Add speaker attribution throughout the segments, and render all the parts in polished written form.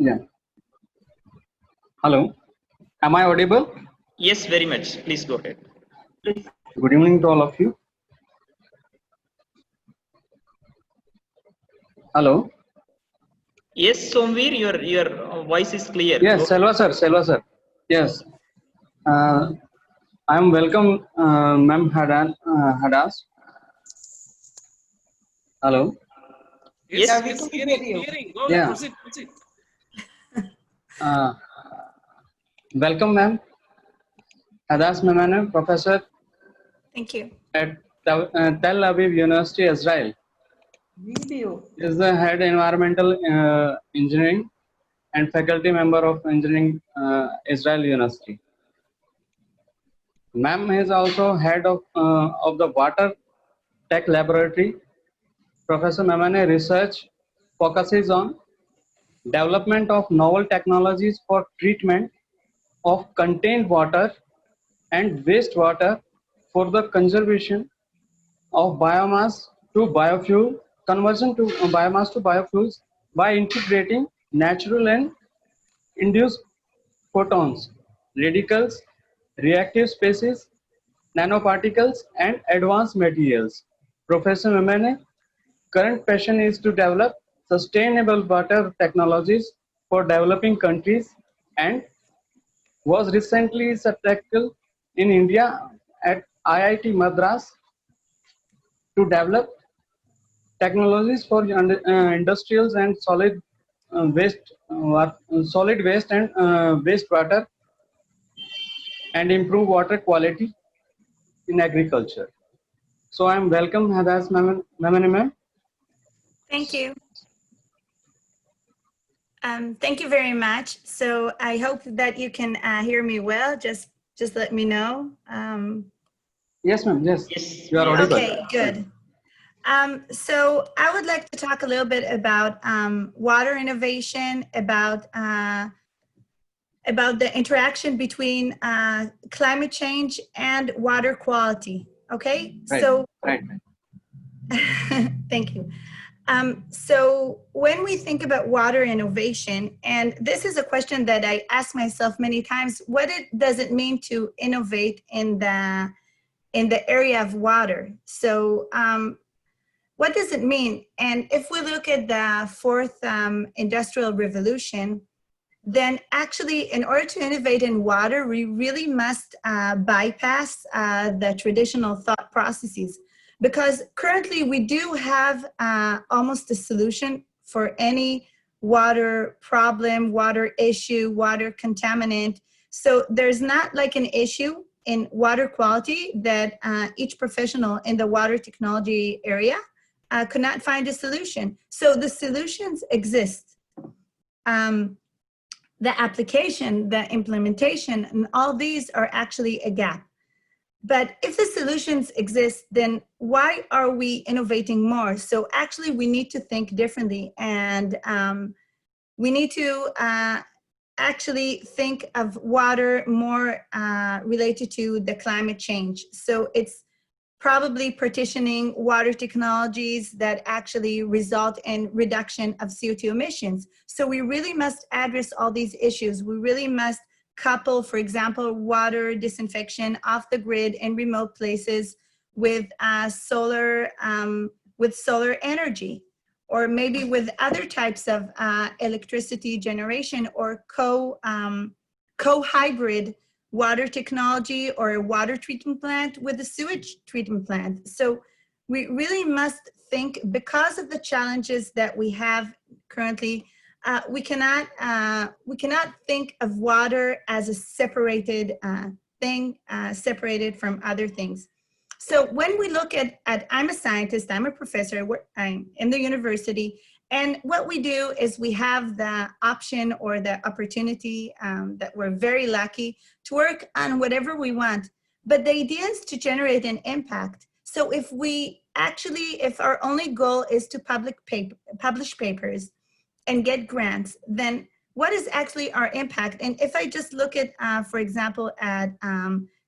Speaker 1: Yeah. Hello. Am I audible?
Speaker 2: Yes, very much. Please go ahead.
Speaker 1: Good evening to all of you. Hello.
Speaker 2: Yes, Somveer, your voice is clear.
Speaker 1: Yes,
Speaker 2: Go ahead.
Speaker 1: Selva sir. Selva sir. Yes. I am welcome, Ma'am Hadas. Hello.
Speaker 3: Yes,
Speaker 2: Yes,
Speaker 3: yes, hearing. Go ahead,
Speaker 1: Yeah.
Speaker 3: proceed.
Speaker 1: Welcome, Ma'am Hadas Memane, Professor
Speaker 4: Thank you.
Speaker 1: at Tel Aviv University, Israel. Is the head environmental engineering and faculty member of engineering Israel University. Ma'am is also head of the water tech laboratory. Professor Memane research focuses on development of novel technologies for treatment of contained water and wastewater for the conservation of biomass to biofuel, conversion to biomass to biofuels by integrating natural and induced photons, radicals, reactive species, nanoparticles, and advanced materials. Professor Memane current passion is to develop sustainable water technologies for developing countries and was recently sabbatical in India at IIT Madras to develop technologies for industrials and solid waste and wastewater and improve water quality in agriculture. So I am welcome Hadas ma'am.
Speaker 4: Thank you. Thank you very much. So I hope that you can hear me well. Just let me know.
Speaker 1: Yes, ma'am. Yes.
Speaker 2: Yes.
Speaker 1: You are audible.
Speaker 4: Okay, good. So I would like to talk a little bit about water innovation, about the interaction between climate change and water quality. Okay,
Speaker 1: Right.
Speaker 4: so
Speaker 1: Right.
Speaker 4: thank you. So when we think about water innovation, and this is a question that I ask myself many times, what does it mean to innovate in the area of water? So what does it mean? And if we look at the fourth industrial revolution, then actually in order to innovate in water, we really must bypass the traditional thought processes. Because currently we do have almost a solution for any water problem, water issue, water contaminant. So there's not like an issue in water quality that each professional in the water technology area could not find a solution. So the solutions exist. The application, the implementation, and all these are actually a gap. But if the solutions exist, then why are we innovating more? So actually we need to think differently, and we need to actually think of water more related to the climate change. So it's probably partitioning water technologies that actually result in reduction of CO2 emissions. So we really must address all these issues. We really must couple, for example, water disinfection off the grid in remote places with solar energy, or maybe with other types of electricity generation, or co-hybrid water technology, or a water treatment plant with a sewage treatment plant. So we really must think, because of the challenges that we have currently, we cannot think of water as a separated thing, separated from other things. So when we look at I'm a scientist, I'm a professor, I'm in the university, and what we do is we have the option or the opportunity that we're very lucky to work on whatever we want. But the idea is to generate an impact. So if our only goal is to publish papers and get grants, then what is actually our impact? And if I just look at, for example, at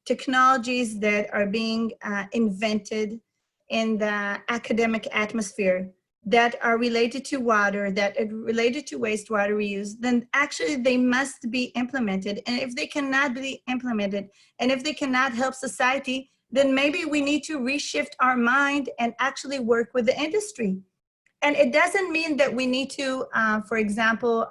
Speaker 4: technologies that are being invented in the academic atmosphere, that are related to water, that are related to wastewater reuse, then actually they must be implemented. And if they cannot be implemented, and if they cannot help society, then maybe we need to reshift our mind and actually work with the industry. And it doesn't mean that we need to, for example,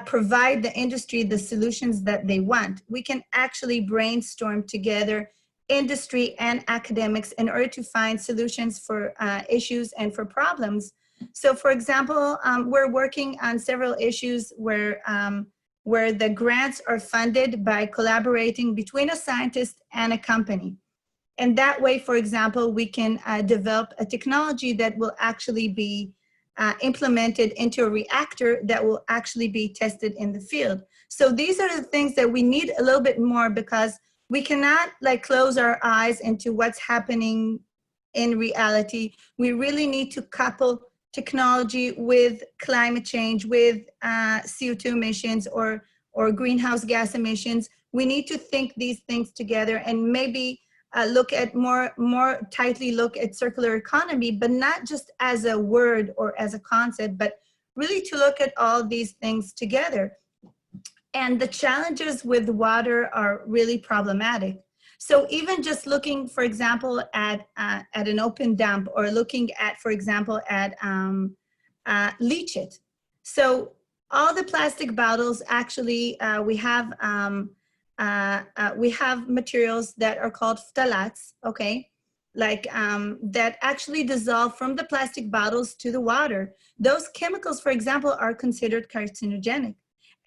Speaker 4: provide the industry the solutions that they want. We can actually brainstorm together, industry and academics, in order to find solutions for issues and for problems. So for example, we're working on several issues where the grants are funded by collaborating between a scientist and a company. And that way, for example, we can develop a technology that will actually be implemented into a reactor that will actually be tested in the field. So these are the things that we need a little bit more, because we cannot like close our eyes into what's happening in reality. We really need to couple technology with climate change, with CO2 emissions or greenhouse gas emissions. We need to think these things together and maybe look at more tightly look at circular economy, but not just as a word or as a concept, but really to look at all these things together. And the challenges with water are really problematic. So even just looking, for example, at an open dump, or looking at, for example, at leach it. So all the plastic bottles, actually, we have materials that are called phtalates, okay? Like that actually dissolve from the plastic bottles to the water. Those chemicals, for example, are considered carcinogenic.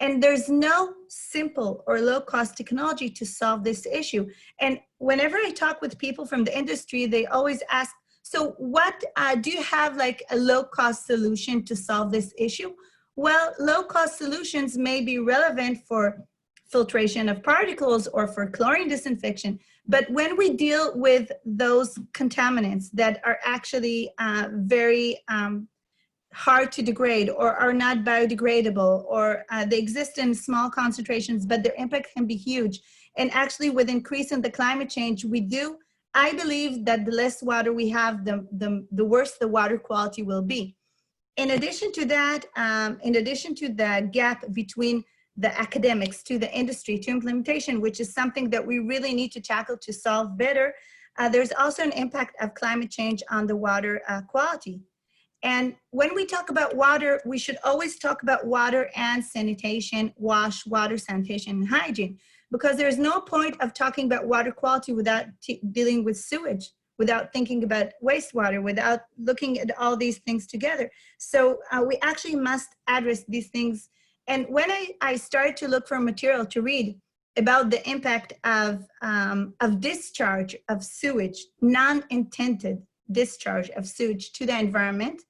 Speaker 4: And there's no simple or low-cost technology to solve this issue. And whenever I talk with people from the industry, they always ask, so what, do you have like a low-cost solution to solve this issue? Well, low-cost solutions may be relevant for filtration of particles or for chlorine disinfection. But when we deal with those contaminants that are actually very hard to degrade, or are not biodegradable, or they exist in small concentrations, but their impact can be huge. And actually with increase in the climate change, I believe that the less water we have, the worse the water quality will be. In addition to that, in addition to the gap between the academics to the industry to implementation, which is something that we really need to tackle to solve better, there's also an impact of climate change on the water quality. And when we talk about water, we should always talk about water and sanitation, water, sanitation, and hygiene, because there's no point of talking about water quality without dealing with sewage, without thinking about wastewater, without looking at all these things together. So we actually must address these things. And when I started to look for material to read about the impact of discharge of sewage, non-intended discharge of sewage to the environment.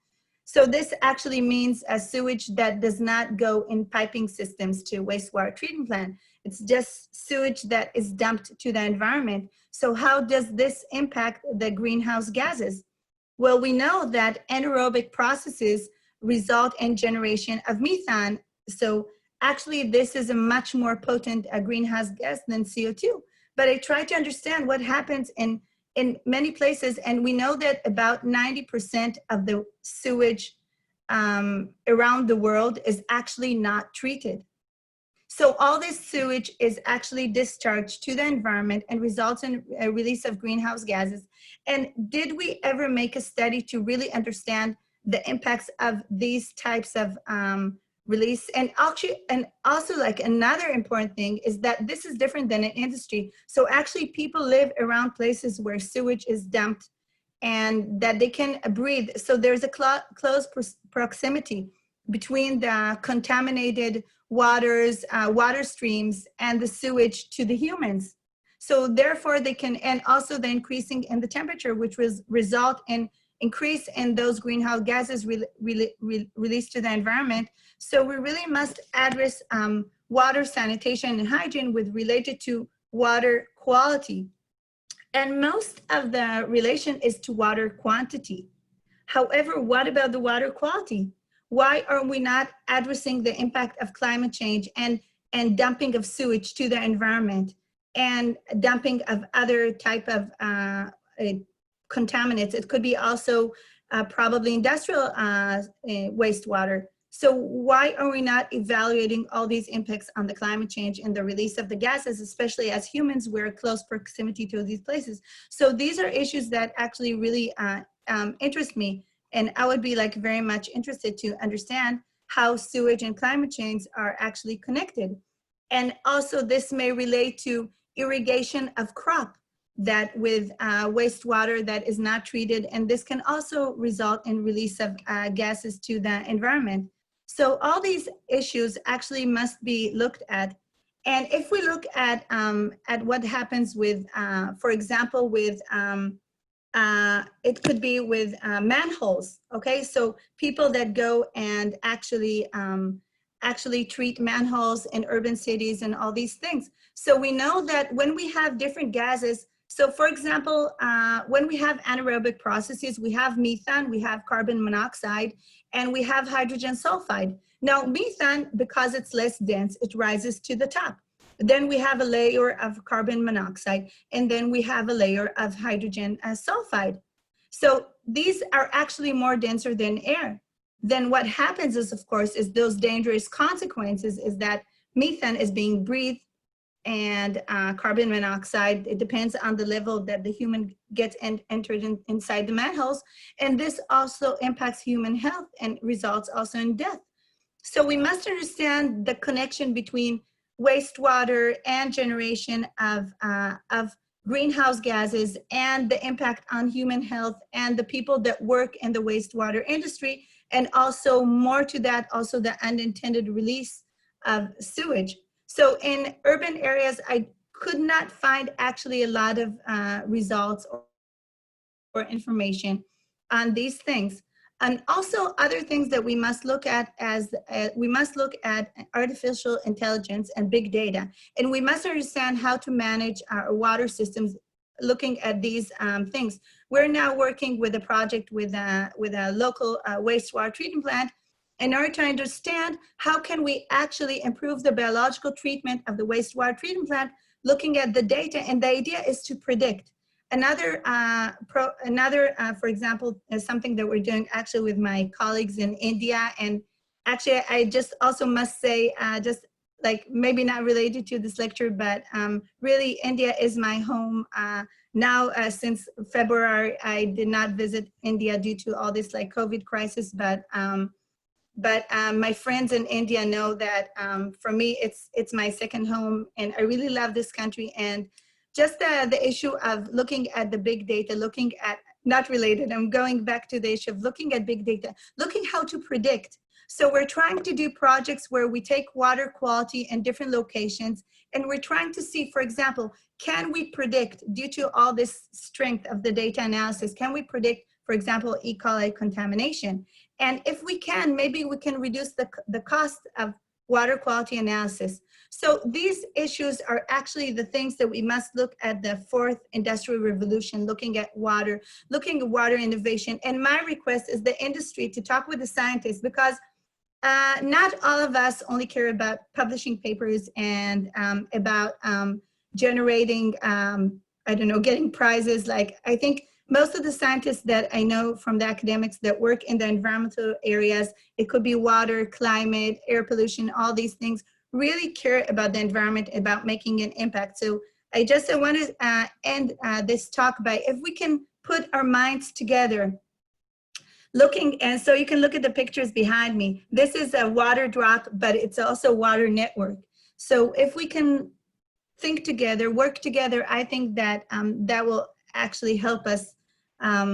Speaker 4: So this actually means a sewage that does not go in piping systems to wastewater treatment plant. It's just sewage that is dumped to the environment. So how does this impact the greenhouse gases? Well, we know that anaerobic processes result in generation of methane. So actually this is a much more potent greenhouse gas than CO2. But I try to understand what happens in many places, and we know that about 90% of the sewage around the world is actually not treated. So all this sewage is actually discharged to the environment and results in a release of greenhouse gases. And did we ever make a study to really understand the impacts of these types of release? And actually, and also like another important thing is that this is different than an industry. So actually people live around places where sewage is dumped and that they can breathe. So there's a close proximity between the contaminated waters, water streams, and the sewage to the humans. So therefore they can, and also the increasing in the temperature, which was result in increase in those greenhouse gases released to the environment. So we really must address water, sanitation, and hygiene with related to water quality. And most of the relation is to water quantity. However, what about the water quality? Why are we not addressing the impact of climate change and dumping of sewage to the environment and dumping of other type of contaminants? It could be also probably industrial wastewater. So why are we not evaluating all these impacts on the climate change and the release of the gases, especially as humans, we're in close proximity to these places. So these are issues that actually really interest me. And I would be like very much interested to understand how sewage and climate change are actually connected. And also this may relate to irrigation of crop that with wastewater that is not treated. And this can also result in release of gases to the environment. So all these issues actually must be looked at. And if we look at what happens with, for example, with, it could be with manholes, okay? So people that go and actually treat manholes in urban cities and all these things. So we know that when we have different gases, so for example, when we have anaerobic processes, we have methane, we have carbon monoxide, and we have hydrogen sulfide. Now methane, because it's less dense, it rises to the top. Then we have a layer of carbon monoxide, and then we have a layer of hydrogen sulfide. So these are actually more denser than air. Then what happens is, of course, is those dangerous consequences is that methane is being breathed, and carbon monoxide, it depends on the level that the human gets entered inside the manholes. And this also impacts human health and results also in death. So we must understand the connection between wastewater and generation of greenhouse gases and the impact on human health and the people that work in the wastewater industry. And also more to that, also the unintended release of sewage. So in urban areas, I could not find actually a lot of results or information on these things. And also other things that we must look at as we must look at artificial intelligence and big data. And we must understand how to manage our water systems looking at these things. We're now working with a project with a local wastewater treatment plant in order to understand how can we actually improve the biological treatment of the wastewater treatment plant, looking at the data. And the idea is to predict. Another, for example, is something that we're doing actually with my colleagues in India. And actually, I just also must say, just like maybe not related to this lecture, but really India is my home. Now, since February, I did not visit India due to all this like COVID crisis, but my friends in India know that for me, it's my second home, and I really love this country. And just the issue of looking at the big data, looking at, not related, I'm going back to the issue of looking at big data, looking how to predict. So we're trying to do projects where we take water quality in different locations, and we're trying to see, for example, can we predict, due to all this strength of the data analysis, can we predict, for example, E. coli contamination? And if we can, maybe we can reduce the cost of water quality analysis. So these issues are actually the things that we must look at the fourth industrial revolution, looking at water innovation. And my request is the industry to talk with the scientists, because not all of us only care about publishing papers and about generating, I don't know, getting prizes. Like, I think most of the scientists that I know from the academics that work in the environmental areas, it could be water, climate, air pollution, all these things, really care about the environment, about making an impact. So I just want to end this talk by, if we can put our minds together, looking, and so you can look at the pictures behind me. This is a water drop, but it's also water network. So if we can think together, work together, I think that that will actually help us, I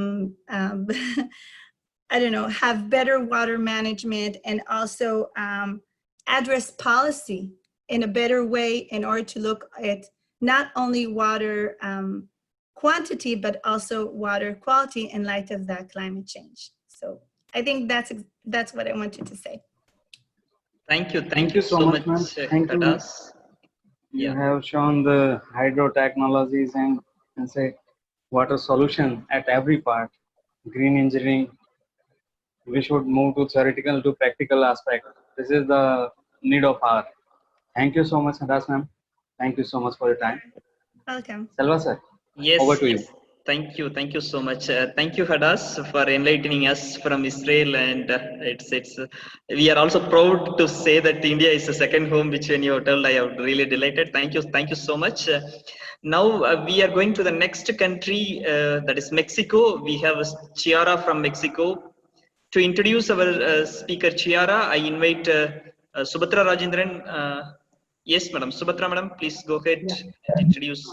Speaker 4: don't know, have better water management, and also address policy in a better way in order to look at not only water quantity, but also water quality in light of that climate change. So I think that's what I wanted to say.
Speaker 2: Thank you so much,
Speaker 1: ma'am. Thank you, ma'am. You have shown the hydro technologies and say water solution at every part. Green engineering, we should move to theoretical to practical aspect. This is the need of our. Thank you so much, Hadas ma'am. Thank you so much for your time.
Speaker 4: Welcome.
Speaker 1: Selva sir,
Speaker 2: Yes,
Speaker 1: over to you.
Speaker 2: yes. Thank you so much. Thank you, Hadas, for enlightening us from Israel, and we are also proud to say that India is the second home, which when you have told, I am really delighted. Thank you so much. Now we are going to the next country, that is Mexico. We have Chiara from Mexico. To introduce our speaker, Chiara, I invite Subhatra Rajendran. Yes, madam. Subhatra, madam, please go ahead and introduce.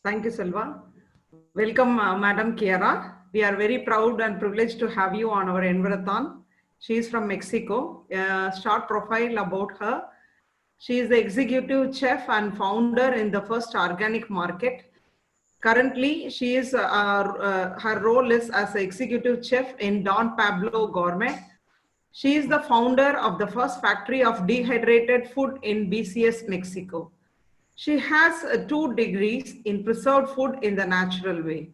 Speaker 5: Thank you, Selva. Welcome, Madam Chiara. We are very proud and privileged to have you on our Environthon. She is from Mexico. A short profile about her. She is the executive chef and founder in the first organic market. Currently, she is her role is as executive chef in Don Pablo Gourmet. She is the founder of the first factory of dehydrated food in BCS, Mexico. She has 2 degrees in preserved food in the natural way.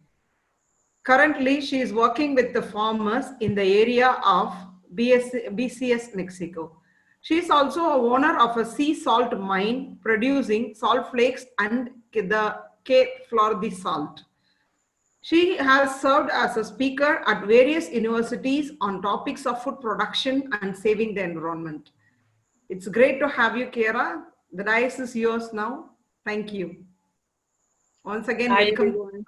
Speaker 5: Currently, she is working with the farmers in the area of BCS, Mexico. She is also a owner of a sea salt mine producing salt flakes and the Cape Florida salt. She has served as a speaker at various universities on topics of food production and saving the environment. It's great to have you, Chiara. The dais is yours now. Thank you. Once again,
Speaker 6: Hi,
Speaker 5: welcome.
Speaker 6: everyone.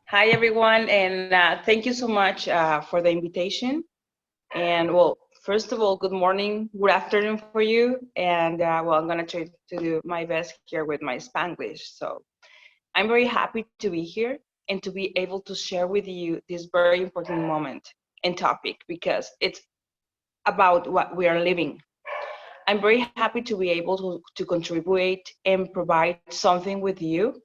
Speaker 6: Hi, everyone, and thank you so much for the invitation. And well, first of all, good morning, good afternoon for you. And well, I'm gonna try to do my best here with my Spanglish. So I'm very happy to be here and to be able to share with you this very important moment and topic because it's about what we are living. I'm very happy to be able to contribute and provide something with you.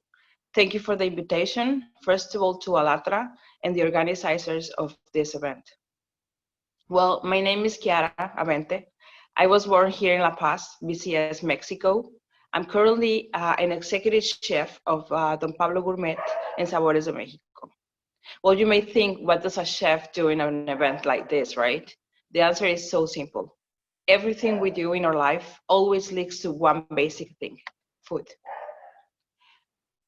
Speaker 6: Thank you for the invitation, first of all, to Alatra and the organizers of this event. Well, my name is Chiara Avente. I was born here in La Paz, BCS, Mexico. I'm currently an executive chef of Don Pablo Gourmet and Sabores de Mexico. Well, you may think, what does a chef do in an event like this, right? The answer is so simple. Everything we do in our life always leads to one basic thing: food.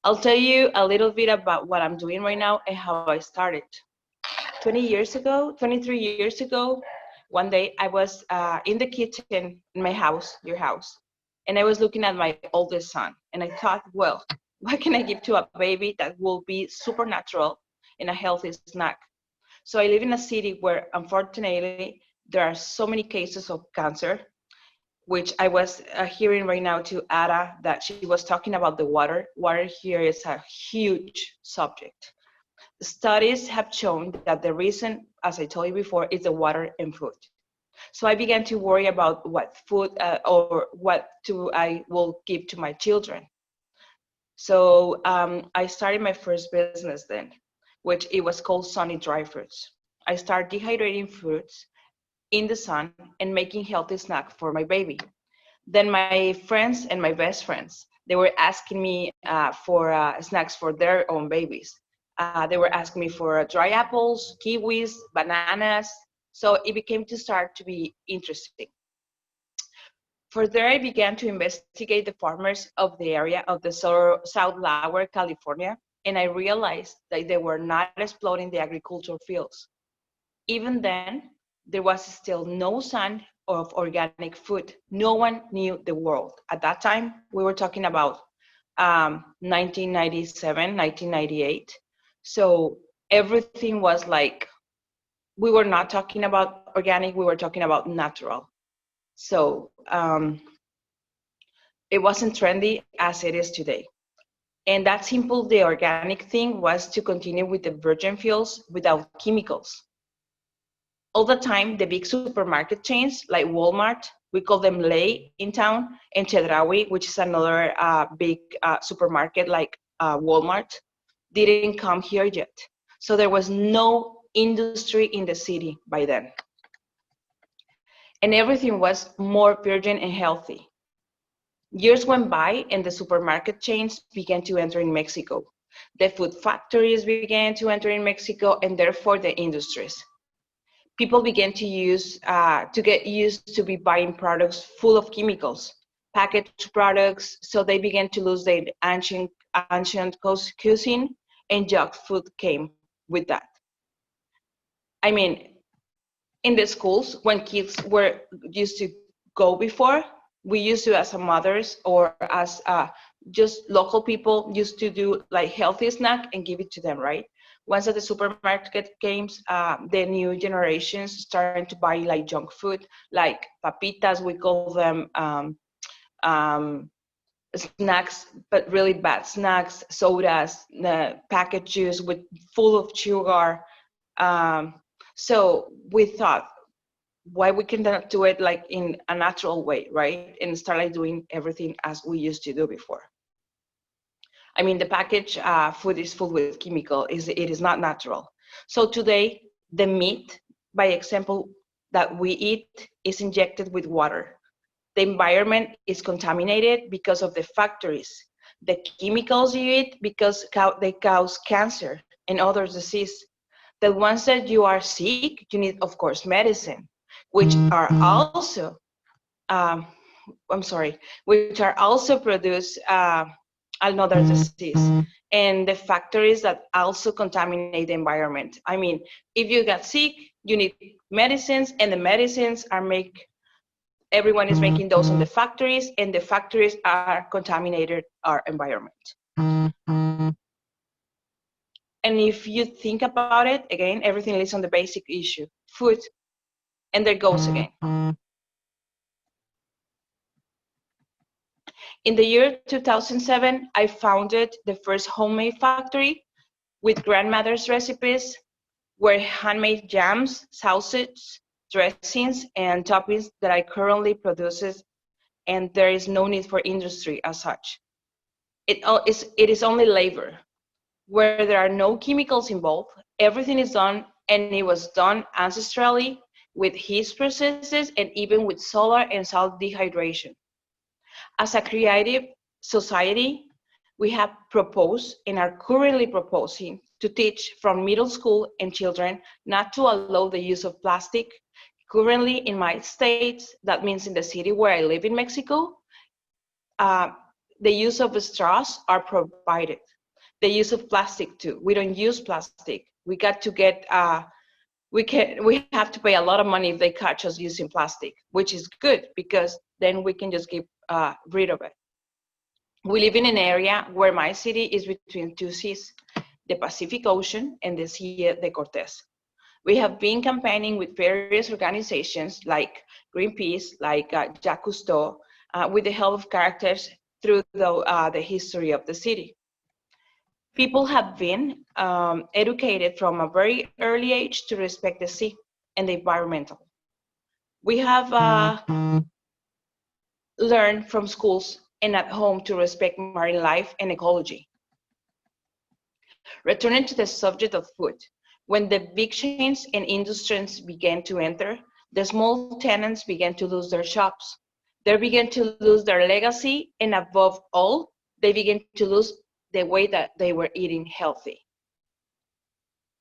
Speaker 6: I'll tell you a little bit about what I'm doing right now and how I started. 23 years ago, one day I was in the kitchen in my house, your house, and I was looking at my oldest son, and I thought, well, what can I give to a baby that will be supernatural and a healthy snack? So I live in a city where, unfortunately, there are so many cases of cancer, which I was hearing right now to Ada, that she was talking about the water. Water here is a huge subject. Studies have shown that the reason, as I told you before, is the water and food. So I began to worry about what food or what I will give to my children. So I started my first business then, which it was called Sunny Dry Fruits. I started dehydrating fruits in the sun and making healthy snacks for my baby. Then my friends and my best friends, they were asking me for snacks for their own babies. They were asking me for dry apples, kiwis, bananas. So it became to start to be interesting. For there, I began to investigate the farmers of the area of the South Lower California, and I realized that they were not exploiting the agricultural fields. Even then, there was still no sign of organic food. No one knew the world. At that time, we were talking about 1997, 1998. So everything was like, we were not talking about organic, we were talking about natural. So it wasn't trendy as it is today. And that simple, the organic thing was to continue with the virgin fuels without chemicals. All the time, the big supermarket chains like Walmart, we call them Lay in town, and Chedraui, which is another big supermarket like Walmart, didn't come here yet. So there was no industry in the city by then. And everything was more virgin and healthy. Years went by and the supermarket chains began to enter in Mexico. The food factories began to enter in Mexico, and therefore the industries. People began to get used to be buying products full of chemicals. packaged products, so they began to lose their ancient cuisine, and junk food came with that. I mean, in the schools, when kids were used to go before, we used to, as a mothers or as just local people, used to do like healthy snack and give it to them, right? Once at the supermarket came, the new generations started to buy like junk food, like papitas, we call them, snacks, but really bad snacks, sodas, packaged juice with full of sugar. So we thought, why we cannot do it like in a natural way, right? And start like doing everything as we used to do before. I mean, the packaged food is full with chemical, it is not natural. So today, the meat, by example, that we eat is injected with water. The environment is contaminated because of the factories. The chemicals you eat, because they cause cancer and other disease. The ones that you are sick, you need, of course, medicine, which are also, which are also produce another disease. And the factories that also contaminate the environment. I mean, if you get sick, you need medicines, and the medicines are everyone is making those in the factories, and the factories are contaminated our environment. And if you think about it, again, everything is on the basic issue, food, and there goes again. In the year 2007, I founded the first homemade factory with grandmother's recipes, where handmade jams, sauces, dressings, and toppings that I currently produces, and there is no need for industry as such. It is only labor, where there are no chemicals involved. Everything is done, and it was done ancestrally with heat processes and even with solar and salt dehydration. As a creative society, we have proposed and are currently proposing to teach from middle school and children not to allow the use of plastic. Currently in my states, that means in the city where I live in Mexico, the use of straws are provided. The use of plastic too. We don't use plastic. We got to get, we have to pay a lot of money if they catch us using plastic, which is good because then we can just get rid of it. We live in an area where my city is between two seas, the Pacific Ocean and the Sea de Cortés. We have been campaigning with various organizations like Greenpeace, like Jacques Cousteau, with the help of characters through the history of the city. People have been educated from a very early age to respect the sea and the environmental. We have learned from schools and at home to respect marine life and ecology. Returning to the subject of food, when the big chains and industries began to enter, the small tenants began to lose their shops. They began to lose their legacy, and above all, they began to lose the way that they were eating healthy.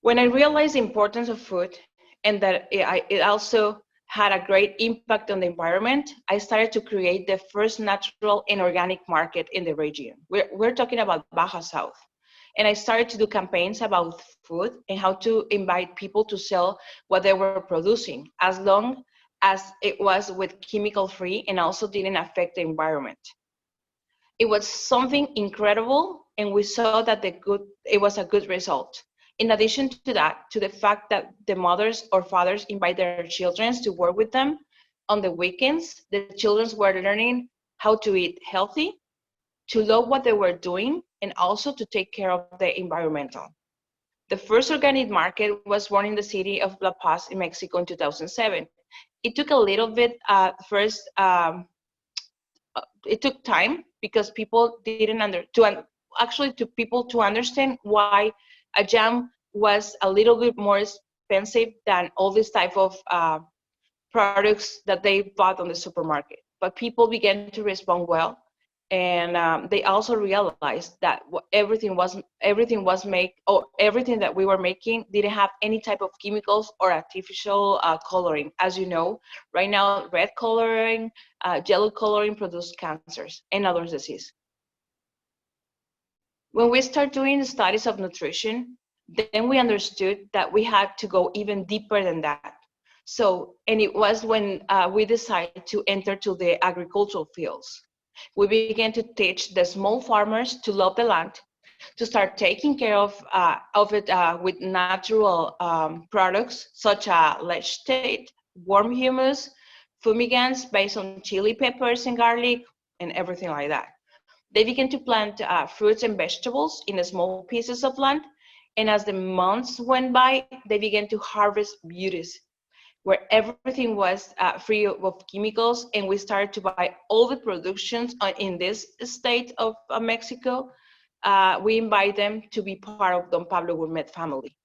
Speaker 6: When I realized the importance of food and that it also had a great impact on the environment, I started to create the first natural and organic market in the region. We're talking about Baja South. And I started to do campaigns about food and how to invite people to sell what they were producing, as long as it was with chemical free and also didn't affect the environment. It was something incredible, and we saw that it was a good result. In addition to that, to the fact that the mothers or fathers invite their children to work with them on the weekends, the children were learning how to eat healthy, to love what they were doing, and also to take care of the environmental. The first organic market was born in the city of La Paz in Mexico in 2007. It took a little bit first, it took time because people didn't people to understand why a jam was a little bit more expensive than all this type of products that they bought on the supermarket. But people began to respond well, And they also realized that everything that we were making didn't have any type of chemicals or artificial coloring. As you know, right now, red coloring, yellow coloring produce cancers and other diseases. When we start doing the studies of nutrition, then we understood that we had to go even deeper than that. So, and it was when we decided to enter to the agricultural fields. We began to teach the small farmers to love the land, to start taking care of it with natural products such as leachate, warm humus, fumigants based on chili peppers and garlic, and everything like that. They began to plant fruits and vegetables in small pieces of land, and as the months went by, they began to harvest beauties, where everything was free of chemicals, and we started to buy all the productions in this state of Mexico. We invite them to be part of Don Pablo Gourmet family.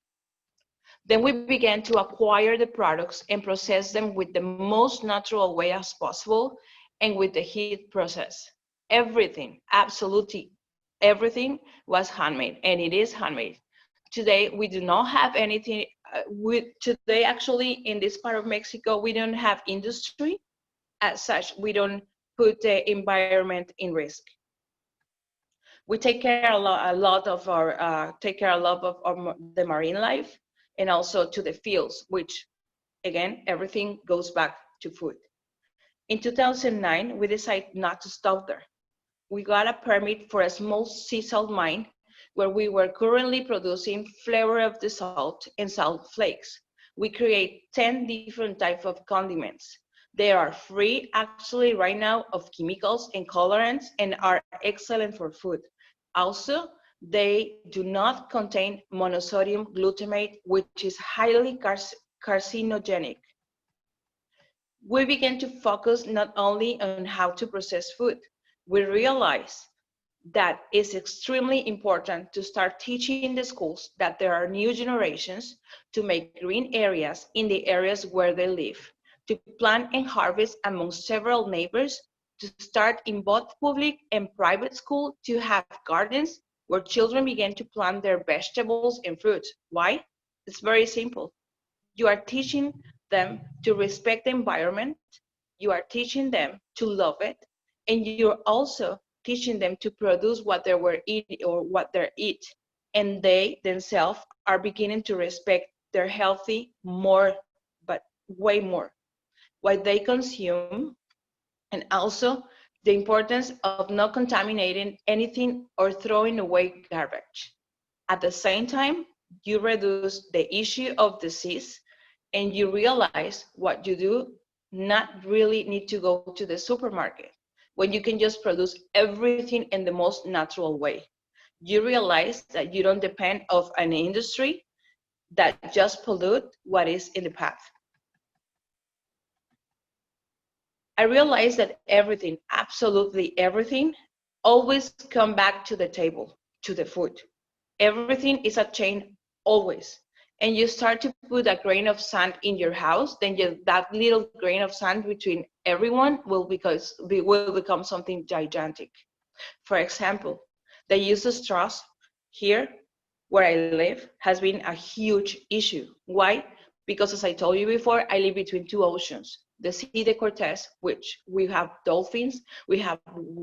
Speaker 6: Then we began to acquire the products and process them with the most natural way as possible and with the heat process. Everything, absolutely everything was handmade, and it is handmade. Today, we do not have anything. Today, actually, in this part of Mexico, we don't have industry as such. We don't put the environment in risk. We take care a lot of the marine life, and also to the fields, which again, everything goes back to food. In 2009, we decided not to stop there. We got a permit for a small sea salt mine where we were currently producing flavor of the salt and salt flakes. We create 10 different types of condiments. They are free actually right now of chemicals and colorants and are excellent for food. Also, they do not contain monosodium glutamate, which is highly carcinogenic. We began to focus not only on how to process food, we realized that it's extremely important to start teaching in the schools that there are new generations to make green areas in the areas where they live, to plant and harvest among several neighbors, to start in both public and private school to have gardens where children begin to plant their vegetables and fruits. Why? It's very simple. You are teaching them to respect the environment, you are teaching them to love it, and you're also teaching them to produce what they were eating or what they eat. And they themselves are beginning to respect their healthy more, but way more, what they consume, and also the importance of not contaminating anything or throwing away garbage. At the same time, you reduce the issue of disease, and you realize what you do not really need to go to the supermarket when you can just produce everything in the most natural way. You realize that you don't depend on an industry that just pollute what is in the path. I realized that everything, absolutely everything, always come back to the table, to the food. Everything is a chain, always. And you start to put a grain of sand in your house, then that little grain of sand between everyone will become something gigantic. For example, the use of straws here where I live has been a huge issue. Why? Because as I told you before, I live between two oceans. The Sea de Cortez, which we have dolphins, we have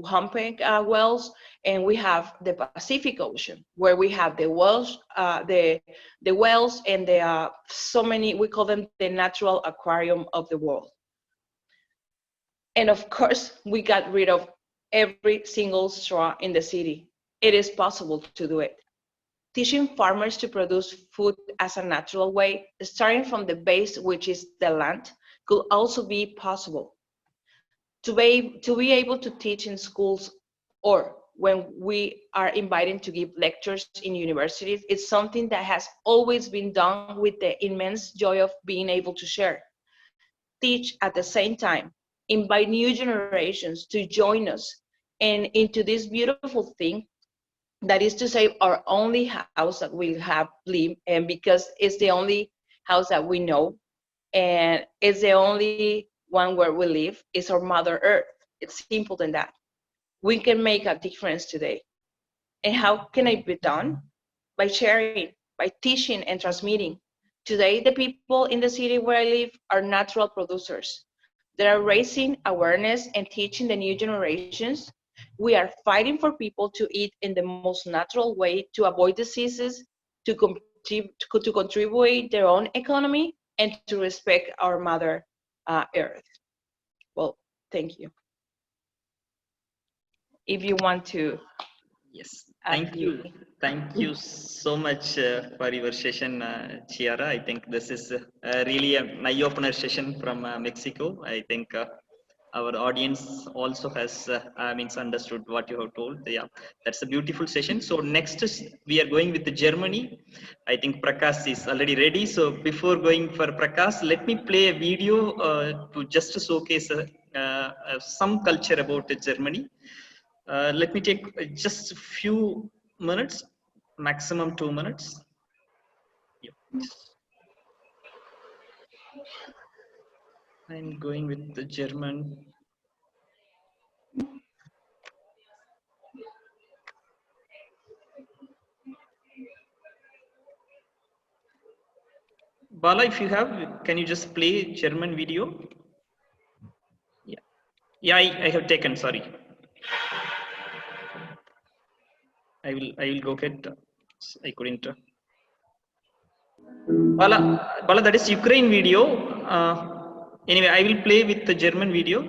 Speaker 6: humpback whales, and we have the Pacific Ocean, where we have the whales, and so many, we call them the natural aquarium of the world. And of course, we got rid of every single straw in the city. It is possible to do it. Teaching farmers to produce food as a natural way, starting from the base, which is the land, could also be possible. To be able to teach in schools or when we are invited to give lectures in universities, it's something that has always been done with the immense joy of being able to share. Teach at the same time, invite new generations to join us and into this beautiful thing that is to say our only house that we have lived, and because it's the only house that we know, and it's the only one where we live, is our Mother Earth. It's simple than that. we can make a difference today. And how can it be done? By sharing, by teaching and transmitting. Today, the people in the city where I live are natural producers. They are raising awareness and teaching the new generations. We are fighting for people to eat in the most natural way, to avoid diseases, to contribute their own economy, and to respect our Mother Earth. Well, thank you. If you want to.
Speaker 2: Yes, thank you. Thank you so much for your session, Chiara. I think this is really an eye-opener session from Mexico. I think our audience also has means understood what you have told. Yeah, that's a beautiful session. So next is we are going with the Germany. I think Prakash is already ready. So before going for Prakash, let me play a video to just showcase some culture about Germany. Let me take just a few minutes, maximum 2 minutes. Yep. I'm going with the German. Bala, if you have, can you just play German video? Yeah, yeah, I have taken. Sorry, I will go ahead. I couldn't. Bala, that is Ukraine video. Anyway, I will play with the German video.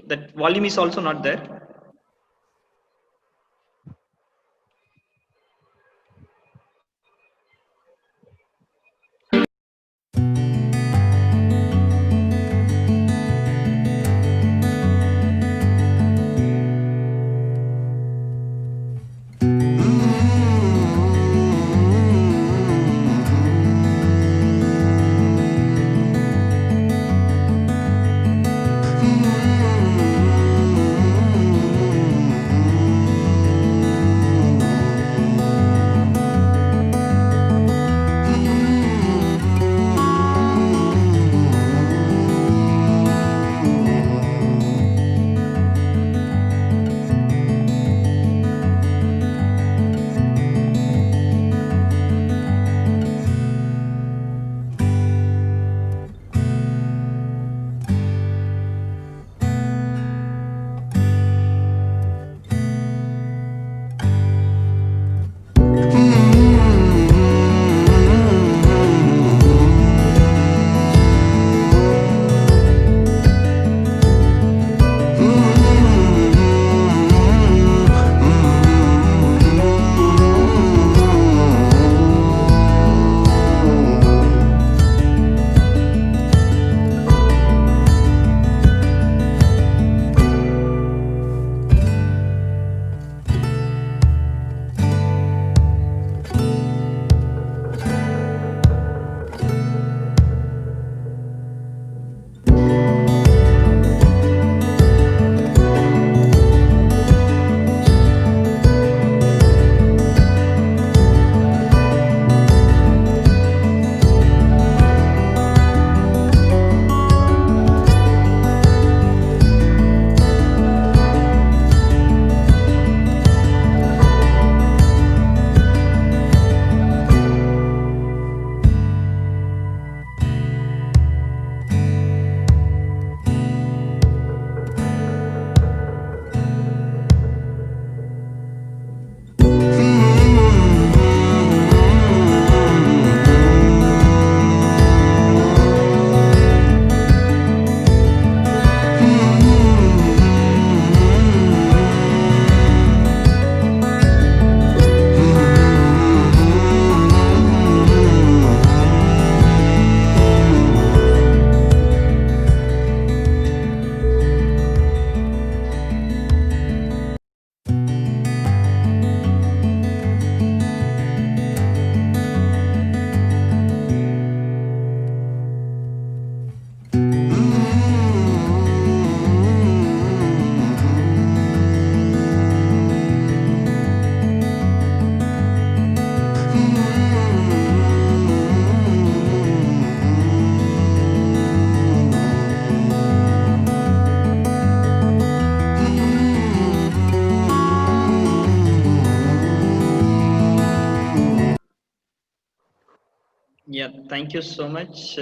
Speaker 2: That volume is also not there. thank you so much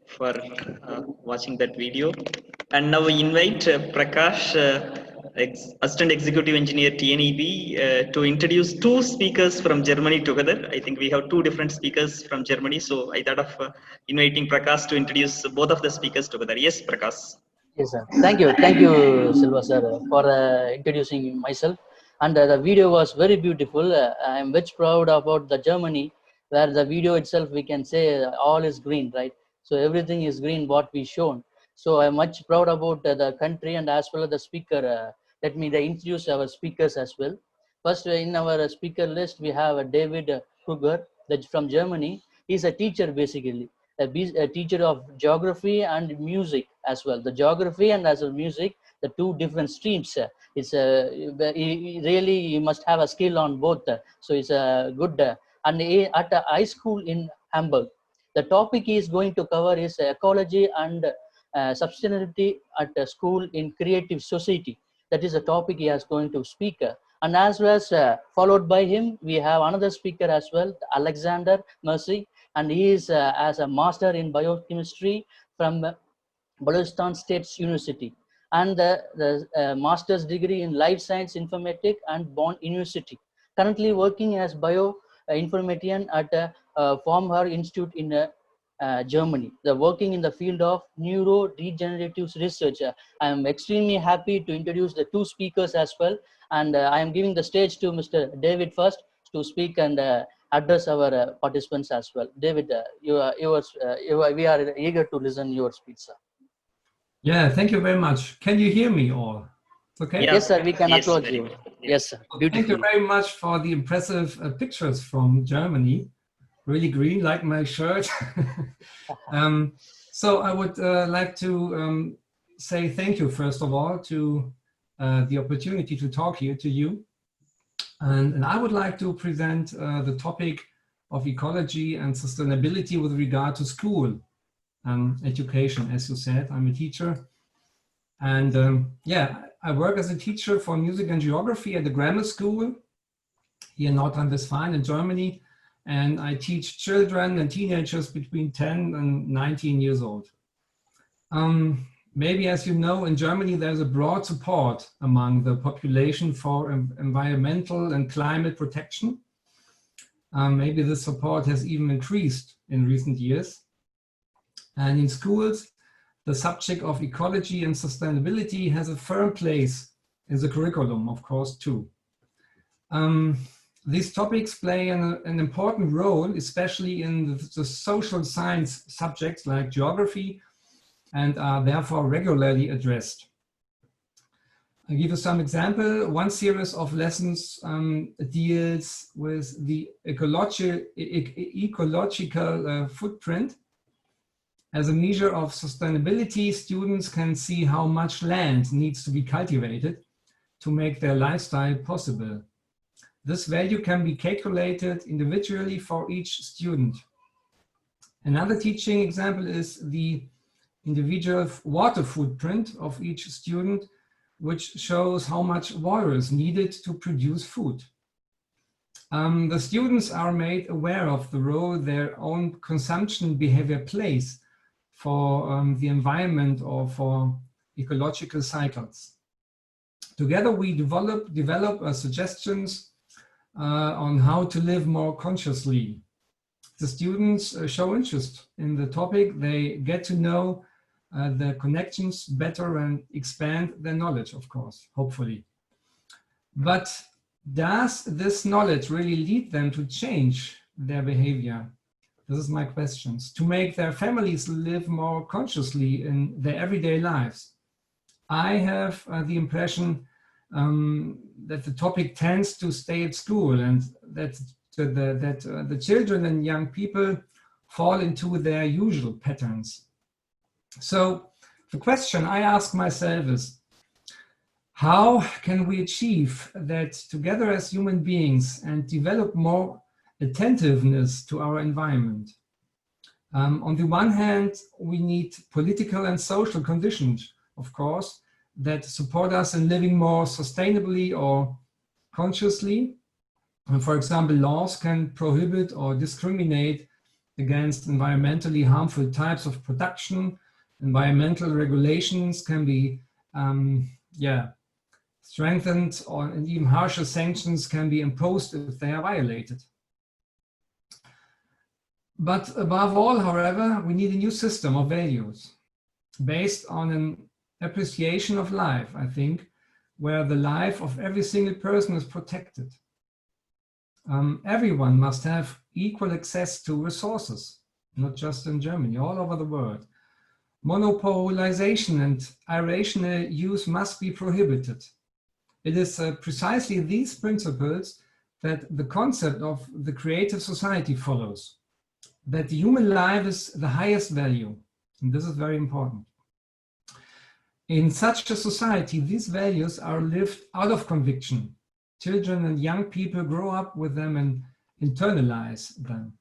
Speaker 2: for watching that video. And now we invite Prakash, Assistant Executive Engineer TNEB, to introduce two speakers from Germany together. I think we have two different speakers from Germany, so I thought of inviting Prakash to introduce both of the speakers together. Yes, Prakash.
Speaker 7: Yes, sir. Thank you, Silva sir, for introducing myself. And the video was very beautiful. I am much proud about the Germany, where the video itself we can say all is green, right? So everything is green what we shown. So I'm much proud about the country and as well as the speaker. Let me introduce our speakers as well. First, in our speaker list we have David Kruger, that's from Germany. He's a teacher basically. A teacher of geography and music as well. The geography and as well music, the two different streams. It's he must have a skill on both. So it's a good. And at a high school in Hamburg, the topic he is going to cover is ecology and sustainability at a school in creative society. That is a topic he is going to speak. And as well as followed by him, we have another speaker as well, Alexander Mercy. And he is as a master in biochemistry from Balochistan State University, and the master's degree in life science informatics and Bonn University. Currently working as bioinformatician at Formher Institute in Germany. They're working in the field of neurodegenerative research. I am extremely happy to introduce the two speakers as well, and I am giving the stage to Mr. David first to speak and address our participants as well. David, we are eager to listen your speech, sir.
Speaker 8: Yeah, thank you very much. Can you hear me all? Okay.
Speaker 2: Yeah.
Speaker 7: Yes, sir, we can
Speaker 2: Yes,
Speaker 7: applaud
Speaker 2: very
Speaker 7: you.
Speaker 2: good.
Speaker 7: Yes, sir.
Speaker 8: Well, thank you very much for the impressive pictures from Germany. Really green, like my shirt. So I would like to say thank you, first of all, to the opportunity to talk here to you. And I would like to present the topic of ecology and sustainability with regard to school education. As you said, I'm a teacher. And yeah, I work as a teacher for music and geography at the grammar school here in Nordrhein-Westfalen in Germany. And I teach children and teenagers between 10 and 19 years old. Maybe as you know, in Germany, there's a broad support among the population for environmental and climate protection. Maybe this support has even increased in recent years. And in schools, the subject of ecology and sustainability has a firm place in the curriculum, of course, too. These topics play an important role, especially in the social science subjects like geography, and are therefore regularly addressed. I'll give you some example. One series of lessons deals with the ecological footprint. As a measure of sustainability, students can see how much land needs to be cultivated to make their lifestyle possible. This value can be calculated individually for each student. Another teaching example is the individual water footprint of each student, which shows how much water is needed to produce food. The students are made aware of the role their own consumption behavior plays for the environment or for ecological cycles. Together we develop suggestions on how to live more consciously. The students show interest in the topic. They get to know the connections better and expand their knowledge, of course, hopefully. But does this knowledge really lead them to change their behavior? This is my question. To make their families live more consciously in their everyday lives. I have the impression that the topic tends to stay at school, and that the children and young people fall into their usual patterns. So the question I ask myself is, how can we achieve that together as human beings and develop more attentiveness to our environment? On the one hand, we need political and social conditions, of course, that support us in living more sustainably or consciously. And for example, laws can prohibit or discriminate against environmentally harmful types of production. Environmental regulations can be strengthened, and even harsher sanctions can be imposed if they are violated. But above all, however, we need a new system of values based on an appreciation of life, I think, where the life of every single person is protected. Everyone must have equal access to resources, not just in Germany, all over the world. Monopolization and irrational use must be prohibited. It is precisely these principles that the concept of the creative society follows, that the human life is the highest value, and this is very important. In such a society, these values are lived out of conviction. Children and young people grow up with them and internalize them.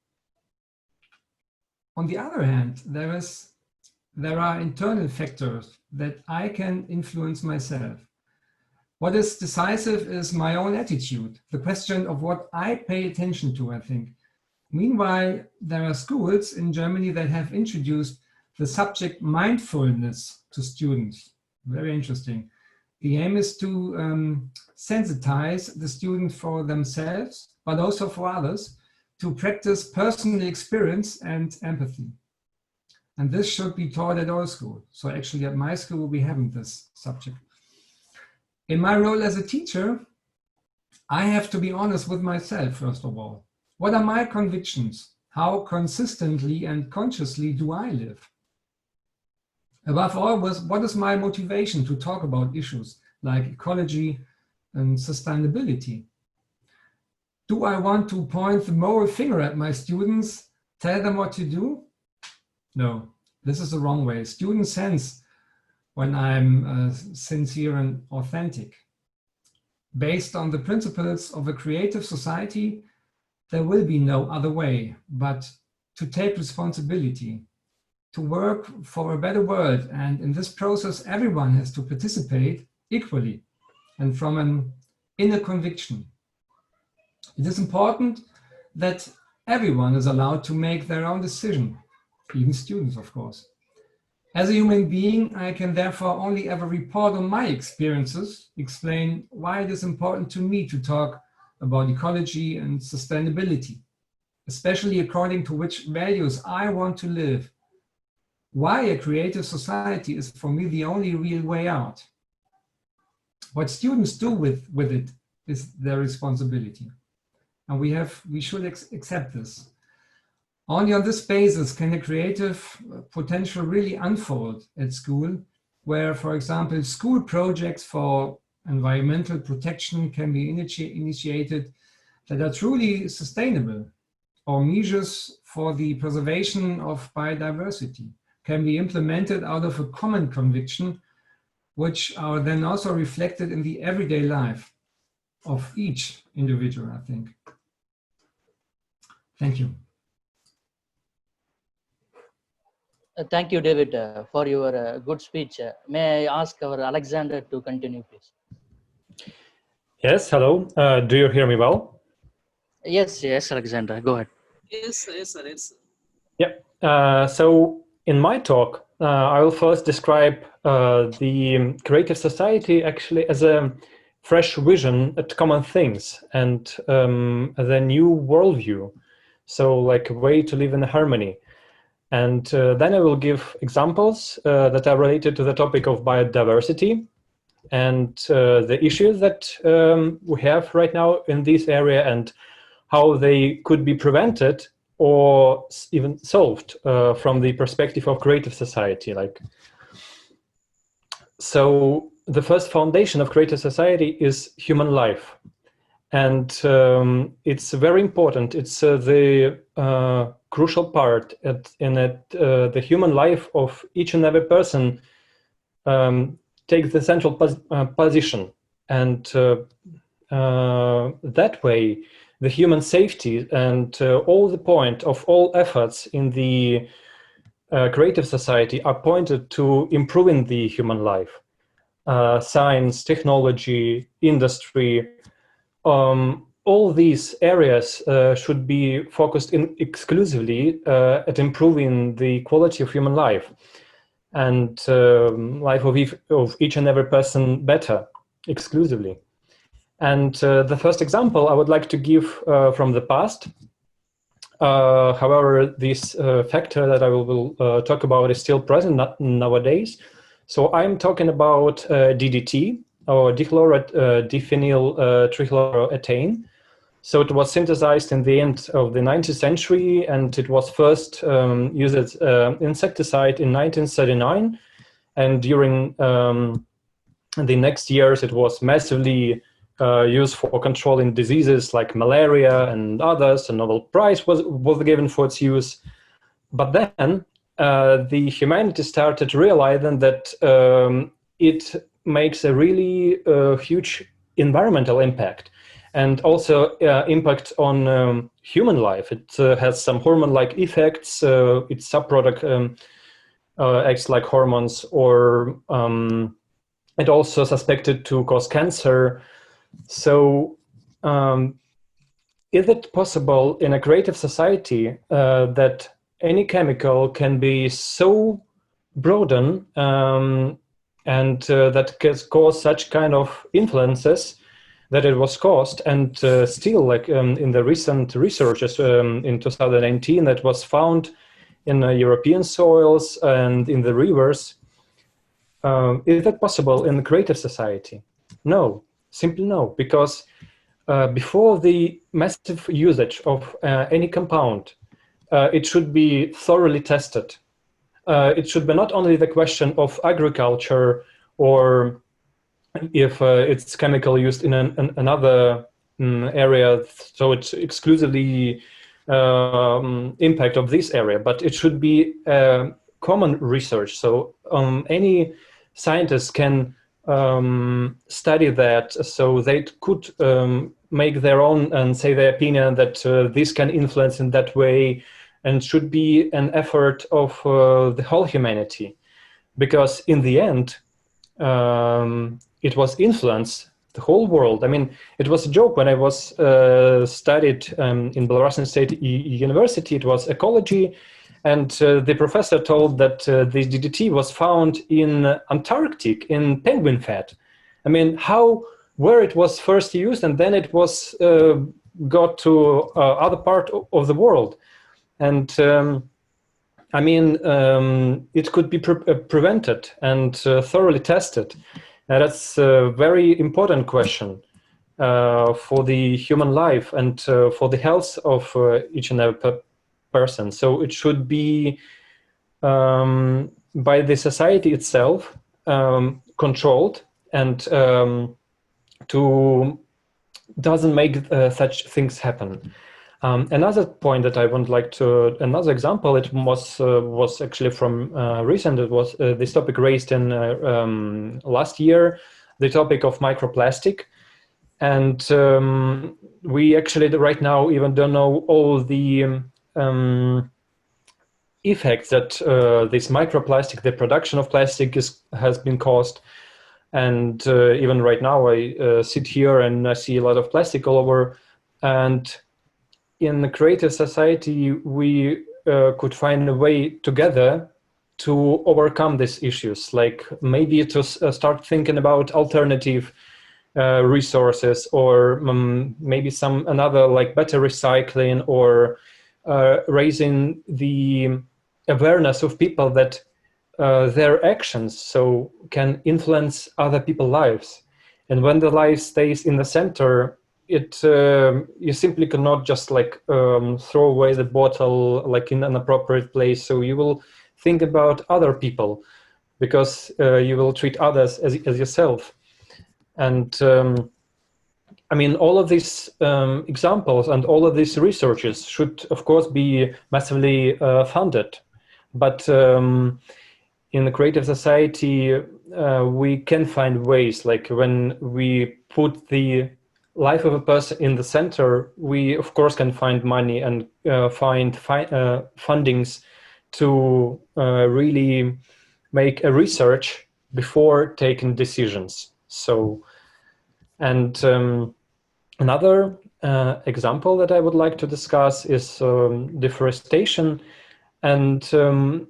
Speaker 8: On the other hand, there are internal factors that I can influence myself. What is decisive is my own attitude, the question of what I pay attention to, I think. Meanwhile, there are schools in Germany that have introduced the subject mindfulness to students. Very interesting. The aim is to sensitize the students for themselves, but also for others, to practice personal experience and empathy. And this should be taught at all schools. So actually at my school, we haven't this subject. In my role as a teacher, I have to be honest with myself, first of all. What are my convictions? How consistently and consciously do I live? Above all, what is my motivation to talk about issues like ecology and sustainability? Do I want to point the moral finger at my students, tell them what to do? No, this is the wrong way. Students sense when I'm sincere and authentic. Based on the principles of a creative society, there will be no other way but to take responsibility, to work for a better world. And in this process, everyone has to participate equally and from an inner conviction. It is important that everyone is allowed to make their own decision, even students, of course. As a human being, I can therefore only ever report on my experiences, explain why it is important to me to talk about ecology and sustainability, especially according to which values I want to live. Why a creative society is for me the only real way out. What students do with it is their responsibility. And we should accept this. Only on this basis can a creative potential really unfold at school, where, for example, school projects for environmental protection can be initiated that are truly sustainable, or measures for the preservation of biodiversity can be implemented out of a common conviction, which are then also reflected in the everyday life of each individual, I think. Thank you.
Speaker 7: Thank you, David, for your good speech. May I ask our Alexander to continue, please?
Speaker 9: Yes, hello. Do you hear me well?
Speaker 7: Yes, Alexander, go ahead.
Speaker 3: Yes, sir. Yes.
Speaker 9: Yeah. So in my talk, I will first describe the creative society actually as a fresh vision at common things and as a new worldview. So like a way to live in harmony. And then I will give examples that are related to the topic of biodiversity and the issues that we have right now in this area and how they could be prevented or even solved from the perspective of creative society. So the first foundation of creative society is human life. And it's very important. It's the crucial part in the human life of each and every person takes the central position. And that way, the human safety and all the point of all efforts in the creative society are pointed to improving the human life. Science, technology, industry, all these areas should be focused exclusively at improving the quality of human life and life of each and every person better, exclusively. And the first example I would like to give from the past. However, this factor that I will talk about is still present nowadays. So I'm talking about DDT, or diphenyl trichloroethane. So it was synthesized in the end of the 19th century, and it was first used as insecticide in 1939. And during the next years, it was massively used for controlling diseases like malaria and others. A Nobel Prize was given for its use. But then the humanity started realizing that it makes a really huge environmental impact, and also impact on human life. It has some hormone-like effects. Its subproduct acts like hormones, or it also suspected to cause cancer. So is it possible in a creative society that any chemical can be so broaden and that can cause such kind of influences that it was caused, and still, like in the recent researches in 2019, that was found in European soils and in the rivers? Is that possible in the creative society? No, simply no, because before the massive usage of any compound, it should be thoroughly tested. It should be not only the question of agriculture, or if it's chemical used in another area, so it's exclusively impact of this area, but it should be common research. So any scientist can study that, so they could make their own and say their opinion that this can influence in that way, and should be an effort of the whole humanity, because in the end it was influence the whole world. I mean, it was a joke when I was studied in Belarusian State University. It was ecology, and the professor told that the DDT was found in Antarctic in penguin fat. I mean, where it was first used, and then it was got to other part of the world. And I mean, it could be prevented and thoroughly tested. That's a very important question for the human life and for the health of each and every person. So it should be by the society itself controlled, and to doesn't make such things happen. Another point that I would like to, another example, it was actually from recent. It was this topic raised in last year, the topic of microplastic, and we actually right now even don't know all the effects that this microplastic, the production of plastic, has been caused. And even right now, I sit here and I see a lot of plastic all over. And in the creative society, we could find a way together to overcome these issues, like maybe to start thinking about alternative resources, or maybe another like better recycling, or raising the awareness of people that their actions so can influence other people's lives. And when the life stays in the center, you simply cannot just like throw away the bottle like in an appropriate place. So you will think about other people, because you will treat others as yourself. And I mean, all of these examples and all of these researches should, of course, be massively funded. But in the creative society, we can find ways, like when we put the life of a person in the center, we of course can find money and find fundings to really make a research before taking decisions. So, and another example that I would like to discuss is deforestation. And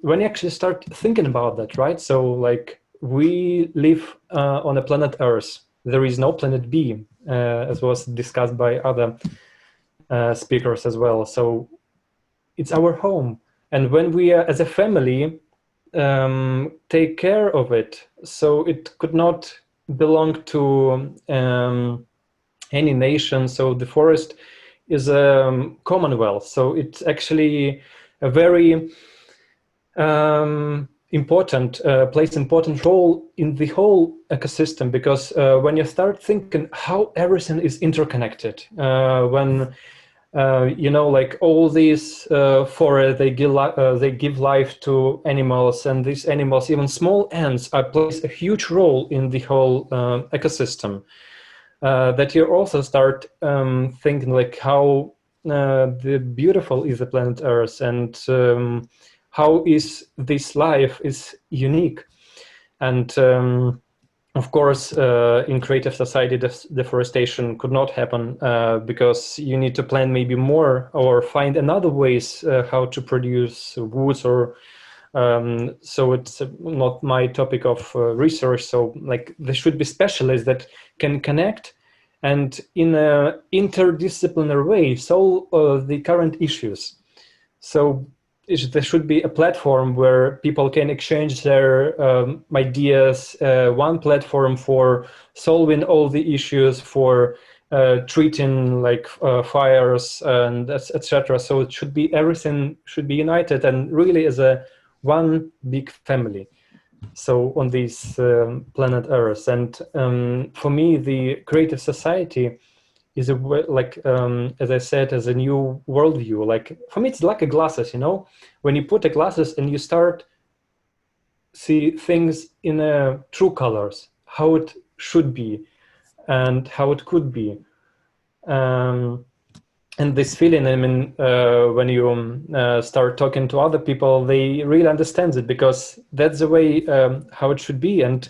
Speaker 9: when you actually start thinking about that, right? So like we live on a planet Earth. There is no planet B, as was discussed by other speakers as well. So it's our home. And when we as a family take care of it, so it could not belong to any nation. So the forest is a commonwealth. So it's actually a very important, plays important role in the whole ecosystem, because when you start thinking how everything is interconnected, when you know, like all these forests, they give life to animals, and these animals, even small ants, plays a huge role in the whole ecosystem. That you also start thinking like how the beautiful is the planet Earth, and how is this life is unique. And of course, in creative society, deforestation could not happen because you need to plan maybe more or find another ways how to produce woods, or so it's not my topic of research. So like there should be specialists that can connect and in an interdisciplinary way solve the current issues. So there should be a platform where people can exchange their ideas, one platform for solving all the issues, for treating like fires and etc. So it should be, everything should be united and really as a one big family. So on this planet Earth. And for me, the creative society is a like as I said, as a new worldview. Like for me, it's like a glasses, you know, when you put the glasses and you start see things in true colors, how it should be and how it could be. And this feeling, I mean, when you start talking to other people, they really understand it, because that's the way how it should be. And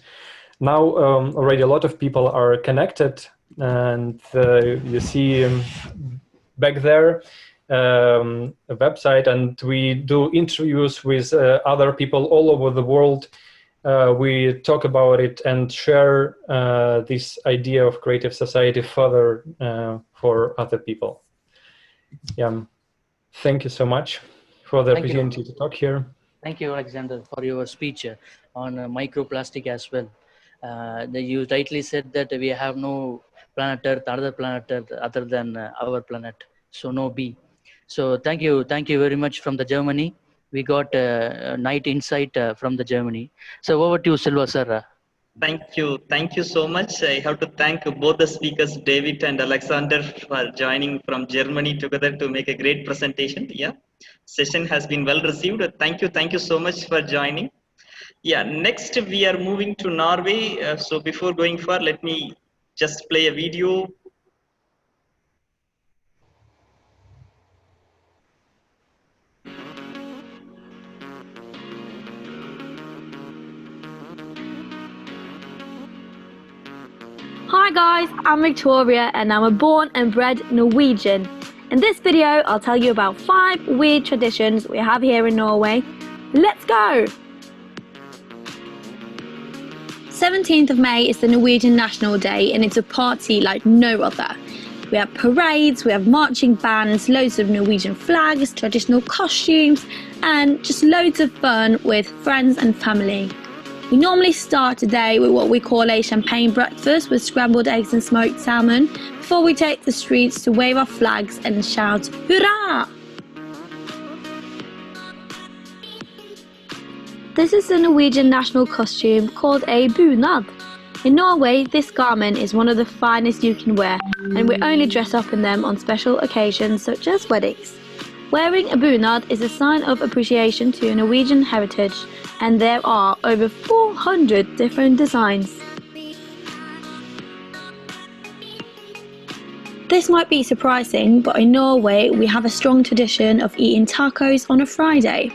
Speaker 9: now already a lot of people are connected, and you see back there a website, and we do interviews with other people all over the world. We talk about it and share this idea of creative society further for other people. Yeah, thank you so much for the opportunity to talk here.
Speaker 7: Thank you, Alexander, for your speech on microplastic as well. You rightly said that we have no planet Earth, other planet Earth other than our planet, so no B. So thank you very much from the Germany. We got a night insight from the Germany. So over to you, Silva sir.
Speaker 2: Thank you so much. I have to thank both the speakers, David and Alexander, for joining from Germany together to make a great presentation. Yeah, session has been well received. Thank you so much for joining. Yeah, next we are moving to Norway. So before going far, let me just play a video.
Speaker 10: Hi guys, I'm Victoria and I'm a born and bred Norwegian. In this video, I'll tell you about 5 weird traditions we have here in Norway. Let's go! 17th of May is the Norwegian National Day, and it's a party like no other. We have parades, we have marching bands, loads of Norwegian flags, traditional costumes, and just loads of fun with friends and family. We normally start the day with what we call a champagne breakfast with scrambled eggs and smoked salmon before we take the streets to wave our flags and shout hurrah! This is the Norwegian national costume called a bunad. In Norway, this garment is one of the finest you can wear, and we only dress up in them on special occasions such as weddings. Wearing a bunad is a sign of appreciation to Norwegian heritage, and there are over 400 different designs. This might be surprising, but in Norway we have a strong tradition of eating tacos on a Friday.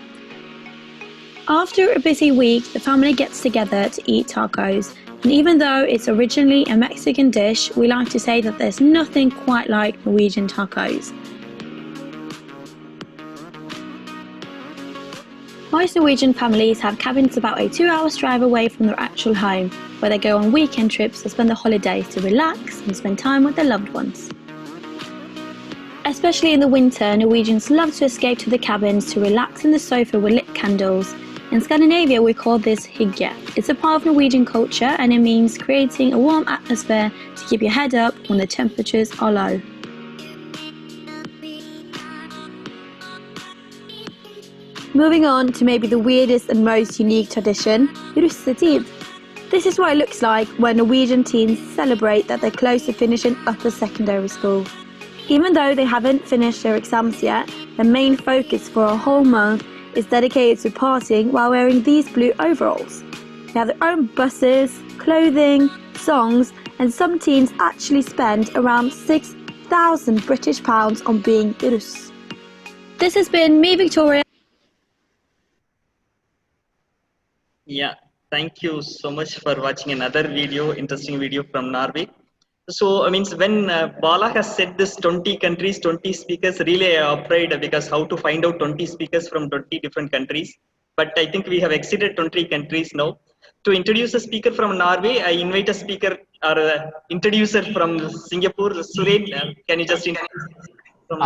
Speaker 10: After a busy week, the family gets together to eat tacos, And even though it's originally a Mexican dish, we like to say that there's nothing quite like Norwegian tacos. Most Norwegian families have cabins about a 2-hour drive away from their actual home, where they go on weekend trips to spend the holidays to relax and spend time with their loved ones. Especially in the winter, Norwegians love to escape to the cabins to relax in the sofa with lit candles. In Scandinavia, we call this hygge. It's a part of Norwegian culture and it means creating a warm atmosphere to keep your head up when the temperatures are low. Moving on to maybe the weirdest and most unique tradition, russetid. This is what it looks like when Norwegian teens celebrate that they're close to finishing upper secondary school. Even though they haven't finished their exams yet, their main focus for a whole month is dedicated to partying while wearing these blue overalls. They have their own buses, clothing, songs, and some teens actually spend around 6,000 British pounds on being russ. This has been me, Victoria.
Speaker 2: Yeah, thank you so much for watching another video, interesting video from Norway. So, I mean, when Bala has said this 20 countries, 20 speakers, really I am afraid because how to find out 20 speakers from 20 different countries. But I think we have exceeded 20 countries now. To introduce a speaker from Norway, I invite a speaker or a introducer from Singapore. Suren, can you just introduce from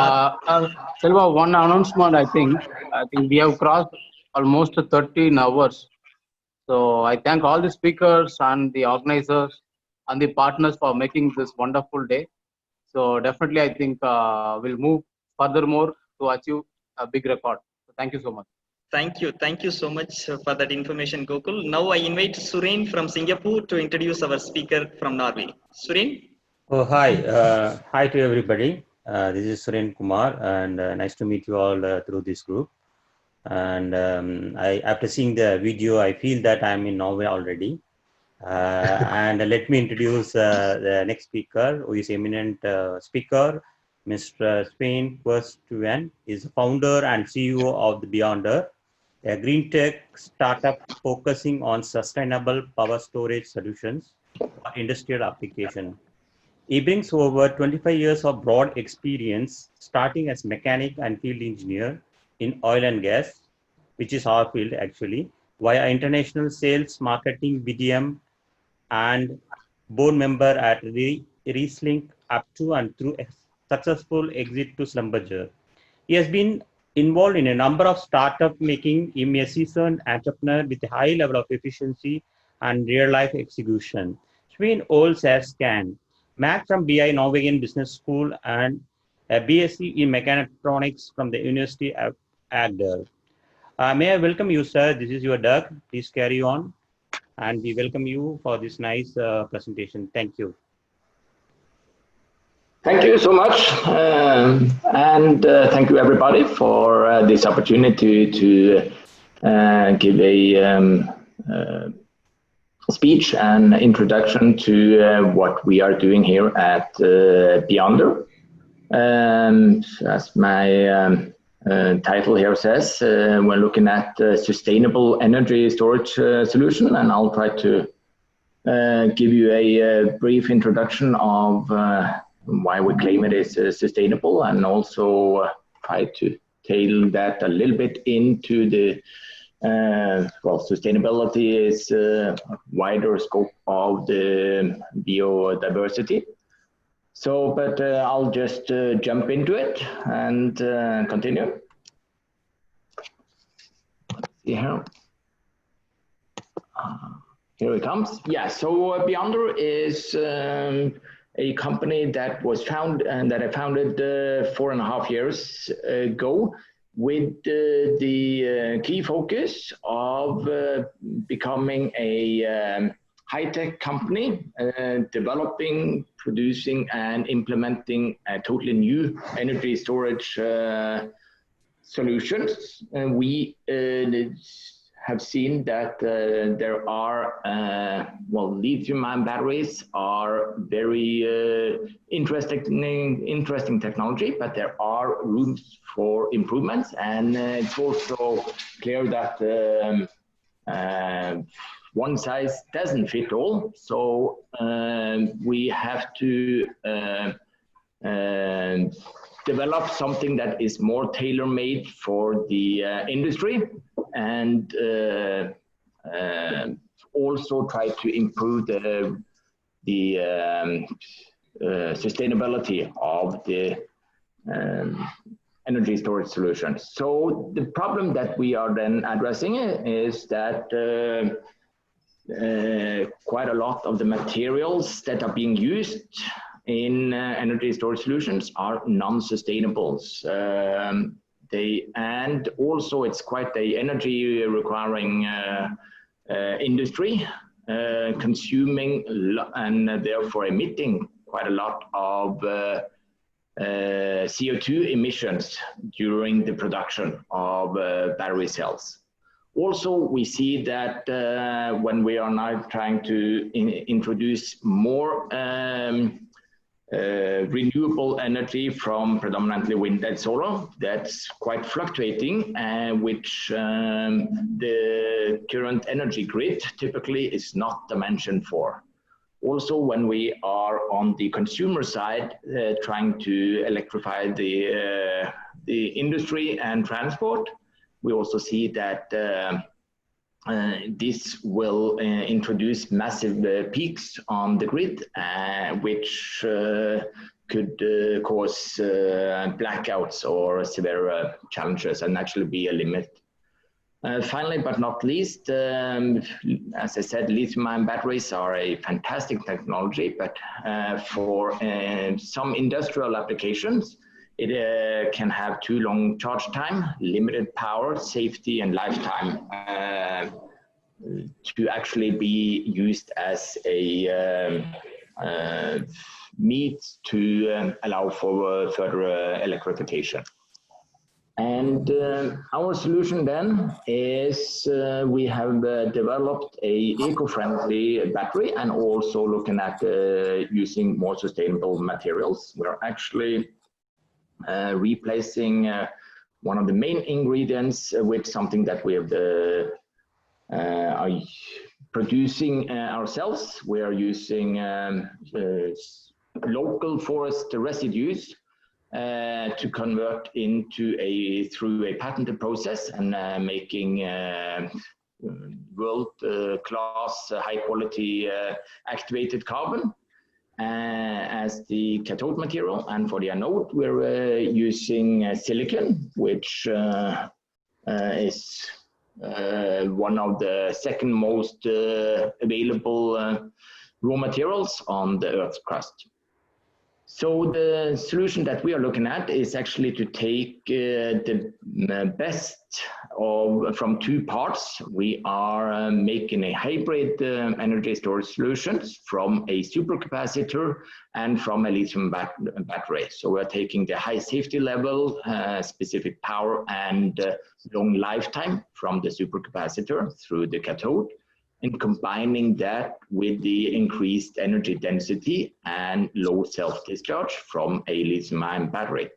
Speaker 1: Selva, one announcement, I think we have crossed almost 13 hours. So I thank all the speakers and the organizers and the partners for making this wonderful day. So definitely, I think we'll move furthermore to achieve a big record. So thank you so much.
Speaker 2: Thank you so much for that information, Gokul. Now I invite Suren from Singapore to introduce our speaker from Norway. Suren?
Speaker 11: Oh, hi. Hi to everybody. This is Suren Kumar, and nice to meet you all through this group. And after seeing the video, I feel that I'm in Norway already. And let me introduce the next speaker, who is eminent speaker, Mr. Svein Young. Is the founder and CEO of the Beyonder, a green tech startup focusing on sustainable power storage solutions for industrial application. He brings over 25 years of broad experience, starting as mechanic and field engineer in oil and gas, which is our field actually, via international sales, marketing, BDM, and board member at Rieslink up to and through a successful exit to Schlumberger. He has been involved in a number of startups, making him a seasoned entrepreneur with a high level of efficiency and real-life execution. Svein holds a SCAN, MAC from BI Norwegian Business School, and a BSc in Mechatronics from the University of Agder. May I welcome you, sir? This is your Doug. Please carry on. And we welcome you for this nice presentation. Thank you.
Speaker 12: Thank you so much. And thank you, everybody, for this opportunity to give a speech and introduction to what we are doing here at Beyonder. As my title here says, we're looking at sustainable energy storage solution, and I'll try to give you a brief introduction of why we claim it is sustainable, and also try to tailor that a little bit into the well, sustainability is a wider scope of the biodiversity. So, but I'll just jump into it and continue. Let's see here. Here it comes. Yeah, so Beyonder is a company that was founded and that I founded 4.5 years ago, with the key focus of becoming a high-tech company, developing, producing, and implementing a totally new energy storage solutions. And we have seen that there are, well, lithium-ion batteries are very interesting technology, but there are rooms for improvements. And it's also clear that one size doesn't fit all. So we have to develop something that is more tailor-made for the industry, and also try to improve the sustainability of the energy storage solutions. So the problem that we are then addressing is that quite a lot of the materials that are being used in energy storage solutions are non-sustainables. And also it's quite a energy requiring industry, consuming and therefore emitting quite a lot of CO2 emissions during the production of battery cells. Also, we see that when we are now trying to introduce more renewable energy from predominantly wind and solar, that's quite fluctuating, which the current energy grid typically is not dimensioned for. Also, when we are on the consumer side, trying to electrify the industry and transport, we also see that this will introduce massive peaks on the grid, which could cause blackouts or severe challenges and actually be a limit. Finally, but not least, as I said, lithium-ion batteries are a fantastic technology, but for some industrial applications, it can have too long charge time, limited power, safety, and lifetime to actually be used as a means to allow for further electrification. And our solution then is we have developed a eco-friendly battery and also looking at using more sustainable materials. We're actually replacing one of the main ingredients with something that we have are producing ourselves. We are using local forest residues to convert into through a patented process and making world-class, high-quality activated carbon as the cathode material. And for the anode, we're using silicon, which is one of the second most available raw materials on the Earth's crust. So the solution that we are looking at is actually to take the best from two parts. We are making a hybrid energy storage solutions from a supercapacitor and from a lithium battery. So we're taking the high safety level, specific power, and long lifetime from the supercapacitor through the cathode, and combining that with the increased energy density and low self-discharge from a lithium-ion battery.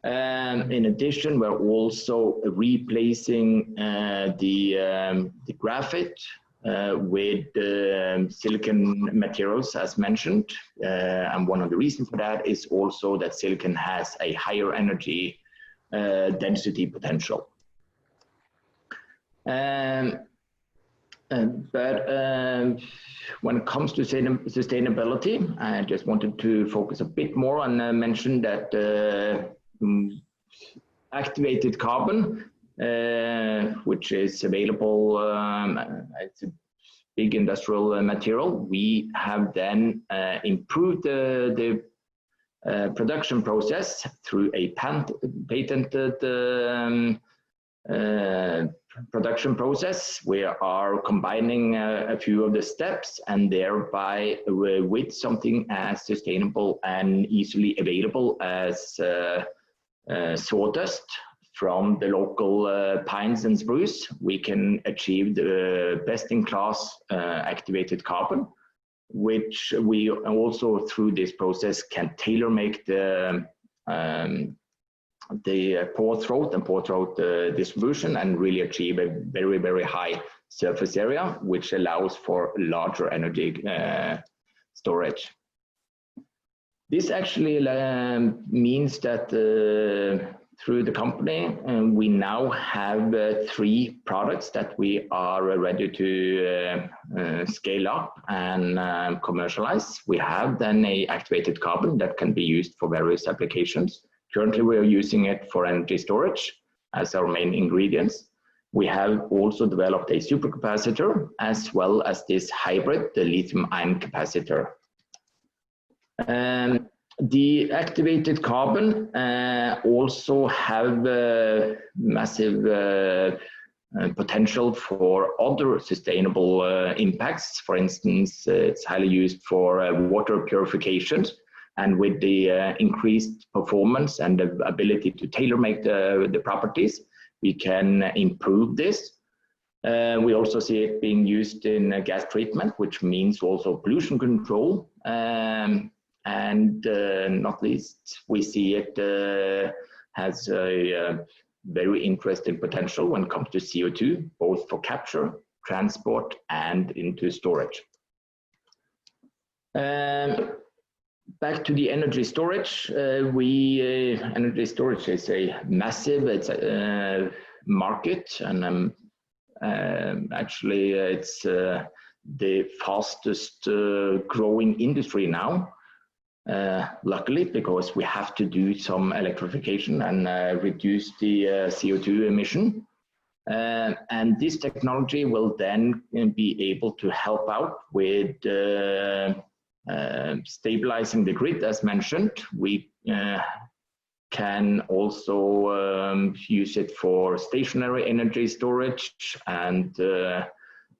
Speaker 12: In addition, we're also replacing the graphite with silicon materials, as mentioned. And one of the reasons for that is also that silicon has a higher energy density potential. But when it comes to sustainability, I just wanted to focus a bit more on mention that activated carbon, which is available, it's a big industrial material. We have then improved the production process through a patented production process. We are combining a few of the steps and thereby with something as sustainable and easily available as sawdust from the local pines and spruce, we can achieve the best-in-class activated carbon, which we also through this process can tailor-make the pore throat and pore throat distribution and really achieve a very, very high surface area, which allows for larger energy storage. This actually means that through the company, we now have 3 products that we are ready to scale up and commercialize. We have then a activated carbon that can be used for various applications. Currently, we are using it for energy storage as our main ingredients. We have also developed a supercapacitor as well as this hybrid, the lithium-ion capacitor. The activated carbon also have massive potential for other sustainable impacts. For instance, it's highly used for water purification, and with the increased performance and the ability to tailor-make the properties, we can improve this. We also see it being used in gas treatment, which means also pollution control. And not least, we see it has a very interesting potential when it comes to CO2, both for capture, transport, and into storage. Back to the energy storage, energy storage is a massive market, and actually it's the fastest growing industry now. Luckily, because we have to do some electrification and reduce the CO2 emission. And this technology will then be able to help out with stabilizing the grid, as mentioned. We can also use it for stationary energy storage and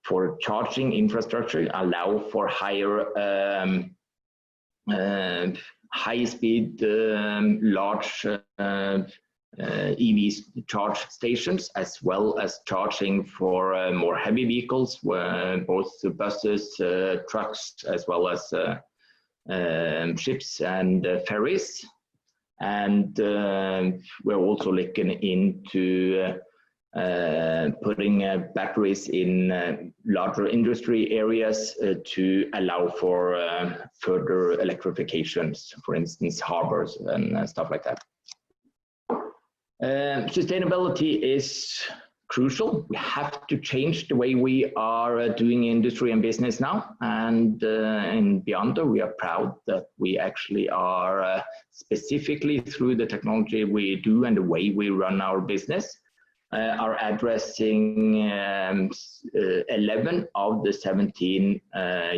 Speaker 12: for charging infrastructure, allow for higher high-speed, large EV charge stations, as well as charging for more heavy vehicles, both buses, trucks, as well as ships and ferries. And we're also looking into putting batteries in larger industry areas to allow for further electrifications, for instance, harbors and stuff like that. Sustainability is crucial. We have to change the way we are doing industry and business now. And in Beyonder, we are proud that we actually are specifically through the technology we do and the way we run our business, are addressing 11 of the 17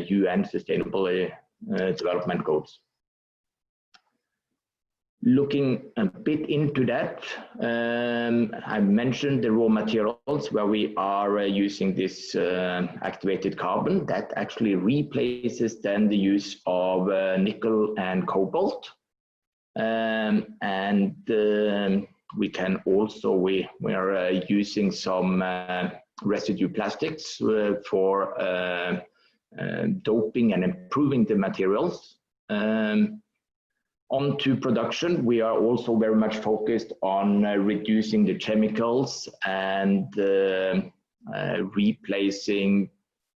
Speaker 12: UN Sustainable Development Goals. Looking a bit into that, I mentioned the raw materials where we are using this activated carbon that actually replaces then the use of nickel and cobalt. We can also, we are using some residue plastics for doping and improving the materials. On to production, we are also very much focused on reducing the chemicals and replacing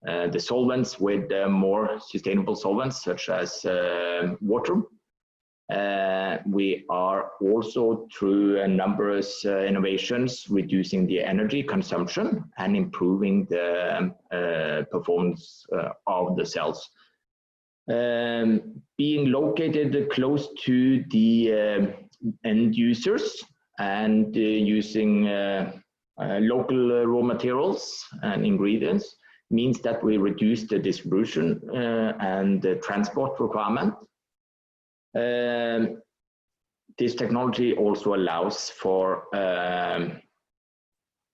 Speaker 12: the solvents with more sustainable solvents, such as water. We are also, through numerous innovations, reducing the energy consumption and improving the performance of the cells. Being located close to the end users and using local raw materials and ingredients means that we reduce the distribution and the transport requirement. This technology also allows for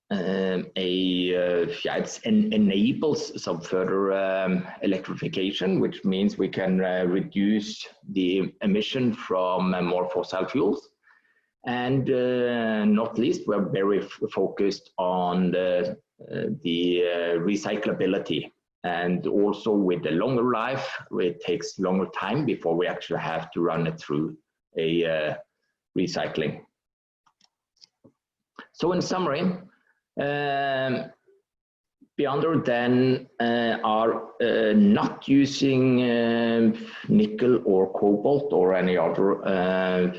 Speaker 12: it enables some further electrification, which means we can reduce the emission from more fossil fuels. And not least, we're very focused on the recyclability. And also with the longer life, it takes longer time before we actually have to run it through a recycling. So in summary, Beyonder then are not using nickel or cobalt or any other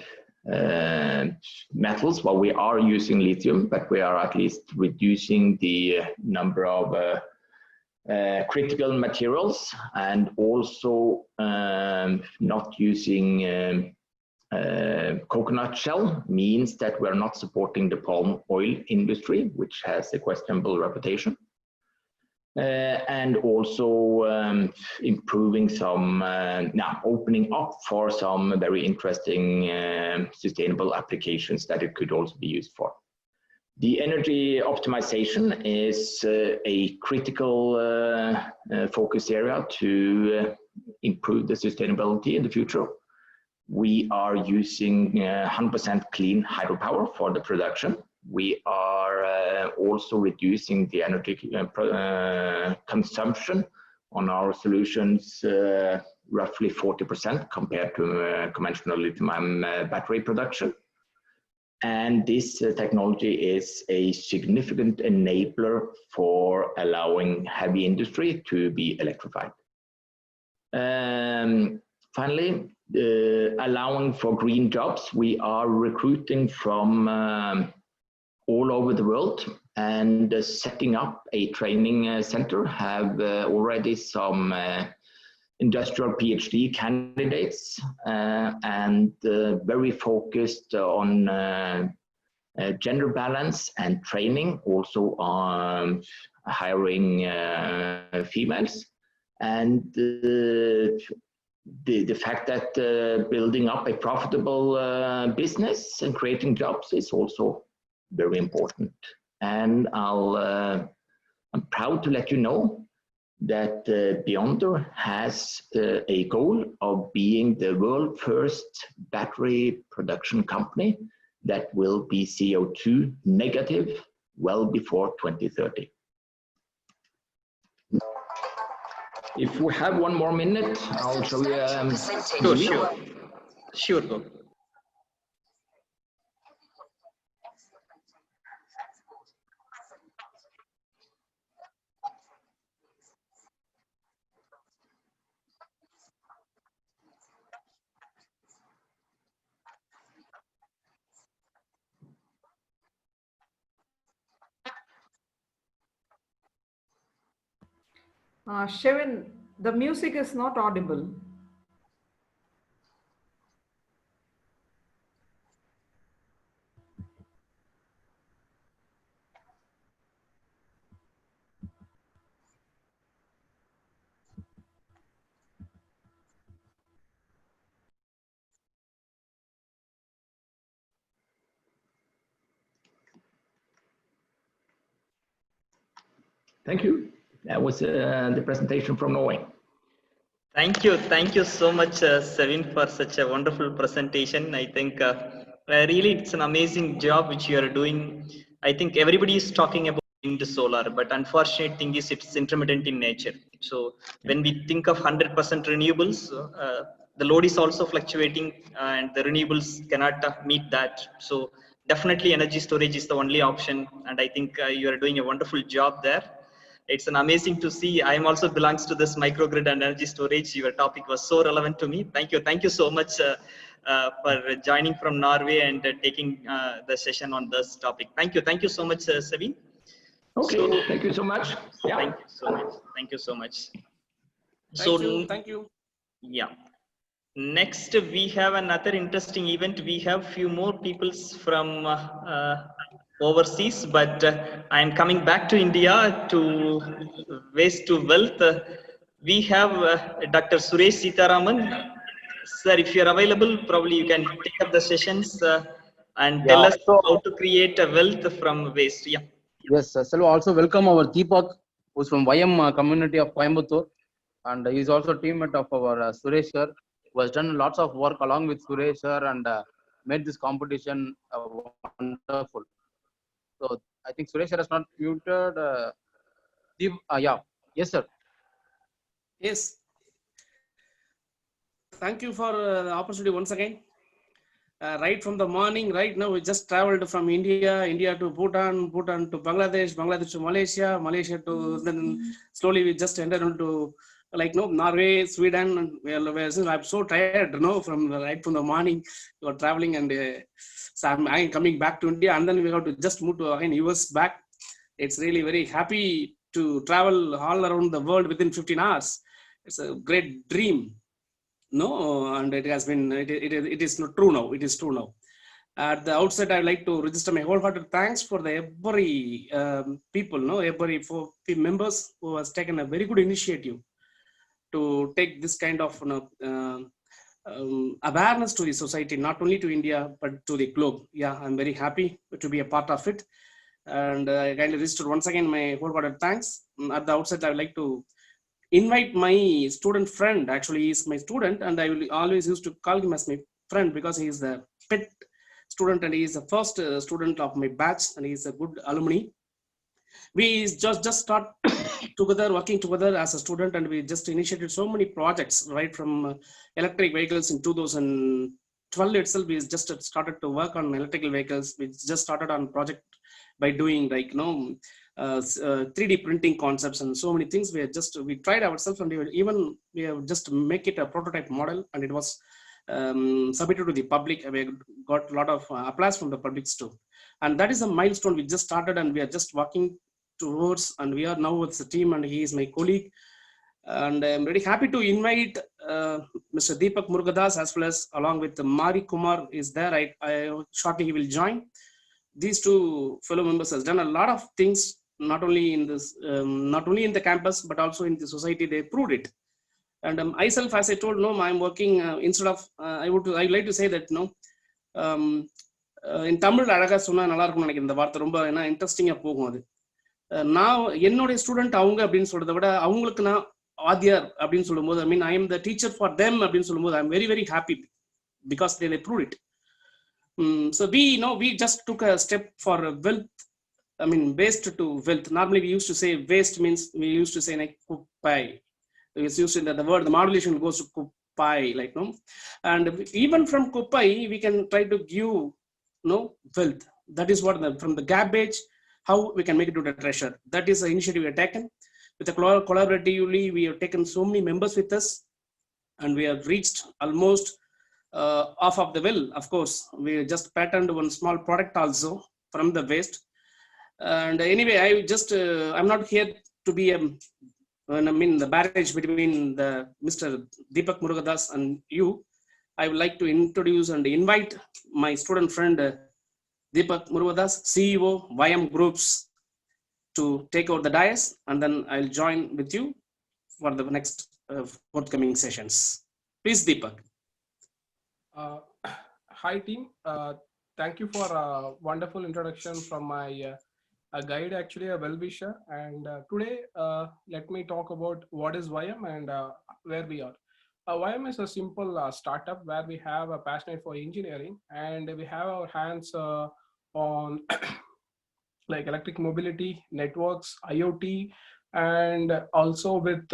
Speaker 12: metals. Well, we are using lithium, but we are at least reducing the number of critical materials, and also not using coconut shell means that we're not supporting the palm oil industry, which has a questionable reputation. And also improving some, now opening up for some very interesting sustainable applications that it could also be used for. The energy optimization is a critical focus area to improve the sustainability in the future. We are using 100% clean hydropower for the production. We are also reducing the energy consumption on our solutions roughly 40% compared to conventional lithium-ion battery production. And this technology is a significant enabler for allowing heavy industry to be electrified. Finally, allowing for green jobs. We are recruiting from all over the world, and setting up a training center, have already some industrial PhD candidates, and very focused on gender balance and training, also on hiring females. And the fact that building up a profitable business and creating jobs is also very important. And I'm proud to let you know that Beyonder has a goal of being the world first battery production company that will be CO2 negative well before 2030. If we have one more minute, I'll show you.
Speaker 2: Sure. Go.
Speaker 5: Shevin, the music is not audible.
Speaker 12: Thank you. That was the presentation from Norway.
Speaker 2: Thank you so much, Sevin, for such a wonderful presentation. I think really it's an amazing job which you are doing. I think everybody is talking about wind solar, but unfortunate thing is it's intermittent in nature. So when we think of 100% renewables, the load is also fluctuating, and the renewables cannot meet that. So definitely energy storage is the only option, and I think you are doing a wonderful job there. It's an amazing to see. I am also belongs to this microgrid and energy storage. Your topic was so relevant to me. Thank you so much for joining from Norway and taking the session on this topic. Thank you so much, Sevin.
Speaker 12: Okay, so, thank you so much. Yeah.
Speaker 2: Thank you so much.
Speaker 3: Thank you.
Speaker 2: Yeah. Next, we have another interesting event. We have few more peoples from overseas, but I am coming back to India to Waste to Wealth. We have Dr. Suresh Sitaraman. Sir, if you are available, probably you can take up the sessions and tell us how to create a wealth from waste. Yeah.
Speaker 13: Yes, sir. Also welcome our Deepak, who's from YM community of Coimbatore, and he's also a teammate of our Suresh sir, who has done lots of work along with Suresh sir and made this competition wonderful. So I think Suresh sir has not muted. Yeah, yes, sir.
Speaker 3: Yes. Thank you for the opportunity once again. right from the morning. Right now, we just traveled from India to Bhutan, Bhutan to Bangladesh, Bangladesh to Malaysia, Malaysia to then slowly we just entered into like Norway, Sweden. And I'm so tired, from right from the morning. We were traveling, and so I'm coming back to India, and then we have to just move to again US back. It's really very happy to travel all around the world within 15 hours. It's a great dream. No, and it has been, it is not true now. It is true now. At the outset, I'd like to register my wholehearted thanks for the every people, every members who has taken a very good initiative to take this kind of awareness to the society, not only to India, but to the globe. Yeah, I'm very happy to be a part of it. And I kindly register once again my wholehearted thanks. At the outset, I would like to invite my student friend. Actually, he's my student, and I will always used to call him as my friend because he is the pet student, and he is the first student of my batch, and he is a good alumni. We just start together, working together as a student, and we just initiated so many projects, right from electric vehicles in 2012 itself. We just started to work on electrical vehicles. We just started on project by doing 3D printing concepts and so many things. We tried ourselves, and we have just make it a prototype model, and it was submitted to the public. We got a lot of applause from the public too, and that is a milestone we just started, and we are just working towards, and we are now with the team, and he is my colleague, and I'm very happy to invite Mr. Deepak Murugadas, as well as along with Mari Kumar is there. I shortly he will join. These two fellow members has done a lot of things, not only in this, not only in the campus, but also in the society. They proved it. And myself, as I told, I'm working instead of, I would like to say that, in Tamil, அழகா சொன்னா நல்லா இருக்கும் நினைக்கிறேன். இந்த வார்த்தை ரொம்ப இன்ட்ரெஸ்டிங்கா போகும். அது நான் என்னுடைய ஸ்டூடெண்ட் அவங்க அப்படின்னு சொல்றதை விட அவங்களுக்கு நான் ஆதியார் அப்படின்னு சொல்லும்போது, I mean, I am the teacher for them அப்படின்னு சொல்லும்போது, I'm very, very happy because they proved it. So we just took a step for wealth. I mean, waste to wealth. Normally we used to say waste means, we used to say like kuppai. It's used in the word, the modulation goes to kuppai, and even from kuppai we can try to give wealth. That is what from the garbage, how we can make it to the treasure. That is the initiative we have taken. With the collaboratively, we have taken so many members with us, and we have reached almost half of the well. Of course, we just patterned one small product also from the waste. And anyway, I'm not here to be the barrage between the Mr. Deepak Murugadas and you. I would like to introduce and invite my student friend Deepak Murugadas, CEO YM Groups, to take over the dais, and then I'll join with you for the next forthcoming sessions. Please, Deepak.
Speaker 14: Hi team, thank you for a wonderful introduction from my a guide, actually a well-wisher, and today let me talk about what is YM and where we are. YM is a simple startup where we have a passionate for engineering, and we have our hands on like electric mobility, networks, IoT, and also with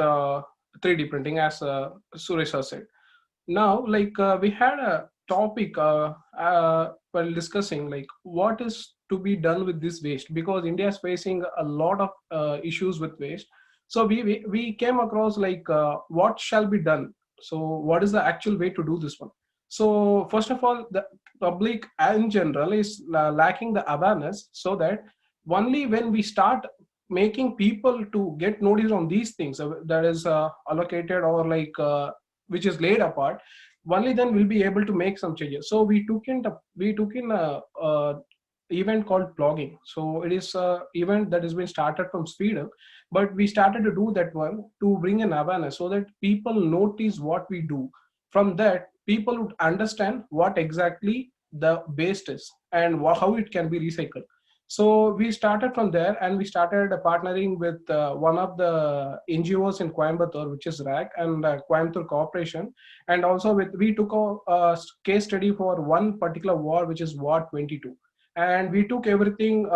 Speaker 14: 3D printing, as Suresh said. Now, we had a topic while discussing what is to be done with this waste, because India is facing a lot of issues with waste. So we came across what shall be done. So what is the actual way to do this one? So first of all, the public in general is lacking the awareness, so that only when we start making people to get notice on these things that is allocated or which is laid apart, only then we'll be able to make some changes. So we took in a event called blogging. So it is a event that has been started from Sweden, but we started to do that one to bring an awareness, so that people notice what we do. From that, people would understand what exactly the waste is and how it can be recycled. So we started from there, and we started partnering with one of the NGOs in Coimbatore, which is RAC, and Coimbatore Corporation. And also we took a case study for one particular ward, which is Ward 22. And we took everything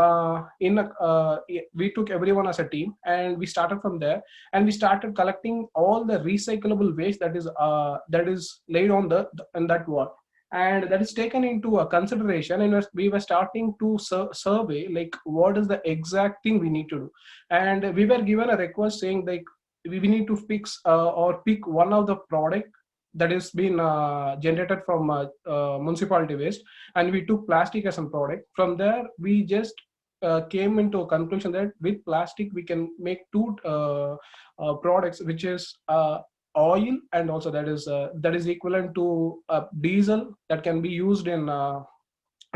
Speaker 14: we took everyone as a team, and we started from there, and we started collecting all the recyclable waste that is laid on in that ward. and that is taken into a consideration, and we were starting to survey like what is the exact thing we need to do. And we were given a request saying like we need to fix or pick one of the product that is been generated from municipality waste, and we took plastic as a product. From there we just came into a conclusion that with plastic we can make two products, which is oil, and also that is equivalent to diesel that can be used in a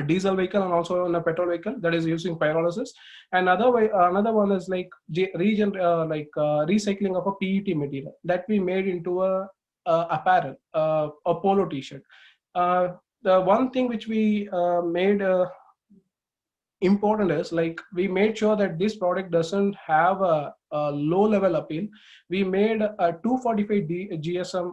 Speaker 14: diesel vehicle and also in a petrol vehicle that is using pyrolysis. Another one is like recycling of a PET material that we made into a apparel, a polo t-shirt. The one thing which we made important is like we made sure that this product doesn't have a low level appeal. We made a 245 GSM,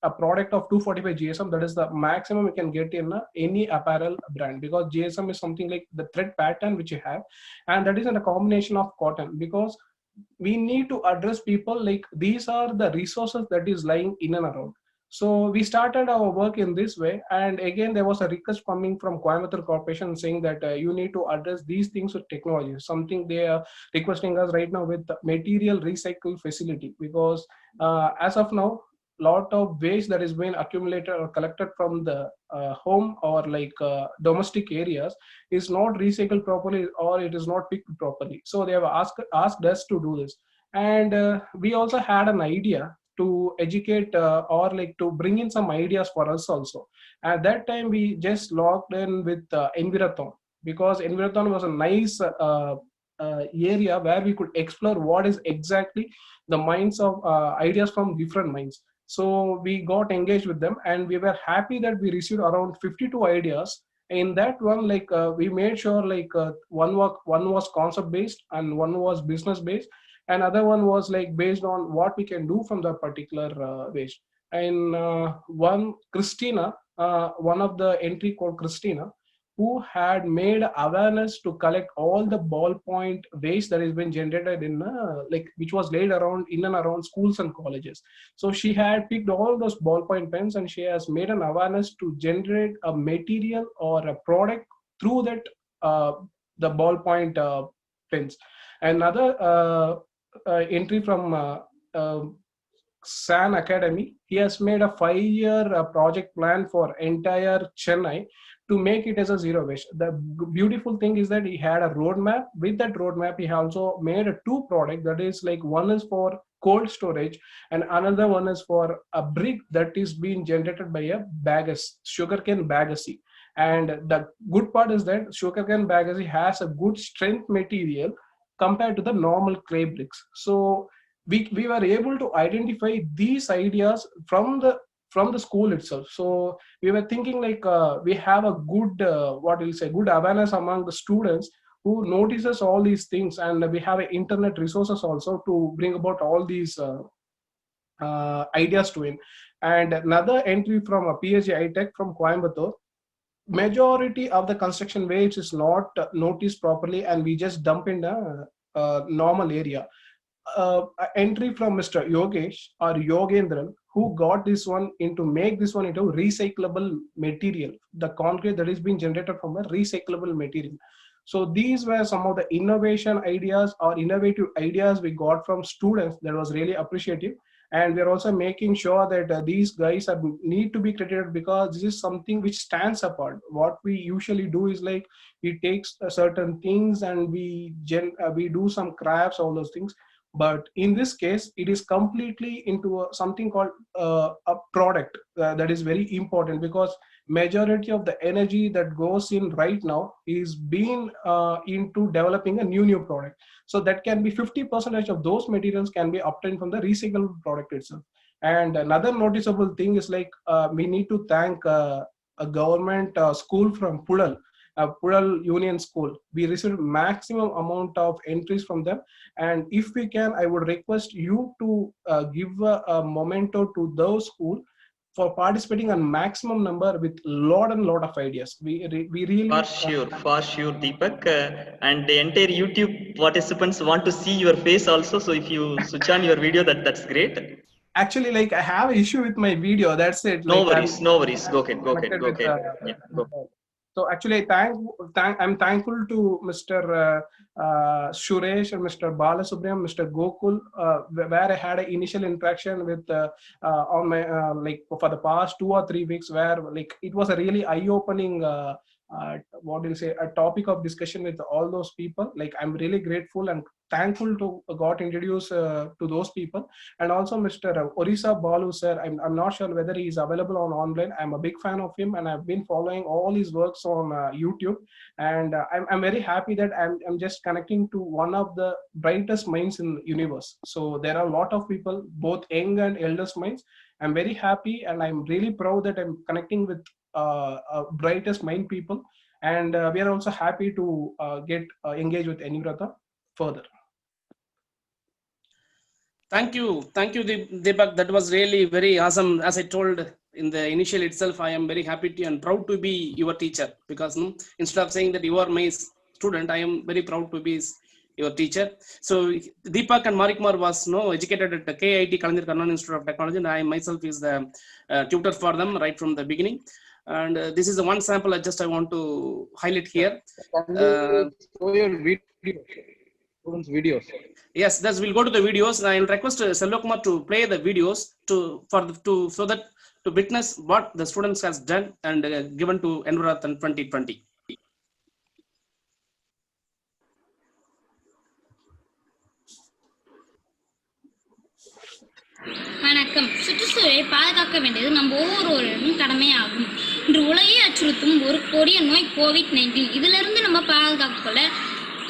Speaker 14: a product of 245 GSM, that is the maximum you can get in any apparel brand, because GSM is something like the thread pattern which you have, and that is in a combination of cotton, because we need to address people like these are the resources that is lying in and around. So we started our work in this way, and again there was a request coming from Coimbatore Corporation saying that you need to address these things with technology, something they are requesting us right now with the material recycle facility, because as of now lot of waste that is being accumulated or collected from the home or like domestic areas is not recycled properly, or it is not picked properly. So they have asked us to do this, and we also had an idea to educate or like to bring in some ideas for us also. At that time we just logged in with Environthon, because Environthon was a nice area where we could explore what is exactly the minds of ideas from different minds. So we got engaged with them, and we were happy that we received around 52 ideas. In that one, like we made sure like one was concept based and one was business based, and other one was like based on what we can do from the particular waste. And one Christina, one of the entry called Christina, who had made awareness to collect all the ballpoint waste that has been generated in like which was laid around in and around schools and colleges. So she had picked all those ballpoint pens, and she has made an awareness to generate a material or a product through that the ballpoint pens. Another entry from San Academy, he has made a 5-year project plan for entire Chennai to make it as a zero waste. The beautiful thing is that he had a roadmap. With that roadmap, he also made a 2 product, that is like one is for cold storage and another one is for a brick that is being generated by a sugarcane bagasse. And the good part is that sugarcane bagasse has a good strength material compared to the normal clay bricks. So we were able to identify these ideas from the school itself. So we were thinking like we have a good good awareness among the students who notices all these things, and we have internet resources also to bring about all these ideas to him. And another entry from a PhD iTech from Coimbatore, majority of the construction waste is not noticed properly, and we just dump in the normal area. Entry from Mr. Yogesh or Yogendran, who got this one into recyclable material, the concrete that is being generated from a recyclable material. So these were some of the innovation ideas or innovative ideas we got from students. That was really appreciative. And we're also making sure that these guys need to be credited, because this is something which stands apart. What we usually do is like we take certain things and we do some crafts, all those things. But in this case, it is completely into something called a product that is very important, because majority of the energy that goes in right now is being into developing a new product. So that can be 50% of those materials can be obtained from the recyclable product itself. And another noticeable thing is like we need to thank a government school from Pudal Union School. We received maximum amount of entries from them, and if we can, I would request you to give a memento to those school for participating on maximum number with lot of ideas. We really
Speaker 2: for sure Deepak, and the entire YouTube participants want to see your face also, so if you switch on your video, that's great.
Speaker 14: actually, like, I have an issue with my video. That's it.
Speaker 2: No
Speaker 14: Like,
Speaker 2: worries, no worries. Go ahead, go ahead, go ahead. Yeah, go.
Speaker 14: So actually, I'm thankful to Mr. Suresh and Mr. Balasubramaniam, Mr. Gokul, where I had an initial interaction with on my like for the past 2 or 3 weeks, where like it was a really eye-opening what do you say, a topic of discussion with all those people. Like, I'm really grateful and thankful to got introduced to those people. And also Mr. Orisa Balu sir, I'm not sure whether he is available on online. I'm a big fan of him, and I've been following all his works on YouTube. And I'm very happy that I'm just connecting to one of the brightest minds in the universe. So there are a lot of people, both young and eldest minds. I'm very happy, and I'm really proud that I'm connecting with brightest mind people. And we are also happy to get engaged with Environthon further.
Speaker 3: Thank you, Deepak. That was really very awesome. As I told in the initial itself, I am very happy to and proud to be your teacher, because instead of saying that you are my student, I am very proud to be your teacher. So Deepak and Marikmar was educated at the KIT Kalanjir Karnan Institute of Technology, and I myself is the tutor for them right from the beginning. And this is the one sample I want to highlight here.
Speaker 13: Show your video, students' videos.
Speaker 3: Yes, we'll go to the videos. I will request Selvakumar to play the videos so that to witness what the students has done and given to Environthon 2020.
Speaker 15: வணக்கம். சுற்றுச்சூழலை பாதுகாக்க வேண்டியது நம்ம ஒவ்வொருவரின் கடமையாகும். இன்று உலகை அச்சுறுத்தும் ஒரு கொடிய நோய் COVID-19. இதிலிருந்து நம்ம பாதுகாக்கல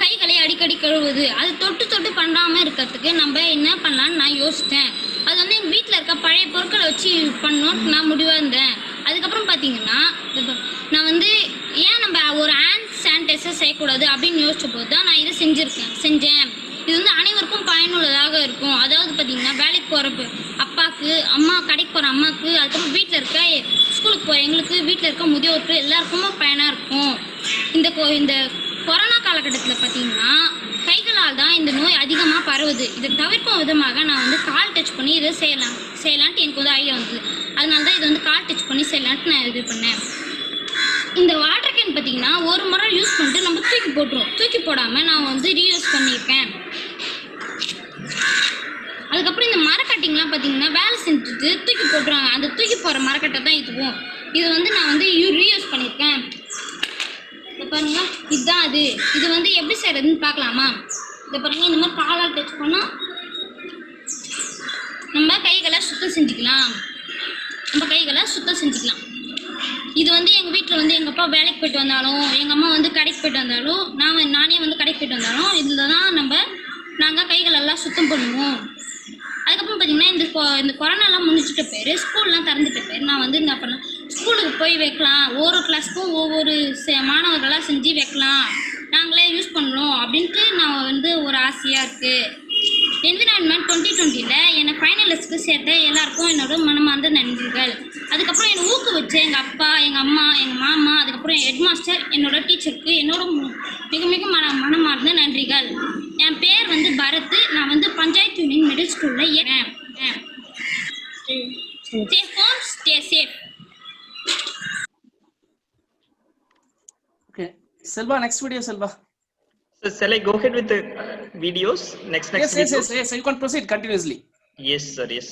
Speaker 15: கைகளை அடிக்கடி கழுவுது, அது தொட்டு பண்ணாம இருக்கிறதுக்கு நம்ம என்ன பண்ணலாம்னு நான் யோசித்தேன். அது வந்து எங்கள் வீட்டில் இருக்க பழைய பொருட்களை வச்சு பண்ணணும்னு நான் முடிவாக இருந்தேன். அதுக்கப்புறம் பார்த்தீங்கன்னா நான் வந்து ஏன் நம்ம ஒரு ஹேண்ட் சானிடைசர் செய்யக்கூடாது அப்படின்னு யோசிச்ச போது தான் நான் இதை செஞ்சேன். இது வந்து அனைவருக்கும் பயனுள்ளதாக இருக்கும். அதாவது பார்த்தீங்கன்னா வேலைக்கு போகிற அப்பாவுக்கு, கடைக்கு போகிற அம்மாவுக்கு, அதுக்கப்புறம் வீட்டில் இருக்க ஸ்கூலுக்கு போகிற எங்களுக்கு, வீட்டில் இருக்க முதியோருக்கு எல்லாருக்குமே பயனாக இருக்கும். இந்த கொரோனா காலகட்டத்தில் பார்த்தீங்கன்னா கைகளால் தான் இந்த நோய் அதிகமாக பரவுது. இதை தவிர்க்கும் விதமாக நான் வந்து கால் டச் பண்ணி இதை செய்யலான்ட்டு எனக்கு வந்து ஐடியா வந்தது. அதனால தான் இதை வந்து கால் டச் பண்ணி செய்யலான்ட்டு நான் இது பண்ணேன். இந்த வாட்டர் கேன் பார்த்தீங்கன்னா ஒரு முறை யூஸ் பண்ணிட்டு நம்ம தூக்கி போடாமல் நான் வந்து ரீயூஸ் பண்ணியிருக்கேன். அதுக்கப்புறம் இந்த மரக்கட்டிங்லாம் பார்த்தீங்கன்னா வேலை செஞ்சுட்டு தூக்கி போட்டுருவாங்க. அந்த தூக்கி போகிற மரக்கட்டை தான் இதுவும். இது வந்து நான் வந்து ரீயூஸ் பண்ணியிருக்கேன். இதை பாருங்க, இதுதான் அது. இது வந்து எப்படி செய்யறதுன்னு பார்க்கலாமா? இதை பாருங்க, இந்த மாதிரி காலால் டச் பண்ணால் நம்ம கைகளை சுத்தம் செஞ்சுக்கலாம். இது வந்து எங்கள் வீட்டில் வந்து எங்கள் அப்பா வேலைக்கு போயிட்டு வந்தாலும், எங்கள் அம்மா வந்து கடைக்கு போயிட்டு வந்தாலும், நானே வந்து கடைக்கு போயிட்டு வந்தாலும் இதில் தான் நாங்கள் கைகளெல்லாம் சுத்தம் பண்ணுவோம். அதுக்கப்புறம் பார்த்தீங்கன்னா இந்த கொரோனாலாம் முடிச்சுட்ட பேர், ஸ்கூல்லாம் திறந்துட்ட பேர், நான் வந்து என்ன பண்ணேன், ஸ்கூலுக்கு போய் வைக்கலாம், ஒவ்வொரு கிளாஸ்க்கும் ஒவ்வொரு மாணவர்களாக செஞ்சு வைக்கலாம், நாங்களே யூஸ் பண்ணணும் அப்படின்ட்டு நான் வந்து ஒரு ஆசையாக இருக்குது. என்விரான்மெண்ட் 2020 என்னை ஃபைனலிஸ்ட்டுக்கு சேர்த்த எல்லாருக்கும் என்னோட மனமார்ந்த நன்றிகள். அதுக்கப்புறம் என்னை ஊக்குவிச்ச எங்கள் அப்பா, எங்கள் அம்மா, எங்கள் மாமா, அதுக்கப்புறம் என் ஹெட்மாஸ்டர், என்னோட டீச்சருக்கு என்னோட மிக மனமார்ந்த நன்றிகள். என் பேர் வந்து பரத். நான் வந்து பஞ்சாயத்து யூனியன் மிடில் ஸ்கூலில் ஏறேன். Stay home, stay safe.
Speaker 3: Okay, Selva, next video, Selva.
Speaker 2: So shall I go ahead with the videos? Next videos?
Speaker 3: Yes. You can proceed continuously.
Speaker 2: Yes, sir. Yes.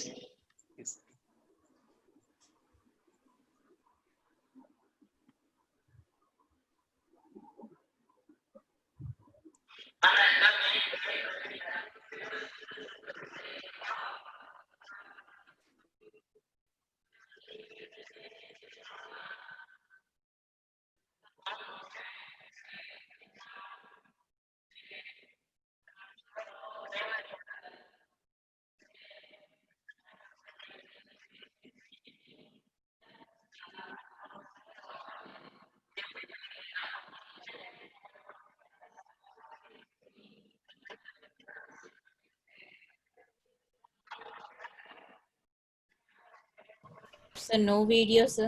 Speaker 16: So no video, sir.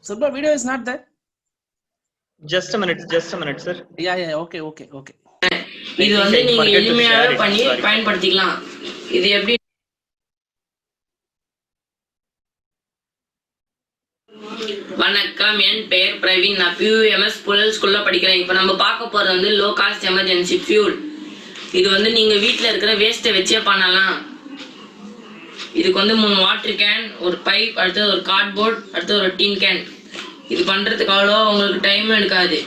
Speaker 3: Selva, video is not there.
Speaker 2: Just a minute, sir.
Speaker 3: Yeah. Okay.
Speaker 17: இது வந்து நீங்க எளிமையாவே பண்ணி பயன்படுத்திக்கலாம். இது எப்படி? வணக்கம், என் பெயர் பிரவீன். நான் PUMS புழல் ஸ்கூல்ல படிக்கிறேன். இப்போ நம்ம பார்க்க போறது வந்து லோ காஸ்ட் எமர்ஜென்சி ஃபியூல். இது வந்து நீங்க வீட்டில் இருக்கிற வேஸ்ட்டை வச்சே பண்ணலாம். இதுக்கு வந்து 3 வாட்டர் கேன், ஒரு பைப், அடுத்தது ஒரு கார்ட்போர்ட், அடுத்தது ஒரு டின் கேன். இது பண்றதுக்கு அவ்வளோ உங்களுக்கு டைம் எடுக்காது.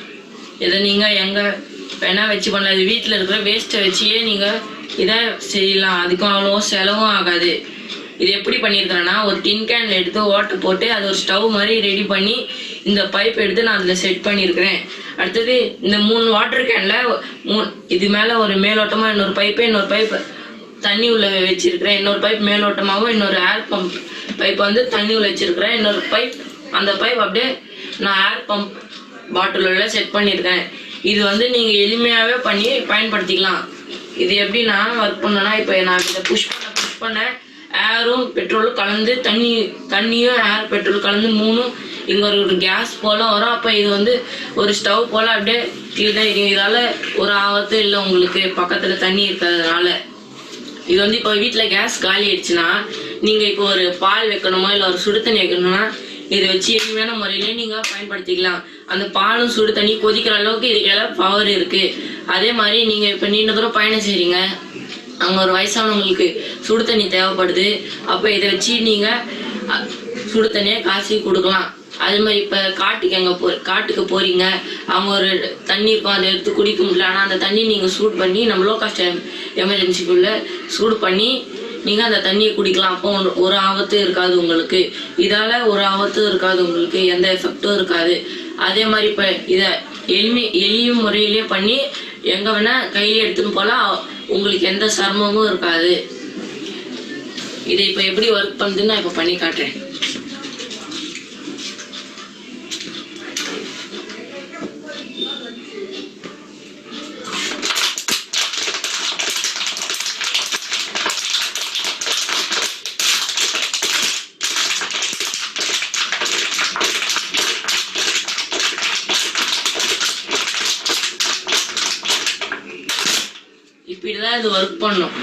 Speaker 17: இதை நீங்க எங்க வேணா வச்சு பண்ணலாம். இது வீட்டில் இருக்கிற வேஸ்ட்டை வச்சியே நீங்க இதை செய்யலாம். அதுக்கும் அவ்வளோ செலவும் ஆகாது. இது எப்படி பண்ணியிருக்கிறேன்னா, ஒரு டின் கேன்ல எடுத்து வாட்டர் போட்டு அது ஒரு ஸ்டவ் மாதிரி ரெடி பண்ணி இந்த பைப் எடுத்து நான் அதில் செட் பண்ணியிருக்கிறேன். அடுத்தது இந்த 3 வாட்டர் கேன்ல இது மேலே ஒரு மேலோட்டமாக இன்னொரு பைப் தண்ணி உள்ள வச்சிருக்கிறேன். இன்னொரு பைப் மேலோட்டமாகவும் இன்னொரு ஏர் பம்ப் பைப் வந்து தண்ணி உள்ள வச்சிருக்கிறேன். இன்னொரு பைப், அந்த பைப் அப்படியே நான் ஏர் பம்ப் பாட்டில் உள்ள செட் பண்ணியிருக்கேன். இது வந்து நீங்கள் எளிமையாகவே பண்ணி பயன்படுத்திக்கலாம். இது எப்படி நான் ஒர்க் பண்ணேன்னா, இப்போ நான் இதை புஷ் பண்ண ஏரும் பெட்ரோலும் கலந்து தண்ணியும் ஏர் பெட்ரோல் கலந்து 3 இங்கே ஒரு கேஸ் போல் வரும். அப்போ இது வந்து ஒரு ஸ்டவ் போல் அப்படியே க்ளீனாக இருக்கும். இதால் ஒரு ஆபத்து இல்லை உங்களுக்கு, பக்கத்தில் தண்ணி இருக்கிறதுனால. இது வந்து இப்போ வீட்டில் கேஸ் காலி ஆயிடுச்சுன்னா, நீங்கள் இப்போ ஒரு பால் வைக்கணுமோ இல்லை ஒரு சுடு தண்ணி வைக்கணும்னா இதை வச்சு எளிமையான முறையிலே நீங்கள் பயன்படுத்திக்கலாம். அந்த பாலும் சுடு தண்ணி கொதிக்கிற அளவுக்கு இதுக்கெல்லாம் பவர் இருக்குது. அதே மாதிரி நீங்கள் இப்போ நீண்ட தூரம் பயணம் செய்கிறீங்க, அங்கே ஒரு வயசானவங்களுக்கு சுடு தண்ணி தேவைப்படுது. அப்போ இதை வச்சு நீங்கள் சுடு தண்ணியை காய்ச்சி கொடுக்கலாம். அது மாதிரி இப்போ காட்டுக்கு போகிறீங்க, அவங்க ஒரு தண்ணி இருக்கும், அதை எடுத்து குடிக்க முடியல. ஆனால் அந்த தண்ணி நீங்கள் சூடு பண்ணி நம்ம லோ காஸ்ட் எமர்ஜென்சிக்குள்ளே சூடு பண்ணி நீங்கள் அந்த தண்ணியை குடிக்கலாம். அப்போ ஒரு ஆபத்தும் இருக்காது உங்களுக்கு. இதால் ஒரு ஆபத்தும் இருக்காது உங்களுக்கு, எந்த எஃபெக்டும் இருக்காது. அதே மாதிரி இப்போ இதை எளிய முறையிலே பண்ணி எங்கே வேணால் கையிலே எடுத்துன்னு போகலாம். உங்களுக்கு எந்த சிரமமும் இருக்காது. இதை இப்போ எப்படி ஒர்க் பண்ணுதுன்னு நான் இப்போ பண்ணி காட்டுறேன். இப்படிதான் இது ஒர்க் பண்ணும்.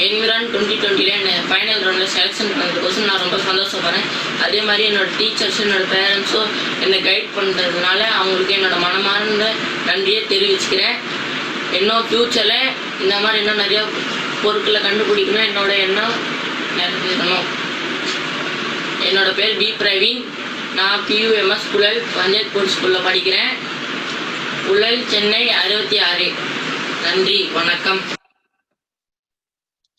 Speaker 17: என்விரான் 2020 என்னை ஃபைனல் ரவுண்டில் செலெக்ஷன் பண்ணுறதுக்கோசம் நான் ரொம்ப சந்தோஷப்படுறேன். அதே மாதிரி என்னோட டீச்சர்ஸும் என்னோட பேரண்ட்ஸும் என்னை கைட் பண்ணுறதுனால அவங்களுக்கு என்னோட மனமார்ந்த நன்றியை தெரிவிச்சுக்கிறேன். இன்னும் ஃப்யூச்சரில் இந்த மாதிரி இன்னும் நிறையா பொருட்களை கண்டுபிடிக்கணும் என்னோட எண்ணம் நிறைவேறணும். என்னோட பேர் பி பிரவீன். நான் PUMS புழல் பஞ்சாயத்து போர்ட் ஸ்கூலில் படிக்கிறேன். புழல், சென்னை 66. நன்றி, வணக்கம்.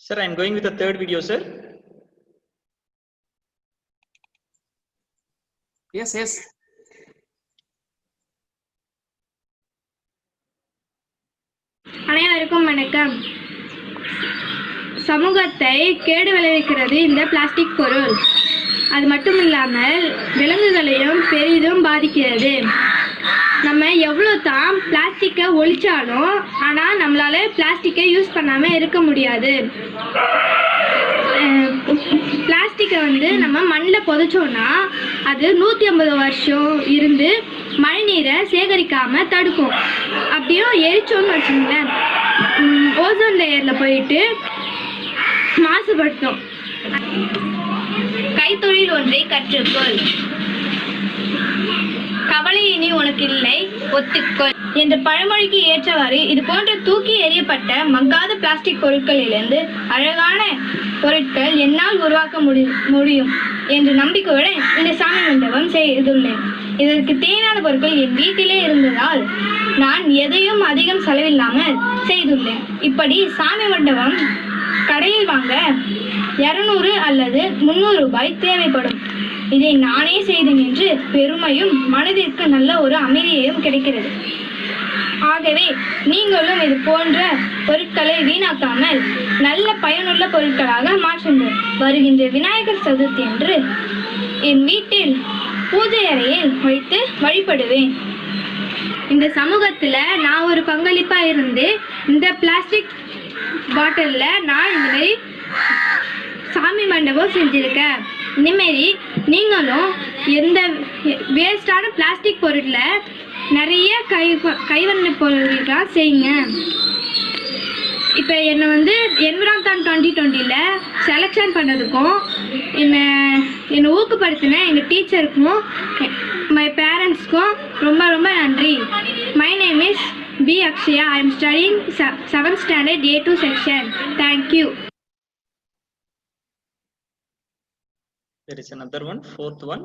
Speaker 2: Sir, I am going with the third video, sir.
Speaker 3: Yes.
Speaker 18: அனைவருக்கும் வணக்கம். சமூகத்தை கேடு விளைவிக்கிறது இந்த பிளாஸ்டிக் பொருள். அது மட்டும் இல்லாமல் விலங்குகளையும் பெரிதும் பாதிக்கிறது. நம்ம எவ்வளோ தான் பிளாஸ்டிக்கை ஒழிச்சாலும் ஆனால் நம்மளால பிளாஸ்டிக்கை யூஸ் பண்ணாமல் இருக்க முடியாது. பிளாஸ்டிக்கை வந்து நம்ம மண்ணில் புதைச்சோன்னா அது 150 வருஷம் இருந்து மழைநீரை சேகரிக்காமல் தடுக்கும். அப்படியும் எரிச்சோன்னு வச்சுங்களேன், ஓசோன் லேயரில் போயிட்டு மாசுபடுத்தும். கைத்தொழில் ஒன்றை கற்றுக்கொள், கவலை இனி உனக்கு இல்லை, ஒத்துக்கொள் என்ற பழமொழிக்கு ஏற்றவாறு இது போன்ற தூக்கி எறியப்பட்ட மங்காத பிளாஸ்டிக் பொருட்களிலிருந்து அழகான பொருட்கள் என்னால் உருவாக்க முடியும் என்ற நம்பிக்கையுடன் இந்த சாமி மண்டபம் செய்துள்ளேன். இதற்கு தேவையான பொருட்கள் என் வீட்டிலே இருந்ததால் நான் எதையும் அதிகம் செலவில்லாமல் செய்துள்ளேன். இப்படி சாமி மண்டபம் கடையில் வாங்க 200 அல்லது 300 ரூபாய் தேவைப்படும். இதை நானே செய்தேன் என்று பெருமையும் மனதிற்கு நல்ல ஒரு அமைதியையும் கிடைக்கிறது. ஆகவே நீங்களும் இது போன்ற பொருட்களை வீணாக்காமல் நல்ல பயனுள்ள பொருட்களாக மாற்றுங்கள். வருகின்ற விநாயகர் சதுர்த்தி அன்று என் வீட்டில் பூஜை அறையில் வைத்து வழிபடுவேன். இந்த சமூகத்தில் நான் ஒரு பங்களிப்பாக இருந்து இந்த பிளாஸ்டிக் பாட்டிலில் நான் இந்த மாதிரி சாமி மண்டபம் செஞ்சுருக்கேன். இந்தமாரி நீங்களும் எந்த வேஸ்டான பிளாஸ்டிக் பொருட்களை நிறைய கைவண்ண பொருட்களாக செய்யுங்க. இப்போ என்னை வந்து என்விரான்தான் 2020ல் செலெக்ஷன் பண்ணதுக்கும் என்னை ஊக்கப்படுத்தின எங்கள் டீச்சருக்கும் மை பேரண்ட்ஸ்க்கும் ரொம்ப ரொம்ப நன்றி. My name is B. Akshaya. I am studying 7th standard A2 section. Thank you.
Speaker 2: There is another one, 4th one.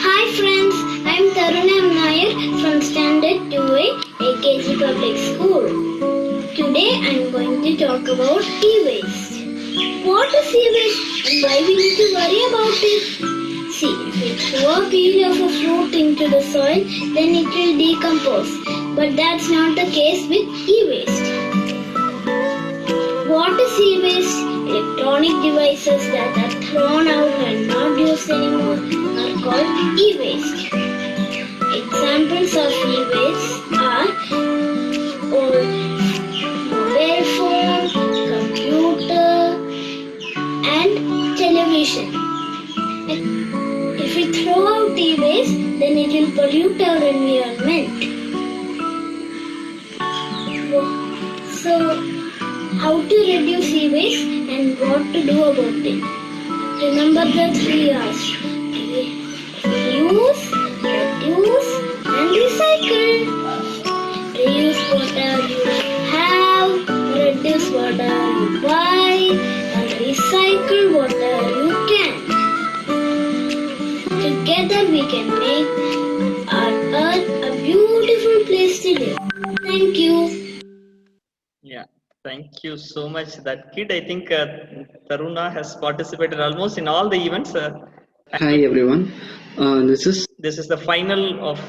Speaker 15: Hi friends, I am Taruna Nair from Standard 2A, AKG Public School. Today I am going to talk about e-waste. What is e-waste and why we need to worry about it? See, if we throw a peel of a fruit into the soil, then it will decompose. But that's not the case with e-waste. What is e-waste? Electronic devices that are thrown out and not used anymore are called e-waste. Examples of e-waste are old mobile phone, computer, and television. If we throw out e-waste, then it will pollute our environment. So, how to reduce e-waste and what to do about it? Remember the 3 R's. Reuse, reduce, and recycle. Reuse whatever you have, reduce whatever you buy, and recycle whatever you can. Together we can make our earth a beautiful place to live. Thank you.
Speaker 2: Yeah, thank you so much. That kid, I think Taruna has participated almost in all the events.
Speaker 19: Hi everyone,
Speaker 2: This is the final of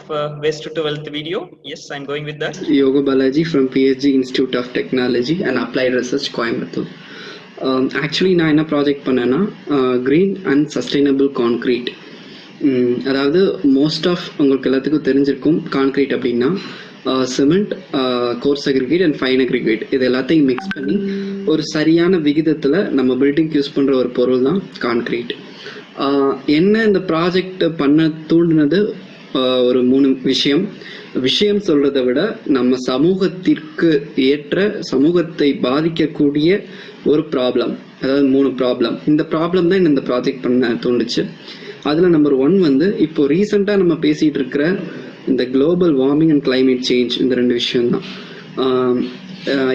Speaker 2: Waste to Wealth video. Yes, I'm going with that.
Speaker 19: Yoga Balaji from PhD Institute of Technology and Applied Research, Coimbatore. Actually நான் என்ன project பண்ணேன்னா green and sustainable concrete. அதாவது most of உங்களுக்கு எல்லாத்துக்கும் தெரிஞ்சிருக்கும் concrete அப்படின்னா cement, course aggregate and fine aggregate இது எல்லாத்தையும் மிக்ஸ் பண்ணி ஒரு சரியான விகிதத்தில் நம்ம பில்டிங் யூஸ் பண்ணுற ஒரு பொருள் தான் கான்க்ரீட். என்ன இந்த ப்ராஜெக்ட் பண்ண தூண்டினது ஒரு 3 விஷயம் சொல்கிறத விட நம்ம சமூகத்திற்கு ஏற்ற சமூகத்தை பாதிக்கக்கூடிய ஒரு ப்ராப்ளம், அதாவது 3 ப்ராப்ளம். இந்த ப்ராப்ளம் தான் இந்த ப்ராஜெக்ட் பண்ண தோணுச்சு. அதில் நம்பர் 1 வந்து இப்போ ரீசெண்டாக நம்ம பேசிகிட்டு இருக்கிற இந்த global warming and climate change, இந்த 2 விஷயம்தான்.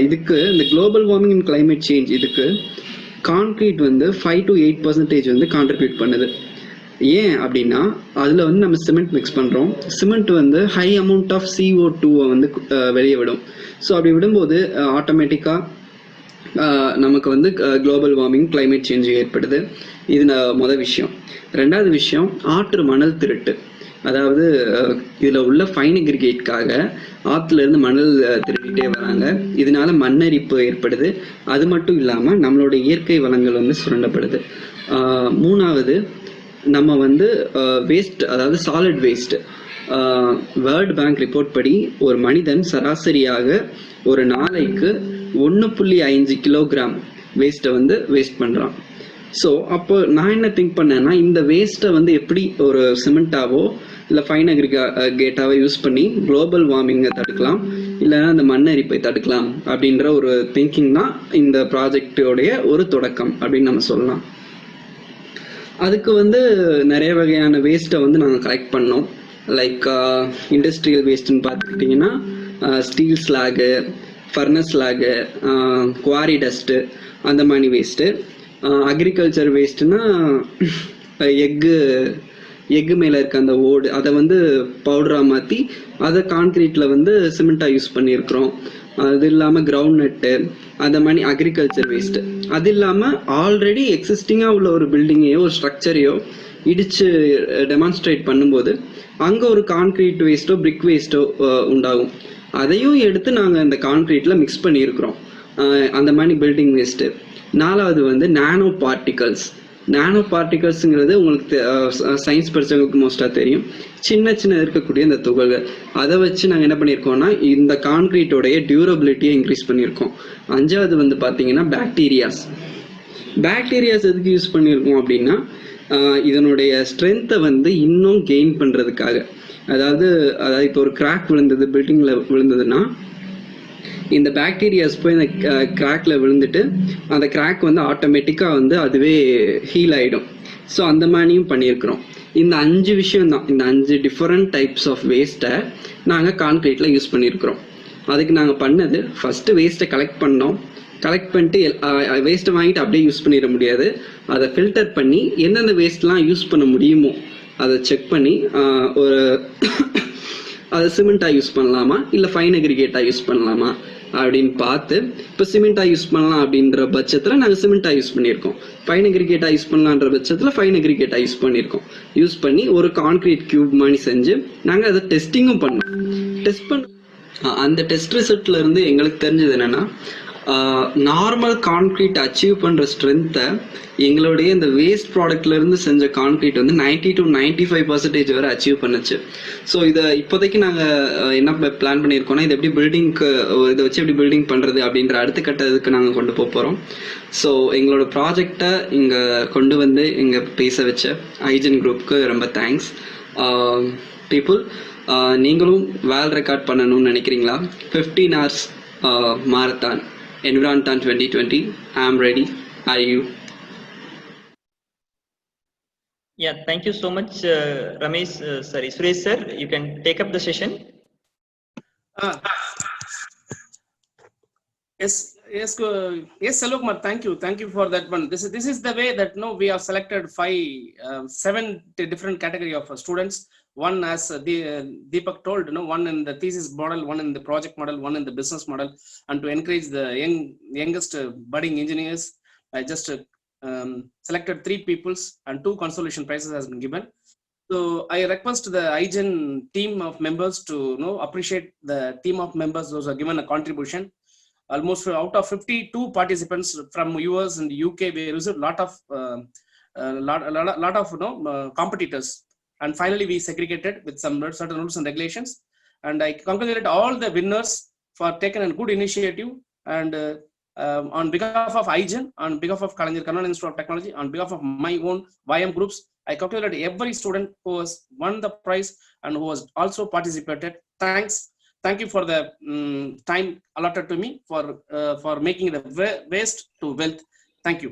Speaker 19: இதுக்கு இந்த global warming and climate change இதுக்கு கான்க்ரீட் வந்து 5 to 8% வந்து கான்ட்ரிபியூட் பண்ணுது. ஏன் அப்படின்னா அதில் வந்து நம்ம சிமெண்ட் மிக்ஸ் பண்ணுறோம். சிமெண்ட் வந்து ஹை அமௌண்ட் ஆஃப் CO2 வந்து வெளியே விடும். ஸோ அப்படி விடும்போது ஆட்டோமேட்டிக்காக நமக்கு வந்து குளோபல் வார்மிங் கிளைமேட் சேஞ்ச் ஏற்படுது. இது முதல் விஷயம். 2வது விஷயம் ஆற்று மணல் திருட்டு. அதாவது இதில் உள்ள ஃபைன் அக்ரிகேட்காக ஆற்றுலேருந்து மணல் திருடிட்டே வராங்க. இதனால மண்ணரிப்பு ஏற்படுது. அது மட்டும் இல்லாமல் நம்மளோட இயற்கை வளங்கள் வந்து சுரண்டப்படுது. 3வது நம்ம வந்து வேஸ்ட், அதாவது solid waste. World bank report படி ஒரு மனிதன் சராசரியாக ஒரு நாளைக்கு 1.5 கிலோகிராம் வேஸ்ட்டை வந்து வேஸ்ட் பண்ணுறான். ஸோ அப்போ நான் என்ன திங்க் பண்ணேன்னா இந்த வேஸ்ட்டை வந்து எப்படி ஒரு சிமெண்ட்டாவோ இல்லை ஃபைன் அக்ரிகேட்டாவோ யூஸ் பண்ணி குளோபல் வார்மிங்கை தடுக்கலாம், இல்லைன்னா அந்த மண்ணரிப்பை தடுக்கலாம் அப்படின்ற ஒரு திங்கிங் தான் இந்த ப்ராஜெக்டோடைய ஒரு தொடக்கம் அப்படின்னு நம்ம சொல்லலாம். அதுக்கு வந்து நிறைய வகையான வேஸ்ட்டை வந்து நாங்கள் கலெக்ட் பண்ணோம். லைக் இண்டஸ்ட்ரியல் வேஸ்ட்டுன்னு பார்த்துக்கிட்டிங்கன்னா ஸ்டீல் ஸ்லாகு, ஃபர்னஸ் ஸ்லாகு, குவாரி டஸ்ட்டு, அந்த மாதிரி வேஸ்ட்டு. அக்ரிகல்ச்சர் வேஸ்ட்டுன்னா எக்கு மேலே இருக்க அந்த ஓடு, அதை வந்து பவுடராக மாற்றி அதை கான்க்ரீட்டில் வந்து சிமெண்ட்டாக யூஸ் பண்ணியிருக்கிறோம். அது இல்லாமல் கிரவுண்ட் நட்டு, அந்த மாதிரி அக்ரிகல்ச்சர் வேஸ்ட்டு. அது இல்லாமல் ஆல்ரெடி எக்ஸிஸ்டிங்காக உள்ள ஒரு பில்டிங்கையோ ஒரு ஸ்ட்ரக்சரையோ இடித்து டெமான்ஸ்ட்ரேட் பண்ணும்போது அங்கே ஒரு கான்க்ரீட் வேஸ்ட்டோ பிரிக் வேஸ்ட்டோ உண்டாகும். அதையும் எடுத்து நாங்கள் அந்த கான்க்ரீட்டில் மிக்ஸ் பண்ணியிருக்கிறோம். அந்த மாதிரி பில்டிங் வேஸ்ட்டு. 4வது வந்து நானோ பார்ட்டிகல்ஸுங்கிறது உங்களுக்கு சயின்ஸ் படித்தவங்களுக்கு மோஸ்ட்டாக தெரியும். சின்ன இருக்கக்கூடிய இந்த துகள்கள், அதை வச்சு நாங்கள் என்ன பண்ணியிருக்கோம்னா இந்த கான்க்ரீட்டோடைய டியூரபிலிட்டியை இன்க்ரீஸ் பண்ணியிருக்கோம். 5வது வந்து பார்த்தீங்கன்னா பாக்டீரியாஸ் எதுக்கு யூஸ் பண்ணியிருக்கோம் அப்படின்னா இதனுடைய ஸ்ட்ரென்த்தை வந்து இன்னும் கெயின் பண்ணுறதுக்காக. அதாவது இப்போ ஒரு கிராக் விழுந்தது, பில்டிங்கில் விழுந்ததுன்னா இந்த பாக்டீரியாஸ் போய் இந்த கிராக்ல விழுந்துட்டு அந்த கிராக் வந்து ஆட்டோமேட்டிக்காக வந்து அதுவே ஹீல் ஆகிடும். ஸோ அந்த மாதிரியும் பண்ணியிருக்கிறோம். இந்த 5 விஷயம் தான், இந்த 5 டிஃப்ரெண்ட் டைப்ஸ் ஆஃப் வேஸ்ட்டை நாங்கள் கான்க்ரீட்டில் யூஸ் பண்ணியிருக்கிறோம். அதுக்கு நாங்கள் பண்ணது ஃபஸ்ட்டு வேஸ்ட்டை கலெக்ட் பண்ணோம். கலெக்ட் பண்ணிட்டு வேஸ்ட்டை வாங்கிட்டு அப்படியே யூஸ் பண்ணிட முடியாது, அதை ஃபில்டர் பண்ணி எந்தெந்த வேஸ்ட்லாம் யூஸ் பண்ண முடியுமோ அதை செக் பண்ணி ஒரு அதை சிமெண்ட்டாக யூஸ் பண்ணலாமா இல்லை ஃபைன் அக்ரிகேட்டாக யூஸ் பண்ணலாமா அப்படின்னு பார்த்து, இப்போ சிமெண்ட்டாக யூஸ் பண்ணலாம் அப்படின்ற பட்சத்தில் நாங்கள் சிமெண்ட்டாக யூஸ் பண்ணியிருக்கோம். ஃபைன் அக்ரிகேட்டாக யூஸ் பண்ணலான்ற பட்சத்தில் ஃபைன் அக்ரிகேட்டாக யூஸ் பண்ணியிருக்கோம். யூஸ் பண்ணி ஒரு கான்க்ரீட் கியூப் மாதிரி செஞ்சு நாங்கள் அதை டெஸ்டிங்கும் பண்ணோம். டெஸ்ட் பண்ண அந்த டெஸ்ட் ரிசல்ட்ல இருந்து எங்களுக்கு தெரிஞ்சது என்னென்னா, நார்மல் கான்க்ரீட் அச்சீவ் பண்ணுற ஸ்ட்ரென்த்தை எங்களுடைய இந்த வேஸ்ட் ப்ராடக்ட்லேருந்து செஞ்ச கான்க்ரீட் வந்து 90 to 95% வரை அச்சீவ் பண்ணுச்சு. ஸோ இதை இப்போதைக்கு நாங்கள் என்ன பிளான் பண்ணியிருக்கோம்னா, இதை எப்படி பில்டிங்க்கு இதை வச்சு எப்படி பில்டிங் பண்ணுறது அப்படின்ற அடுத்த கட்டத்துக்கு நாங்கள் கொண்டு போகிறோம். ஸோ எங்களோட ப்ராஜெக்டை இங்கே கொண்டு வந்து இங்கே பேச வச்ச ஐஜென் குரூப்புக்கு ரொம்ப தேங்க்ஸ். பீப்புள், நீங்களும் வேர்ல்ட் ரெக்கார்ட் பண்ணணும்னு நினைக்கிறீங்களா? 15 hours marathon Environthon 2020. I am ready. Are you?
Speaker 2: Yeah, thank you so much, Ramesh. Suresh sir, you can take up the session.
Speaker 3: Yes, Selvakumar, thank you for that one. This is the way that we have selected 7 different category of students. One, as Deepak told, one in the thesis model, one in the project model, one in the business model, and to encourage the youngest budding engineers, I just selected 3 peoples and 2 consolation prizes has been given. So I request the IGEN team of members to appreciate the team of members those are given a contribution. Almost out of 52 participants from US and UK, we received lot of competitors. And finally, we segregated with some certain rules and regulations. And I congratulate all the winners for taking a good initiative. And on behalf of IGEN, on behalf of Kalanjir Kannada Institute of Technology, on behalf of my own YM groups, I congratulate every student who has won the prize and who has also participated. Thank you for the time allotted to me for making the waste to wealth. Thank you.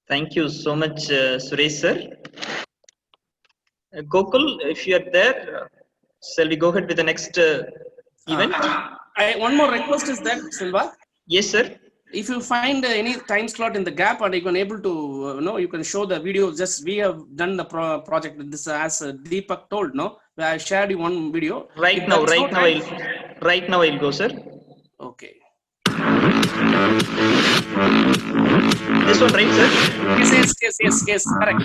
Speaker 2: Thank you so much, Suresh sir. Gokul, if you are there, shall we go ahead with the next event?
Speaker 3: One more request is that, Silva.
Speaker 2: Yes, sir.
Speaker 3: If you find any time slot in the gap and you can able to, you can show the video. Just we have done the project. This as Deepak told, I shared you one video.
Speaker 2: Right now I'll go, sir.
Speaker 3: Okay.
Speaker 2: This one, right, sir?
Speaker 3: Yes, correct.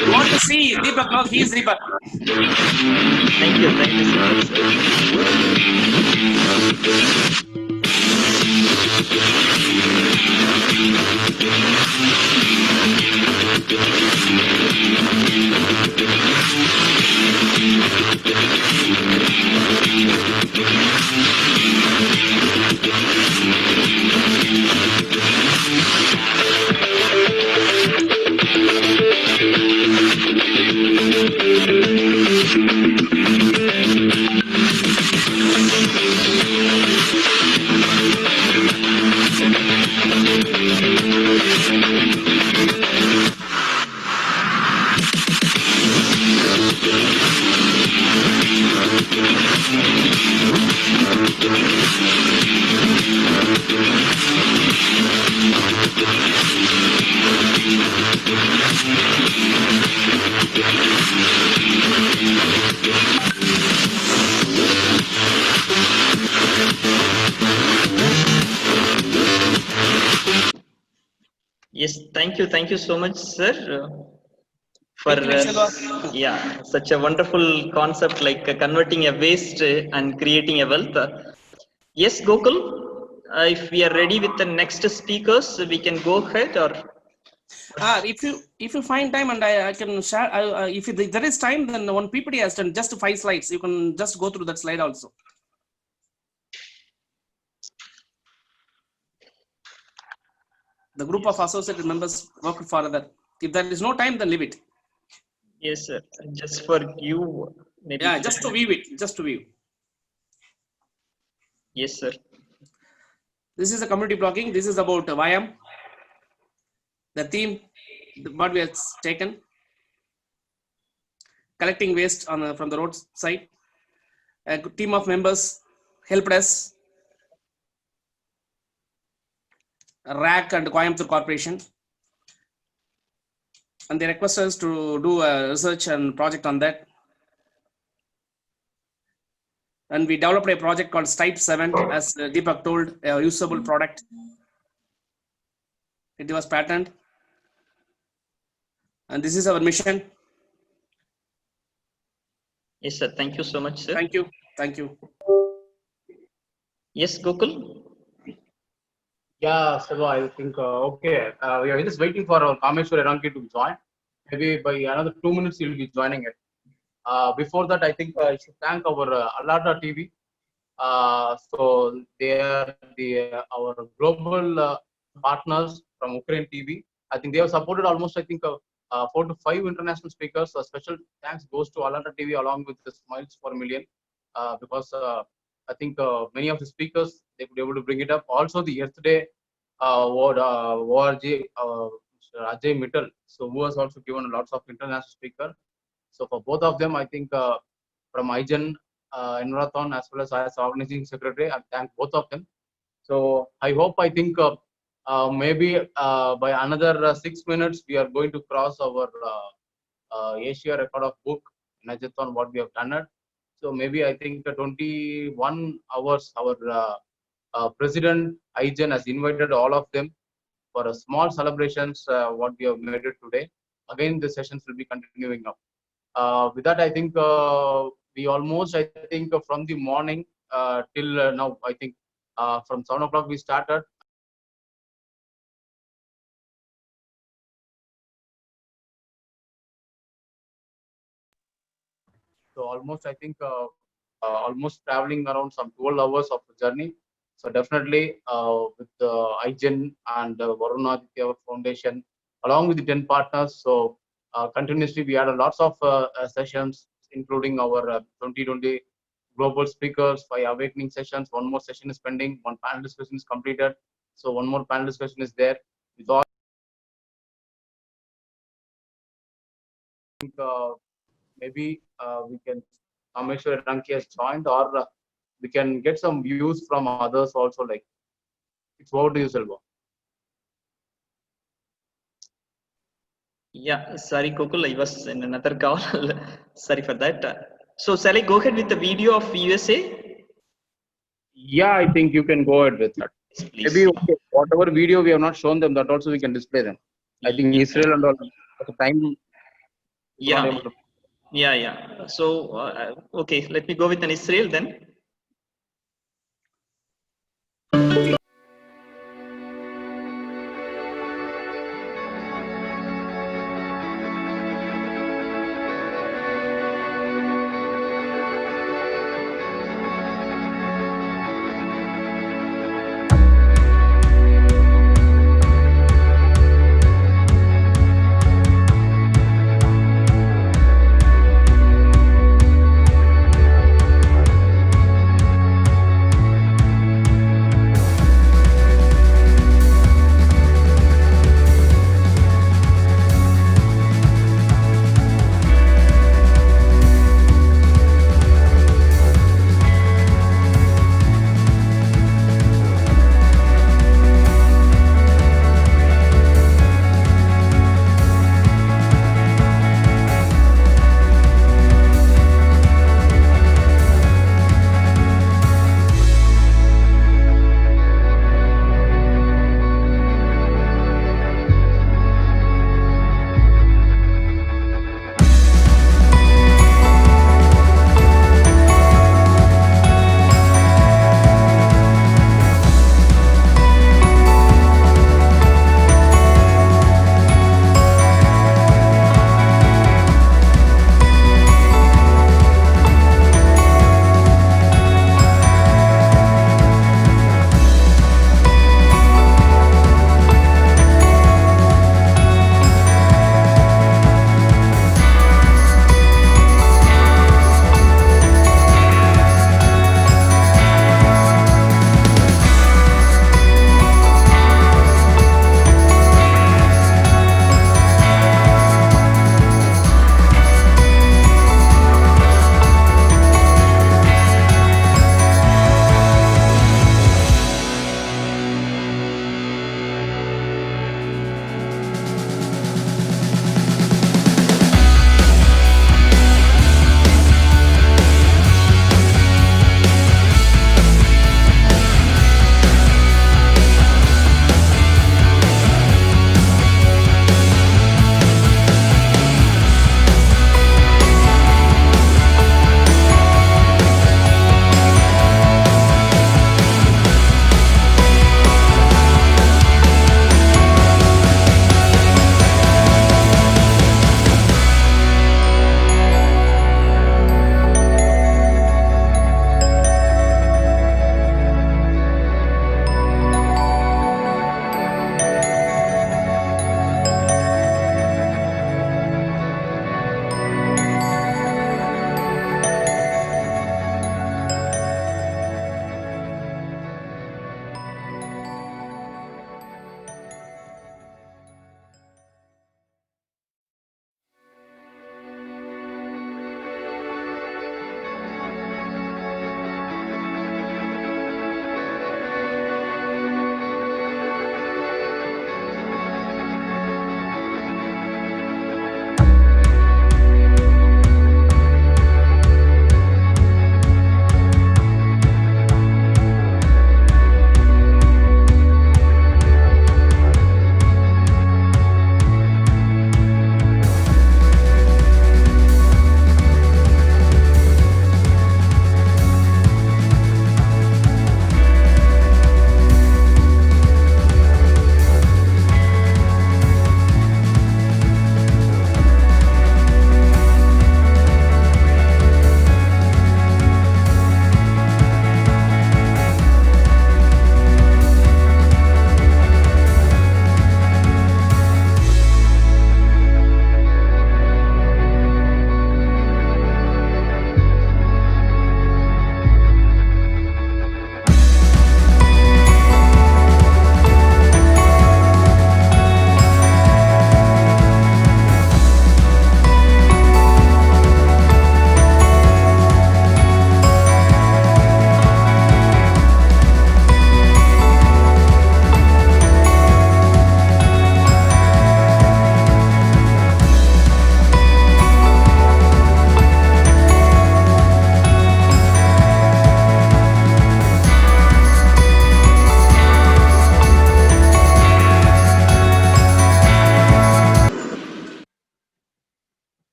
Speaker 3: You want to see Deepak? No, he is Deepak.
Speaker 2: Thank you so much, sir. Yes, thank you so much, sir, for such a wonderful concept like converting a waste and creating a wealth. Yes, Gokul, if we are ready with the next speakers, we can go ahead. Or
Speaker 3: if you find time and I can share, if there is time, then one PPT has done just 5 slides. You can just go through that slide also. The group of associated members work further. If there is no time, then leave it.
Speaker 2: Yes, sir. Just for you Maybe
Speaker 3: Yeah, just to view it, just to view.
Speaker 2: Yes, sir.
Speaker 3: This is the community blogging. This is about YM. The theme, what we have taken, collecting waste from the roadside. A team of members helped us, RAC and Coimbatore Corporation, and they requested us to do a research and project on that. And we developed a project called Stipe 7, as Deepak told, a usable product. It was patented. And this is our mission.
Speaker 2: Yes, sir. Thank you so much, sir.
Speaker 3: Thank you. Thank you.
Speaker 2: Yes, Gokul.
Speaker 13: Yeah, Selva, I think, okay. We are just waiting for our Kameshwar Ranki to join. Maybe by another 2 minutes, he'll be joining it. Before that, I think I should thank our Alata TV. So they are our global partners from Ukraine TV. I think they have supported almost, I think, 4 to 5 international speakers. A special thanks goes to Alata TV along with the Smiles for a Million, because I think many of the speakers, they could be able to bring it up. Also, the yesterday ORG, Ajay Mittal, so who has also given lots of international speaker. So for both of them, I think from IGEN Environthon as well as organizing secretary, I thank both of them. So I hope, I think maybe by another 6 minutes, we are going to cross our Asia record of book in Ajathon, what we have done it. So maybe I think 21 hours, our president IGEN has invited all of them for a small celebrations, what we have made it today. Again, the sessions will be continuing up. With that, I think we almost, I think from the morning till now, I think from 7 o'clock we started. So almost, I think, almost traveling around some 12 hours of the journey. So definitely with the IGEN and Varun Aditya Foundation, along with the 10 partners. So continuously we had lots of sessions, including our 2020 global speakers, 5 awakening sessions. One more session is pending. One panel discussion is completed. So one more panel discussion is there. With all, I think, maybe we can, Kameshwar Ranki has joined, or we can get some views from others also. Like, it's over to you, Selva.
Speaker 2: Yeah, sorry, Gokul, I was in another call. Sorry for that. So shall I go ahead with the video of USA?
Speaker 13: Yeah, I think you can go ahead with that.
Speaker 2: Please.
Speaker 13: Maybe okay, whatever video we have not shown them, that also we can display them. I think Israel and all at the time.
Speaker 2: Yeah. Yeah. So okay, let me go with an Israel then.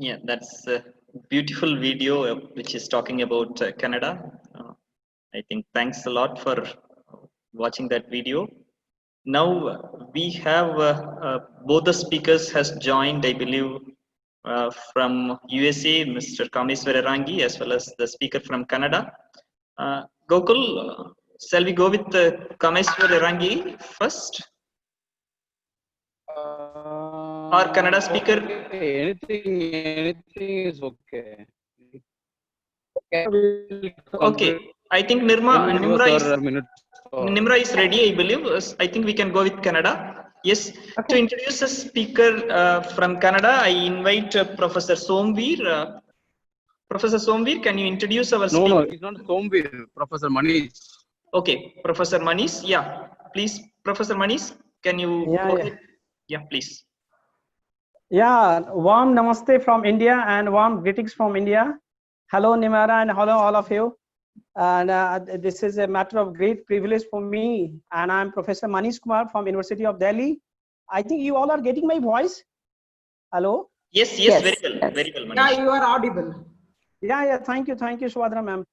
Speaker 2: Yeah, that's a beautiful video which is talking about Canada. I think thanks a lot for watching that video. Now we have both the speakers has joined, I believe, from USA, Mr. Kameswar Rangi, as well as the speaker from Canada. Gokul, shall we go with Kameswar Rangi first? Or Kannada speaker?
Speaker 13: Okay, anything is okay.
Speaker 2: Okay, I think Nimra is ready, I believe. I think we can go with Canada. Yes, to introduce a speaker from Canada, I invite Professor Somveer. Professor Somveer, can you introduce our speaker?
Speaker 13: No, it's not Somveer, Professor Manish.
Speaker 2: Okay, Professor Manish. Yeah, please, Professor Manish, can you go ahead? Yeah, please.
Speaker 20: Yeah, warm namaste from India and warm greetings from India. Hello, Nimara, and hello, all of you. And this is a matter of great privilege for me. And I'm Professor Manish Kumar from University of Delhi. I think you all are getting my voice. Hello?
Speaker 2: Yes, very well, Manish.
Speaker 5: Yeah, you are audible.
Speaker 20: Yeah, thank you, Shubhadra ma'am.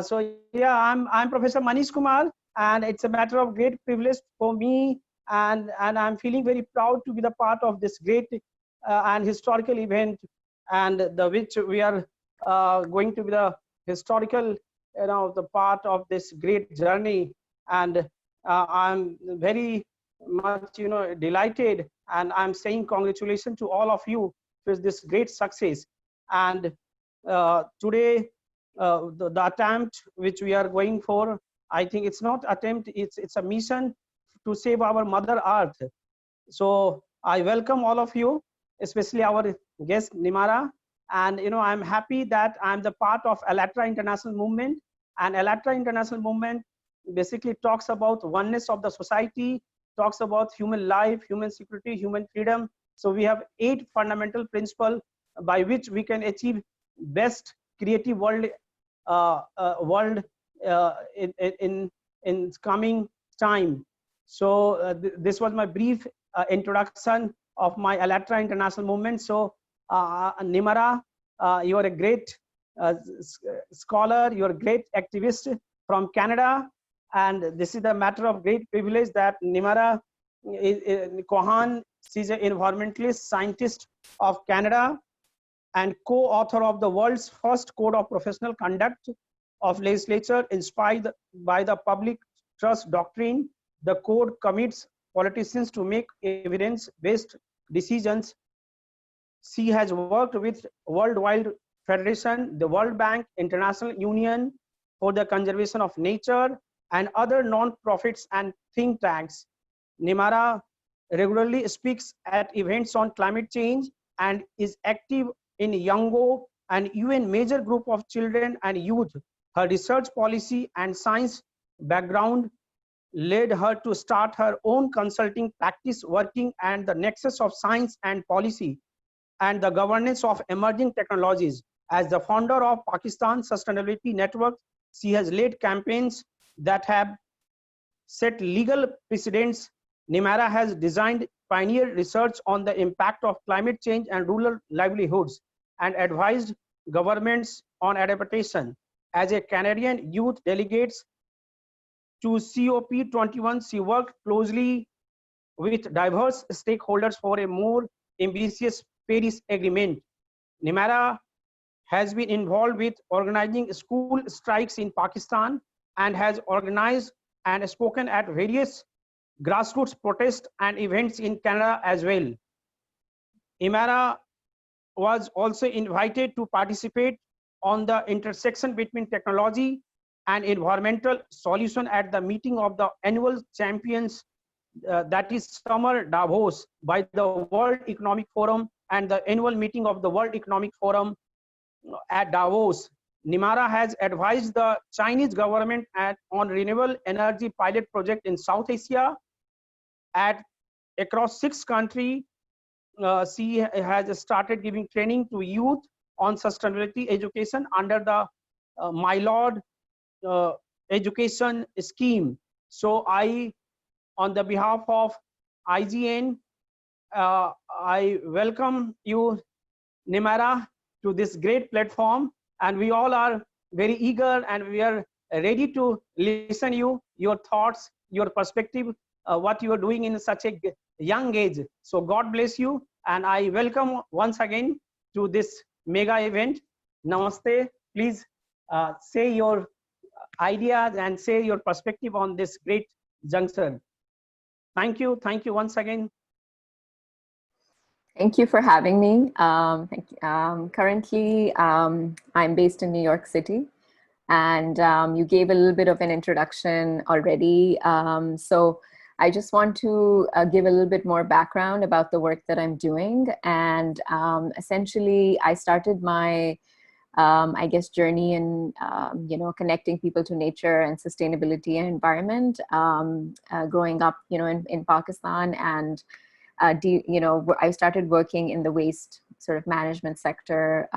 Speaker 20: So yeah, I'm Professor Manish Kumar, and it's a matter of great privilege for me, and I'm feeling very proud to be the part of this great and historical event, and which we are going to be the historical, the part of this great journey, and I'm very much delighted, and I'm saying congratulations to all of you with this great success. And today the attempt which we are going for, I think it's not attempt, it's a mission to save our mother earth. So I welcome all of you, especially our guest Nimara, and I'm happy that I'm the part of Alatra International Movement. And Alatra International Movement basically talks about oneness of the society, talks about human life, human security, human freedom. So we have 8 fundamental principles by which we can achieve best creative world in coming time. So this was my brief introduction of my Alatra International Movement. So Nimara, you are a great scholar, you are a great activist from Canada, and this is a matter of great privilege that Nimara Kohan, she's an environmentalist scientist of Canada and co-author of the world's first code of professional conduct of legislature inspired by the public trust doctrine. The code commits politicians to make evidence-based decisions. She has worked with World Wildlife Federation, the World Bank, International Union for the Conservation of Nature, and other non-profits and think tanks. Nimara regularly speaks at events on climate change and is active in Yango and UN major group of children and youth. Her research policy and science background led her to start her own consulting practice working at the nexus of science and policy and the governance of emerging technologies. As the founder of Pakistan Sustainability Network, she has led campaigns that have set legal precedents. Nimara has designed pioneer research on the impact of climate change and rural livelihoods and advised governments on adaptation. As a Canadian youth delegate to COP21, she worked closely with diverse stakeholders for a more ambitious Paris Agreement. Nimara has been involved with organizing school strikes in Pakistan and has organized and spoken at various grassroots protests and events in Canada as well. Nimara was also invited to participate on the intersection between technology and environmental solution at the meeting of the annual champions, that is Summer Davos, by the World Economic Forum and the annual meeting of the World Economic Forum at Davos. Nimara has advised the Chinese government on renewable energy pilot project in South Asia. Across 6 countries, she has started giving training to youth on sustainability education under the My Lord education scheme. So on the behalf of IGN, I welcome you, Nimara to this great platform, and we all are very eager and we are ready to listen you, your thoughts, your perspective, what you are doing in such a young age. So God bless you, and I welcome once again to this mega event. Namaste. Please say your ideas and say your perspective on this great juncture. Thank you once again.
Speaker 21: Thank you for having me. Currently, I'm based in New York City, and you gave a little bit of an introduction already. So I just want to give a little bit more background about the work that I'm doing. And essentially, I started my, I guess, journey in, connecting people to nature and sustainability and environment, growing up, in Pakistan. And I started working in the waste sort of management sector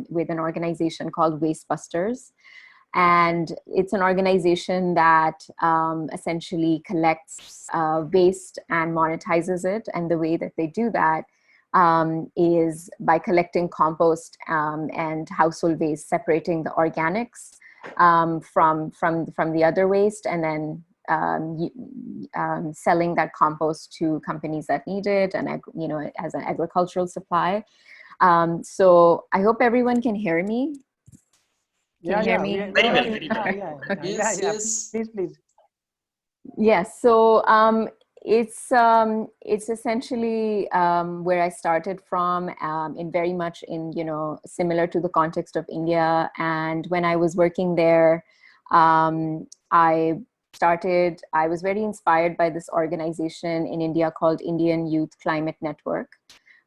Speaker 21: with an organization called Waste Busters. And it's an organization that essentially collects waste and monetizes it. And the way that they do that is by collecting compost and household waste, separating the organics from the other waste, and then selling that compost to companies that need it, and as an agricultural supply. So I hope everyone can hear me. Can you hear me?
Speaker 2: Very well, very well.
Speaker 20: Yes. Please.
Speaker 21: Yes. So it's essentially where I started from, in very much in similar to the context of India. And when I was working there, I was very inspired by this organization in India called Indian Youth Climate Network.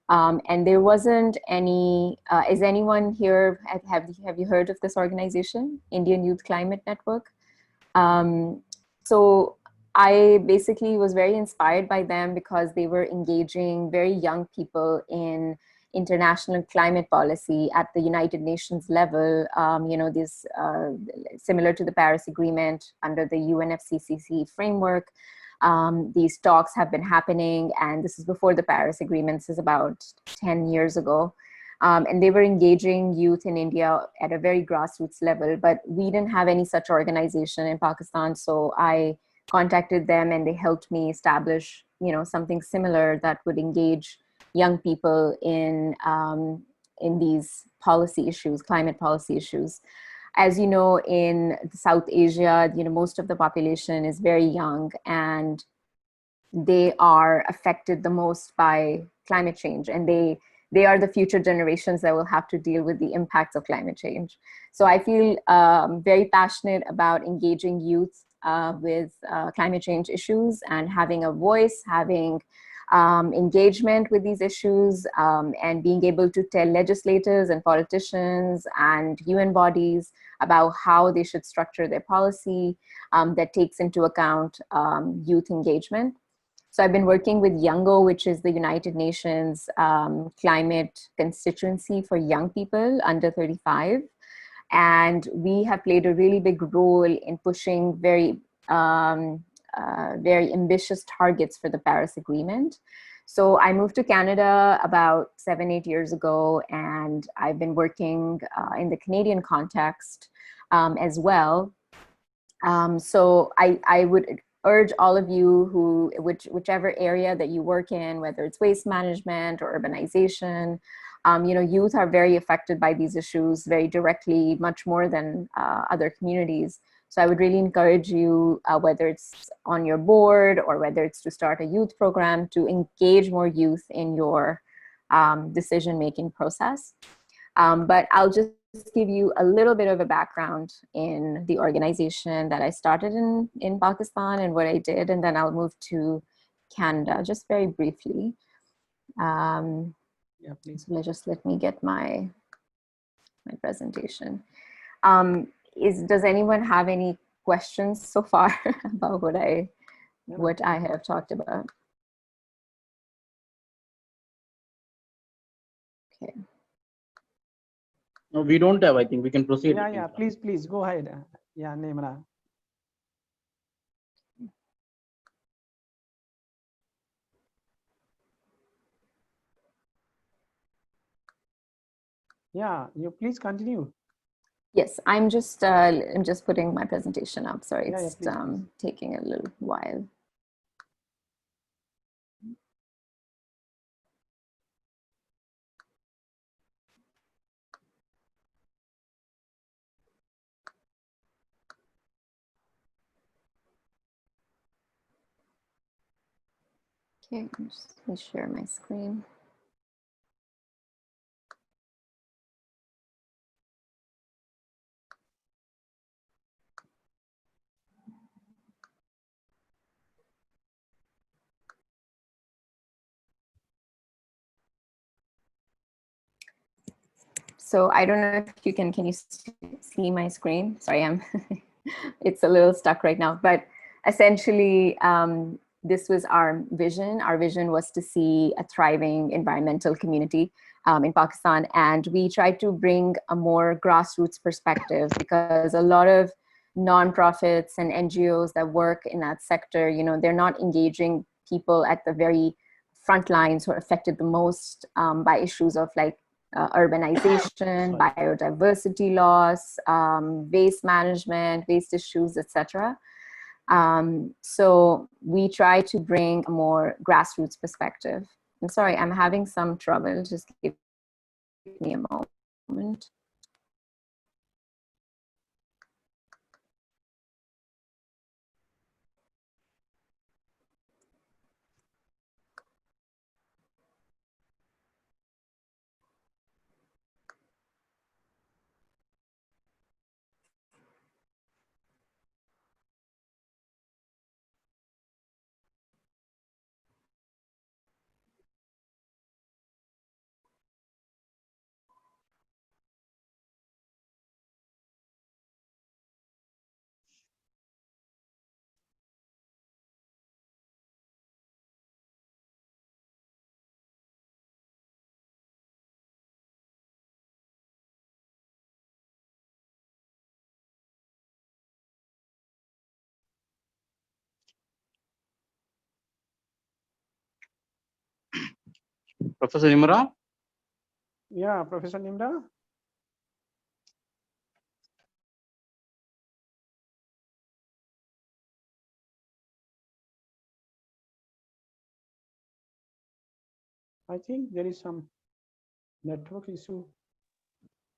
Speaker 21: And there wasn't any, is anyone here, have you heard of this organization, Indian Youth Climate Network? So I basically was very inspired by them because they were engaging very young people in international climate policy at the United Nations level, this similar to the Paris Agreement under the UNFCCC framework. These talks have been happening, and this is before the Paris Agreement. This is about 10 years ago. And they were engaging youth in India at a very grassroots level, but we didn't have any such organization in Pakistan. So I contacted them, and they helped me establish, something similar that would engage young people in these policy issues, climate policy issues. As you know, in South Asia, most of the population is very young, and they are affected the most by climate change, and they are the future generations that will have to deal with the impacts of climate change. So I feel very passionate about engaging youth with climate change issues and having a voice, having engagement with these issues, and being able to tell legislators and politicians and UN bodies about how they should structure their policy that takes into account youth engagement. So I've been working with YOUNGO, which is the United Nations climate constituency for young people under 35. And we have played a really big role in pushing very ambitious targets for the Paris Agreement. So I moved to Canada about 7-8 years ago, and I've been working in the Canadian context as well. So I would urge all of you whichever area that you work in, whether it's waste management or urbanization, youth are very affected by these issues very directly, much more than other communities. So I would really encourage you, whether it's on your board or whether it's to start a youth program, to engage more youth in your decision-making process. But I'll just give you a little bit of a background in the organization that I started in Pakistan and what I did, and then I'll move to Canada just very briefly.
Speaker 20: Yeah, please.
Speaker 21: Just let me get my presentation. Does anyone have any questions so far about what I have talked about? Okay.
Speaker 13: No, we don't have. I think we can proceed.
Speaker 20: Yeah. Please go ahead. Yeah, Nimra. Yeah, you please continue.
Speaker 21: Yes, I'm just putting my presentation up. Sorry,
Speaker 20: Yeah,
Speaker 21: it's
Speaker 20: please.
Speaker 21: taking a little while. Okay, let me share my screen. So I don't know if you can you see my screen? Sorry, it's a little stuck right now, but essentially this was our vision. Our vision was to see a thriving environmental community in Pakistan. And we tried to bring a more grassroots perspective, because a lot of nonprofits and NGOs that work in that sector, you know, they're not engaging people at the very front lines who are affected the most by issues of like urbanization, biodiversity loss, waste management, waste issues, etc. So we try to bring a more grassroots perspective. I'm sorry, I'm having some trouble. Just give me a moment.
Speaker 13: Professor Nimra?
Speaker 20: Yeah, Professor Nimra? I think there is some network issue.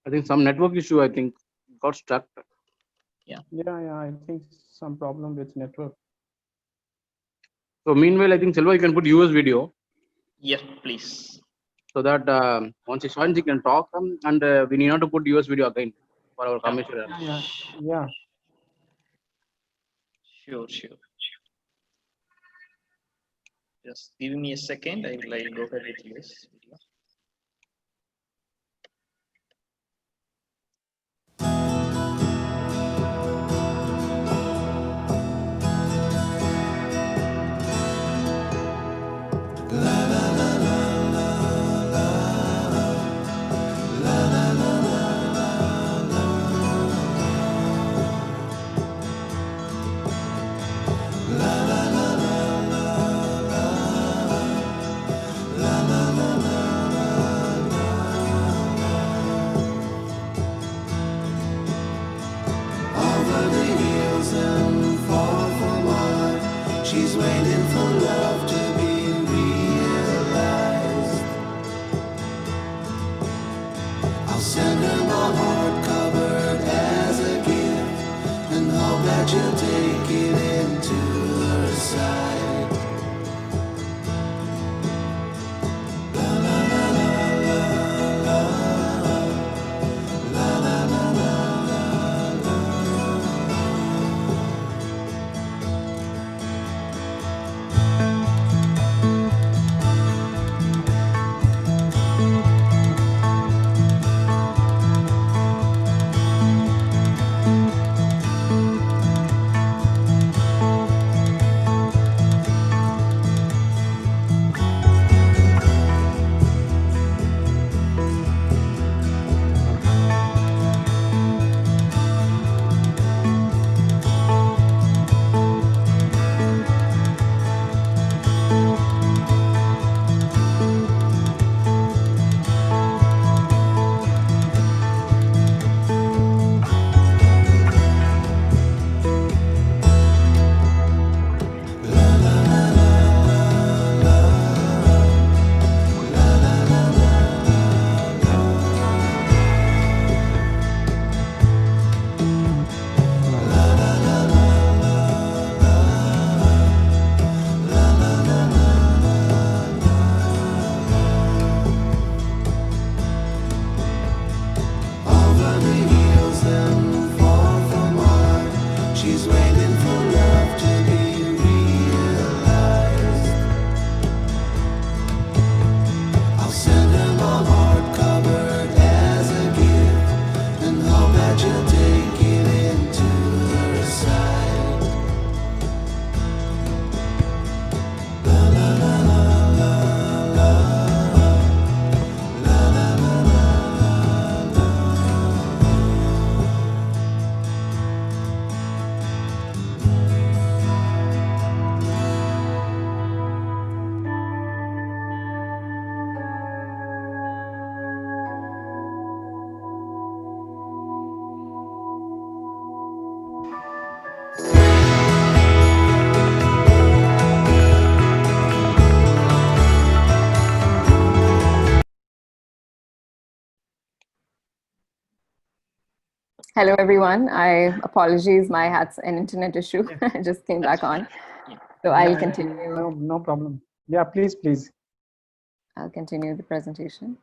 Speaker 13: I think some network issue, I think, got stuck.
Speaker 20: Yeah, I think some problem with network.
Speaker 13: So meanwhile, I think Silva, you can put US video.
Speaker 2: Yes, please.
Speaker 13: So that once he joins, he can talk, and we need not to put US video again for our commission.
Speaker 20: Yeah.
Speaker 2: Sure. Just give me a second. I'll go ahead with US video.
Speaker 4: Over the hills and far from her, she's waiting for love to be realized. I'll send her my heart covered as a gift, and hope that you'll take it into her side.
Speaker 21: Hello, everyone. Apologies, I had an internet issue. I just came back on. So I'll continue.
Speaker 20: No problem. Yeah, please.
Speaker 21: I'll continue the presentation.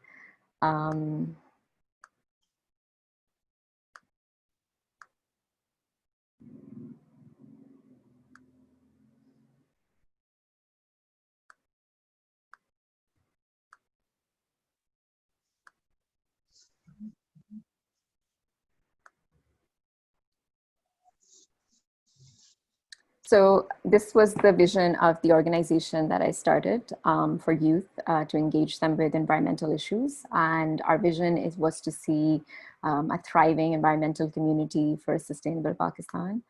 Speaker 21: So this was the vision of the organization that I started for youth to engage them with environmental issues. And our vision was to see a thriving environmental community for a sustainable Pakistan.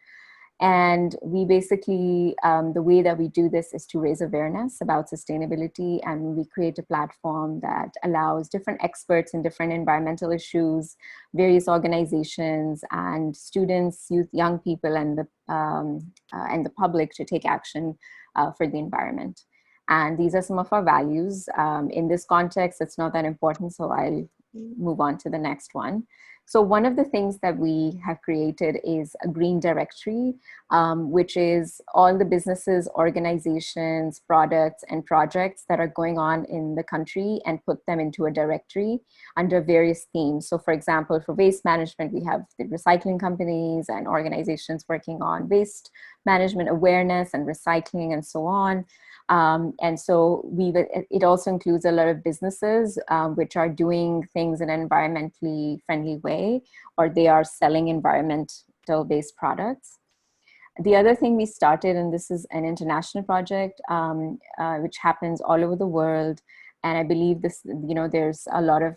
Speaker 21: And we basically, the way that we do this is to raise awareness about sustainability, and we create a platform that allows different experts in different environmental issues, various organizations, and students, youth, young people, and the public to take action for the environment. And these are some of our values. In this context, it's not that important, so I'll move on to the next one. So one of the things that we have created is a green directory, which is all the businesses, organizations, products, and projects that are going on in the country, and put them into a directory under various themes. So for example, for waste management, we have the recycling companies and organizations working on waste management awareness and recycling and so on. And so it also includes a lot of businesses which are doing things in an environmentally friendly way, or they are selling environmental-based products. The other thing we started, and this is an international project, which happens all over the world. And I believe this, there's a lot of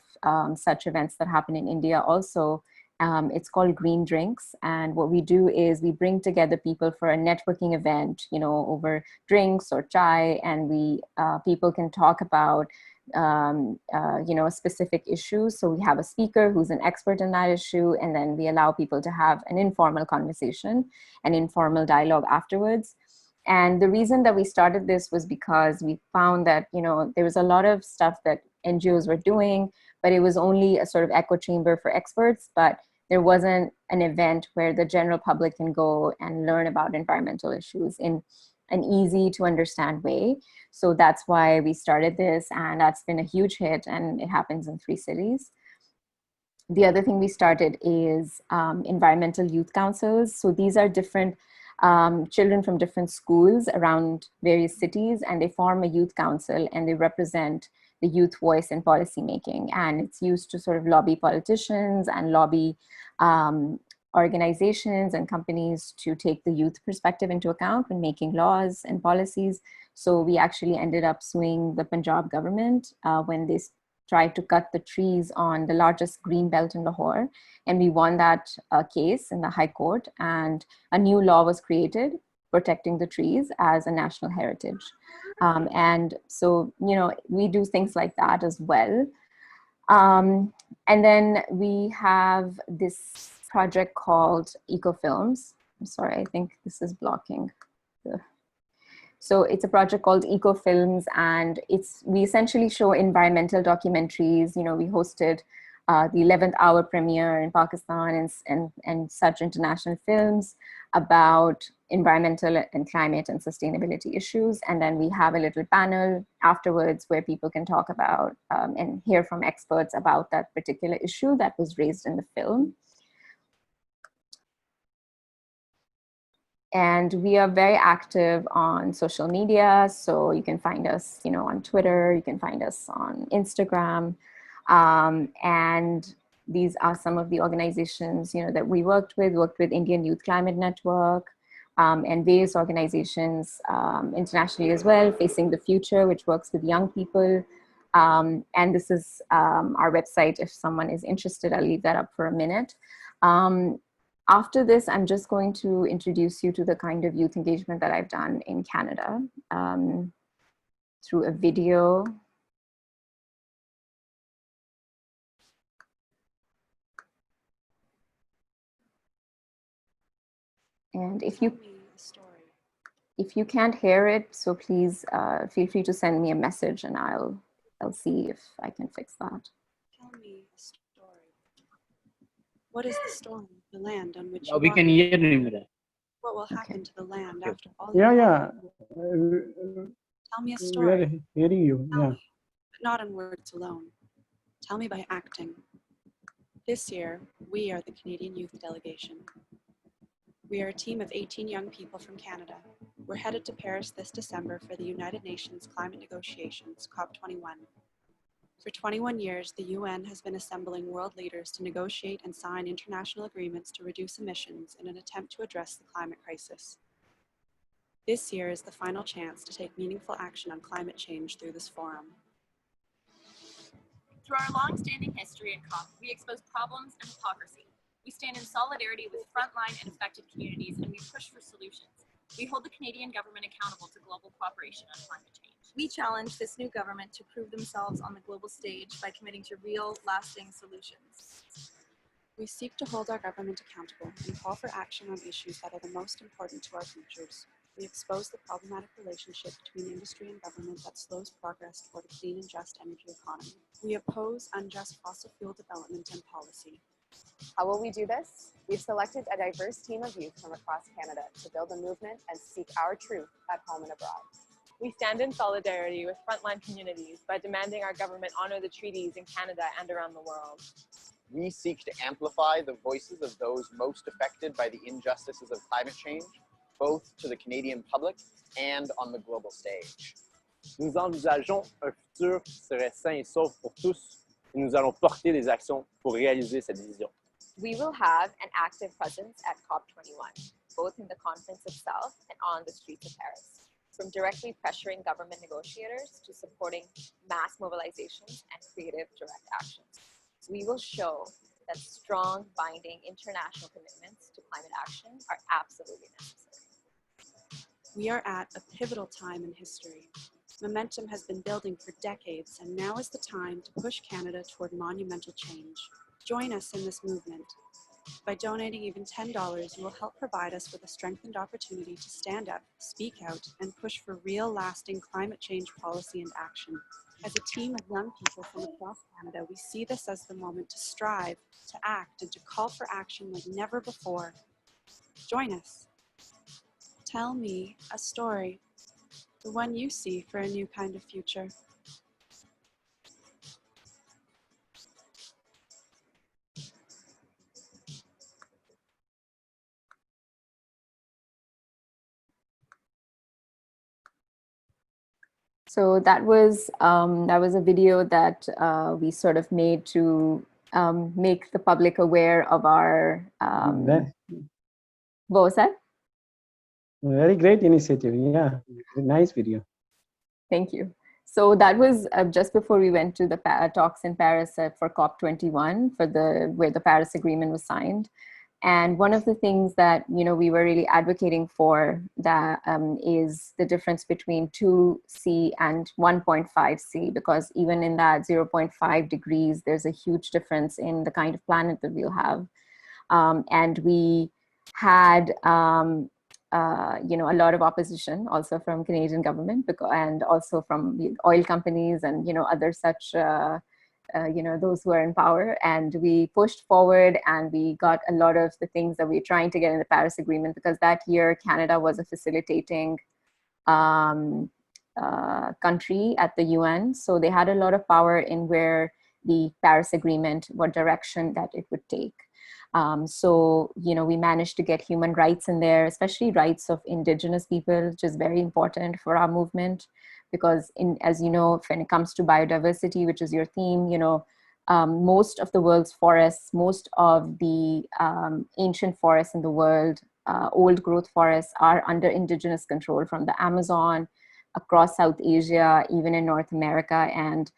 Speaker 21: such events that happen in India also. It's called Green Drinks. And what we do is we bring together people for a networking event, over drinks or chai, and people can talk about, a specific issue. So we have a speaker who's an expert in that issue, and then we allow people to have an informal conversation, an informal dialogue afterwards. And the reason that we started this was because we found that, there was a lot of stuff that NGOs were doing, but it was only a sort of echo chamber for experts, but there wasn't an event where the general public can go and learn about environmental issues in an easy to understand way. So that's why we started this, and that's been a huge hit, and it happens in 3 cities. The other thing we started is environmental youth councils. So these are different children from different schools around various cities, and they form a youth council, and they represent the youth voice in policy making. And it's used to sort of lobby politicians and lobby organizations and companies to take the youth perspective into account when making laws and policies. So we actually ended up suing the Punjab government when they tried to cut the trees on the largest green belt in Lahore. And we won that case in the High Court, and a new law was created protecting the trees as a national heritage. And so, we do things like that as well. And then we have this project called Ecofilms. I'm sorry, I think this is blocking. So it's a project called Ecofilms, and we essentially show environmental documentaries. We hosted the 11th hour premiere in Pakistan and such international films about environmental and climate and sustainability issues. And then we have a little panel afterwards where people can talk about and hear from experts about that particular issue that was raised in the film. And we are very active on social media. So you can find us, on Twitter, you can find us on Instagram. And these are some of the organizations, that we worked with Indian Youth Climate Network, and various organizations internationally as well, Facing the Future, which works with young people. And this is our website. If someone is interested, I'll leave that up for a minute. After this, I'm just going to introduce you to the kind of youth engagement that I've done in Canada through a video. And if you can't hear it, so please feel free to send me a message, and I'll see if I can fix that.
Speaker 6: Tell me a story. What is the story? the land on which
Speaker 13: We can hear him.
Speaker 6: what will happen to the land after all
Speaker 20: Yeah,
Speaker 6: your
Speaker 20: yeah.
Speaker 6: Tell me a
Speaker 20: We
Speaker 6: story,
Speaker 20: are hearing you. Yeah.
Speaker 6: but not in words alone. Tell me by acting. This year, we are the Canadian Youth Delegation. We are a team of 18 young people from Canada. We're headed to Paris this December for the United Nations climate negotiations, COP21. For 21 years, the UN has been assembling world leaders to negotiate and sign international agreements to reduce emissions in an attempt to address the climate crisis. This year is the final chance to take meaningful action on climate change through this forum.
Speaker 22: Through our long-standing history at COP, we expose problems and hypocrisy. We stand in solidarity with frontline and affected communities, and we push for solutions. We hold the Canadian government accountable to global cooperation on climate change. We challenge this new government to prove themselves on the global stage by committing to real, lasting solutions.
Speaker 6: We seek to hold our government accountable and call for action on issues that are the most important to our futures. We expose the problematic relationship between industry and government that slows progress toward a clean and just energy economy. We oppose unjust fossil fuel development and policy.
Speaker 23: How will we do this? We've selected a diverse team of youth from across Canada to build a movement and seek our truth at home and abroad.
Speaker 24: We stand in solidarity with frontline communities by demanding our government honor the treaties in Canada and around the world.
Speaker 25: We seek to amplify the voices of those most affected by the injustices of climate change, both to the Canadian public and on the global stage.
Speaker 26: Nous envisageons un futur qui serait sain et sauf pour tous, et nous allons porter des actions pour réaliser cette vision.
Speaker 23: We will have an active presence at COP21, both in the conference itself and on the streets of Paris, from directly pressuring government negotiators to supporting mass mobilizations and creative direct actions. We will show that strong, binding international commitments to climate action are absolutely necessary.
Speaker 6: We are at a pivotal time in history. Momentum has been building for decades, and now is the time to push Canada toward monumental change. Join us in this movement. By donating even $10, you will help provide us with a strengthened opportunity to stand up, speak out, and push for real, lasting climate change policy and action. As a team of young people from across Canada, we see this as the moment to strive, to act, and to call for action like never before. Join us. Tell me a story, the one you see for a new kind of future.
Speaker 21: So that was a video that we sort of made to make the public aware of our. What was that?
Speaker 20: Very great initiative. Yeah, nice video.
Speaker 21: Thank you. So that was just before we went to the talks in Paris for COP21 where the Paris Agreement was signed. And one of the things that we were really advocating for that is the difference between 2C and 1.5C, because even in that 0.5 degrees, there's a huge difference in the kind of planet that we'll have. And we had a lot of opposition also from Canadian government and also from oil companies and other such those who are in power, and we pushed forward and we got a lot of the things that we're trying to get in the Paris Agreement, because that year Canada was a facilitating country at the UN, so they had a lot of power in where the Paris Agreement, what direction that it would take. So we managed to get human rights in there, especially rights of Indigenous people, which is very important for our movement. Because as you know, when it comes to biodiversity, which is your theme, most of the world's forests, most of the ancient forests in the world, old growth forests, are under Indigenous control, from the Amazon, across South Asia, even in North America. And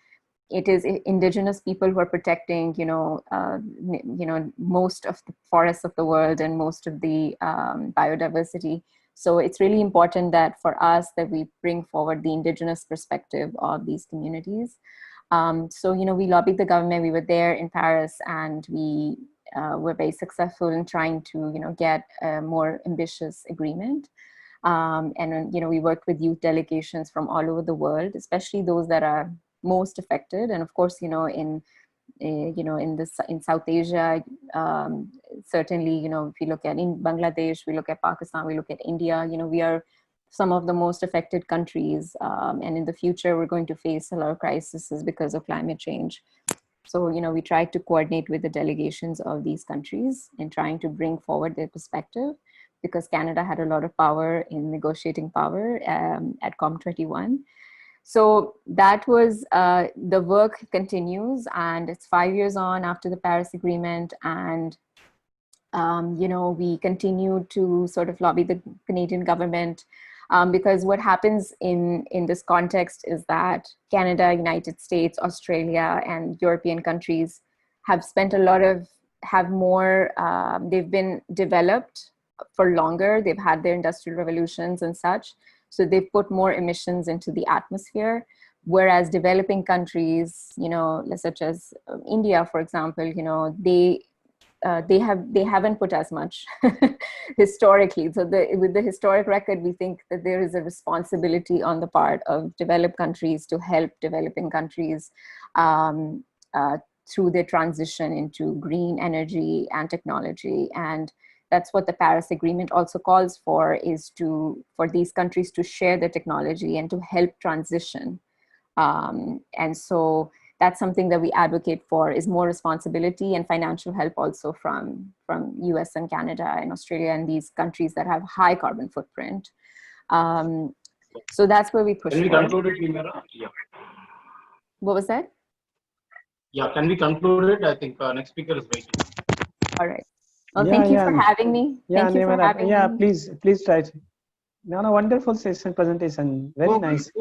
Speaker 21: it is Indigenous people who are protecting, most of the forests of the world and most of the biodiversity. So it's really important that for us that we bring forward the Indigenous perspective of these communities. So, we lobbied the government. We were there in Paris, and we were very successful in trying to, get a more ambitious agreement. And, we worked with youth delegations from all over the world, especially those that are most affected. And of course, in in South Asia, certainly, if you look at in Bangladesh, we look at Pakistan, we look at India, we are some of the most affected countries. And in the future, we're going to face a lot of crises because of climate change. So, we try to coordinate with the delegations of these countries in trying to bring forward their perspective, because Canada had a lot of power in negotiating power at COP21. So that was, the work continues, and it's 5 years on after the Paris Agreement. And, we continue to sort of lobby the Canadian government, because what happens in this context is that Canada, United States, Australia, and European countries have spent they've been developed for longer. They've had their industrial revolutions and such. So they've put more emissions into the atmosphere, whereas developing countries, such as India, for example, they haven't put as much historically. So with the historic record, we think that there is a responsibility on the part of developed countries to help developing countries through their transition into green energy and technology. And that's what the Paris Agreement also calls for, is for these countries to share the technology and to help transition. And so that's something that we advocate for, is more responsibility and financial help also from US and Canada and Australia and these countries that have high carbon footprint. So that's where we push.
Speaker 13: Can we conclude it, Nimera? Yeah.
Speaker 21: What was that?
Speaker 13: Yeah, can we conclude it? I think next speaker is waiting.
Speaker 21: All right. Well, thank you for having me.
Speaker 20: Yeah,
Speaker 21: thank you for having me.
Speaker 20: Please try to. No, wonderful session presentation. Very nice.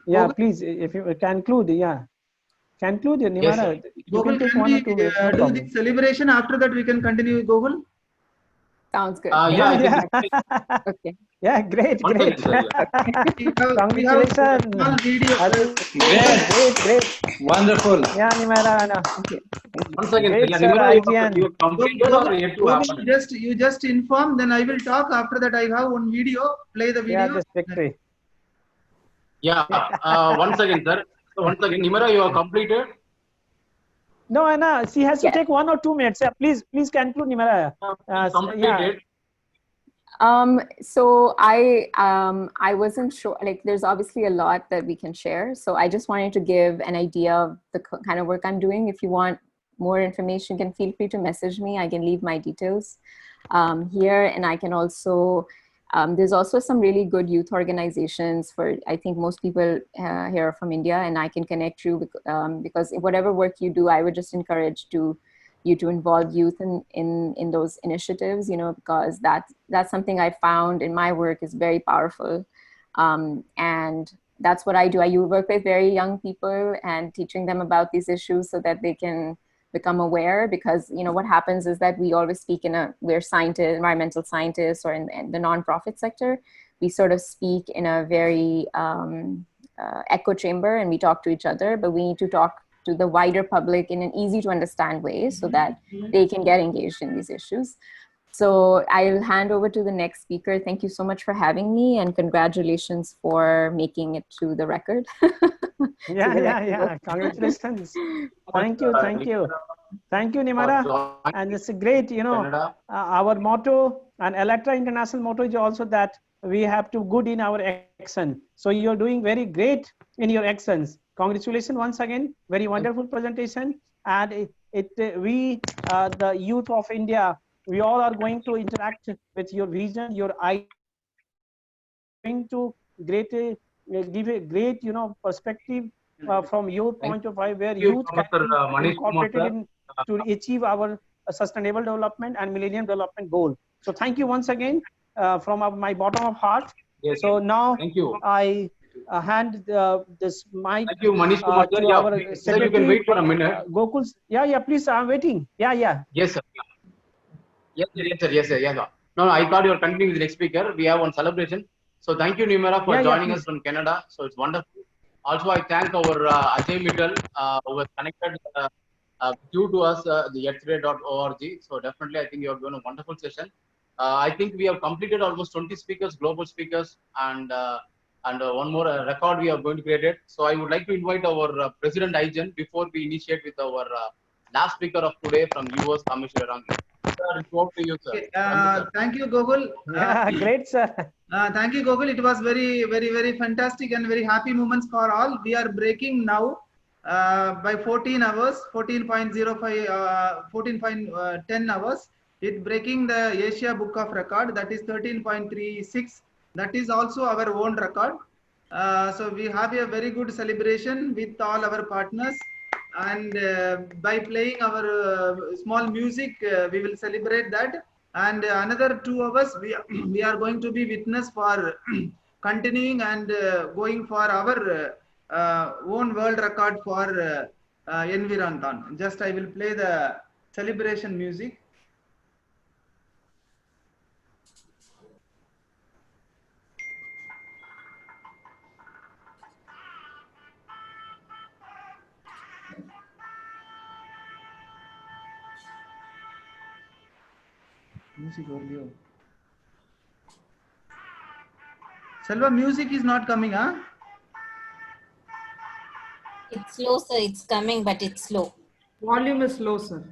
Speaker 20: Yeah, please, if you conclude, conclude, Nimara.
Speaker 1: Yes, Google, can we do the celebration? After that, we can continue with Google.
Speaker 21: Sounds good.
Speaker 20: Okay. Yeah, great. Congratulations. Great.
Speaker 7: Wonderful.
Speaker 20: Yeah, Nimara.
Speaker 21: Okay.
Speaker 13: Once again,
Speaker 1: you just inform, then I will talk. After that, I have one video. Play the video.
Speaker 20: Yeah, this victory.
Speaker 13: Yeah. Once again, sir. So once again, Nimara, you have completed.
Speaker 20: No, Anna, she has to take 1 or 2 minutes. Please conclude, Nimara.
Speaker 13: Completed.
Speaker 21: So I wasn't sure, there's obviously a lot that we can share. So I just wanted to give an idea of the kind of work I'm doing. If you want more information, you can feel free to message me. I can leave my details here. And I can also, there's also some really good youth organizations I think most people here are from India, and I can connect you because whatever work you do, I would just encourage you to involve youth in those initiatives, because that's something I found in my work is very powerful. And that's what I do. I work with very young people and teaching them about these issues so that they can become aware, because what happens is that we always speak we're scientists, environmental scientists, or in the nonprofit sector, we sort of speak in a very echo chamber, and we talk to each other, but we need to talk to the wider public in an easy to understand way so that they can get engaged in these issues. So I'll hand over to the next speaker. Thank you so much for having me, and congratulations for making it to the record.
Speaker 20: Yeah. Congratulations. Thank you. Thank you, Nimara. And it's great, our motto and Electra International motto is also that we have to good in our action. So you're doing very great in your actions. Congratulations once again. Very wonderful presentation. And we, the youth of India, we all are going to interact with your vision, your idea, going to give a great, perspective from your point of view, where youth can be incorporated to achieve our sustainable development and millennium development goal. So thank you once again from my bottom of heart.
Speaker 13: Yes,
Speaker 20: so now
Speaker 13: thank you.
Speaker 20: I hand this mic
Speaker 13: to our
Speaker 20: secretary.
Speaker 13: You can wait for a minute.
Speaker 20: Gokul. Yeah, please, I'm waiting. Yeah.
Speaker 13: Yes, sir. Yes, sir. No, I thought you were continuing with the next speaker. We have one celebration. So thank you, Nimara, for joining us from Canada. So it's wonderful. Also, I thank our Ajay Mittal who was connected due to us, the yesterday.org. So definitely, I think you have done a wonderful session. I think we have completed almost 20 speakers, global speakers, and one more record we are going to create it. So I would like to invite our President IGEN before we initiate with our last speaker of today from US, Commissioner Rangi. Sir, it's over to you, sir.
Speaker 1: Okay, thank you, Gogul.
Speaker 20: Yeah, great, sir.
Speaker 1: Thank you, Gogul. It was very fantastic and very happy moments for all. We are breaking now by 14 hours, 14.05, 14.10 hours. It breaking the Asia Book of Record, that is 13.36. That is also our own record. So we have a very good celebration with all our partners, and by playing our small music, we will celebrate that. And another 2 hours, we are going to be witness for continuing and going for our own world record for Environthon. Just I will play the celebration music. Music audio. Selva, music is not coming, huh?
Speaker 16: It's slow, sir. It's coming, but it's slow.
Speaker 5: Volume is low, sir.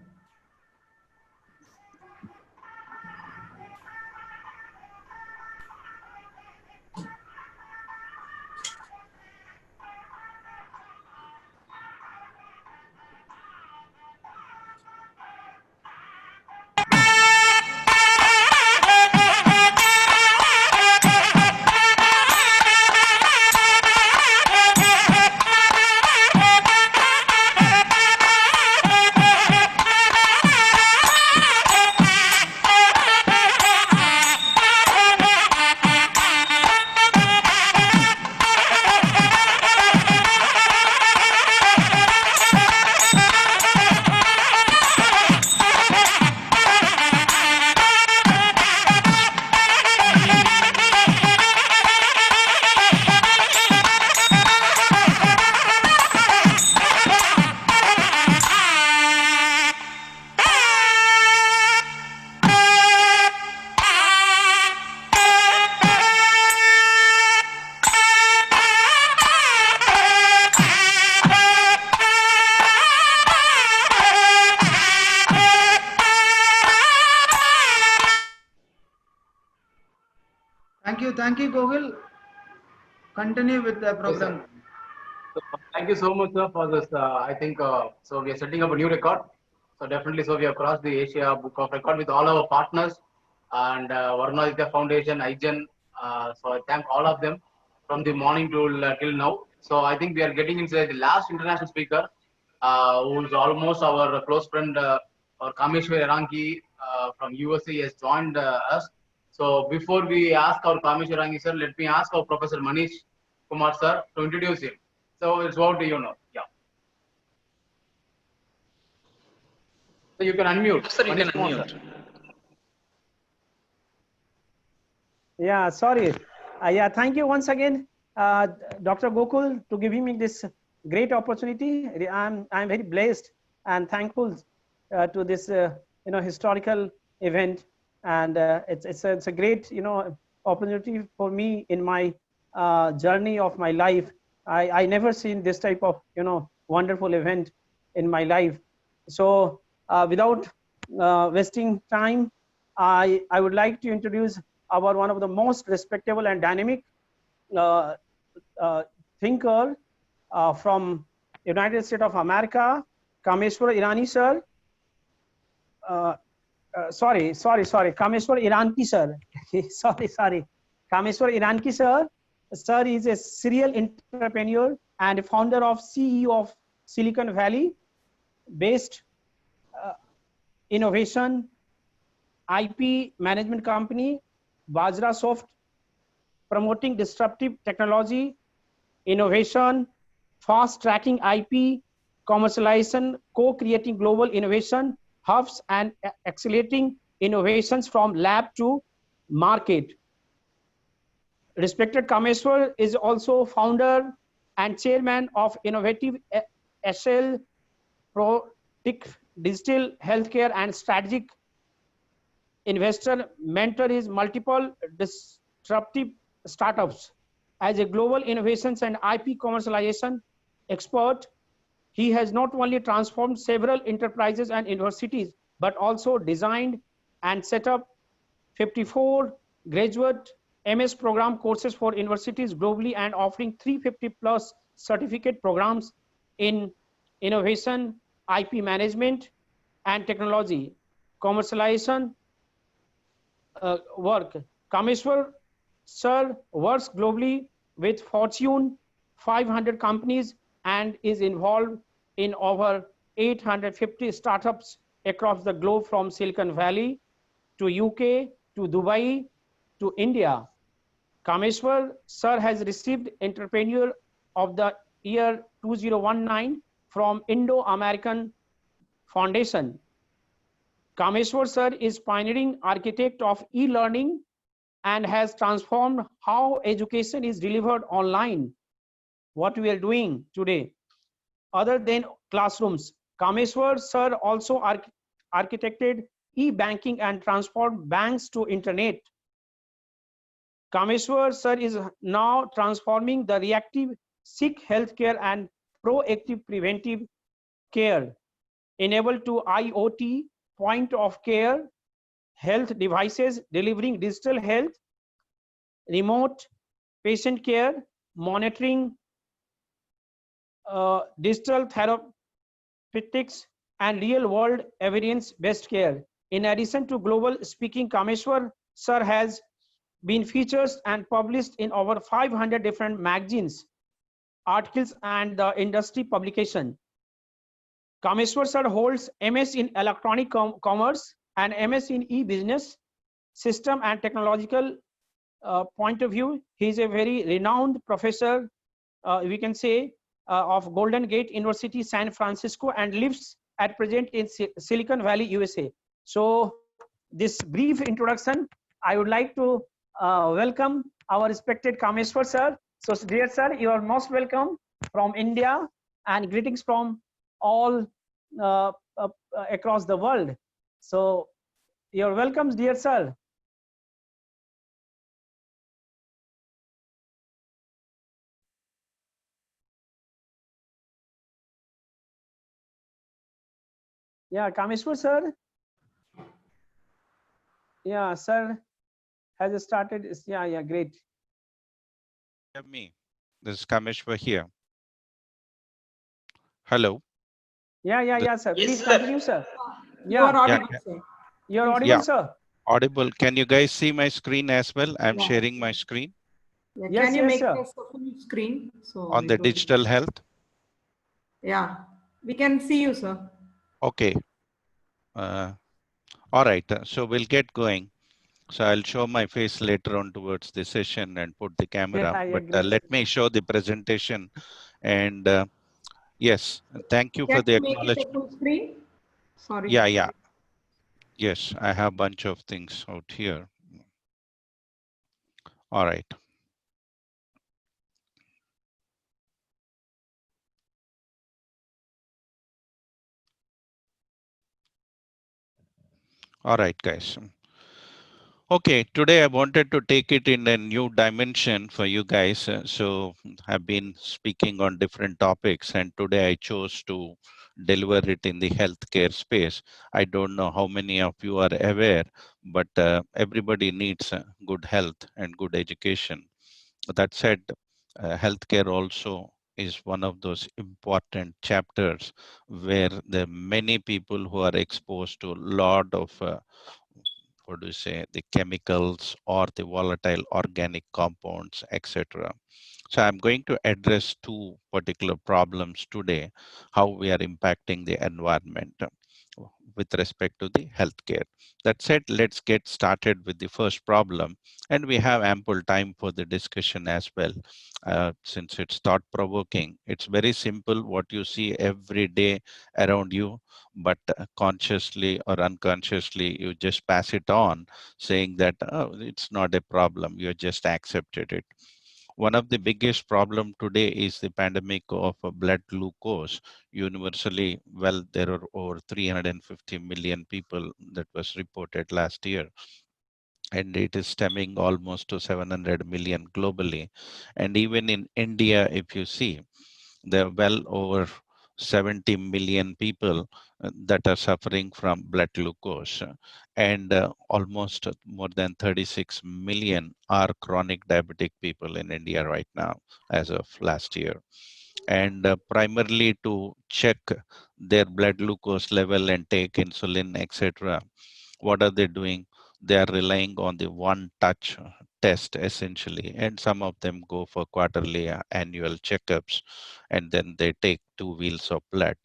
Speaker 1: Thank you, Gogul. Continue with the program.
Speaker 13: Yes, so, thank you so much, sir, for this. I think so. We are setting up a new record. So definitely, so we have crossed the Asia Book of Record with all our partners and Varun Aditya Foundation, IGEN. So I thank all of them from the morning till now. So I think we are getting into the last international speaker, who is almost our close friend, our Kameshwar Rangi from USA has joined us. So before we ask our Kameshwar Rangi sir, let me ask our Professor Manish Kumar sir to introduce him. So it's over to you now. Yeah. So you can unmute.
Speaker 2: Sir, you can
Speaker 13: Manish Kumar,
Speaker 2: unmute.
Speaker 13: sir.
Speaker 20: Yeah, sorry. Yeah, thank you once again, Dr. Gokul, to giving me this great opportunity. I'm very blessed and thankful to this historical event, and it's a great opportunity for me in my journey of my life. I never seen this type of wonderful event in my life. So without wasting time, I would like to introduce our one of the most respectable and dynamic thinker from United States of America, Kameshwar Irani sir. Sorry, Kameshwar Iranki sir. sorry, Kameshwar Iranki sir. Sir is a serial entrepreneur and founder of CEO of Silicon Valley based innovation IP management company, Bajra Soft, promoting disruptive technology, innovation, fast tracking IP, commercialization, co-creating global innovation hubs and accelerating innovations from lab to market. Respected Kameshwar is also founder and chairman of Innovative SL Protic Digital Healthcare and Strategic Investor. Mentor is multiple disruptive startups as a global innovations and IP commercialization expert. He has not only transformed several enterprises and universities, but also designed and set up 54 graduate MS program courses for universities globally and offering 350 plus certificate programs in innovation, IP management and technology, commercialization work. Kameshwar sir works globally with Fortune 500 companies and is involved in over 850 startups across the globe from Silicon Valley to UK to Dubai to India. Kameshwar sir has received Entrepreneur of the Year 2019 from Indo-American Foundation. Kameshwar sir is pioneering architect of e-learning and has transformed how education is delivered online. What we are doing today, other than classrooms. Kameshwar sir also architected e-banking and transformed banks to internet. Kameshwar sir is now transforming the reactive sick healthcare and proactive preventive care enabled to IoT point of care health devices delivering digital health, remote patient care, monitoring, digital therapeutics, and real-world evidence-based care. In addition to global speaking, Kameshwar sir has been featured and published in over 500 different magazines, articles, and the industry publication. Kameshwar sir holds MS in Electronic Commerce and MS in E-Business System and Technological point of view. He is a very renowned professor, we can say, of Golden Gate University, San Francisco, and lives at present in Silicon Valley, USA. So this brief introduction, I would like to welcome our respected Kameshwar sir. So dear sir, you are most welcome from India and greetings from all across the world. So you're welcome, dear sir. Yeah, Kameshwar sir. Yeah, sir has started. Yeah, great.
Speaker 7: Hear me. This is Kameshwar here. Hello.
Speaker 20: Yeah, sir.
Speaker 2: Yes,
Speaker 20: Please
Speaker 2: sir.
Speaker 20: continue, sir.
Speaker 5: You are
Speaker 20: Yeah,
Speaker 5: audible, sir.
Speaker 20: you're audible,
Speaker 7: Yeah.
Speaker 20: sir.
Speaker 7: Audible. Can you guys see my screen as well? I'm
Speaker 5: Yeah.
Speaker 7: sharing my screen
Speaker 5: Yeah,
Speaker 20: Yes,
Speaker 5: can you
Speaker 20: yes,
Speaker 5: make
Speaker 20: sir.
Speaker 5: this a full screen? So
Speaker 7: on the
Speaker 5: it will be-
Speaker 7: digital health.
Speaker 5: Yeah, we can see you, sir.
Speaker 7: Okay. All right. So we'll get going. So I'll show my face later on towards the session and put the camera.
Speaker 20: Yeah,
Speaker 7: But
Speaker 20: great.
Speaker 7: let me show the presentation. And yes, thank you
Speaker 5: Can
Speaker 7: for the
Speaker 5: you make it a
Speaker 7: acknowledgement.
Speaker 5: full screen? Sorry.
Speaker 7: Yeah. Yes, I have a bunch of things out here. All right. All right, guys. Okay, today I wanted to take it in a new dimension for you guys. So I've been speaking on different topics, and today I chose to deliver it in the healthcare space. I don't know how many of you are aware, but everybody needs good health and good education. That said, healthcare also is one of those important chapters where there are many people who are exposed to a lot of what do you say, the chemicals or the volatile organic compounds, etc. So I'm going to address two particular problems today, how we are impacting the environment with respect to the healthcare. That said, let's get started with the first problem, and we have ample time for the discussion as well. Since it's thought-provoking, it's very simple what you see every day around you, but consciously or unconsciously, you just pass it on, saying that, oh, it's not a problem, you just accepted it. One of the biggest problem today is the pandemic of blood glucose. Universally, well, there are over 350 million people that was reported last year, and it is stemming almost to 700 million globally. And even in India, if you see, there are well over 70 million people that are suffering from blood glucose, and almost more than 36 million are chronic diabetic people in India right now as of last year. And primarily to check their blood glucose level and take insulin, etc. What are they doing? They are relying on the one touch test essentially, and some of them go for quarterly annual checkups, and then they take 2 wheels of blood.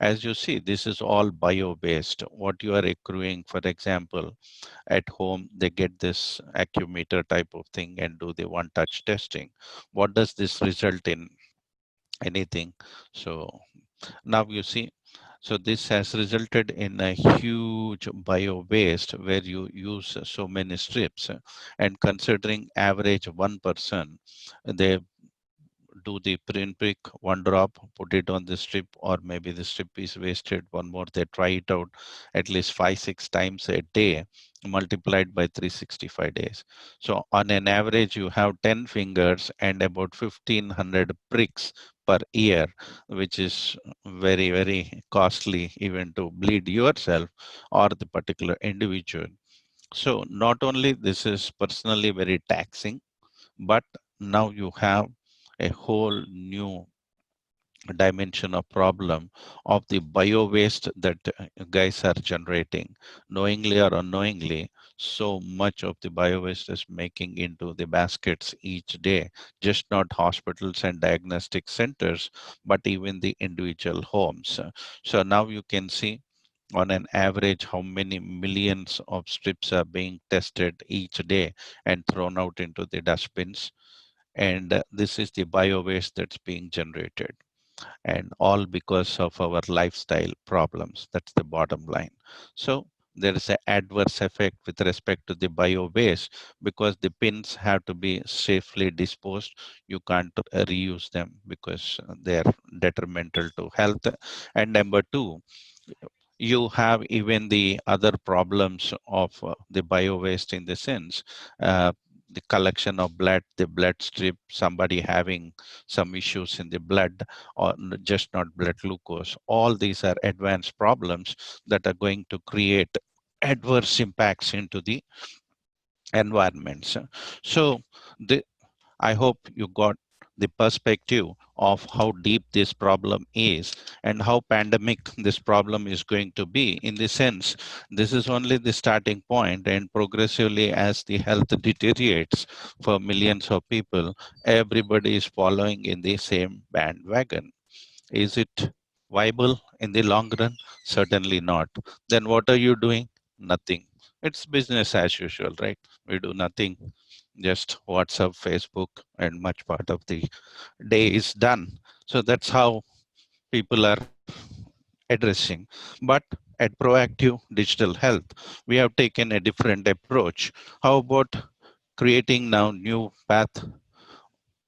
Speaker 7: As you see, this is all bio-based. What you are accruing, for example, at home, they get this accumeter type of thing and do the one-touch testing. What does this result in? Anything. So now you see, so this has resulted in a huge bio waste where you use so many strips, and considering average one person, they do the pinprick, one drop, put it on the strip, or maybe the strip is wasted, one more, they try it out at least 5-6 times a day, multiplied by 365 days. So on an average, you have 10 fingers and about 1500 pricks per year, which is very, very costly even to bleed yourself or the particular individual. So not only this is personally very taxing, but now you have a whole new dimension of problem of the bio waste that guys are generating, knowingly or unknowingly. So much of the bio waste is making into the baskets each day, just not hospitals and diagnostic centers, but even the individual homes. So now you can see on an average how many millions of strips are being tested each day and thrown out into the dustbins. And this is the bio waste that's being generated, and all because of our lifestyle problems. That's the bottom line. So there is an adverse effect with respect to the bio waste because the pins have to be safely disposed. You can't reuse them because they're detrimental to health. And number two, you have even the other problems of the bio waste, in the sense the collection of blood, the blood strip, somebody having some issues in the blood, or just not blood glucose. All these are advanced problems that are going to create adverse impacts into the environments. So the, I hope you got the perspective of how deep this problem is and how pandemic this problem is going to be. In the sense, this is only the starting point, and progressively as the health deteriorates for millions of people, everybody is following in the same bandwagon. Is it viable in the long run? Certainly not. Then what are you doing? Nothing. It's business as usual, right? We do nothing, just WhatsApp, Facebook, and much part of the day is done. So that's how people are addressing. But at Proactive Digital Health, we have taken a different approach. How about creating now new path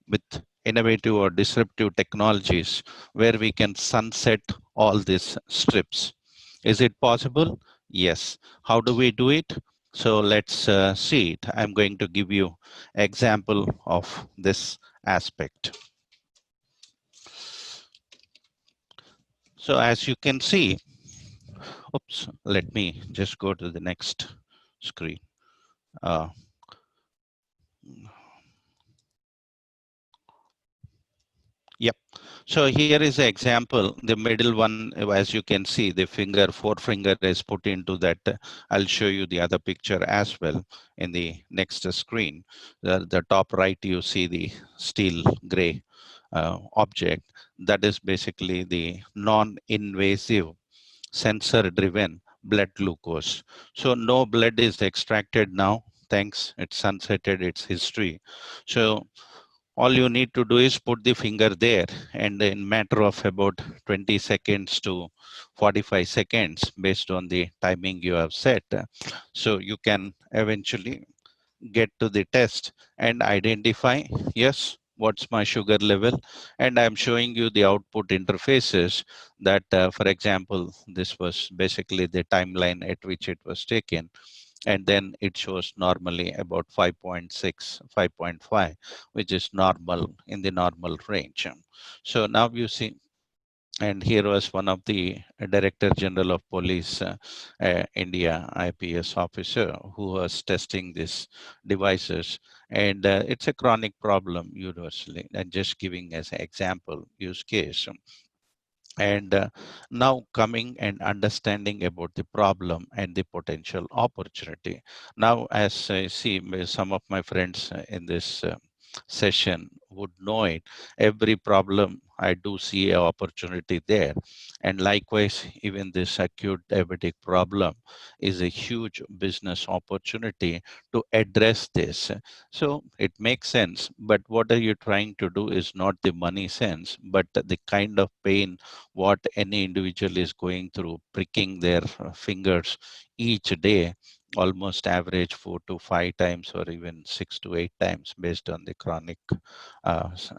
Speaker 7: with innovative or disruptive technologies where we can sunset all these strips? Is it possible? Yes. How do we do it? So let's see it. I'm going to give you example of this aspect. So as you can see, oops, let me just go to the next screen. Yep. So here is an example. The middle one, as you can see, the forefinger is put into that. I'll show you the other picture as well in the next screen. The top right, you see the steel gray object. That is basically the non-invasive sensor-driven blood glucose. So no blood is extracted now. Thanks, it's sunsetted its history. So all you need to do is put the finger there, and in matter of about 20 seconds to 45 seconds, based on the timing you have set, so you can eventually get to the test and identify, yes, what's my sugar level. And I'm showing you the output interfaces that, for example, this was basically the timeline at which it was taken. And then it shows normally about 5.6, 5.5, which is normal, in the normal range. So now you see And here was one of the Director General of Police, India IPS officer, who was testing these devices. And it's a chronic problem universally. And just giving as an example use case. And now coming and understanding about the problem and the potential opportunity. Now, as I see some of my friends in this session would know it, every problem I do see an opportunity there. And likewise, even this acute diabetic problem is a huge business opportunity to address this. So it makes sense, but what are you trying to do is not the money sense, but the kind of pain what any individual is going through, pricking their fingers each day, almost average 4 to 5 times or even 6 to 8 times based on the chronic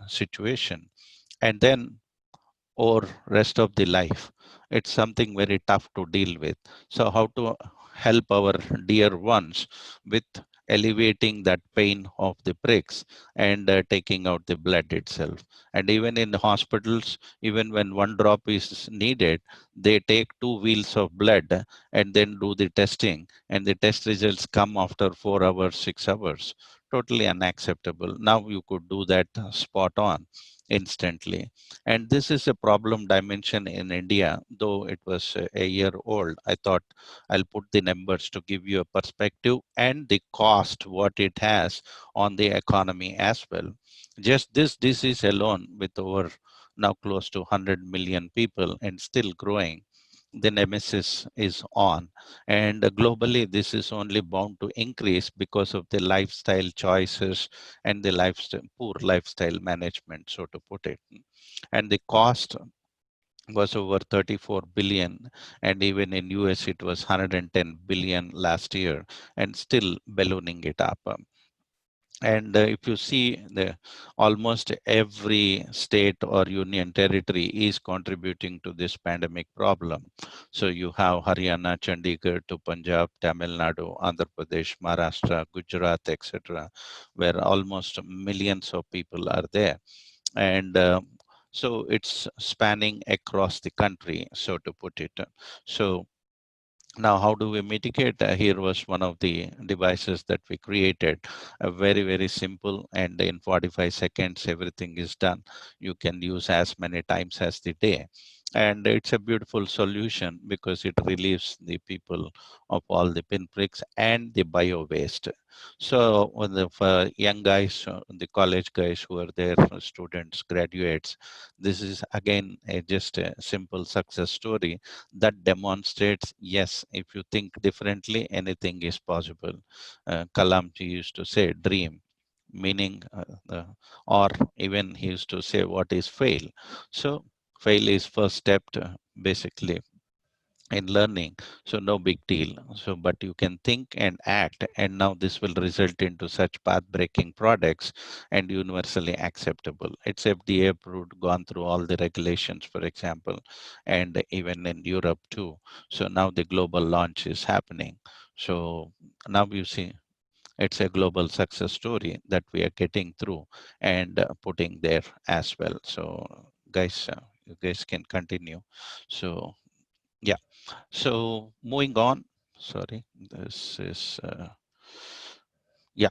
Speaker 7: situation. And then or rest of the life. It's something very tough to deal with. So how to help our dear ones with alleviating that pain of the pricks and taking out the blood itself. And even in the hospitals, even when one drop is needed, they take 2 wheels of blood and then do the testing, and the test results come after 4 hours, 6 hours. Totally unacceptable. Now you could do that spot on instantly. And this is a problem dimension in India, though it was a year old. I thought I'll put the numbers to give you a perspective and the cost, what it has on the economy as well. Just this disease alone, with over now close to 100 million people and still growing, the nemesis is on. And globally, this is only bound to increase because of the lifestyle choices and the lifestyle, poor lifestyle management, so to put it. And the cost was over 34 billion, and even in US it was 110 billion last year, and still ballooning it up. And if you see, the almost every state or union territory is contributing to this pandemic problem. So you have Haryana, Chandigarh to Punjab, Tamil Nadu, Andhra Pradesh, Maharashtra, Gujarat, etc., where almost millions of people are there. And so it's spanning across the country, so to put it. So now, how do we mitigate? Here was one of the devices that we created, very, very simple, and in 45 seconds, everything is done. You can use as many times as the day. And it's a beautiful solution because it relieves the people of all the pinpricks and the bio waste. So when the young guys, the college guys who are there, students, graduates, this is again just a simple success story that demonstrates, yes, if you think differently, anything is possible. Kalamji used to say, dream, meaning, or even he used to say, what is fail? So fail is first step to basically in learning, so no big deal. So but you can think and act, and now this will result into such path breaking products and universally acceptable. It's FDA approved, gone through all the regulations, for example, and even in Europe too. So now the global launch is happening. So now you see, it's a global success story that we are getting through and putting there as well. So guys, you guys can continue. So yeah, so moving on, sorry, this is, yeah.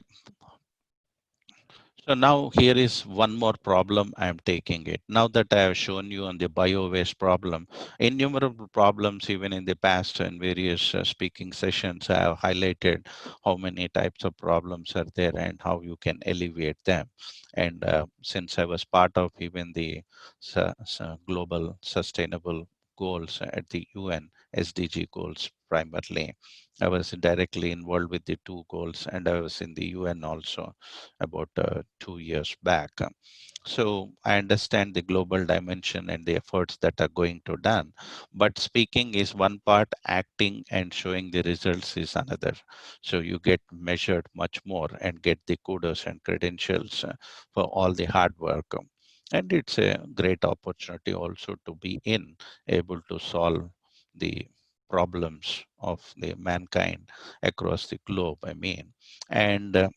Speaker 7: So now here is one more problem I am taking it. Now that I have shown you on the bio waste problem, innumerable problems even in the past and various speaking sessions, I have highlighted how many types of problems are there and how you can alleviate them. And since I was part of even the global sustainable goals at the UN, SDG goals primarily, I was directly involved with the 2 goals, and I was in the UN also about 2 years back. So I understand the global dimension and the efforts that are going to done, but speaking is one part, acting and showing the results is another. So you get measured much more and get the kudos and credentials for all the hard work. And it's a great opportunity also to be able to solve the problems of the mankind across the globe, I mean. And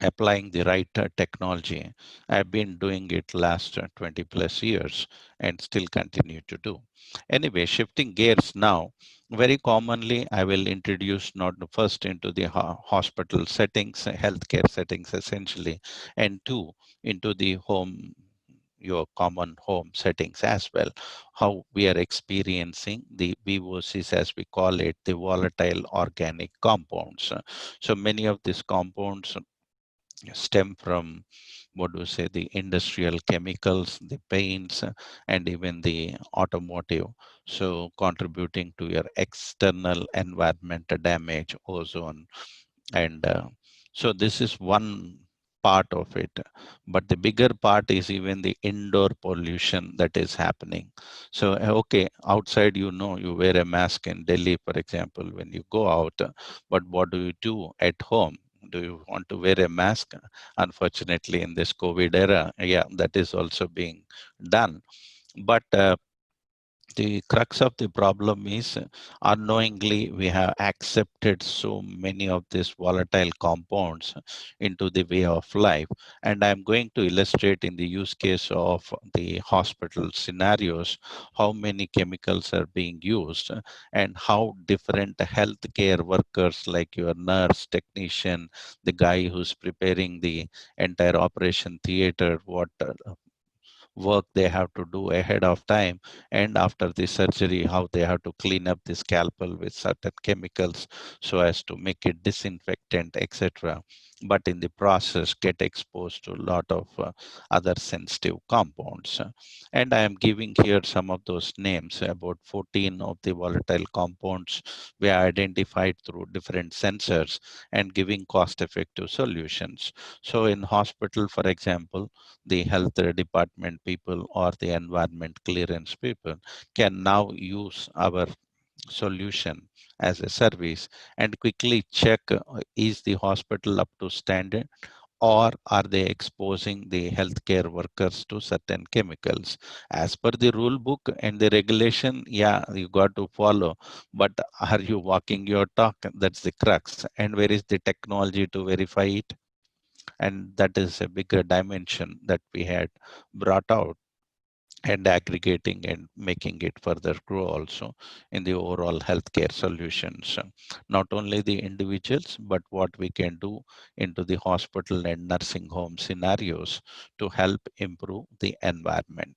Speaker 7: applying the right technology. I've been doing it last 20 plus years and still continue to do. Anyway, shifting gears now, very commonly I will introduce not first into the hospital settings, healthcare settings essentially, and two, into the home, your common home settings as well, how we are experiencing the VOCs, as we call it, the volatile organic compounds. So many of these compounds stem from, what do you say, the industrial chemicals, the paints, and even the automotive. So contributing to your external environment damage, ozone, and so this is one part of it, but the bigger part is even the indoor pollution that is happening. So okay, outside, you know, you wear a mask in Delhi, for example, when you go out, but what do you do at home? Do you want to wear a mask? Unfortunately, in this COVID era, yeah, that is also being done. But the crux of the problem is unknowingly we have accepted so many of these volatile compounds into the way of life. And I'm going to illustrate in the use case of the hospital scenarios how many chemicals are being used and how different healthcare workers like your nurse, technician, the guy who's preparing the entire operation theater, what work they have to do ahead of time, and after the surgery how they have to clean up the scalpel with certain chemicals so as to make it disinfectant, etc., but in the process get exposed to a lot of other sensitive compounds. And I am giving here some of those names. About 14 of the volatile compounds we identified through different sensors and giving cost effective solutions. So in hospital, for example, the health department people or the environment clearance people can now use our solution as a service and quickly check, is the hospital up to standard, or are they exposing the healthcare workers to certain chemicals as per the rule book and the regulation? Yeah, you got to follow, but are you walking your talk? That's the crux. And where is the technology to verify it? And that is a bigger dimension that we had brought out, and aggregating and making it further grow also in the overall healthcare solutions. Not only the individuals, but what we can do into the hospital and nursing home scenarios to help improve the environment.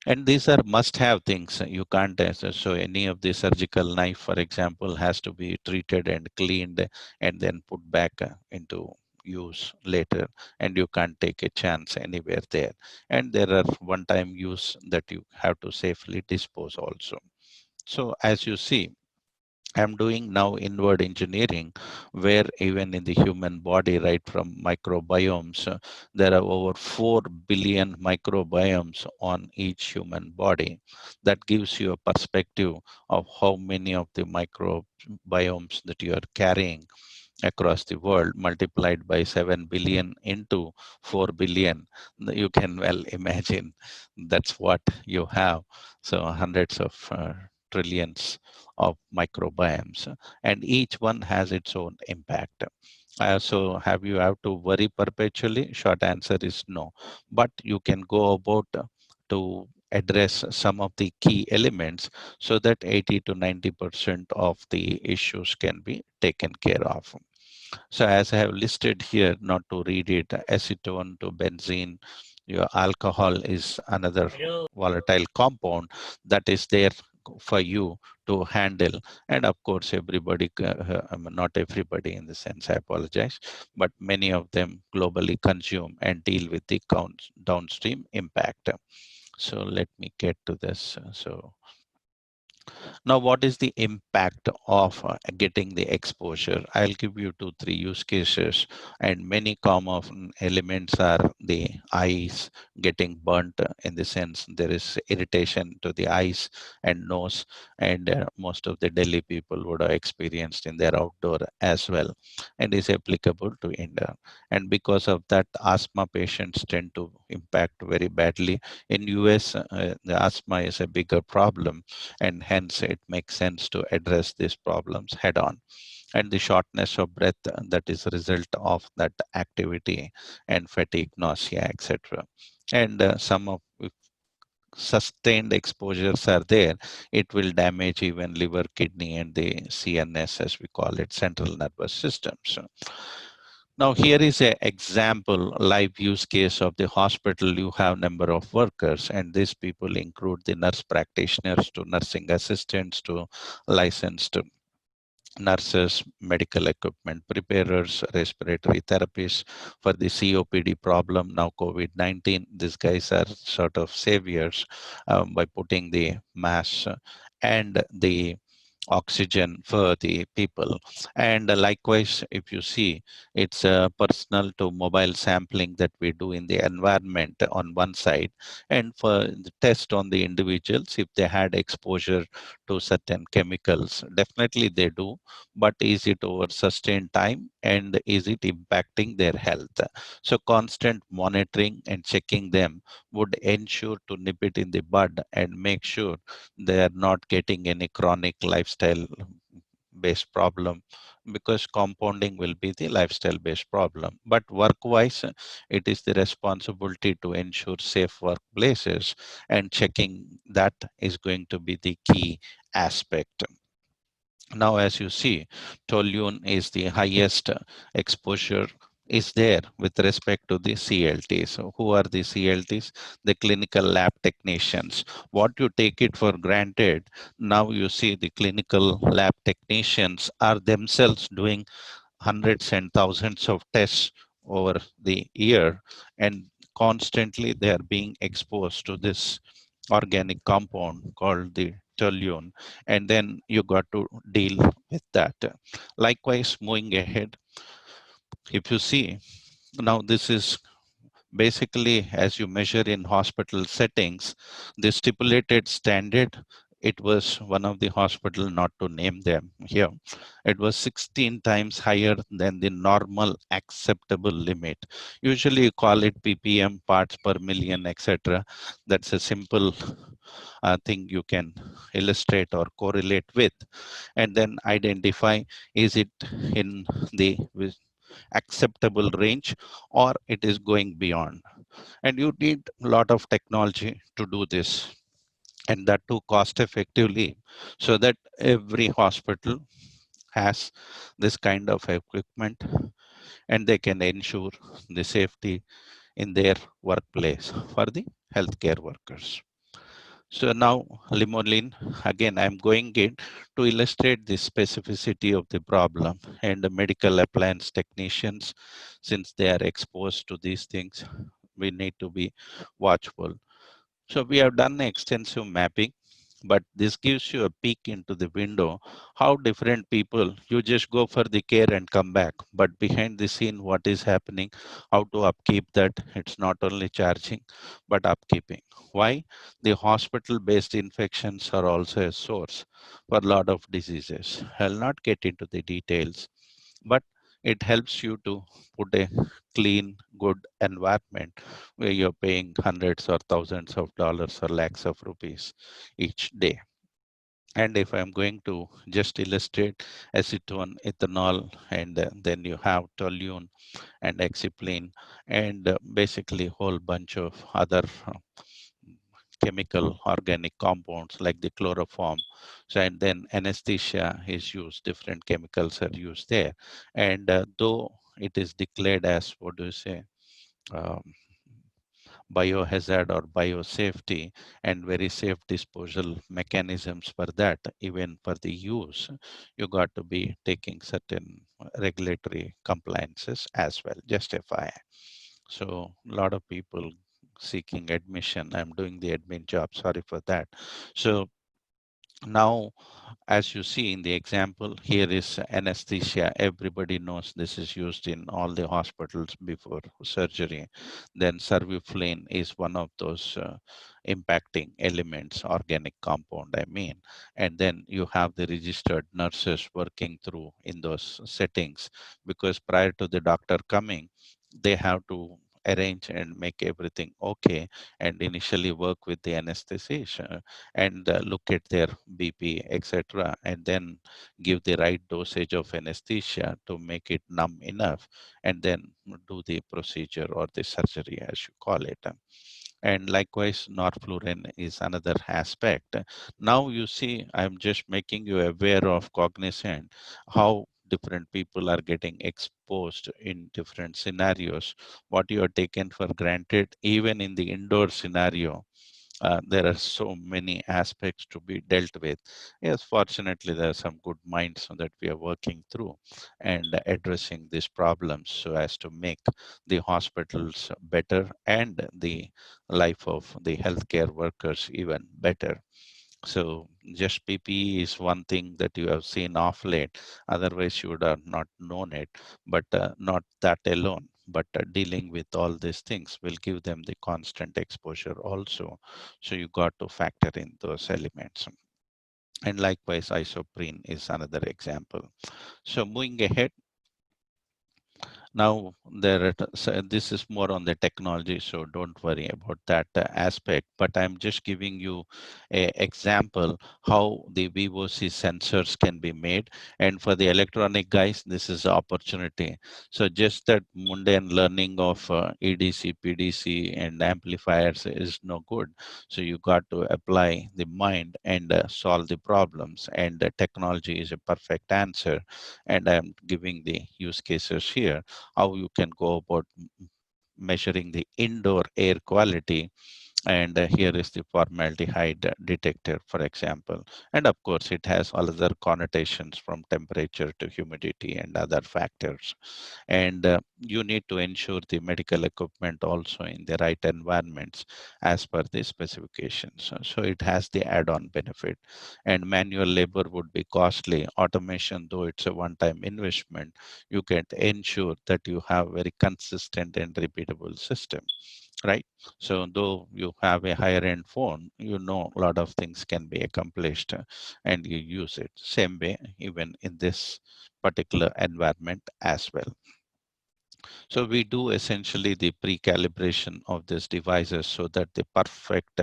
Speaker 7: And these are must-have things. You can't, so any of the surgical knife, for example, has to be treated and cleaned and then put back into use later, and you can't take a chance anywhere there. And there are one-time use that you have to safely dispose also. So as you see, I'm doing now inward engineering, where even in the human body, right from microbiomes, there are over 4 billion microbiomes on each human body. That gives you a perspective of how many of the microbiomes that you are carrying across the world, multiplied by 7 billion into 4 billion. You can well imagine that's what you have. So hundreds of trillions of microbiomes, and each one has its own impact. So have you have to worry perpetually? Short answer is no, but you can go about to address some of the key elements so that 80 to 90% of the issues can be taken care of. So as I have listed here, not to read it, acetone to benzene, your alcohol is another volatile compound that is there for you to handle. And of course, everybody, not everybody in the sense, I apologize, but many of them globally consume and deal with the downstream impact. So let me get to this. So now, what is the impact of getting the exposure? I'll give you 2-3 use cases, and many common elements are the eyes getting burnt, in the sense there is irritation to the eyes and nose, and most of the Delhi people would have experienced in their outdoor as well, and is applicable to indoor. And because of that, asthma patients tend to impact very badly. In US, the asthma is a bigger problem, and hence it makes sense to address these problems head on. and the shortness of breath that is a result of that activity, and fatigue, nausea, etc. And some of if sustained exposures are there, it will damage even liver, kidney, and the CNS, as we call it, central nervous system. So now here is an example live use case of the hospital. You have number of workers, and these people include the nurse practitioners to nursing assistants to licensed nurses, medical equipment preparers, respiratory therapists for the COPD problem. Now COVID-19, these guys are sort of saviors by putting the mask and the oxygen for the people. And likewise, if you see, it's personal to mobile sampling that we do in the environment on one side, and for the test on the individuals if they had exposure to certain chemicals. Definitely they do, but is it over sustained time, and is it impacting their health? So constant monitoring and checking them would ensure to nip it in the bud and make sure they are not getting any chronic lifestyle based problem, because compounding will be the lifestyle based problem. But work wise, it is the responsibility to ensure safe workplaces, and checking that is going to be the key aspect. Now, as you see, toluene is the highest exposure is there with respect to the CLTs. So who are the CLTs? The clinical lab technicians. What you take it for granted, now you see the clinical lab technicians are themselves doing hundreds and thousands of tests over the year, and constantly they are being exposed to this organic compound called the toluene, and then you got to deal with that. Likewise, moving ahead, if you see, now this is basically as you measure in hospital settings, the stipulated standard, it was one of the hospital, not to name them here, it was 16 times higher than the normal acceptable limit. Usually you call it ppm, parts per million, etc. That's a simple thing you can illustrate or correlate with, and then identify, is it in the acceptable range or it is going beyond. And you need a lot of technology to do this, and that too cost effectively, so that every hospital has this kind of equipment, and they can ensure the safety in their workplace for the healthcare workers. So now Limoline, again, I'm going in to illustrate the specificity of the problem, and the medical appliance technicians, since they are exposed to these things, we need to be watchful. So we have done extensive mapping, but this gives you a peek into the window, how different people, you just go for the care and come back, but behind the scene, what is happening, how to upkeep that, it's not only charging, but upkeeping. Why? The hospital-based infections are also a source for a lot of diseases. I'll not get into the details, but it helps you to put a clean, good environment where you're paying hundreds or thousands of dollars or lakhs of rupees each day. And if I'm going to just illustrate acetone, ethanol, and then you have toluene and exciplene, and basically a whole bunch of other chemical organic compounds like the chloroform. So, and then anesthesia is used, different chemicals are used there. And though it is declared as, what do you say, um, biohazard or biosafety, and very safe disposal mechanisms for that, even for the use, you got to be taking certain regulatory compliances as well, just FYI. So a lot of people seeking admission. I'm doing the admin job, sorry for that. So now, as you see in the example, here is anesthesia. Everybody knows this is used in all the hospitals before surgery. Then cerviflin is one of those impacting elements, organic compound, I mean. And then you have the registered nurses working through in those settings, because prior to the doctor coming, they have to arrange and make everything okay, and initially work with the anesthesia and look at their BP, etc., and then give the right dosage of anesthesia to make it numb enough, and then do the procedure or the surgery, as you call it. And likewise, norflurin is another aspect. Now you see, I'm just making you aware of cognizant how different people are getting exposed in different scenarios. What you are taken for granted, even in the indoor scenario, there are so many aspects to be dealt with. Yes, fortunately, there are some good minds that we are working through and addressing these problems so as to make the hospitals better and the life of the healthcare workers even better. So just PPE is one thing that you have seen off late. Otherwise, you would have not known it. But not that alone. But dealing with all these things will give them the constant exposure also. So you got to factor in those elements. And likewise, isoprene is another example. So moving ahead, now, so this is more on the technology, so don't worry about that aspect. But I'm just giving you an example how the VOC sensors can be made. And for the electronic guys, this is the opportunity. So just that mundane learning of EDC, PDC, and amplifiers is no good. So you got to apply the mind and solve the problems. And technology is a perfect answer. And I'm giving the use cases here, how you can go about measuring the indoor air quality. And here is the formaldehyde detector, for example. And of course, it has all other connotations from temperature to humidity and other factors. And you need to ensure the medical equipment also in the right environments as per the specifications. So it has the add-on benefit. And manual labor would be costly. Automation, though it's a one-time investment, you can ensure that you have very consistent and repeatable system, right? So though you have a higher end phone, you know a lot of things can be accomplished and you use it. Same way, even in this particular environment as well. So we do essentially the pre-calibration of these devices so that the perfect,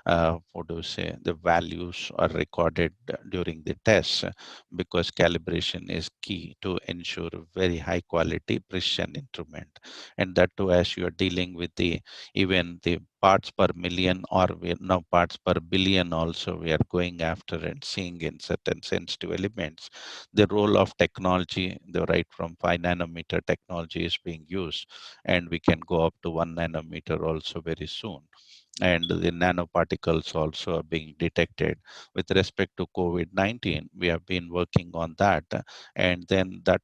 Speaker 7: what do you say, the values are recorded during the tests, because calibration is key to ensure very high quality precision instrument. And that too, as you are dealing with the even the parts per million, or we are now parts per billion also we are going after and seeing in certain sensitive elements. The role of technology, the right from 5 nanometer technology is being used, and we can go up to 1 nanometer also very soon. And the nanoparticles also are being detected. With respect to COVID-19, we have been working on that. And then that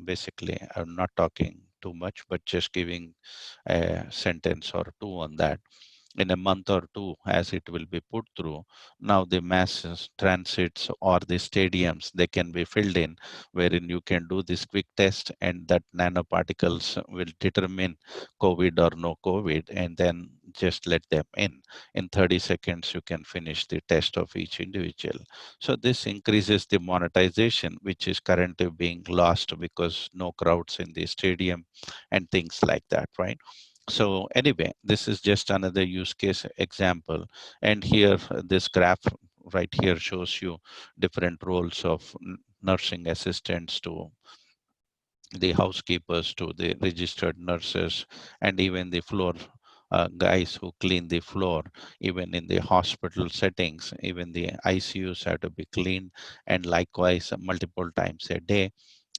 Speaker 7: basically, I'm not talking too much, but just giving a sentence or two on that. In a month or two, as it will be put through, now the mass transits or the stadiums, they can be filled in, wherein you can do this quick test and that nanoparticles will determine COVID or no COVID, and then just let them in. In 30 seconds, you can finish the test of each individual. So this increases the monetization, which is currently being lost because no crowds in the stadium and things like that, right? So anyway, this is just another use case example. And here, this graph right here shows you different roles of nursing assistants to the housekeepers to the registered nurses, and even the floor guys who clean the floor. Even in the hospital settings, even the ICUs have to be cleaned, and likewise multiple times a day.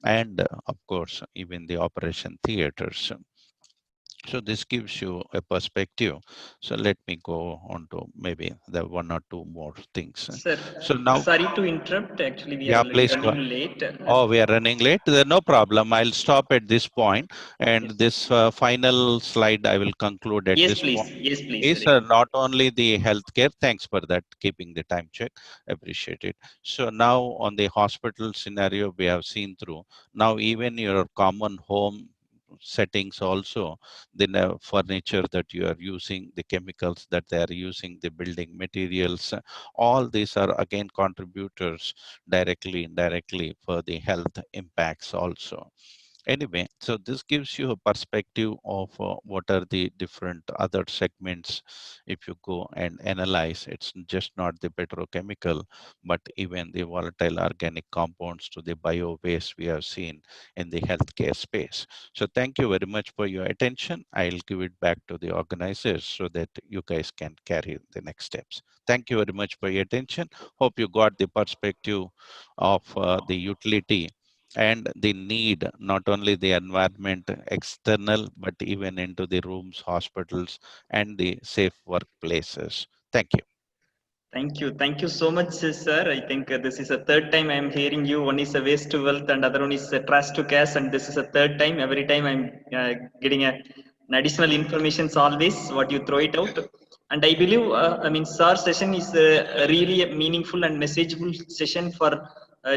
Speaker 7: And of course, even the operation theaters. So this gives you a perspective. So let me go on to maybe the one or two more things.
Speaker 2: Sir,
Speaker 7: So now,
Speaker 2: sorry to interrupt. Actually, we are
Speaker 7: yeah,
Speaker 2: already
Speaker 7: please go.
Speaker 2: running late.
Speaker 7: Oh, we are running late. No problem. I'll stop at this point. And this final slide, I will conclude at
Speaker 2: Yes,
Speaker 7: this
Speaker 2: please.
Speaker 7: point.
Speaker 2: Yes, please.
Speaker 7: Is not only the healthcare, thanks for that, keeping the time check, appreciate it. So now on the hospital scenario, we have seen through. Now even your common home settings also, the furniture that you are using, the chemicals that they are using, the building materials, all these are again contributors directly, indirectly for the health impacts also. Anyway, so this gives you a perspective of what are the different other segments. If you go and analyze, it's just not the petrochemical, but even the volatile organic compounds to the bio waste we have seen in the healthcare space. So thank you very much for your attention. I'll give it back to the organizers so that you guys can carry the next steps. Thank you very much for your attention. Hope you got the perspective of the utility and the need, not only the environment external, but even into the rooms, hospitals, and the safe workplaces. Thank you.
Speaker 2: Thank you so much, sir. I think this is the third time I am hearing you. One is a waste to wealth, and other one is a trash to cash, and this is the third time. Every time I'm getting an additional information. Always what you throw it out, and I believe, sir session is really a meaningful and messageable session for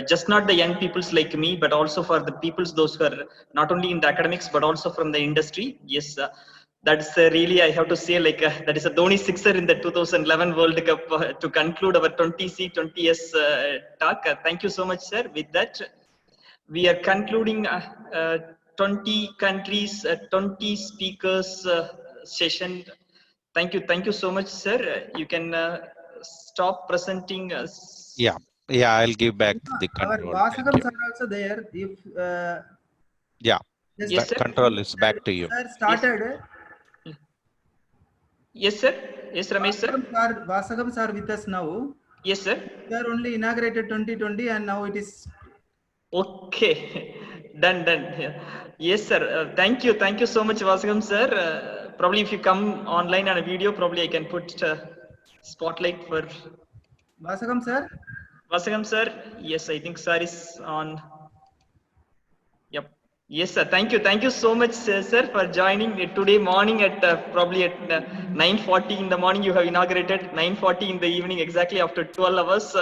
Speaker 2: just not the young peoples like me, but also for the peoples those who are not only in the academics but also from the industry. Yes. That's really, I have to say, like that is a Dhoni sixer in the 2011 World Cup to conclude our 20C 20S talk. Thank you so much, sir. With that, we are concluding 20 countries, 20 speakers session. Thank you so much, sir. You can stop presenting.
Speaker 7: Yeah, I'll give back the
Speaker 1: Our
Speaker 7: control.
Speaker 1: Vasagam sir also there. If
Speaker 7: Yeah,
Speaker 1: yes,
Speaker 7: the
Speaker 1: sir.
Speaker 7: control is back to you.
Speaker 1: Sir started.
Speaker 2: Yes, sir. Yes, Ramesh, sir.
Speaker 1: Vasagam sir with us now.
Speaker 2: Yes, sir.
Speaker 1: Sir only inaugurated 2020 and now it is.
Speaker 2: Okay, done. Yeah. Yes, sir. Thank you so much, Vasagam, sir. Probably if you come online on a video, probably I can put spotlight for
Speaker 1: Vasagam, sir.
Speaker 2: Vasagam, sir. Yes, I think sir is on. Yep. Yes, sir. Thank you so much, sir, for joining today morning at probably at 9:40 in the morning. You have inaugurated 9:40 in the evening, exactly after 12 hours.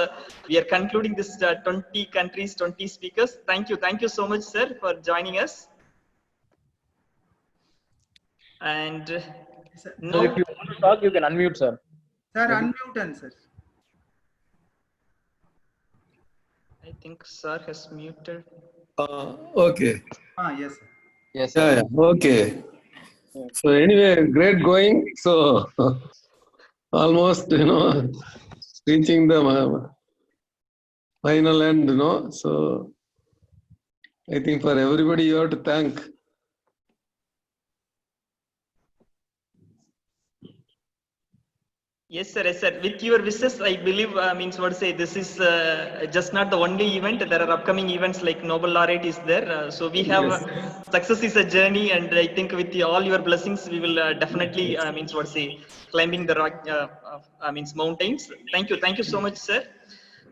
Speaker 2: We are concluding this 20 countries, 20 speakers. Thank you so much, sir, for joining us. And now,
Speaker 13: sir, if you want to talk, you can unmute, sir.
Speaker 1: Sir, unmute, sir.
Speaker 2: I think sir has muted.
Speaker 8: Okay.
Speaker 1: Yes, sir.
Speaker 13: Yes, sir.
Speaker 8: Yeah, okay. So anyway, great going. So almost, reaching the final end, So I think for everybody you have to thank.
Speaker 2: Yes, sir. With your wishes, I believe, this is just not the only event. There are upcoming events like Nobel Laureate is there. So we have success is a journey, and I think with all your blessings, we will definitely, climbing the rock, mountains. Thank you so much, sir.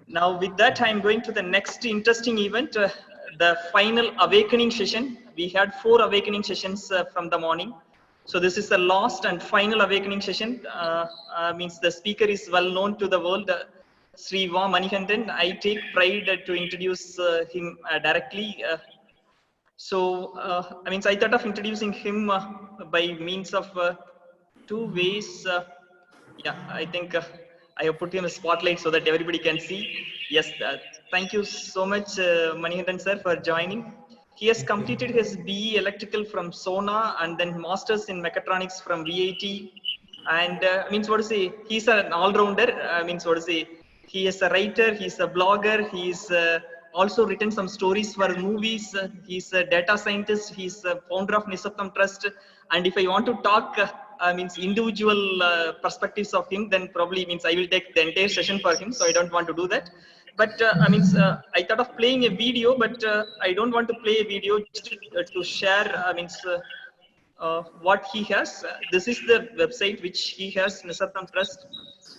Speaker 2: Now, with that, I'm going to the next interesting event, the final awakening session. We had 4 awakening sessions from the morning. So this is the last and final awakening session. The speaker is well known to the world, Sri Va Manikandan. I take pride to introduce him directly. I thought of introducing him by means of 2 ways. I think I have put him a spotlight so that everybody can see. Yes, thank you so much, Manikandan sir, for joining. He has completed his BE Electrical from SONA and then Masters in Mechatronics from VIT. And he's an all-rounder. He is a writer, he's a blogger, he's also written some stories for movies. He's a data scientist, he's a founder of Nisaptam Trust. And if I want to talk individual perspectives of him, then probably I will take the entire session for him. So I don't want to do that. But I thought of playing a video, but I don't want to play a video just to share what he has. This is the website which he has, Nisaptam Trust.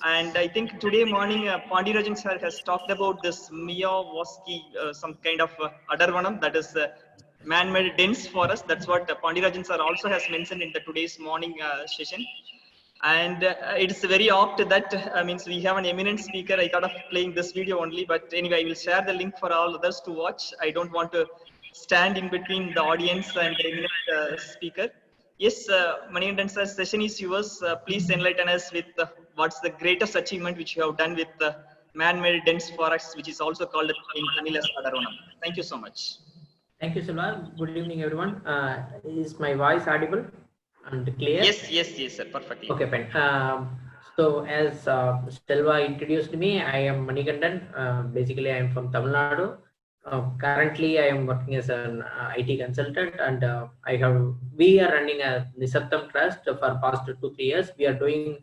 Speaker 2: And I think today morning, Pandirajan sir has talked about this Miyawaki, some kind of Adarvanam, that is man-made dens for us. That's what Pandirajan sir also has mentioned in the today's morning session. And it's very apt that we have an eminent speaker. I thought of playing this video only, but anyway, I will share the link for all others to watch. I don't want to stand in between the audience and the eminent speaker. Yes, Manikandan sir, session is yours. Please enlighten us with what's the greatest achievement which you have done with man-made dense forests, which is also called in Tamil as Adarvanam. Thank you so much.
Speaker 9: Thank you, Silva. Good evening, everyone. Is my voice audible and clear?
Speaker 2: Yes, sir. Perfectly.
Speaker 9: Okay, fine. So as Silva introduced me, I am Manikandan. Basically, I am from Tamil Nadu. Currently, I am working as an IT consultant, and we are running a Nisartham Trust for past 2-3 years. We are doing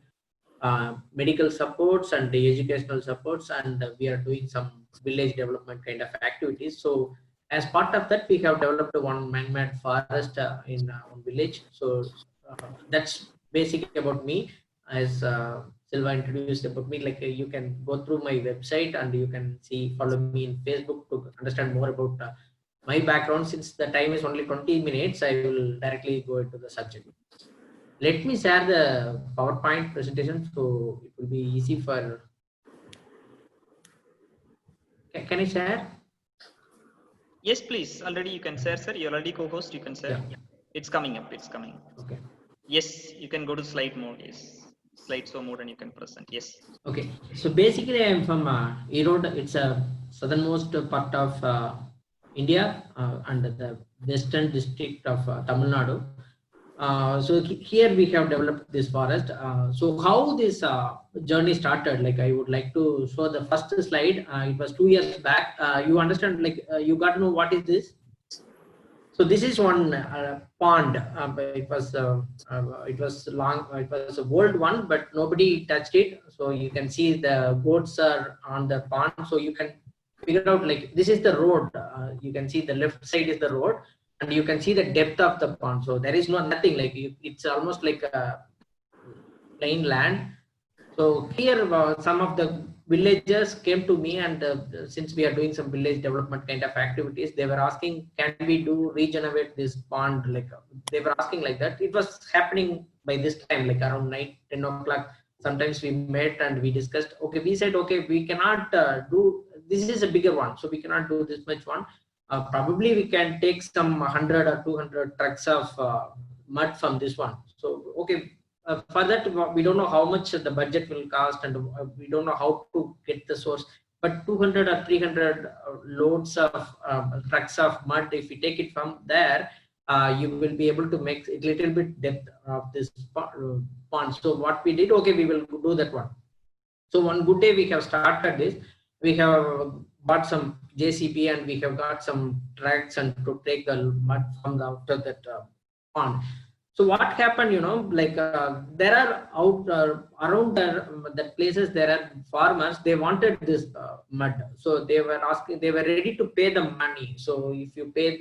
Speaker 9: medical supports and the educational supports, and we are doing some village development kind of activities. So as part of that, we have developed one man-made forest in one village. So that's basic about me. As Silva introduced about me, like you can go through my website and you can follow me in Facebook to understand more about my background. Since the time is only 20 minutes, I will directly go into the subject. Let me share the PowerPoint presentation so it will be easy for. Can I share?
Speaker 2: Yes, please. Already you can share, sir. You already co-host. You can share. Yeah. It's coming up. It's coming.
Speaker 9: Okay.
Speaker 2: Yes, you can go to slide mode. Yes, slideshow mode, and you can present. Yes.
Speaker 9: Okay. So basically, I am from Erode. It's a southernmost part of India under the western district of Tamil Nadu. So here we have developed this forest. So how this journey started, like I would like to show the first slide. It was 2 years back. You understand, like you got to know what is this. So this is one pond. It was long. It was an old one, but nobody touched it. So you can see the goats are on the pond. So you can figure out, like this is the road. You can see the left side is the road, and you can see the depth of the pond. So there is nothing, like it's almost like a plain land. So here some of the villagers came to me, and since we are doing some village development kind of activities, they were asking, can we regenerate this pond? Like they were asking like that. It was happening by this time, like around 9-10 o'clock. Sometimes we met and we discussed. Okay, we said, okay, we cannot do, this is a bigger one, so we cannot do this much one. Probably we can take some 100 or 200 trucks of mud from this one. So okay, for that we don't know how much the budget will cost, and we don't know how to get the source. But 200 or 300 loads of trucks of mud, if we take it from there, you will be able to make a little bit depth of this pond. So what we did, okay, we will do that one. So one good day we have started this. We have bought some JCB and we have got some tracks and to take the mud from the out of that pond. So what happened, you know, like there are around that places, there are farmers, they wanted this mud. So they were asking, they were ready to pay the money. So if you pay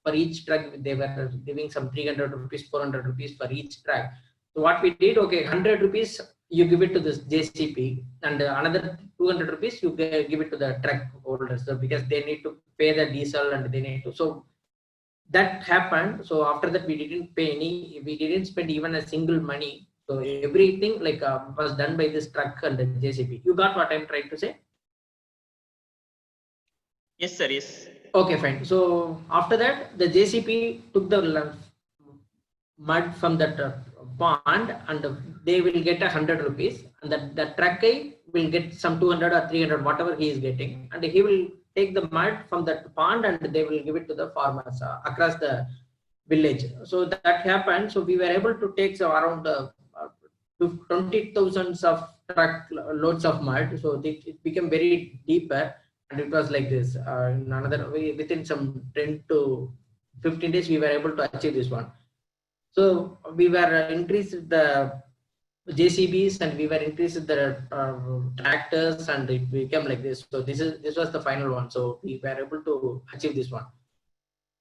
Speaker 9: for each truck, they were giving some 300 rupees, 400 rupees for each truck. So what we did, okay, 100 rupees, you give it to this JCP, and another 200 rupees, you give it to the truck holders. So because they need to pay the diesel and they need to, so that happened. So after that, we didn't pay we didn't spend even a single money. So everything like was done by this truck and the JCB. You got what I'm trying to say?
Speaker 2: Yes, sir. Yes.
Speaker 9: Okay, fine. So after that, the JCP took the mud from that pond, and they will get 100 rupees, and the truck guy will get some 200 or 300, whatever he is getting, and he will take the mud from that pond and they will give it to the farmers across the village. So that happened. So we were able to take around 20,000 of truck loads of mud. So it became very deeper, and it was like this. In another way, within some 10 to 15 days, we were able to achieve this one. So we were increased the JCBs and we were increasing the tractors, and it became like this. So this was the final one. So we were able to achieve this one.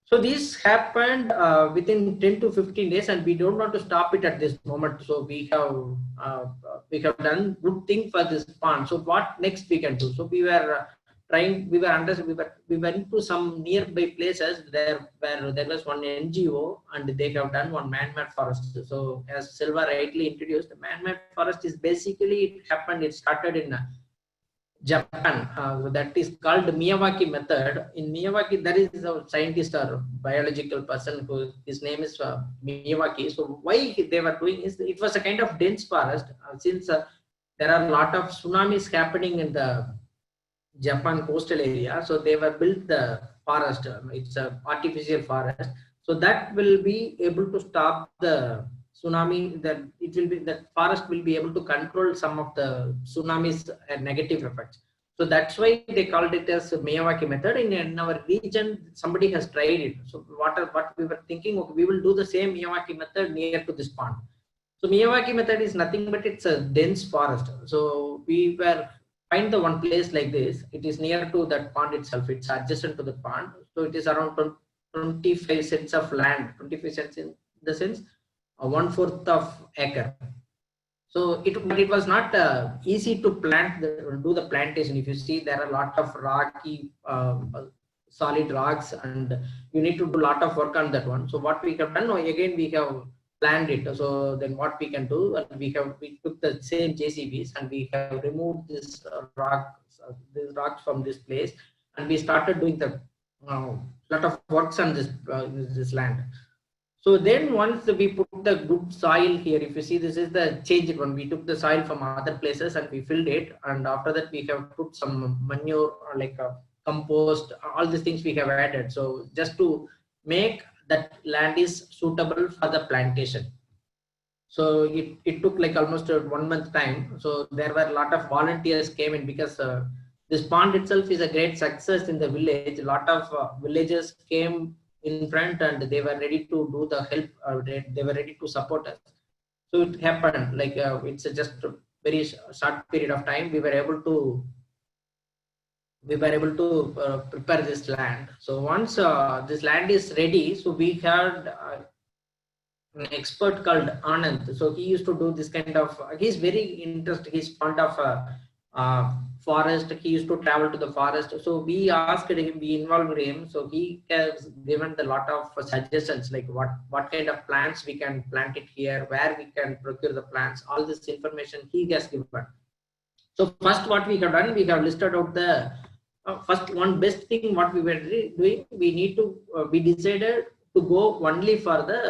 Speaker 9: So this happened within 10 to 15 days, and we don't want to stop it at this moment. So we have done good thing for this pond. So what next we can do? So we were trying. We went to some nearby places there where there was one NGO, and they have done one man-made forest. So as Silva rightly introduced, the man-made forest is basically it started in Japan. That is called Miyawaki method. In Miyawaki, there is a scientist or biological person who his name is Miyawaki. So why they were doing is, it was a kind of dense forest since there are a lot of tsunamis happening in the Japan coastal area. So they were built the forest. It's a artificial forest. So that will be able to stop the tsunami. That it will be, that forest will be able to control some of the tsunamis negative effects. So that's why they called it as Miyawaki method. In our region, somebody has tried it. So what we were thinking, okay, we will do the same Miyawaki method near to this pond. So Miyawaki method is nothing but it's a dense forest. So we were find the one place like this. It is near to that pond itself. It's adjacent to the pond. So it is around 25 cents of land. 25 cents in the sense 1/4 of acre. So but it was not easy to do the plantation. If you see, there are a lot of rocky, solid rocks, and you need to do a lot of work on that one. So what we have done, again we have planned it. So then what we can do, we took the same JCBs and we have removed this these rocks from this place, and we started doing the lot of works on this land. So then once we put the good soil here, if you see, this is the changed one. We took the soil from other places and we filled it, and after that we have put some manure like compost, all these things we have added. So just to make that land is suitable for the plantation. So it took like almost 1 month time. So there were a lot of volunteers came in, because this pond itself is a great success in the village. A lot of villagers came in front and they were ready to do the help. They were ready to support us. So it happened like it's just a very short period of time. We were able to prepare this land. So once this land is ready, so we had an expert called Anand. So he used to do this kind of. He's very interested. He's fond of forest. He used to travel to the forest. So we asked him, we involved him. So he has given a lot of suggestions, like what kind of plants we can plant it here, where we can procure the plants. All this information he has given. So first, what we have done, we have listed out the first one best thing. What we were doing, we decided to go only for the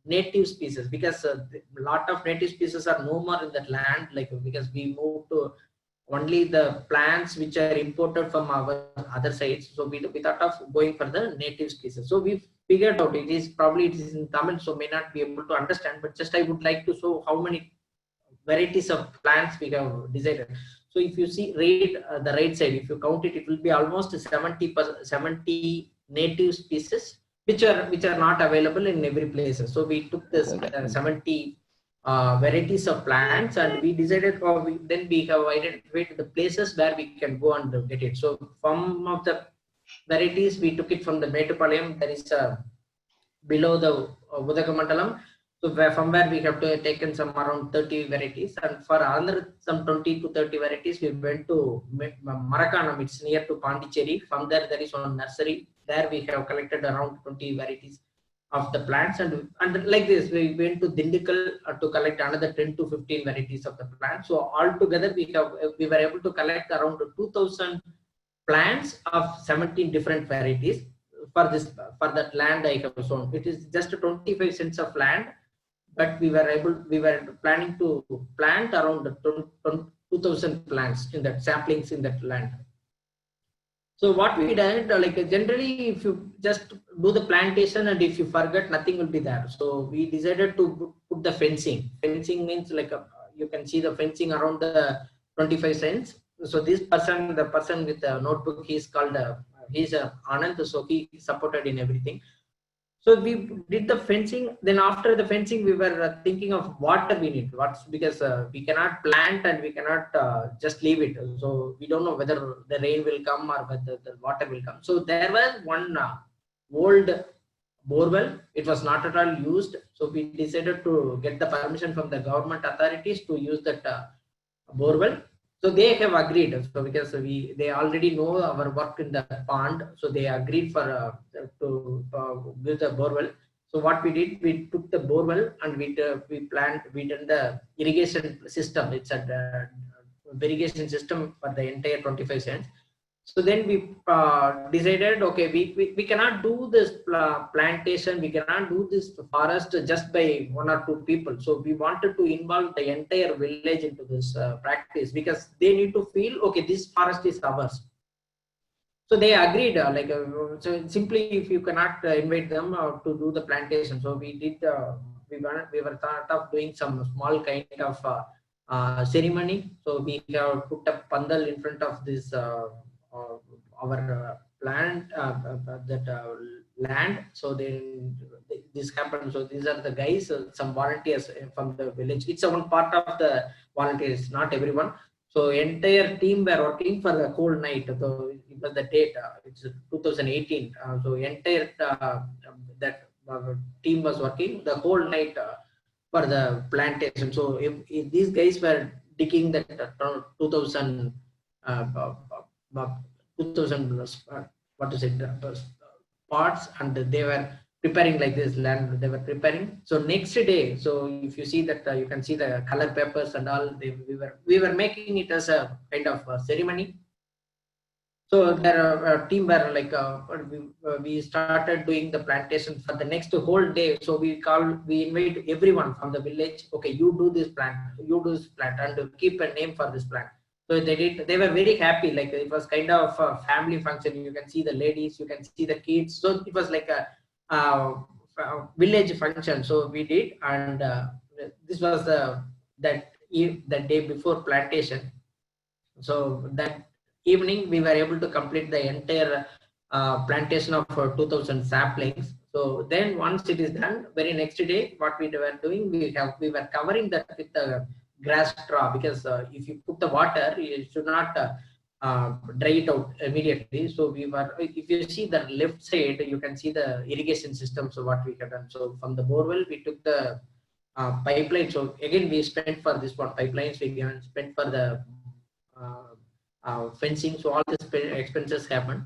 Speaker 9: native species, because a lot of native species are no more in that land. Like because we moved to only the plants which are imported from our other sites. So we thought of going for the native species. So we figured out it is in Tamil, so may not be able to understand, but just I would like to show how many varieties of plants we have decided. So if you see the right side, if you count it, it will be almost 70 native species which are not available in every place. So we took this 70 varieties of plants, and we decided, then we have identified the places where we can go and get it. So some of the varieties we took it from the Metupalayam. There is below the Udagamandalam. So from where we have taken some around 30 varieties, and for another some 20 to 30 varieties we went to Marakanam. It's near to Pondicherry. From there is one nursery. There we have collected around 20 varieties of the plants, and like this we went to Dindikal to collect another 10 to 15 varieties of the plants. So altogether we were able to collect around 2,000 plants of 17 different varieties for that land I have shown. It is just 25 cents of land, but we were planning to plant around 2,000 plants in that saplings in that land. So what we did, like generally, if you just do the plantation and if you forget, nothing will be there. So we decided to put the fencing. Fencing means like you can see the fencing around the 25 cents. So this person, the person with the notebook, he's called he's Anand. So he supported in everything. So we did the fencing. Then after the fencing, we were thinking of water we need. Because we cannot plant and we cannot just leave it. So we don't know whether the rain will come or whether the water will come. So there was one old borewell. It was not at all used. So we decided to get the permission from the government authorities to use that borewell. So they have agreed. So because they already know our work in the pond, so they agreed to build the borewell. So what we did, we took the borewell and we done the irrigation system. It's a irrigation system for the entire 25 cents. So then we decided, okay, we cannot do this plantation, we cannot do this forest just by 1 or 2 people. So we wanted to involve the entire village into this practice, because they need to feel, okay, this forest is ours. So they agreed, so simply if you cannot invite them to do the plantation. So we did, we were thought of doing some small kind of ceremony. So we have put a pandal in front of this our plant land. So then this happened. So these are the guys, some volunteers from the village. It's a one part of the volunteers, not everyone. So entire team were working for the whole night. So it was the date. It's 2018. So entire that team was working the whole night for the plantation. So if these guys were digging that 2000 what is it parts, and they were preparing like this land. They were preparing. So next day, so if you see that, you can see the color papers and all. We were making it as a kind of a ceremony. So their team were like we started doing the plantation for the next whole day. So we invite everyone from the village. Okay, you do this plant, you do this plant, and keep a name for this plant. So they did. They were very happy. Like it was kind of a family function. You can see the ladies, you can see the kids. So it was like a village function. So we did, and this was that day before plantation. So that evening we were able to complete the entire plantation of 2000 saplings. So then once it is done, very next day what we were doing, we were covering that with the grass straw, because if you put the water, you should not dry it out immediately. So we were, if you see the left side, you can see the irrigation system. So what we have done, so from the borewell we took the pipeline. So again we spent for this one pipelines, we spent for the fencing. So all these expenses happened.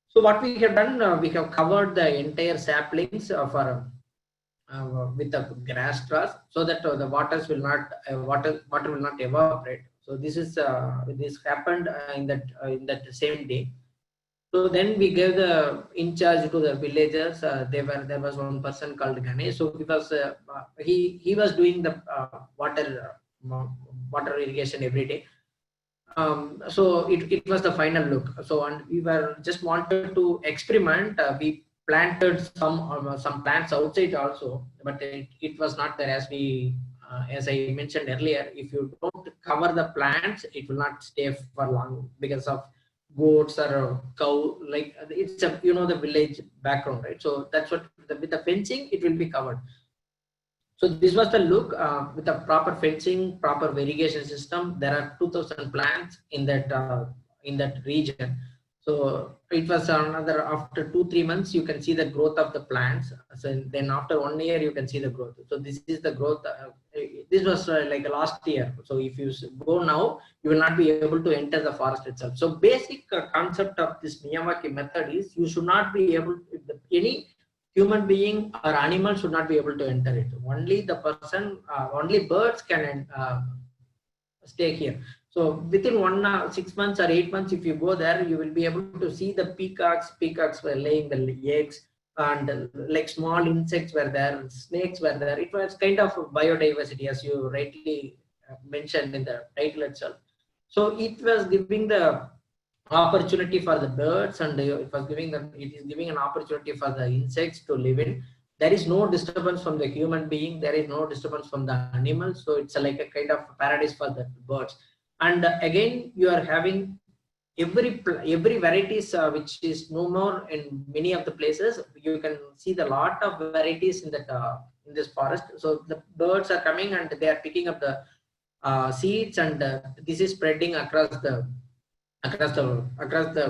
Speaker 9: So what we have done, we have covered the entire saplings for with the grass straws, so that the waters will not water will not evaporate. So this is this happened in that same day. So then we gave the in charge to the villagers. There was one person called Ganesh. So because he was doing the water irrigation every day. So it was the final look. So and we were just wanted to experiment. We planted some plants outside also, but it was not there, as I mentioned earlier. If you don't cover the plants, it will not stay for long because of goats or a cow. Like it's a the village background, right? So that's what with the fencing it will be covered. So this was the look with a proper fencing, proper irrigation system. There are 2000 plants in that region. So it was another, after 2-3 months, you can see the growth of the plants. So then after 1 year, you can see the growth. So this is the growth. This was like last year. So if you go now, you will not be able to enter the forest itself. So basic concept of this Miyawaki method is you should not be able to, any human being or animal should not be able to enter it. Only the person, only birds can stay here. So within 6 months or 8 months, if you go there, you will be able to see the peacocks. Peacocks were laying the eggs, and like small insects were there, snakes were there. It was kind of biodiversity, as you rightly mentioned in the title itself. So it was giving the opportunity for the birds, and it is giving an opportunity for the insects to live in. There is no disturbance from the human being. There is no disturbance from the animals. So it's like a kind of paradise for the birds. And again, you are having every varieties which is no more in many of the places. You can see the lot of varieties in that in this forest. So the birds are coming and they are picking up the seeds, and this is spreading across the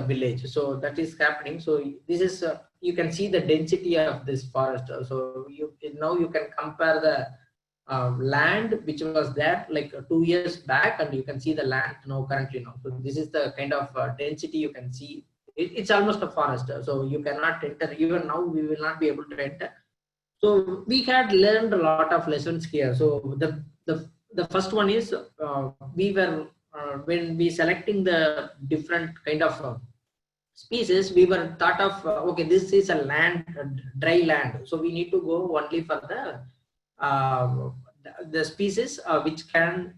Speaker 9: village. So that is happening. So this is you can see the density of this forest. So now you can compare the land which was there like 2 years back, and you can see the land now currently now. So this is the kind of density you can see. It's almost a forest. So you cannot enter. Even now we will not be able to enter. So we had learned a lot of lessons here. So the first one is we were when we selecting the different kind of species, we were thought of okay, this is a land, dry land. So we need to go only for the species which can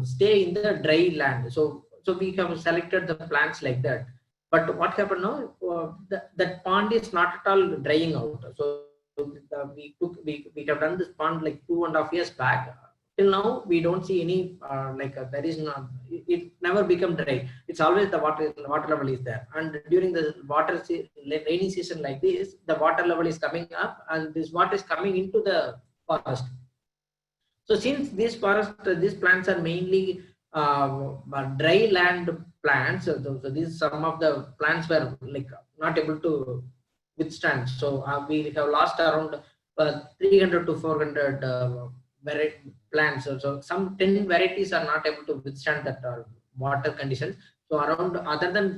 Speaker 9: stay in the dry land. So we have selected the plants like that. But what happened now? That pond is not at all drying out. So we have done this pond like 2.5 years back. Till now, we don't see any there is not. It never become dry. It's always the water level is there. And during the rainy season like this, the water level is coming up, and this water is coming into the forest. So since these plants are mainly dry land plants, so these some of the plants were like not able to withstand. So we have lost around 300 to 400 plants. So some 10 varieties are not able to withstand that water conditions. So around other than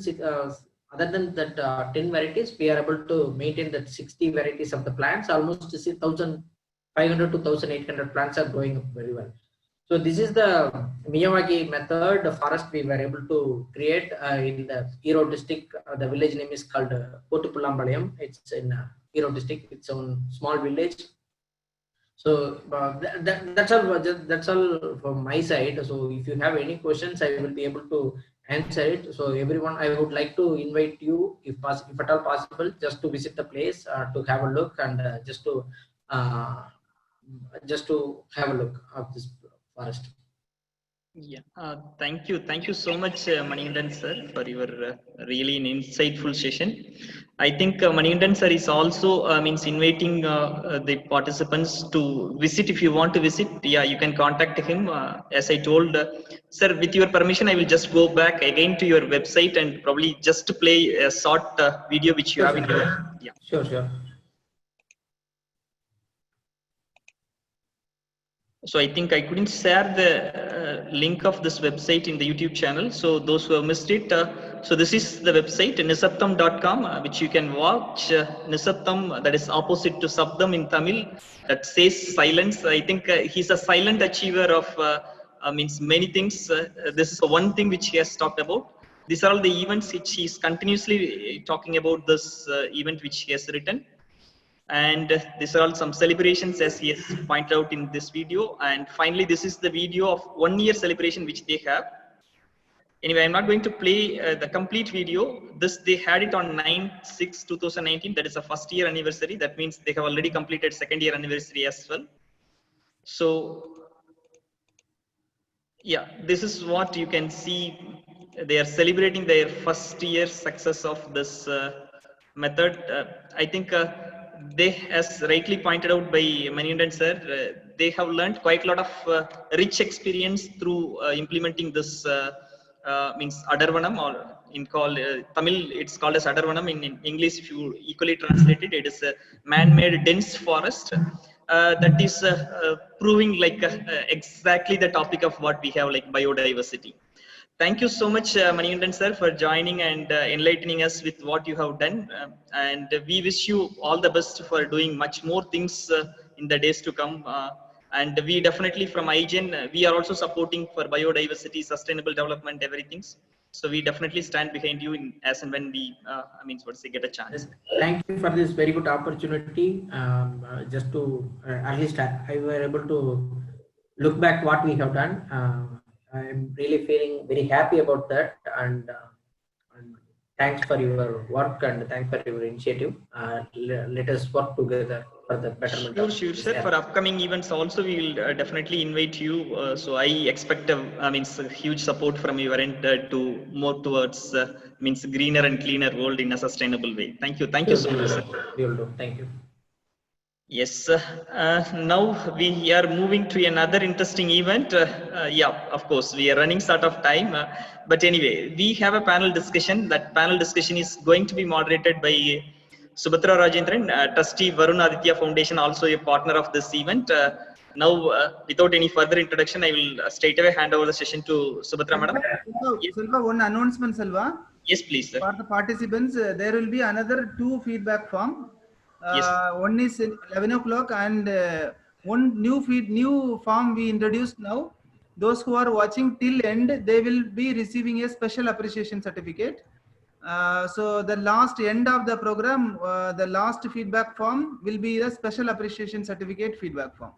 Speaker 9: that 10 varieties, we are able to maintain that 60 varieties of the plants. Almost 1,500 to 1,800 plants are growing up very well. So this is the Miyawaki method, the forest we were able to create in the Erode district. The village name is called Potupullambalayam. It's in Erode district. It's a small village. So that's all from my side. So if you have any questions, I will be able to answer it. So everyone, I would like to invite you, if at all possible, just to visit the place, to have a look, and just to have a look of this forest.
Speaker 2: Yeah, thank you so much, Manikandan sir, for your really an insightful session. I think Manikandan sir is also means inviting the participants to visit. If you want to visit, yeah, you can contact him. As I told, sir, with your permission, I will just go back again to your website and probably just play a short video which you have in your. Yeah.
Speaker 9: Sure.
Speaker 2: So I think I couldn't share the link of this website in the YouTube channel. So those who have missed it, so this is the website, nisabdam.com, which you can watch. Nisabdam, that is opposite to Sabdam in Tamil, that says silence. I think he's a silent achiever of means many things. This is one thing which he has talked about. These are all the events which he is continuously talking about, this event which he has written. And these are all some celebrations as he has pointed out in this video. And finally, this is the video of 1 year celebration which they have. Anyway, I'm not going to play the complete video. They had it on 9/6/2019. That is the first year anniversary. That means they have already completed second year anniversary as well. So yeah, this is what you can see. They are celebrating their first year success of this method. I think they, as rightly pointed out by Manikandan sir, they have learned quite a lot of rich experience through implementing this means Adarvanam, or in Tamil it's called as Adarvanam. In English, if you equally translate it, it is a man-made dense forest. That is proving like exactly the topic of what we have, like biodiversity. Thank you so much, Manikandan sir, for joining and enlightening us with what you have done. And we wish you all the best for doing much more things in the days to come. And we definitely from IGEN, we are also supporting for biodiversity, sustainable development, everything. So we definitely stand behind you as and when we, get a chance.
Speaker 9: Thank you for this very good opportunity. Just to, at least I were able to look back what we have done. I'm really feeling very happy about that, and thanks for your work and thanks for your initiative. Let us work together for the betterment.
Speaker 2: Sure, sir. For upcoming events also, we will definitely invite you. So I expect a huge support from your end to more towards greener and cleaner world in a sustainable way. Thank you so much, sir.
Speaker 9: We will do. Thank you.
Speaker 2: Yes, now we are moving to another interesting event. Yeah, of course, we are running short of time. But anyway, we have a panel discussion. That panel discussion is going to be moderated by Subhatra Rajendran, trustee Varun Aditya Foundation, also a partner of this event. Now, without any further introduction, I will straight away hand over the session to Subhatra madam.
Speaker 1: Selva, one announcement, Selva.
Speaker 2: Yes, please, sir.
Speaker 1: For the participants, there will be another 2 feedback form.
Speaker 2: Yes.
Speaker 1: One is 11 o'clock, and one new form we introduced now. Those who are watching till end, they will be receiving a special appreciation certificate. So the last end of the program, the last feedback form will be the special appreciation certificate feedback form.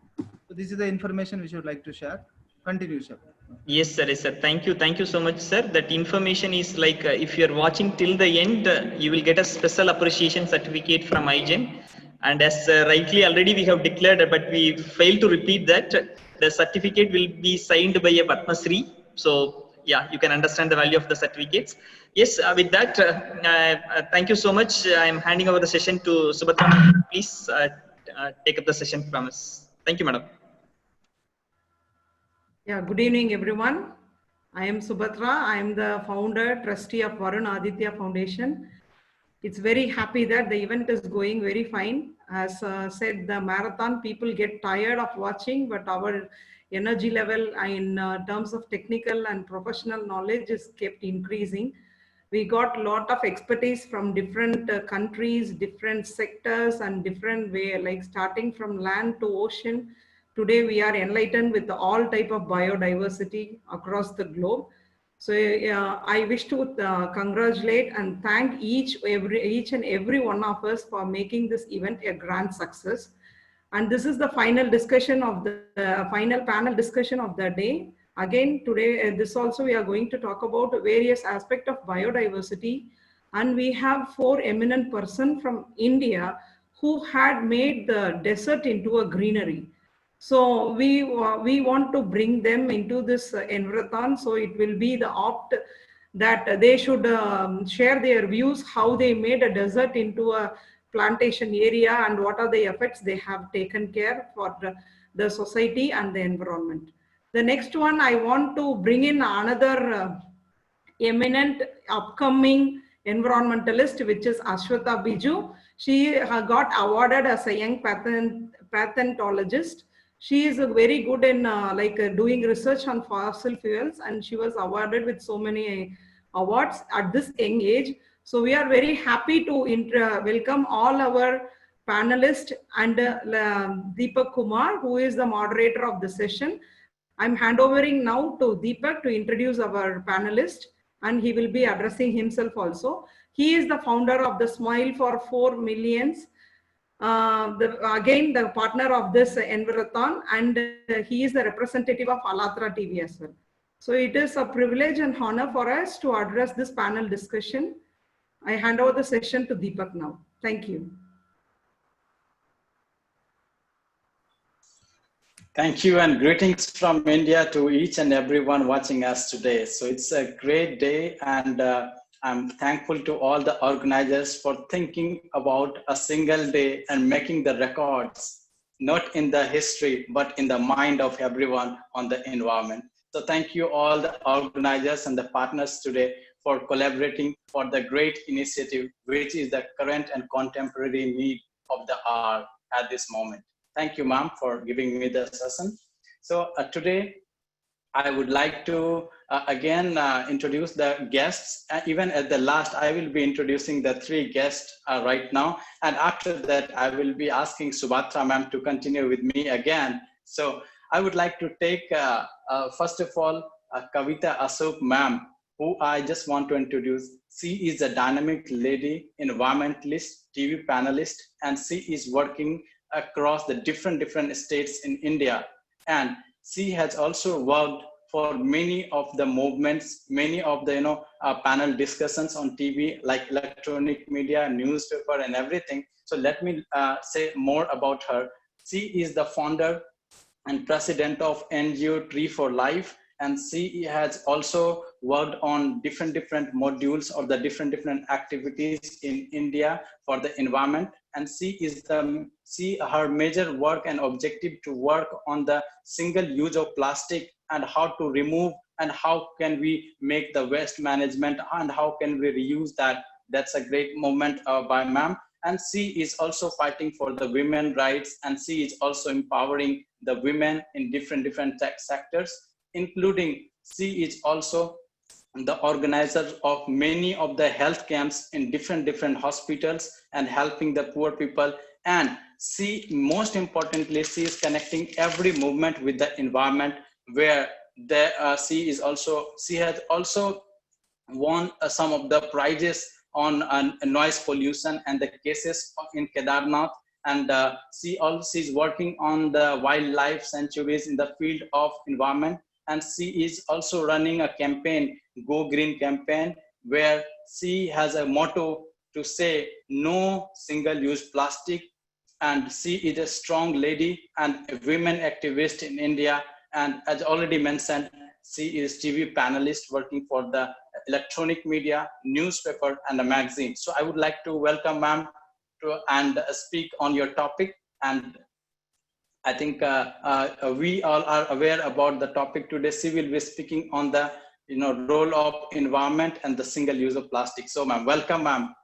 Speaker 1: So this is the information which I would like to share. Continue, sir.
Speaker 2: Yes, sir. Yes, sir. Thank you so much, sir. That information is like if you are watching till the end, you will get a special appreciation certificate from IGEN. And as rightly already we have declared, but we failed to repeat that the certificate will be signed by a Padma Shri. So yeah, you can understand the value of the certificates. Yes, with that, thank you so much. I am handing over the session to Subhatra. Please take up the session from us. Thank you, madam.
Speaker 5: Yeah, good evening, everyone. I am Subhatra. I am the founder, trustee of Varun Aditya Foundation. It's very happy that the event is going very fine. As said, the marathon, people get tired of watching, but our energy level in terms of technical and professional knowledge is kept increasing. We got a lot of expertise from different countries, different sectors, and different way, like starting from land to ocean. Today, we are enlightened with all type of biodiversity across the globe. So I wish to congratulate and thank each and every one of us for making this event a grand success. And this is the final discussion of the final panel discussion of the day. Again, today, this also we are going to talk about various aspects of biodiversity. And we have 4 eminent persons from India who had made the desert into a greenery. So we want to bring them into this Environthon. So it will be the opt that they should share their views, how they made a desert into a plantation area and what are the effects they have taken care for the society and the environment. The next one, I want to bring in another eminent upcoming environmentalist, which is Ashwata Biju. She got awarded as a young pathologist. She is very good in doing research on fossil fuels, and she was awarded with so many awards at this young age. So we are very happy to welcome all our panelists and Deepak Kumar, who is the moderator of the session. I'm handovering now to Deepak to introduce our panelist, and he will be addressing himself also. He is the founder of the Smile for 4 Millions. Again, the partner of this Environthon, and he is the representative of Alatra TV as well. So it is a privilege and honor for us to address this panel discussion. I hand over the session to Deepak now. Thank you.
Speaker 10: Thank you, and greetings from India to each and everyone watching us today. So it's a great day, and I'm thankful to all the organizers for thinking about a single day and making the records, not in the history, but in the mind of everyone on the environment. So thank you all the organizers and the partners today for collaborating for the great initiative, which is the current and contemporary need of the hour at this moment. Thank you, ma'am, for giving me the session. So today, I would like to again introduce the guests. Even at the last, I will be introducing the 3 guests right now. And after that, I will be asking Subhatra ma'am to continue with me again. So I would like to take, first of all, Kavita Ashok ma'am, who I just want to introduce. She is a dynamic lady, environmentalist, TV panelist, and she is working across the different states in India. And she has also worked for many of the movements, many of the panel discussions on TV, like electronic media, newspaper, and everything. So let me say more about her. She is the founder and president of NGO Tree for Life, and she has also worked on different modules of the different activities in India for the environment. And her major work and objective to work on the single use of plastic and how to remove and how can we make the waste management and how can we reuse that. That's a great moment by ma'am. And she is also fighting for the women rights, and she is also empowering the women in different sectors, including she is also the organizer of many of the health camps in different hospitals and helping the poor people. And she, most importantly, she is connecting every movement with the environment, where she has also won some of the prizes on noise pollution and the cases in Kedarnath. And she is working on the wildlife sanctuaries in the field of environment. and she is also running a campaign, Go Green campaign, where she has a motto to say no single-use plastic. And she is a strong lady and a women activist in India. And as already mentioned, she is TV panelist working for the electronic media, newspaper, and a magazine. So I would like to welcome ma'am to and speak on your topic. And I think we all are aware about the topic today. She will be speaking on the role of environment and the single use of plastic. So ma'am, welcome ma'am.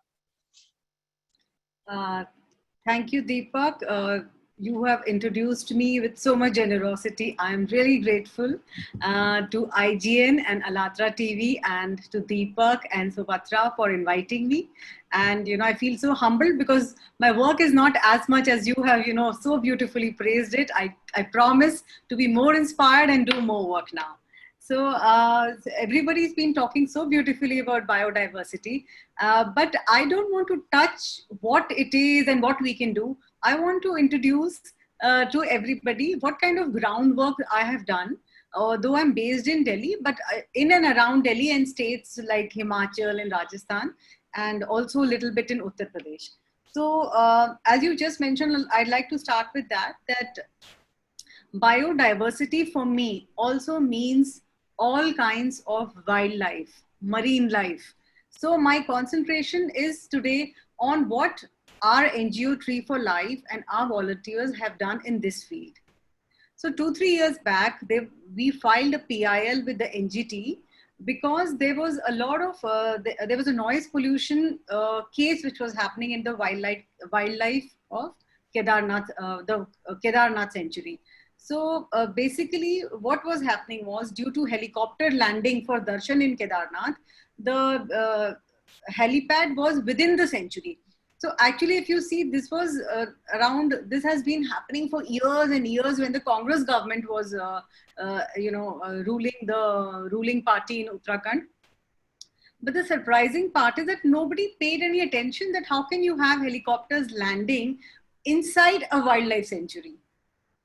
Speaker 11: Thank you, Deepak. You have introduced me with so much generosity. I am really grateful to IGN and Alatra TV and to Deepak and Subhatra for inviting me. And, I feel so humbled because my work is not as much as you have, so beautifully praised it. I promise to be more inspired and do more work now. So everybody's been talking so beautifully about biodiversity, but I don't want to touch what it is and what we can do. I want to introduce to everybody what kind of groundwork I have done, though I'm based in Delhi, but in and around Delhi and states like Himachal and Rajasthan, and also a little bit in Uttar Pradesh. So as you just mentioned, I'd like to start with that biodiversity for me also means all kinds of wildlife, marine life. So my concentration is today on what our NGO Tree for Life and our volunteers have done in this field. So 2-3 years back, we filed a PIL with the NGT because there was a lot of, there was a noise pollution case which was happening in the wildlife of Kedarnath, the Kedarnath sanctuary. So basically what was happening was due to helicopter landing for darshan in Kedarnath, the helipad was within the sanctuary. So actually, if you see, this was this has been happening for years and years when the Congress government was, ruling the ruling party in Uttarakhand. But the surprising part is that nobody paid any attention that how can you have helicopters landing inside a wildlife sanctuary?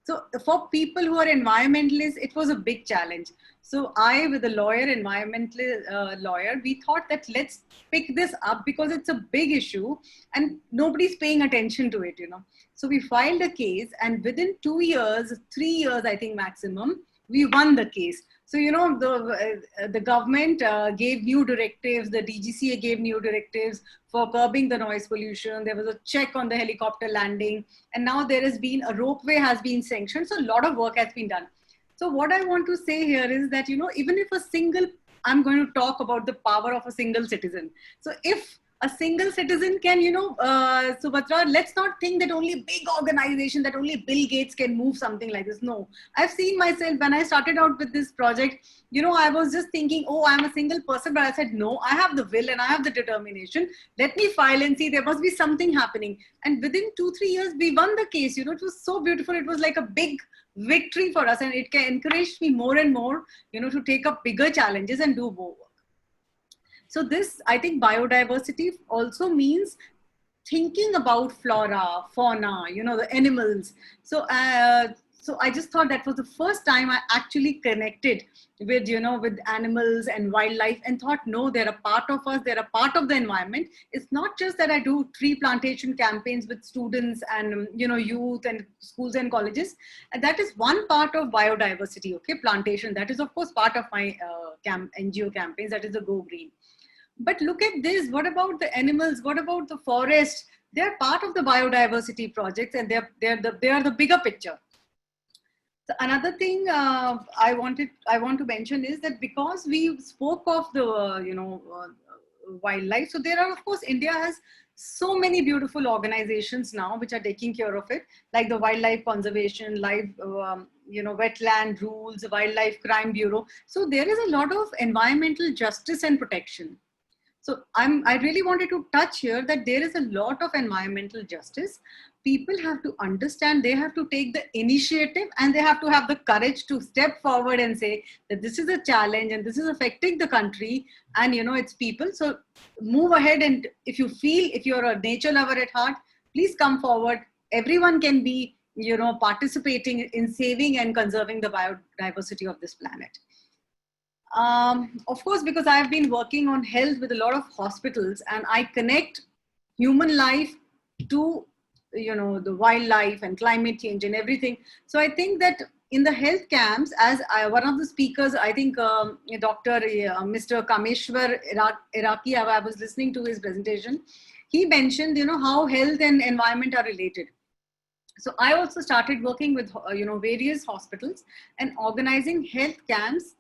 Speaker 11: So for people who are environmentalists, it was a big challenge. So I, with a lawyer, environmental lawyer, we thought that let's pick this up because it's a big issue and nobody's paying attention to it, So we filed a case and within 2 years, 3 years, I think maximum, we won the case. So, the government gave new directives, the DGCA gave new directives for curbing the noise pollution. There was a check on the helicopter landing. And now there has been a ropeway has been sanctioned. So a lot of work has been done. So what I want to say here is that, even if I'm going to talk about the power of a single citizen. So if a single citizen can, Subhatra, let's not think that only big organization, that only Bill Gates can move something like this. No, I've seen myself when I started out with this project, I was just thinking, oh, I'm a single person, but I said, no, I have the will and I have the determination. Let me file and see, there must be something happening. And within 2-3 years, we won the case, it was so beautiful. It was like a big victory for us and it encouraged me more and more, to take up bigger challenges and do more work. So this, I think biodiversity also means thinking about flora, fauna, the animals. So, so I just thought that was the first time I actually connected with, with animals and wildlife and thought, no, they're a part of us. They're a part of the environment. It's not just that I do tree plantation campaigns with students and, youth and schools and colleges. And that is one part of biodiversity, okay, plantation. That is, of course, part of my NGO campaigns. That is the Go Green. But look at this, what about the animals? What about the forest? They're part of the biodiversity projects and they are the bigger picture. So another thing I want to mention is that because we spoke of the, wildlife, so there are, of course, India has so many beautiful organizations now which are taking care of it, like the Wildlife Conservation, Wetland Rules, Wildlife Crime Bureau. So there is a lot of environmental justice and protection. So I really wanted to touch here that there is a lot of environmental justice. People have to understand, they have to take the initiative and they have to have the courage to step forward and say that this is a challenge and this is affecting the country and it's people. So move ahead, and if you feel, if you're a nature lover at heart, please come forward. Everyone can be participating in saving and conserving the biodiversity of this planet. Of course, because I've been working on health with a lot of hospitals, and I connect human life to, the wildlife and climate change and everything. So I think that in the health camps, as one of the speakers, I think Dr. Mr. Kameshwar Iraqi, I was listening to his presentation. He mentioned, how health and environment are related. So I also started working with, various hospitals and organizing health camps.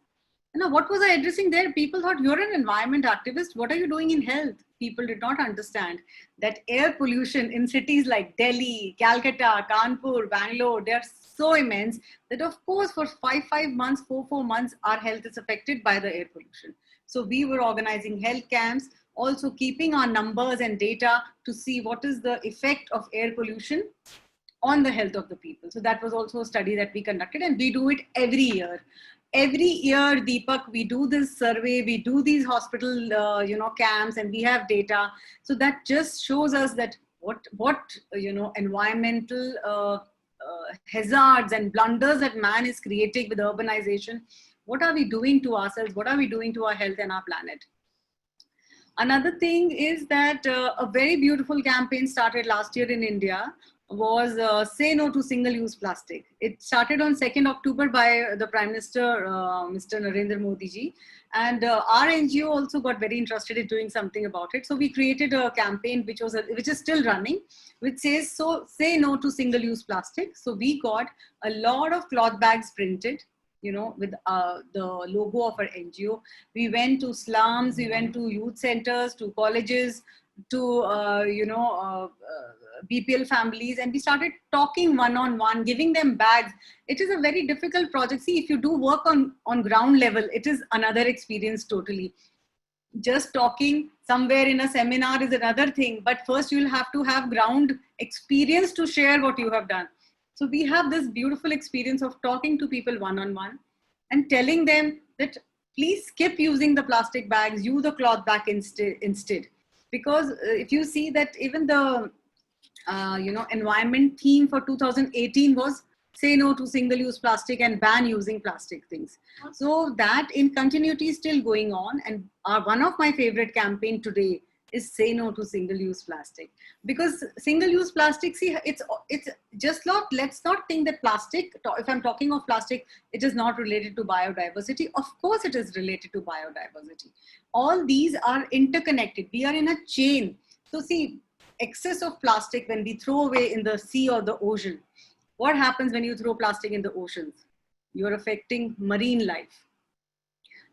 Speaker 11: What was I addressing there? People thought, you're an environment activist. What are you doing in health? People did not understand that air pollution in cities like Delhi, Calcutta, Kanpur, Bangalore, they are so immense that of course for 4 months, our health is affected by the air pollution. So we were organizing health camps, also keeping our numbers and data to see what is the effect of air pollution on the health of the people. So that was also a study that we conducted, and we do it every year. Every year, Deepak, we do this survey, we do these hospital, camps, and we have data. So that just shows us that what environmental hazards and blunders that man is creating with urbanization. What are we doing to ourselves? What are we doing to our health and our planet? Another thing is that a very beautiful campaign started last year in India was Say No to Single-Use Plastic. It started on 2nd October by the Prime Minister, Mr. Narendra Modi ji. And our NGO also got very interested in doing something about it. So we created a campaign which is still running, which says, Say No to Single-Use Plastic. So we got a lot of cloth bags printed, with the logo of our NGO. We went to slums, we went to youth centers, to colleges, to, BPL families, and we started talking one-on-one, giving them bags. It is a very difficult project. See, if you do work on ground level, it is another experience totally. Just talking somewhere in a seminar is another thing, but first you'll have to have ground experience to share what you have done. So we have this beautiful experience of talking to people one-on-one and telling them that please skip using the plastic bags, use the cloth bag instead. Because if you see that even the environment theme for 2018 was Say No to Single-Use Plastic and ban using plastic things. So that in continuity is still going on. And one of my favorite campaign today is Say No to Single-Use Plastic. Because single-use plastic, see, it's just not, let's not think that plastic, if I'm talking of plastic, it is not related to biodiversity. Of course it is related to biodiversity. All these are interconnected. We are in a chain. So see, excess of plastic when we throw away in the sea or the ocean. What happens when you throw plastic in the oceans? You're affecting marine life.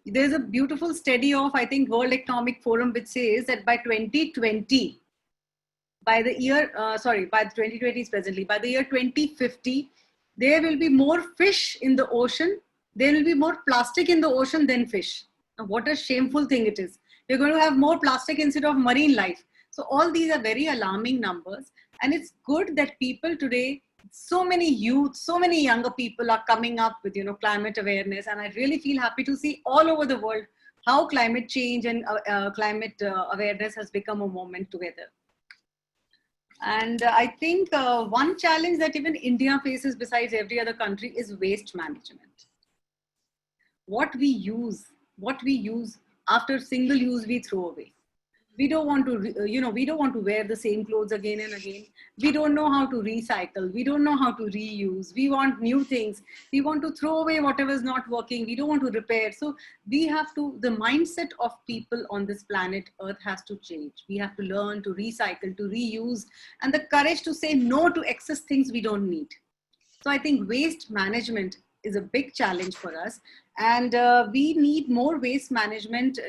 Speaker 11: There's a beautiful study of, I think, World Economic Forum, which says that by 2020, by the year 2020 is presently, by the year 2050, there will be more fish in the ocean. There will be more plastic in the ocean than fish. Now, what a shameful thing it is. We're going to have more plastic instead of marine life. So all these are very alarming numbers, and it's good that people today, so many youth, so many younger people are coming up with, climate awareness. And I really feel happy to see all over the world how climate change and climate awareness has become a moment together. And I think one challenge that even India faces besides every other country is waste management. What we use after single use, we throw away. We don't want to, we don't want to wear the same clothes again and again. We don't know how to recycle. We don't know how to reuse. We want new things. We want to throw away whatever is not working. We don't want to repair. So we have to, the mindset of people on this planet Earth has to change. We have to learn to recycle, to reuse, and the courage to say no to excess things we don't need. So I think waste management is a big challenge for us. And we need more waste management,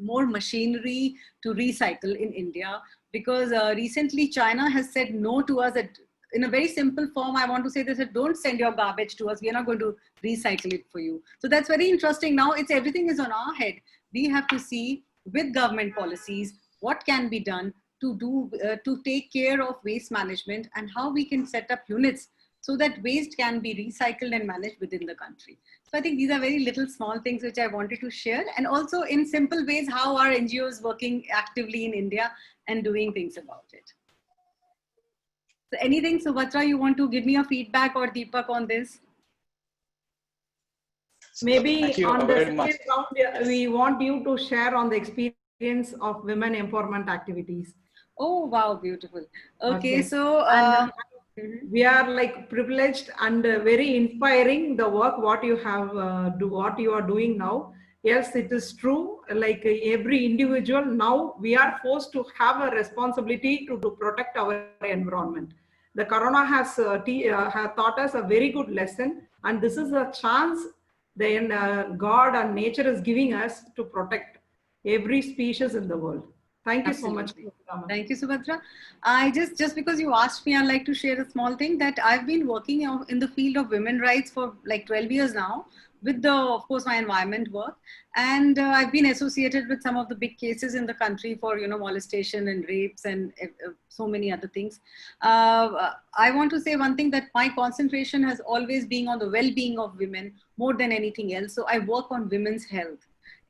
Speaker 11: more machinery to recycle in India, because recently China has said no to us. That in a very simple form, I want to say this: that don't send your garbage to us. We are not going to recycle it for you. So that's very interesting. Now it's everything is on our head. We have to see with government policies what can be done to do to take care of waste management, and how we can set up units so that waste can be recycled and managed within the country. So I think these are very little small things which I wanted to share, and also in simple ways how our NGO is working actively in India and doing things about it. So anything, Subhatra, you want to give me a feedback or Deepak on this?
Speaker 5: Maybe
Speaker 10: Thank you
Speaker 5: on the
Speaker 10: very much.
Speaker 5: second round, we want you to share on the experience of women empowerment activities.
Speaker 11: Oh, wow, beautiful. Okay, so
Speaker 5: and we are like privileged and very inspiring the work what you have what you are doing now. Yes, it is true. Like every individual now, we are forced to have a responsibility to protect our environment. The corona has taught us a very good lesson, and this is a chance then God and nature is giving us to protect every species in the world. Thank you so much.
Speaker 11: Thank you, Subhatra. I just because you asked me, I'd like to share a small thing that I've been working in the field of women rights for like 12 years now, with of course, my environment work. And I've been associated with some of the big cases in the country for, molestation and rapes and so many other things. I want to say one thing, that my concentration has always been on the well-being of women more than anything else. So I work on women's health.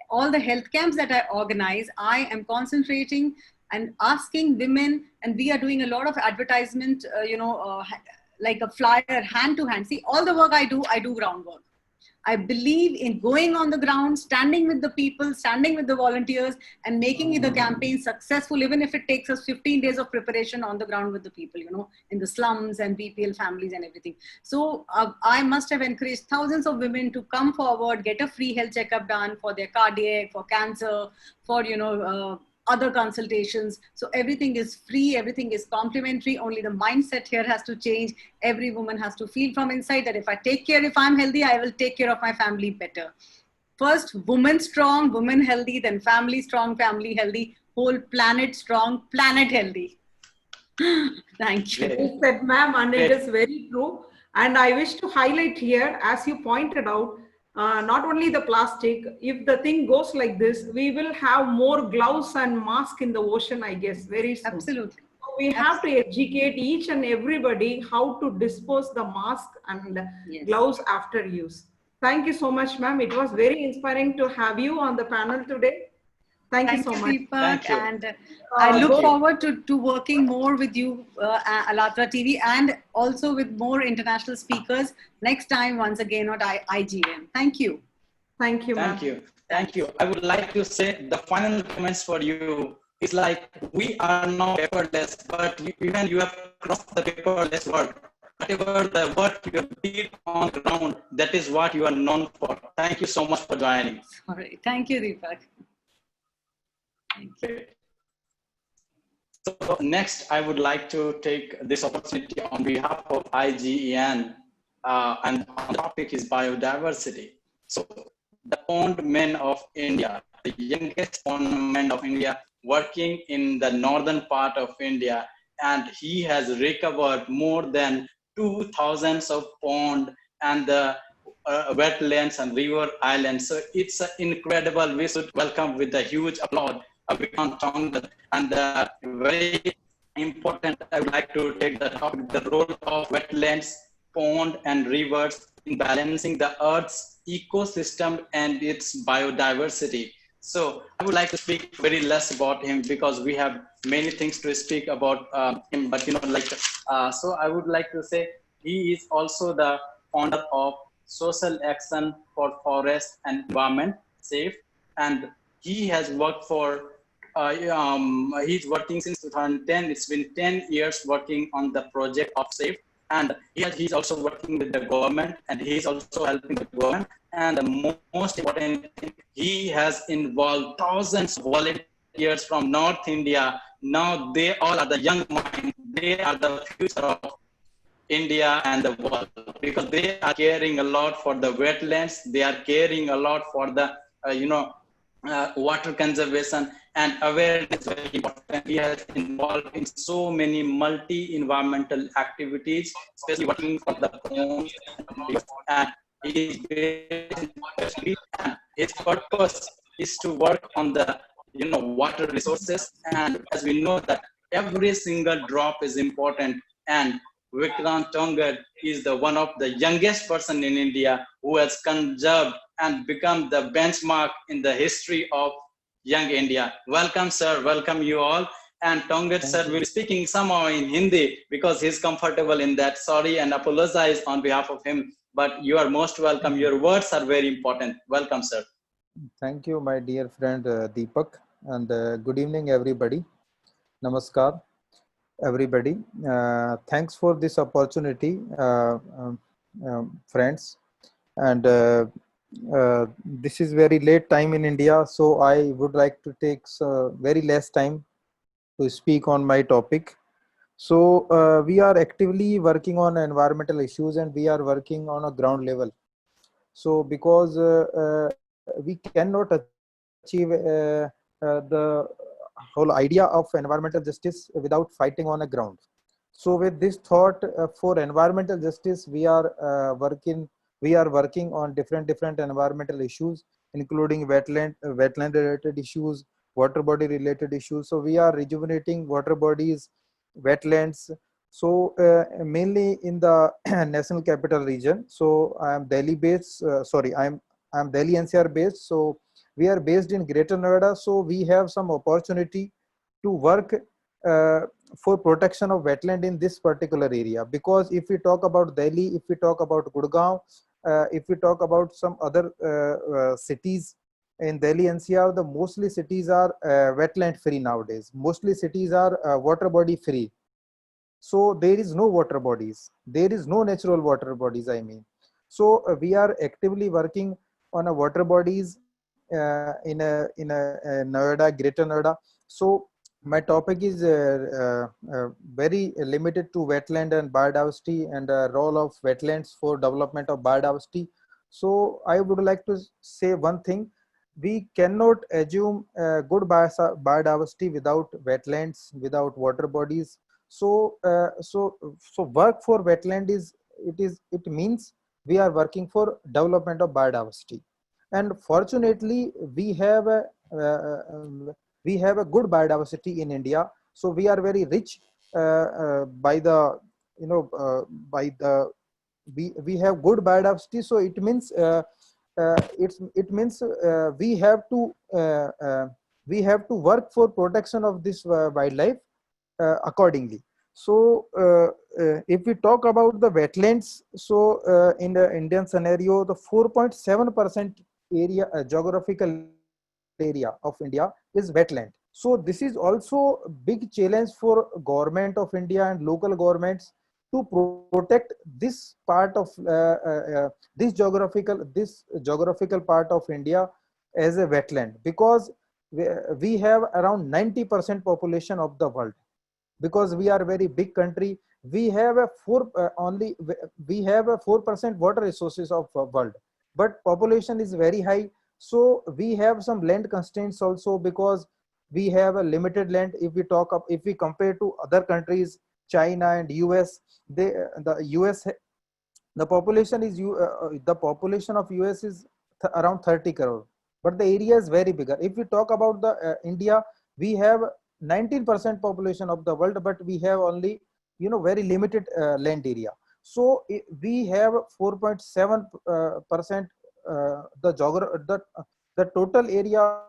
Speaker 11: All the health camps that I organize, I am concentrating and asking women, and we are doing a lot of advertisement, like a flyer, hand to hand. See, all the work I do groundwork. I believe in going on the ground, standing with the people, standing with the volunteers, and making the campaign successful, even if it takes us 15 days of preparation on the ground with the people, in the slums and BPL families and everything. So I must have encouraged thousands of women to come forward, get a free health checkup done for their cardiac, for cancer, for, other consultations. So everything is free, everything is complimentary. Only the mindset here has to change. Every woman has to feel from inside that if I'm healthy, I will take care of my family better. First, woman strong, woman healthy, then family strong, family healthy, whole planet strong, planet healthy. Thank you.
Speaker 5: Well said, ma'am, and it is very true. And I wish to highlight here, as you pointed out, not only the plastic, if the thing goes like this, we will have more gloves and masks in the ocean, I guess, very soon.
Speaker 11: Absolutely.
Speaker 5: So we have to educate each and everybody how to dispose the mask and gloves after use. Thank you so much, ma'am. It was very inspiring to have you on the panel today. Thank you so much.
Speaker 11: Deepak, and I look forward to working more with you, Alatra TV, and also with more international speakers next time, once again, at IGEN. Thank you.
Speaker 5: Thank you,
Speaker 10: Thank you. Thank you. I would like to say the final comments for you is like, we are not paperless, but even you have crossed the paperless world. Whatever the work you did on the ground, that is what you are known for. Thank you so much for joining.
Speaker 11: All right. Thank you, Deepak.
Speaker 10: Okay. So next, I would like to take this opportunity on behalf of IGEN, and the topic is biodiversity. So the pond men of India, the youngest pond men of India, working in the northern part of India, and he has recovered more than 2,000 of pond and the wetlands and river islands. So it's incredible. We should welcome with a huge applause. And very important, I would like to take the topic, the role of wetlands, pond and rivers in balancing the Earth's ecosystem and its biodiversity. So I would like to speak very less about him because we have many things to speak about him, but so I would like to say he is also the founder of Social Action for Forest and Environment Safe, and he has worked for he's working since 2010. It's been 10 years working on the project of SAFE, and he's also working with the government, and he's also helping the government. And the most important thing, he has involved thousands of volunteers from North India. Now they all are the young minds. They are the future of India and the world, because they are caring a lot for the wetlands. They are caring a lot for the water conservation and awareness. Very important. He has involved in so many multi-environmental activities, especially working for the homes, and his purpose is to work on the water resources. And as we know that every single drop is important, and Vikrant Tongar is the one of the youngest person in India who has conserved and become the benchmark in the history of young India. Welcome, sir. Welcome you all. and Tongat sir will be speaking somehow in Hindi because he's comfortable in that. Sorry and apologize on behalf of him, but you are most welcome. Your words are very important. Welcome, sir.
Speaker 12: Thank you, my dear friend Deepak, and good evening, everybody. Namaskar, everybody. Thanks for this opportunity, friends. And this is very late time in India, so I would like to take very less time to speak on my topic. So we are actively working on environmental issues, and we are working on a ground level. So because we cannot achieve the whole idea of environmental justice without fighting on a ground. So with this thought, for environmental justice, we are working on different environmental issues, including wetland related issues, water body related issues. So we are rejuvenating water bodies, wetlands. So mainly in the national capital region. So I am Delhi based. I'm Delhi NCR based. So we are based in Greater Noida. So we have some opportunity to work for protection of wetland in this particular area. Because if we talk about Delhi, if we talk about Gurgaon, if we talk about some other cities in Delhi NCR, the mostly cities are wetland free nowadays. Mostly cities are water body free. So there is no water bodies. There is no natural water bodies, I mean. So we are actively working on a water bodies in a Noida, Greater Noida. So my topic is very limited to wetland and biodiversity and role of wetlands for development of biodiversity. So I would like to say one thing. We cannot assume good biodiversity without wetlands, without water bodies. So work for wetland it means we are working for development of biodiversity. And fortunately, we have a good biodiversity in India. So we are very rich by the we have good biodiversity. So it means we have to work for protection of this wildlife accordingly. So if we talk about the wetlands, so in the Indian scenario, the 4.7% area geographical area of India is wetland. So this is also a big challenge for government of India and local governments to protect this part of this geographical part of India as a wetland, because we have around 90% population of the world. Because we are a very big country, we have a 4% water resources of world, but population is very high. So we have some land constraints also, because we have a limited land. If we compare to other countries, China and US, the population of US is around 30 crore, but the area is very bigger. If we talk about the India, we have 19% population of the world, but we have only very limited land area. So we have 4.7% the total area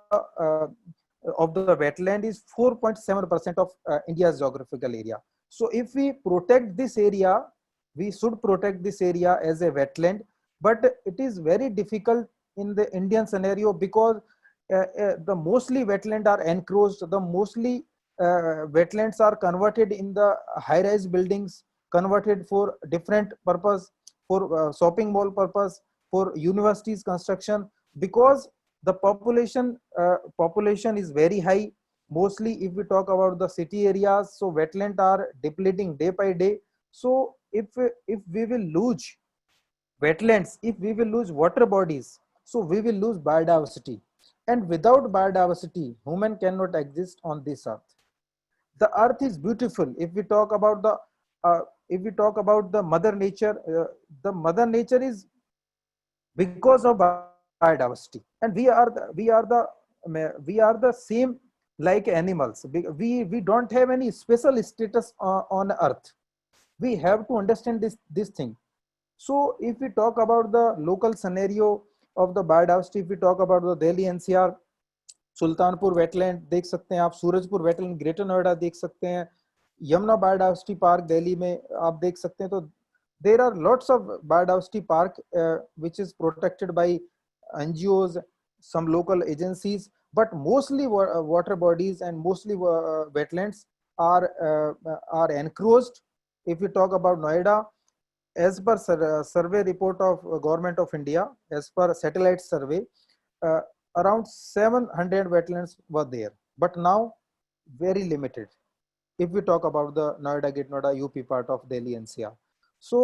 Speaker 12: of the wetland is 4.7% of India's geographical area. So if we protect this area, we should protect this area as a wetland, but it is very difficult in the Indian scenario, because the mostly wetland are encroached. The mostly wetlands are converted in the high-rise buildings, converted for different purpose, for shopping mall purpose, for universities construction, because the population is very high. Mostly if we talk about the city areas, so wetlands are depleting day by day. So if we will lose wetlands, if we will lose water bodies, so we will lose biodiversity. And without biodiversity, human cannot exist on this earth. The earth is beautiful. If we talk about the mother nature, the mother nature is because of biodiversity, and we are the same like animals. We don't have any special status on earth. We have to understand this thing. So if we talk about the local scenario of the biodiversity, if we talk about the Delhi NCR, Sultanpur wetland देख सकते हैं आप, Surajpur wetland greater Noida देख सकते हैं, Yamuna biodiversity park Delhi में आप देख सकते हैं. तो there are lots of biodiversity park which is protected by NGOs, some local agencies, but mostly water bodies and mostly wetlands are encroached. If we talk about Noida, as per survey report of Government of India, as per satellite survey, around 700 wetlands were there, but now very limited. If we talk about the Noida, Greater Noida, UP part of Delhi NCR. So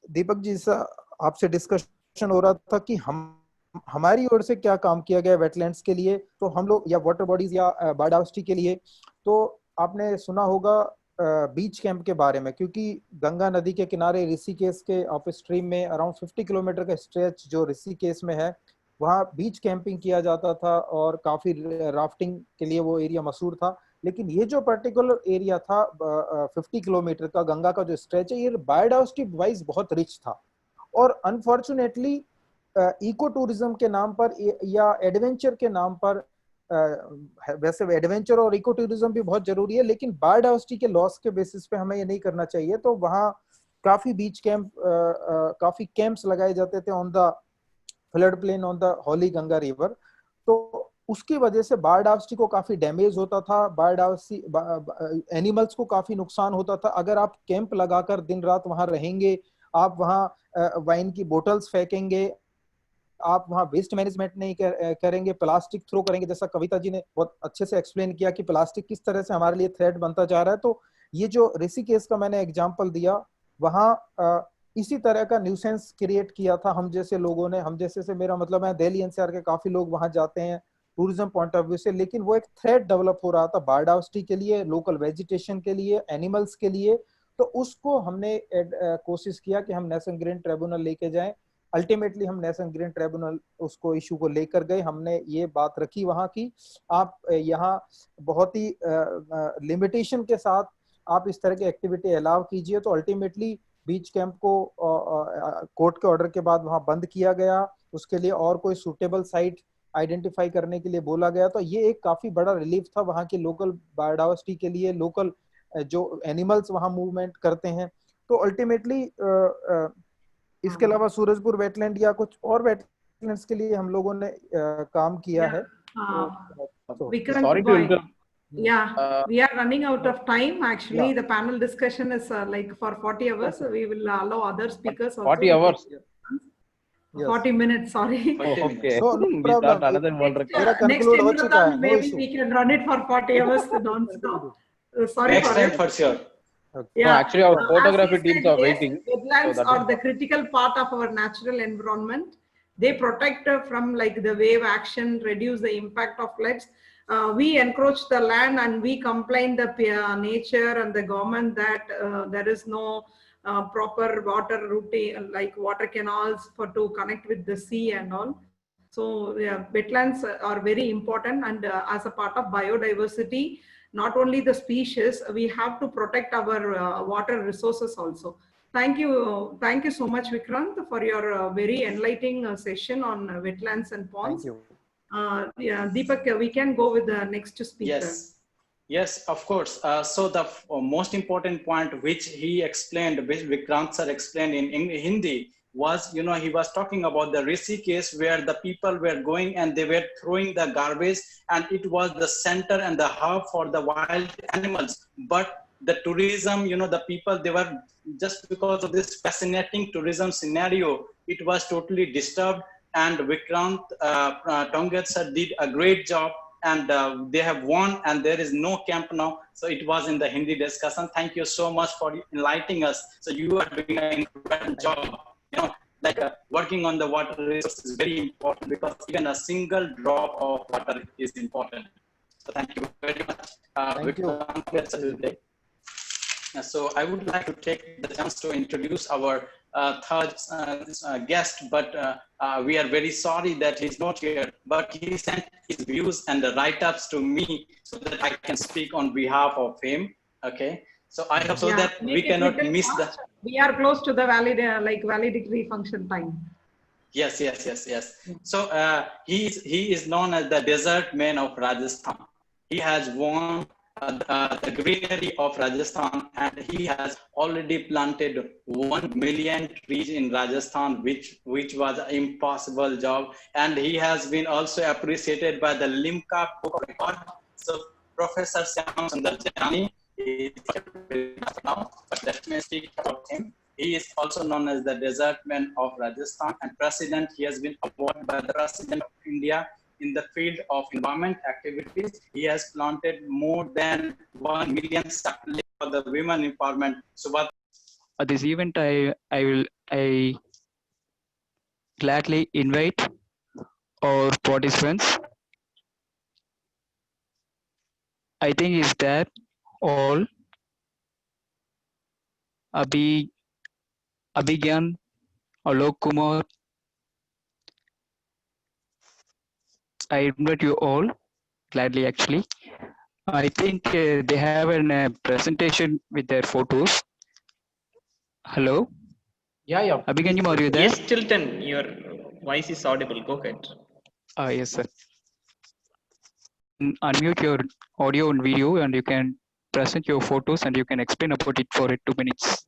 Speaker 12: Deepak ji से आपसे discussion हो रहा था कि हमारी ओर से क्या काम किया गया वेटलैंड्स के लिए, तो हम लोग या वाटर बॉडीज या बायोडाइवर्सिटी के लिए. तो आपने सुना होगा बीच कैंप के बारे में, क्योंकि गंगा नदी के किनारे ऋषिकेश के ऑफ स्ट्रीम में अराउंड 50 किलोमीटर का स्ट्रेच जो ऋषिकेश में है, वहाँ बीच कैंपिंग किया जाता था और काफी राफ्टिंग के लिए वो एरिया मशहूर था. लेकिन ये जो पर्टिकुलर एरिया था 50 किलोमीटर का गंगा का जो स्ट्रेच है, ये बायोडाइवर्सिटी वाइज बहुत रिच था. और अनफॉर्चुनेटली इको टूरिज्म के नाम पर या एडवेंचर के नाम पर, वैसे एडवेंचर और इको टूरिज्म भी बहुत जरूरी है, लेकिन बायोडाइवर्सिटी के लॉस के बेसिस पे हमें ये नहीं करना चाहिए. तो वहाँ काफी बीच कैंप, काफी कैंप्स लगाए जाते थे on the flood plain on the holy Ganga river. तो उसकी वजह से बायोडाइवर्सिटी को काफी डैमेज होता था, बायोडाइवर्सिटी एनिमल्स को काफी नुकसान होता था. अगर आप कैंप लगाकर दिन रात वहां रहेंगे, आप वहां वाइन की बोतल्स फेंकेंगे, आप वहां वेस्ट मैनेजमेंट नहीं करेंगे, प्लास्टिक थ्रो करेंगे, जैसा कविता जी ने बहुत अच्छे से एक्सप्लेन किया कि प्लास्टिक किस तरह से हमारे लिए थ्रेट बनता जा रहा है. तो ये जो ऋषिकेश का मैंने एग्जाम्पल दिया, वहां इसी तरह का न्यूसेंस क्रिएट किया था हम जैसे लोगों ने. हम जैसे से मेरा मतलब है दिल्ली एनसीआर के काफी लोग वहां जाते हैं टूरिज्म पॉइंट ऑफ व्यू से, लेकिन वो एक थ्रेट डेवलप हो रहा था बायोडाइवर्सिटी के लिए, लोकल वेजिटेशन के लिए, एनिमल्स के लिए. तो उसको हमने कोशिश किया कि हम नेशनल ग्रीन ट्रिब्यूनल लेके जाएं. अल्टीमेटली हम नेशनल ग्रीन ट्रिब्यूनल उसको इशू को लेकर गए. हमने ये बात रखी वहां की आप यहाँ बहुत ही लिमिटेशन के साथ आप इस तरह की एक्टिविटी अलाउ कीजिए. तो अल्टीमेटली बीच कैंप को कोर्ट के ऑर्डर के बाद वहां बंद किया गया. उसके लिए और कोई सूटेबल साइट आइडेंटिफाई करने के लिए बोला गया. तो ये एक काफी बड़ा रिलीफ था वहां की लोकल बायोडाइवर्सिटी के लिए, लोकल जो एनिमल्स वहां मूवमेंट करते हैं. तो अल्टीमेटली इसके अलावा सूरजपुर वेटलैंड या कुछ और वेटलैंड्स के लिए हम लोगों ने काम किया है.
Speaker 5: Sorry to interrupt. Yeah, we are running out of time. Actually, the panel discussion is like for 40 hours. So we will allow other speakers also.
Speaker 13: 40 hours.
Speaker 5: 40 minutes, sorry.
Speaker 13: Okay.
Speaker 12: So no problem.
Speaker 5: Next Environthon, maybe we can run it for 40 hours non-stop. Sorry
Speaker 10: next
Speaker 5: for
Speaker 10: time
Speaker 5: it.
Speaker 10: for sure.
Speaker 13: Okay. No, actually, our photography teams are waiting.
Speaker 5: Wetlands are the critical part of our natural environment. They protect from like the wave action, reduce the impact of floods. We encroach the land and we complain the nature and the government that there is no proper water routine, like water canals to connect with the sea and all. So wetlands are very important, and as a part of biodiversity, not only the species, we have to protect our water resources also. Thank you so much, Vikrant, for your very enlightening session on wetlands and ponds.
Speaker 12: Thank you.
Speaker 5: Yeah, Deepak, we can go with the next speaker.
Speaker 10: Yes, of course. So the most important point which he explained, which Vikrant sir explained in Hindi, was, you know, he was talking about the Rishikesh where the people were going and they were throwing the garbage, and it was the center and the hub for the wild animals. But the tourism, you know, the people, they were, just because of this fascinating tourism scenario, it was totally disturbed. And Vikrant Tongat sir did a great job, and they have won, and there is no camp now. So it was in the Hindi discussion. Thank you so much for enlightening us. So you are doing an incredible job. You know, like working on the water resources is very important, because even a single drop of water is important. So thank you very much.
Speaker 12: Thank you.
Speaker 10: So I would like to take the chance to introduce our third guest, but we are very sorry that he's not here, but he sent his views and the write-ups to me so that I can speak on behalf of him. Okay, so I hope so that we cannot miss the.
Speaker 5: We are close to the validity function time.
Speaker 10: Yes. So he is known as the desert man of Rajasthan. He has won the greenery of Rajasthan, and he has already planted 1 million trees in Rajasthan, which was an impossible job. And he has been also appreciated by the Limca Book of Record. So Professor Syam Sundar Jani is now, but let me speak about him. He is also known as the desert man of Rajasthan and president. He has been awarded by the President of India in the field of environment activities. He has planted more than 1 million saplings for the women empowerment. So what
Speaker 3: this event I gladly invite our participants. I think is that all. Abhigyan, Alok Kumar, I invite you all gladly actually. I think they have a presentation with their photos. Hello?
Speaker 13: Yeah.
Speaker 3: Abhigyan, are you there?
Speaker 2: Yes, Tilton, your voice is audible. Go ahead.
Speaker 3: Yes, sir. Unmute your audio and video and you can present your photos and you can explain about it for 2 minutes.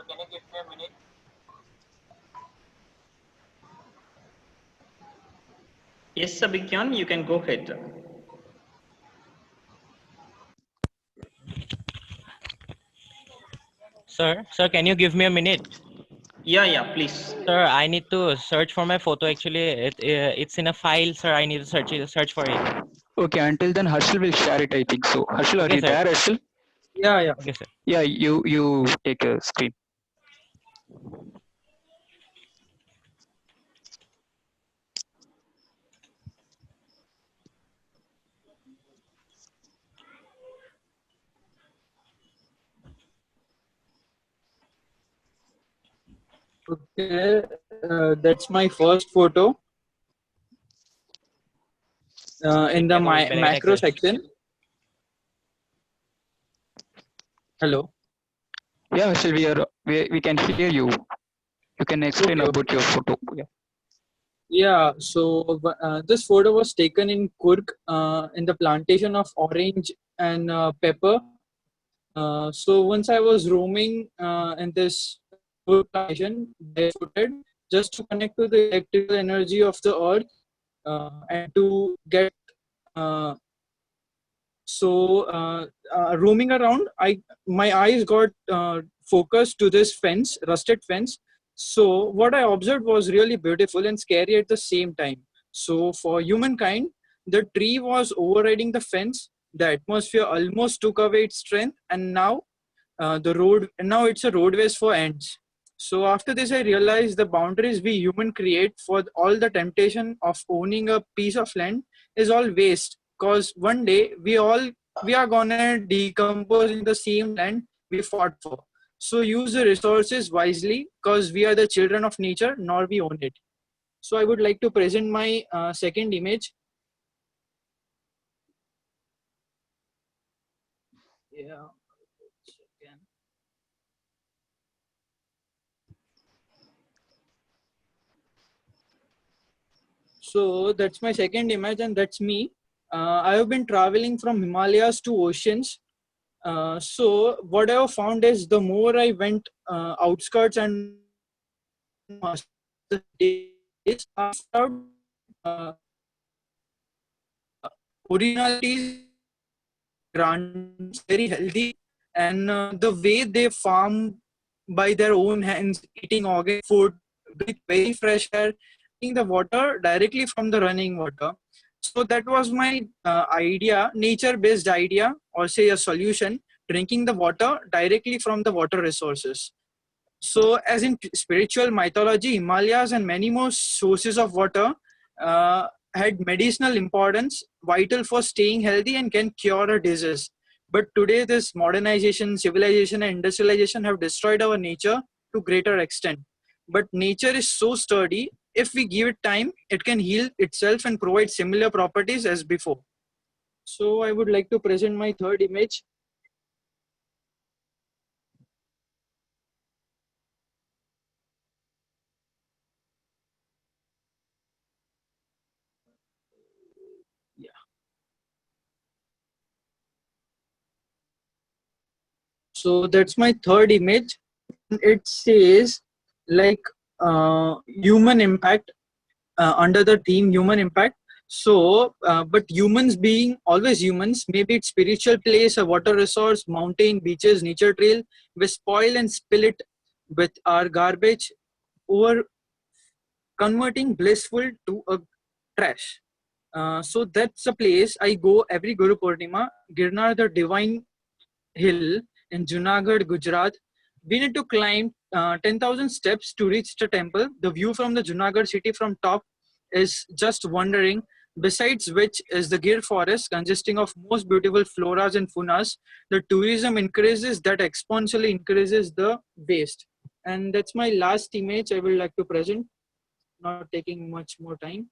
Speaker 14: Can you give me a minute?
Speaker 2: Yes, Abhigyan, you can go ahead.
Speaker 14: Sir, can you give me a minute?
Speaker 2: Yeah, please.
Speaker 14: Sir, I need to search for my photo. Actually, it's in a file, sir. I need to search for it.
Speaker 3: Okay, until then Harshal will share it, I think so. Harshal, are
Speaker 14: Okay,
Speaker 3: you
Speaker 14: sir.
Speaker 3: there, Harshal?
Speaker 14: Yeah. Okay, sir.
Speaker 3: Yeah, you take a screen.
Speaker 15: Okay, that's my first photo in the macro section. Hello.
Speaker 3: Yeah, Harshal, we can hear you. You can explain about your photo.
Speaker 15: Yeah, so this photo was taken in Kurg in the plantation of orange and pepper. So once I was roaming in this plantation, barefooted, just to connect to the electrical energy of the earth and to get roaming around, my eyes got focused to this fence, rusted fence. So what I observed was really beautiful and scary at the same time. So for humankind, the tree was overriding the fence. The atmosphere almost took away its strength, and now now it's a roadways for ants. So after this, I realized the boundaries we human create for all the temptation of owning a piece of land is all waste. Cause one day we are gonna decompose in the same land we fought for. So use the resources wisely, cause we are the children of nature, nor we own it. So I would like to present my second image. Yeah. So that's my second image, and that's me. I have been traveling from Himalayas to oceans. So what I have found is the more I went outskirts and the days, I found originalities, grants, very healthy, and the way they farm by their own hands, eating organic food, breathe very fresh air, taking the water directly from the running water. So that was my idea, nature-based idea, or say a solution, drinking the water directly from the water resources. So as in spiritual mythology, Himalayas and many more sources of water had medicinal importance, vital for staying healthy and can cure a disease. But today this modernization, civilization and industrialization have destroyed our nature to greater extent. But nature is so sturdy, if we give it time, it can heal itself and provide similar properties as before. So I would like to present my third image. So that's my third image. It says like human impact under the theme human impact. So, but humans being always humans, maybe it's spiritual place, a water resource, mountain, beaches, nature trail, we spoil and spill it with our garbage over converting blissful to a trash. So that's a place I go every Guru Purnima, Girnar, the divine hill in Junagadh, Gujarat. We need to climb 10,000 steps to reach the temple. The view from the Junagadh city from top is just wondering. Besides which is the Gir forest consisting of most beautiful floras and faunas. The tourism increases, that exponentially increases the waste. And that's my last image I will like to present, not taking much more time.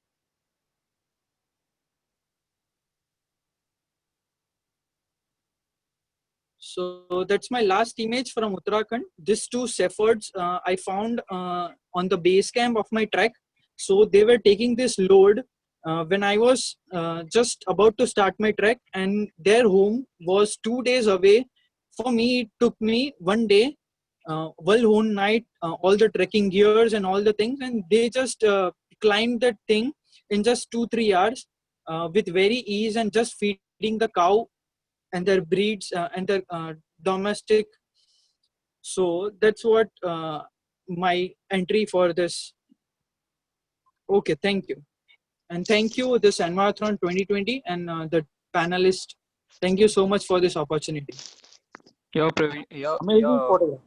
Speaker 15: So that's my last image from Uttarakhand. These two shepherds I found on the base camp of my trek. So they were taking this load when I was just about to start my trek, and their home was 2 days away. For me, it took me 1 day, whole night, all the trekking gears and all the things, and they just climbed that thing in just 2-3 hours with very ease, and just feeding the cow and their breeds and their domestic. So that's what my entry for this. Okay, thank you. And thank you, this Environthon 2020 and the panelists. Thank you so much for this opportunity.
Speaker 3: Amazing photograph.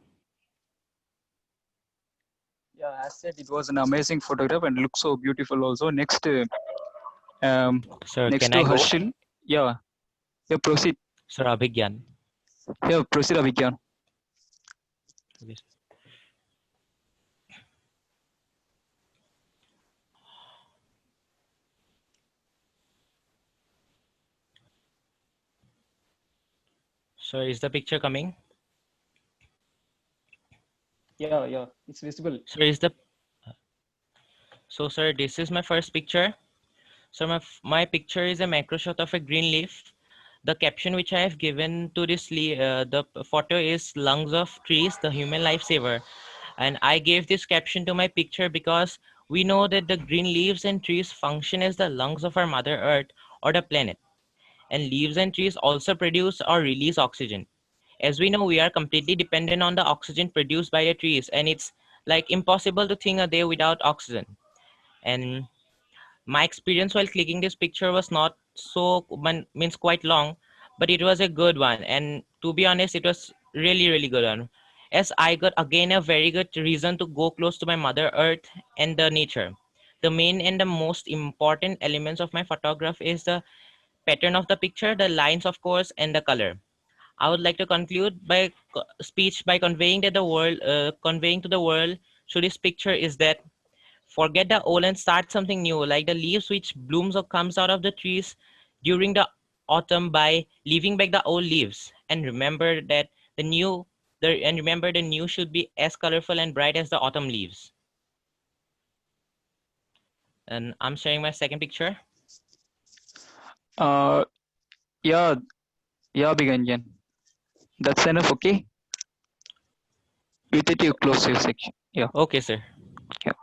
Speaker 3: Yeah, as said, it was an amazing photograph and looks so beautiful also. Next,
Speaker 14: Sir,
Speaker 3: next
Speaker 14: can
Speaker 3: to
Speaker 14: I go?
Speaker 3: Harshil. Yeah, proceed.
Speaker 14: Sir, Abhigyan.
Speaker 3: Yeah, proceed, Abhigyan.
Speaker 14: Okay. Sir, is the picture coming?
Speaker 3: Yeah, it's visible.
Speaker 14: Sir, is the so sir, this is my first picture. So my picture is a macro shot of a green leaf. The caption which I have given to this the photo is lungs of trees, the human lifesaver. And I gave this caption to my picture because we know that the green leaves and trees function as the lungs of our Mother Earth or the planet. And leaves and trees also produce or release oxygen. As we know, we are completely dependent on the oxygen produced by the trees, and it's like impossible to think a day without oxygen. And my experience while clicking this picture was not so means quite long, but it was a good one. And to be honest, it was really good one, as I got again a very good reason to go close to my Mother Earth and the nature. The main and the most important elements of my photograph is the pattern of the picture, the lines of course, and the color. I would like to conclude by speech by conveying that the world conveying to the world through this picture is that forget the old and start something new, like the leaves which blooms or comes out of the trees during the autumn by leaving back the old leaves, and remember that remember the new should be as colorful and bright as the autumn leaves. And I'm sharing my second picture.
Speaker 3: Yeah, Biganjan. That's enough, okay? With it, you close your section. Yeah.
Speaker 14: Okay, sir.
Speaker 3: Yeah.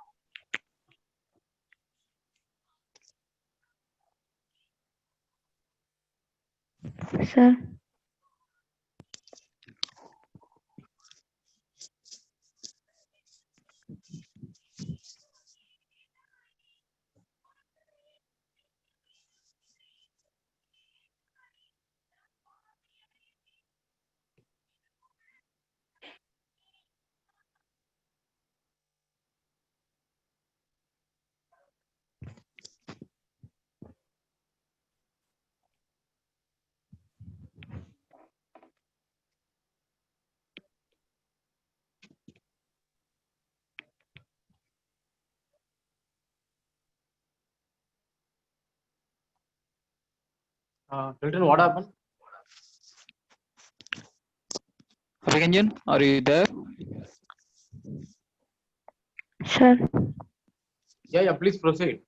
Speaker 4: Sir.
Speaker 13: Hilton, what happened?
Speaker 3: Biganjan, are you there?
Speaker 4: Sir.
Speaker 13: Yeah, please proceed.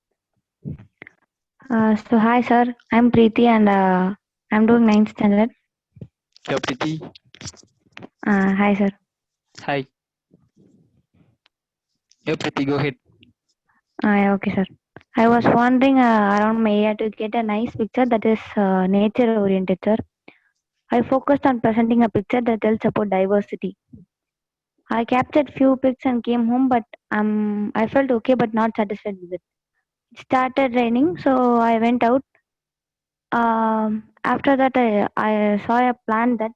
Speaker 4: So hi sir, I'm Preeti and I'm doing 9th standard.
Speaker 3: Yeah, Preeti.
Speaker 4: Hi, sir.
Speaker 3: Hi. Yeah, Preeti, go ahead.
Speaker 4: Yeah, okay, sir. I was wandering around my area to get a nice picture that is nature oriented, sir. I focused on presenting a picture that tells about diversity. I captured few pics and came home, but I felt okay but not satisfied with it. It started raining, so I went out. After that, I saw a plant that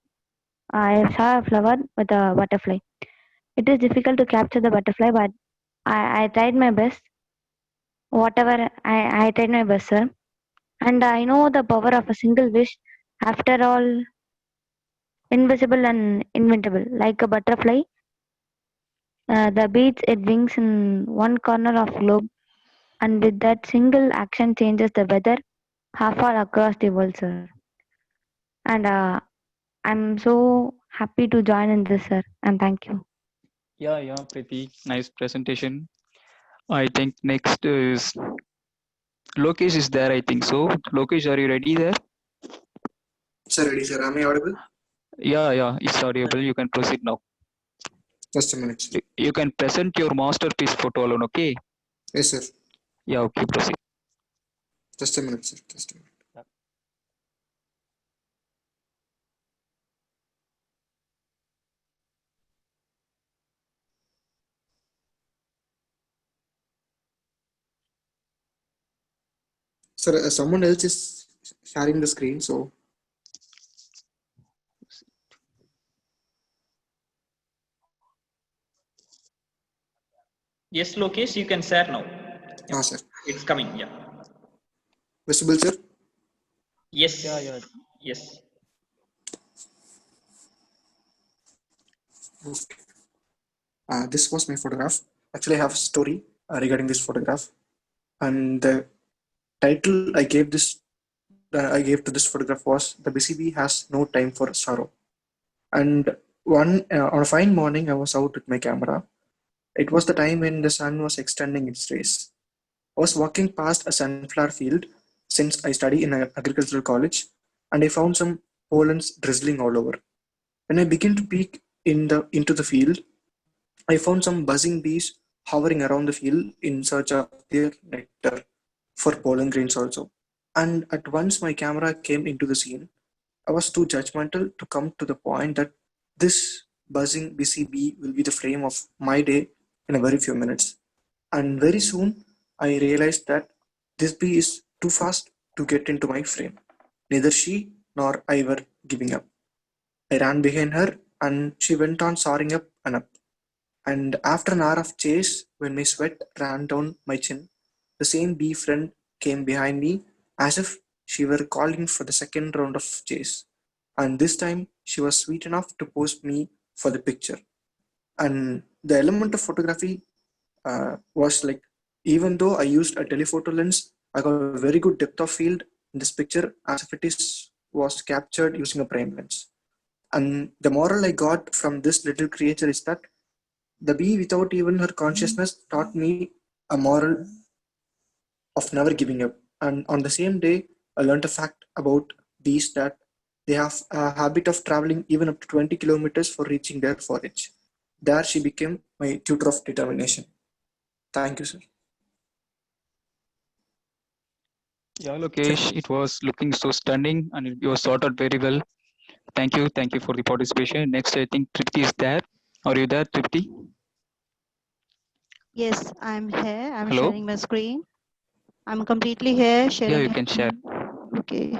Speaker 4: I saw a flower with a butterfly. It is difficult to capture the butterfly, but I tried my best. Whatever I tried my best, sir. And I know the power of a single wish. After all, invisible and inventable, like a butterfly. The beats its wings in one corner of globe, and with that single action changes the weather half all across the world, sir. And I'm so happy to join in this, sir. And thank you.
Speaker 3: Yeah, Preeti. Nice presentation. I think next is Lokesh is there, I think so. Lokesh, are you ready there?
Speaker 17: Sir, ready, sir. Am I audible?
Speaker 3: Yeah, it's audible. You can proceed now.
Speaker 17: Just a minute.
Speaker 3: You can present your masterpiece photo alone, okay?
Speaker 17: Yes, sir.
Speaker 3: Yeah, okay, proceed.
Speaker 17: Just a minute, sir. Just a minute. Sir, someone else is sharing the screen, so.
Speaker 2: Yes, Lokesh, you can share now.
Speaker 17: Ah, sir.
Speaker 2: It's coming, yeah.
Speaker 17: Visible, sir?
Speaker 2: Yes.
Speaker 3: Yeah.
Speaker 2: Yes.
Speaker 17: Okay. This was my photograph. Actually, I have a story regarding this photograph. And the title I gave to this photograph was "The Busy Bee Has No Time for Sorrow." And on a fine morning, I was out with my camera. It was the time when the sun was extending its rays. I was walking past a sunflower field since I study in an agricultural college, and I found some pollens drizzling all over. When I began to peek into the field, I found some buzzing bees hovering around the field in search of their nectar for pollen grains also. And at once my camera came into the scene, I was too judgmental to come to the point that this buzzing busy bee will be the flame of my day in a very few minutes. And very soon I realized that this bee is too fast to get into my frame. Neither she nor I were giving up. I ran behind her and she went on soaring up and up. And after an hour of chase, when my sweat ran down my chin, the same bee friend came behind me as if she were calling for the second round of chase. And this time she was sweet enough to pose me for the picture. And the element of photography was like, even though I used a telephoto lens, I got a very good depth of field in this picture as if it was captured using a prime lens. And the moral I got from this little creature is that the bee, without even her consciousness, taught me a moral of never giving up. And on the same day, I learned a fact about bees that they have a habit of traveling even up to 20 kilometers for reaching their forage. There she became my tutor of determination. Thank you, sir.
Speaker 3: Yeah, Lokesh, it was looking so stunning and it was sorted very well. Thank you for the participation. Next, I think Tripti is there. Are you there, Tripti?
Speaker 18: Yes, I'm here. I'm
Speaker 3: Hello?
Speaker 18: sharing my screen. I'm completely here sharing.
Speaker 3: Yeah, you can share.
Speaker 18: Okay.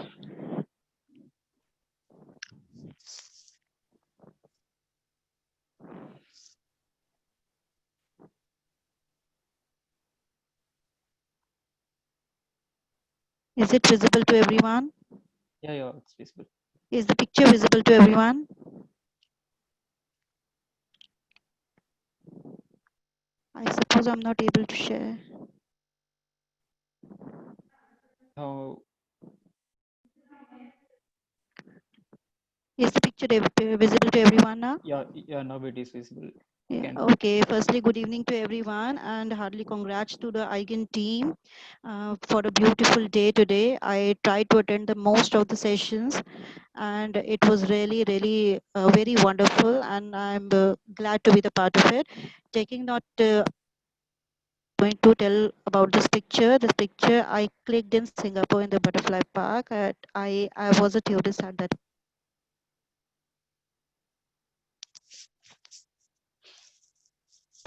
Speaker 18: Is it visible to everyone?
Speaker 3: Yeah, it's visible.
Speaker 18: Is the picture visible to everyone? I suppose I'm not able to share.
Speaker 3: Oh,
Speaker 18: Is the picture visible to everyone now?
Speaker 3: yeah, now it is visible. You
Speaker 18: Yeah,
Speaker 3: can.
Speaker 18: okay. Firstly, good evening to everyone and heartily congrats to the IGEN team for a beautiful day today. I tried to attend the most of the sessions and it was really very wonderful, and I'm glad to be the part of it. Taking not going to tell about this picture. This picture I clicked in Singapore in the butterfly park. I was a tourist at that.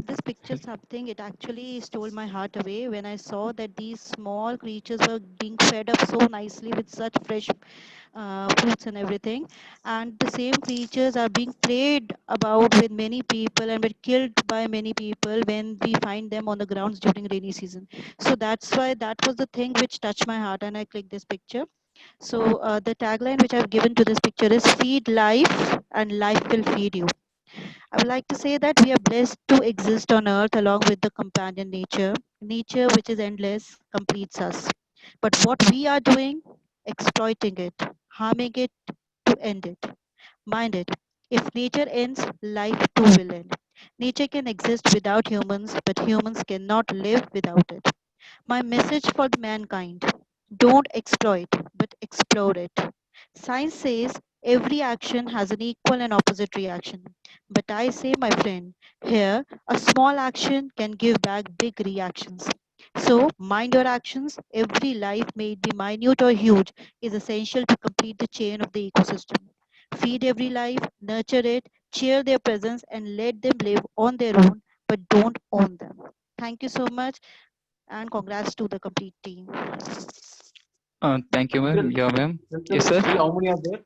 Speaker 18: This picture something, it actually stole my heart away when I saw that these small creatures were being fed up so nicely with such fresh fruits and everything, and the same creatures are being played about with many people and were killed by many people when we find them on the grounds during rainy season. So that's why that was the thing which touched my heart, and I clicked this picture. So the tagline which I've given to this picture is feed life and life will feed you. I would like to say that we are blessed to exist on earth along with the companion nature. Nature, which is endless, completes us. But what we are doing, exploiting it, harming it to end it. Mind it, if nature ends, life too will end. Nature can exist without humans, but humans cannot live without it. My message for mankind, don't exploit, but explore it. Science says every action has an equal and opposite reaction. But I say, my friend, here, a small action can give back big reactions. So, mind your actions. Every life, may it be minute or huge, is essential to complete the chain of the ecosystem. Feed every life, nurture it, cheer their presence, and let them live on their own, but don't own them. Thank you so much, and congrats to the complete team.
Speaker 3: Thank you, ma'am. Yeah, ma'am. Yes,
Speaker 13: Let's
Speaker 3: sir.
Speaker 13: see how many are there.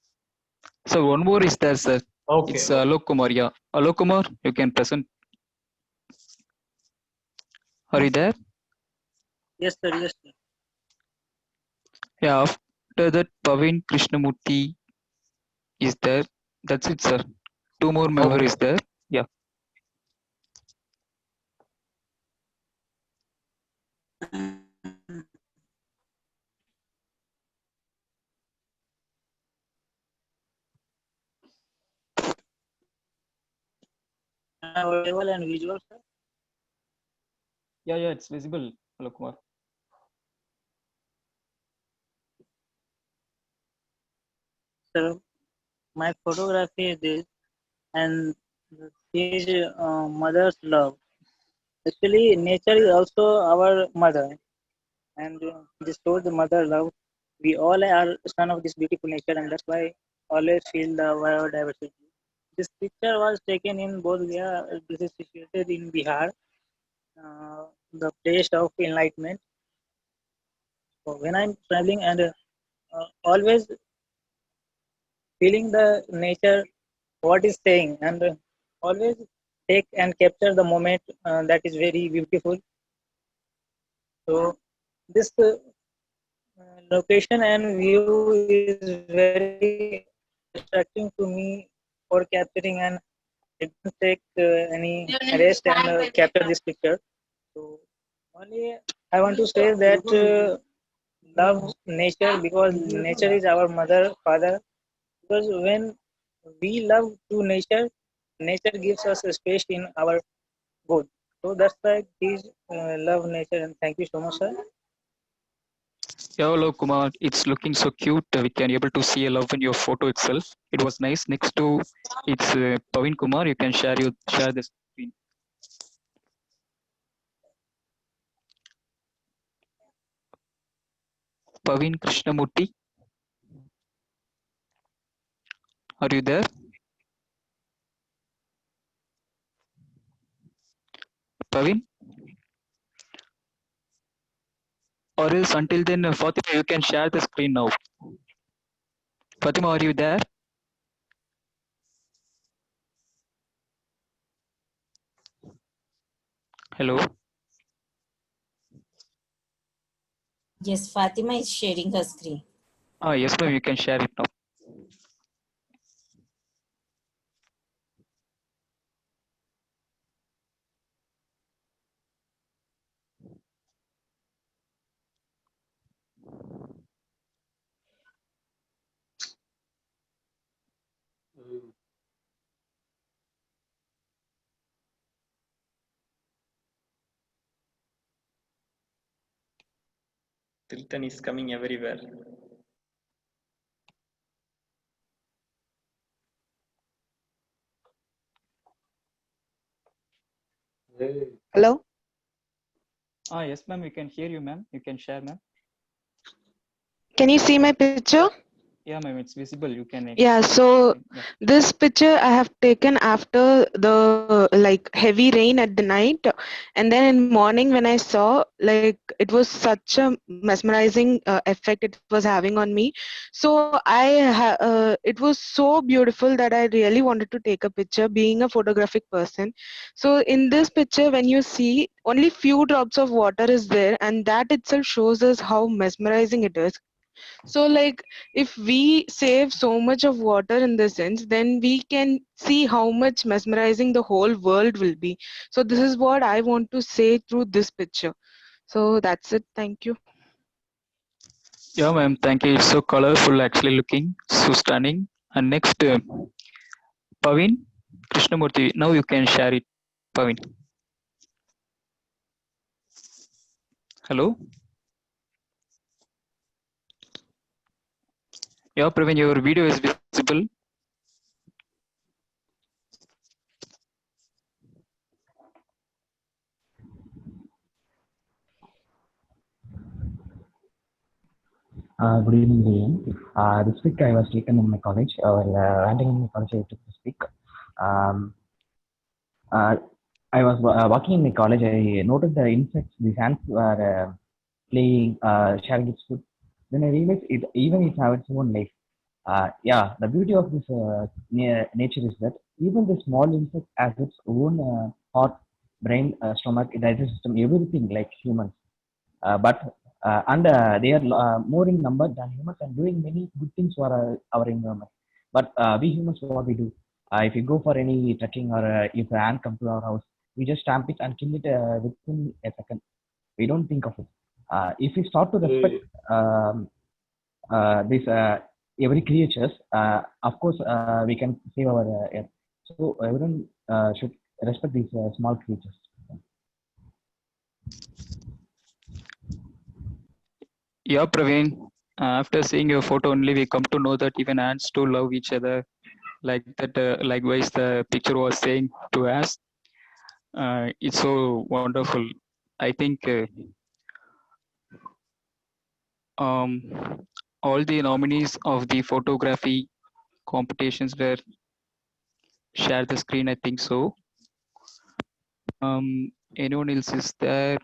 Speaker 3: So one more is there, sir.
Speaker 13: Okay.
Speaker 3: It's Alok Kumar. Yeah, Alok Kumar, you can present. Are you there?
Speaker 19: Yes, sir. Yes, sir.
Speaker 3: Yeah. After that, Pavin Krishnamurthy is there. That's it, sir. Two more members is there. Yeah.
Speaker 19: Audible and visual, sir.
Speaker 3: Yeah, it's visible, Alok Kumar.
Speaker 19: Sir, my photography is this, and this is mother's love. Actually, nature is also our mother, and this shows the mother love. We all are son of this beautiful nature, and that's why always feel the biodiversity. This picture was taken in Bodh. This is situated in Bihar, the place of enlightenment. So when I'm traveling and always feeling the nature, what is saying, and always take and capture the moment that is very beautiful. So this location and view is very attracting to me for capturing, and I didn't take any rest and capture this picture. So only I want to say that love nature because nature is our mother, father. Because when we love to nature, nature gives us a space in our good. So that's why please love nature, and thank you so much, sir.
Speaker 3: Yeah, Alok Kumar, it's looking so cute. We can able to see a love in your photo itself. It was nice. Next to it's Pavin Kumar. You can share the screen. Pavin Krishnamurthy, are you there? Pavin? Or else until then, Fatima, you can share the screen now. Fatima, are you there? Hello?
Speaker 16: Yes, Fatima is sharing her screen.
Speaker 3: Yes, ma'am, you can share it now.
Speaker 2: Tilton is coming everywhere.
Speaker 6: Hello?
Speaker 3: Yes, ma'am, we can hear you, ma'am. You can share, ma'am.
Speaker 6: Can you see my picture?
Speaker 3: Yeah, ma'am, it's visible. You can.
Speaker 6: Yeah, so
Speaker 3: Yeah.
Speaker 6: this picture I have taken after the like heavy rain at the night, and then in morning when I saw, like it was such a mesmerizing effect it was having on me. So it was so beautiful that I really wanted to take a picture, being a photographic person. So in this picture, when you see only few drops of water is there, and that itself shows us how mesmerizing it is. So like if we save so much of water in this sense, then we can see how much mesmerizing the whole world will be. So this is what I want to say through this picture. So that's it. Thank you.
Speaker 3: Yeah, ma'am. Thank you. It's so colorful, actually looking so stunning. And next, Pavin Krishnamurthy. Now you can share it, Pavin. Hello. Yeah, Praveen, your video is visible.
Speaker 22: Good evening, everyone. This week I was taken in my college, while landing in my college, I took this week. I was walking in my college. I noticed the insects, the ants were playing, sharing its food. Then I realized it has its own life. Yeah, the beauty of this nature is that even the small insect has its own heart, brain, stomach, digestive system, everything like humans. But they are more in number than humans and doing many good things for our environment. But we humans, what we do, if we go for any trekking or if an ant come to our house, we just stamp it and kill it within a second. We don't think of it. If we start to respect this every creatures, of course, we can save our earth. So everyone should respect these small creatures.
Speaker 3: Yeah, Praveen. After seeing your photo only, we come to know that even ants too love each other. Like that, likewise, the picture was saying to us. It's so wonderful. I think all the nominees of the photography competitions were share the screen. I think so. Anyone else is there?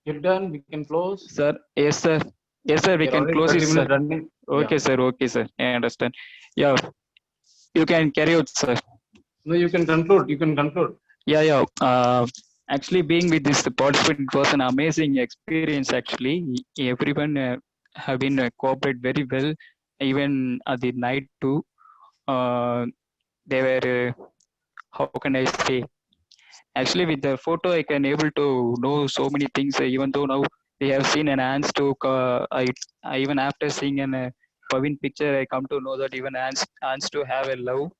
Speaker 13: You're done. We can close.
Speaker 3: Sir, yes, sir. Yes, sir. We
Speaker 13: We're
Speaker 3: can
Speaker 13: already
Speaker 3: close
Speaker 13: 30
Speaker 3: it, sir.
Speaker 13: minutes running.
Speaker 3: Okay,
Speaker 13: Yeah.
Speaker 3: sir. Okay, sir. I understand. Yeah, you can carry out, sir.
Speaker 13: No, you can conclude. You can conclude.
Speaker 3: Yeah. Actually, being with this participant was an amazing experience. Actually, everyone have been cooperate very well. Even at the night too, they were. How can I say? Actually, with the photo, I can able to know so many things. Even though now we have seen an ants to, I even after seeing an Pavin picture, I come to know that even ants to have a love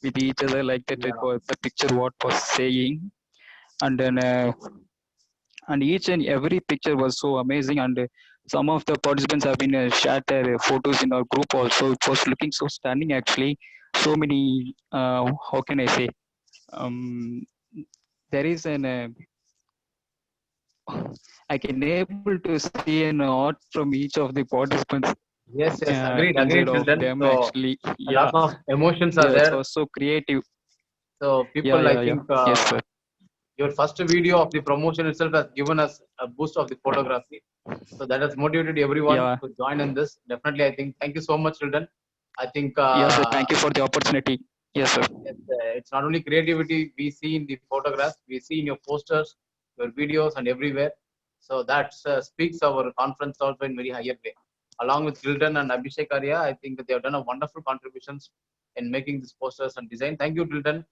Speaker 3: with each other like that.
Speaker 13: Yeah.
Speaker 3: It was the picture what was saying, and then and each and every picture was so amazing. And some of the participants have been shared their photos in our group also. It was looking so stunning actually. So many. How can I say? There is an I can able to see an art from each of the participants
Speaker 13: Yes, agreed,
Speaker 3: inside of
Speaker 13: Children.
Speaker 3: them
Speaker 13: So
Speaker 3: actually.
Speaker 13: a lot of emotions are
Speaker 3: Yeah, it
Speaker 13: there.
Speaker 3: was so creative.
Speaker 13: So people, I think,
Speaker 3: Yes, sir.
Speaker 13: your first video of the promotion itself has given us a boost of the photography. So that has motivated everyone to join in this. Definitely, I think. Thank you so much, Children. I think.
Speaker 3: Yes, sir. Thank you for the opportunity. Yes, sir.
Speaker 13: It's not only creativity we see in the photographs, we see in your posters, your videos, and everywhere. So that speaks our conference also in very higher way. Along with Gilden and Abhishek Arya, I think that they have done a wonderful contributions in making these posters and design. Thank you, Gilden.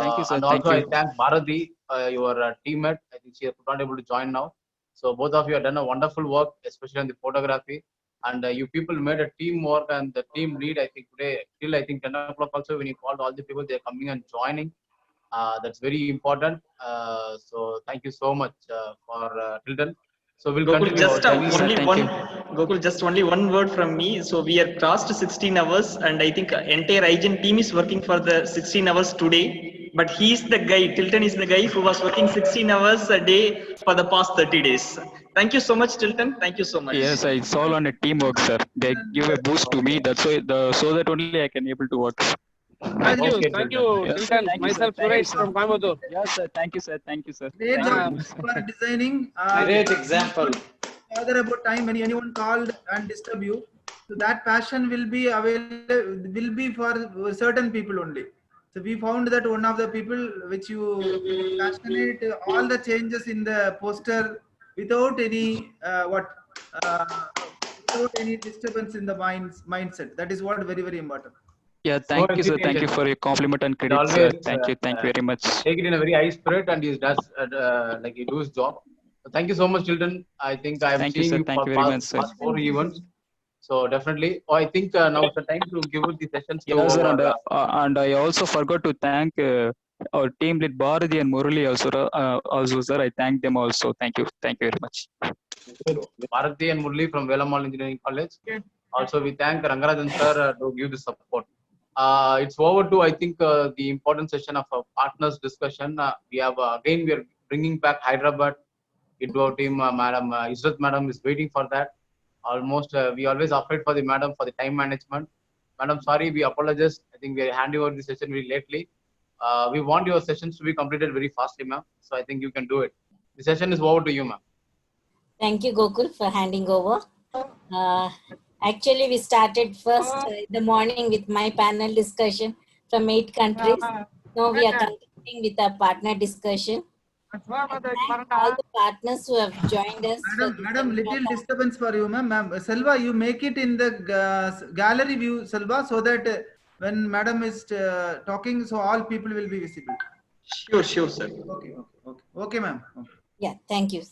Speaker 3: Thank you, sir.
Speaker 13: And
Speaker 3: Thank
Speaker 13: also, I
Speaker 3: you.
Speaker 13: thank Bharati, your teammate. I think she is not able to join now. So both of you have done a wonderful work, especially on the photography. And you people made a teamwork and the team lead. I think today, till I think 10 o'clock also, when you called all the people, they're coming and joining. That's very important. So thank you so much for Tilden. So we'll
Speaker 2: Gokul,
Speaker 13: continue.
Speaker 2: just Gokul, just only one word from me. So we are crossed 16 hours, and I think entire IGEN team is working for the 16 hours today. but he's the guy, Tilton is the guy who was working 16 hours a day for the past 30 days. Thank you so much, Tilton. Thank you so much.
Speaker 3: Yes, it's all on a teamwork, sir. They give a boost to me. That's why so that only I can able to work.
Speaker 20: Thank you,
Speaker 3: Okay,
Speaker 20: thank you,
Speaker 3: yes, sir.
Speaker 20: Tilton.
Speaker 3: Thank you, sir.
Speaker 20: Myself,
Speaker 3: Thank you,
Speaker 20: Suresh
Speaker 3: sir.
Speaker 20: from Coimbatore.
Speaker 3: Yes, sir. Thank you, sir. Thank you, sir.
Speaker 1: Great
Speaker 3: Thank
Speaker 1: job
Speaker 3: you.
Speaker 1: for designing.
Speaker 10: Great example.
Speaker 1: Further about time when anyone called and disturb you, so that passion will be available, will be for certain people only. So we found that one of the people which you very passionate, all the changes in the poster without any without any disturbance in the mindset. That is what very important.
Speaker 3: Yeah,
Speaker 13: No
Speaker 3: thank you, sir. Thank you
Speaker 13: hesitation.
Speaker 3: for your compliment and
Speaker 13: He
Speaker 3: credit, sir.
Speaker 13: always
Speaker 3: Thank you very much.
Speaker 13: take it in a very high spirit, and he does like he do his job. So thank you so much, Tilton. I think I am
Speaker 3: Thank you,
Speaker 13: seeing
Speaker 3: sir.
Speaker 13: you
Speaker 3: Thank
Speaker 13: for
Speaker 3: you very much, sir.
Speaker 13: past 4 events. So definitely, I think now it's the time to give the sessions to
Speaker 3: Yeah, sir,
Speaker 13: our.
Speaker 3: and I also forgot to thank our team lead Bharati and Murali also, sir. I thank them also. Thank you very much.
Speaker 13: Bharati and Murli from Velamal Engineering College. Also, we thank Rangarajan sir to give the support. It's over to, I think, the important session of a partners discussion. We have again, we are bringing back Hyderabad into our team. Madam Israt Madam is waiting for that. Almost, we always afraid for the madam for the time management. Madam, sorry, we apologize. I think we are handing over the session very lately. We want your sessions to be completed very fastly, ma'am. So I think you can do it. The session is over to you, ma'am.
Speaker 16: Thank you, Gokul, for handing over. Actually, we started first in the morning with my panel discussion from 8 countries. Now we are continuing with our partner discussion. I thank all the partners who have joined us.
Speaker 1: Madam, little disturbance for you, ma'am. Selva, you make it in the gallery view, Selva, so that when Madam is talking, so all people will be visible.
Speaker 2: Sure, sir.
Speaker 1: Okay, ma'am.
Speaker 16: Yeah, thank you.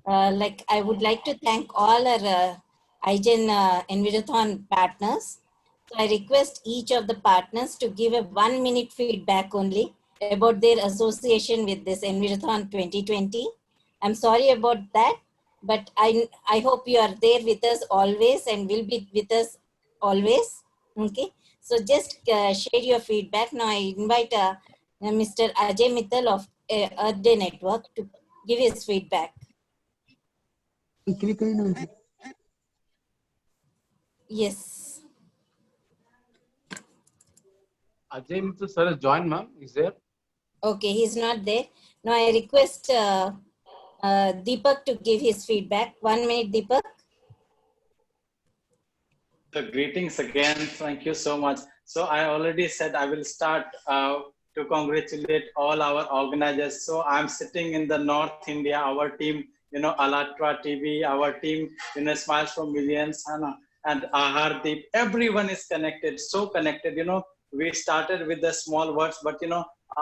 Speaker 16: Like I would like to thank all our IGEN Environthon partners. So I request each of the partners to give a 1-minute feedback only about their association with this Environthon 2020. I'm sorry about that, but I hope you are there with us always and will be with us always. Okay, so just share your feedback. Now I invite Mr. Ajay Mittal of Earth Day Network to give his feedback. Yes.
Speaker 13: Ajay Mittal sir has joined, ma'am. Is there?
Speaker 16: Okay, he's not there. Now I request Deepak to give his feedback. 1 minute, Deepak.
Speaker 10: So greetings again. Thank you so much. So I already said I will start to congratulate all our organizers. So I'm sitting in the North India, our team, Alatra TV, our team, Smiles for Millions, and Ahardeep. Everyone is connected, so connected. We started with the small words, but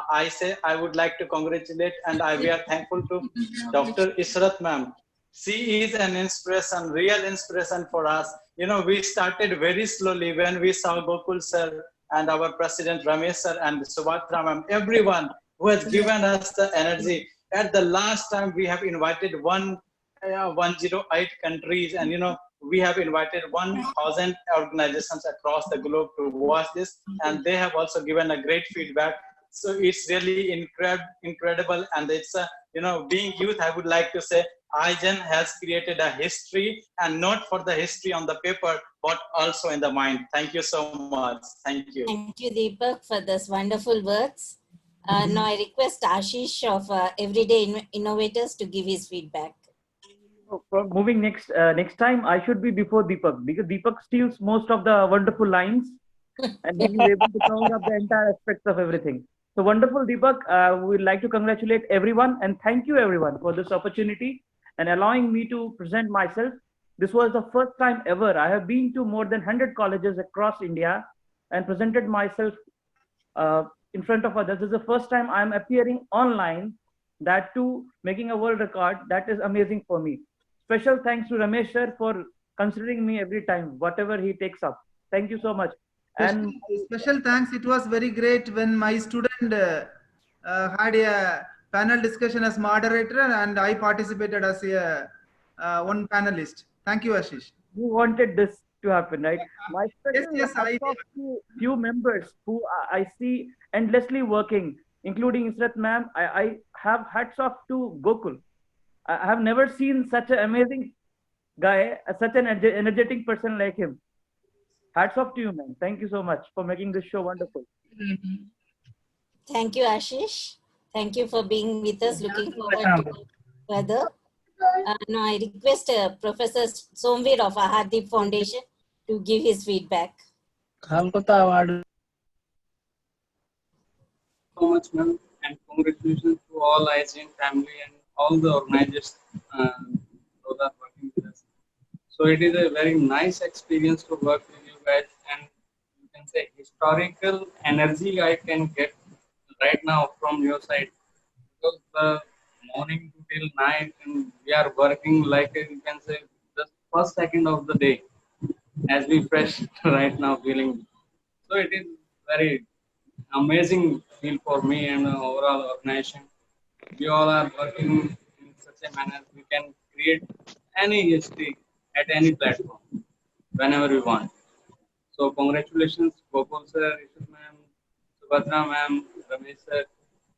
Speaker 10: I say I would like to congratulate, and we are thankful to Dr. Israt ma'am. She is an inspiration, real inspiration for us. We started very slowly when we saw Gokul sir and our president Ramesh sir and Subhatra ma'am, everyone who has given us the energy. At the last time we have invited 108 countries, and we have invited 1,000 organizations across the globe to watch this, and they have also given a great feedback. So it's really incredible, and it's being youth, I would like to say IGEN has created a history, and not for the history on the paper, but also in the mind. Thank you so much. Thank you.
Speaker 16: Thank you, Deepak, for those wonderful words. Now I request Ashish of Everyday Innovators to give his feedback.
Speaker 21: Moving next time, I should be before Deepak, because Deepak steals most of the wonderful lines and he is able to cover up the entire aspects of everything. So wonderful, Deepak. We would like to congratulate everyone and thank you everyone for this opportunity and allowing me to present myself. This was the first time ever. I have been to more than 100 colleges across India and presented myself in front of others. This is the first time I'm appearing online, that too making a world record. That is amazing for me. Special thanks to Ramesh sir for considering me every time, whatever he takes up. Thank you so much. And
Speaker 1: special thanks. It was very great when my student had a panel discussion as moderator, and I participated as a one panelist. Thank you, Ashish.
Speaker 21: You wanted this to happen, right? My
Speaker 1: yes,
Speaker 21: few members who I see endlessly working including Israt ma'am. I have hats off to Gokul. I have never seen such an amazing guy, such an energetic person like him. Hats off to you, man. Thank you so much for making this show wonderful.
Speaker 16: Thank you, Ashish. Thank you for being with us. Looking forward to further. Now I request Professor Somveer of Ahadip Foundation to give his feedback.
Speaker 7: Kolkata Award. So much, ma'am, and congratulations to all IGEN family and all the organizers who are working with us. So it is a very nice experience to work with you guys, and you can say historical energy I can get right now from your side, because the morning to till night, and we are working like you can say the first second of the day as we fresh right now feeling. So it is very amazing feel for me and overall organization. We all are working in such a manner we can create any history at any platform whenever we want. So congratulations, Gokul sir, Ishit ma'am, Subhadra ma'am, Ramesh sir,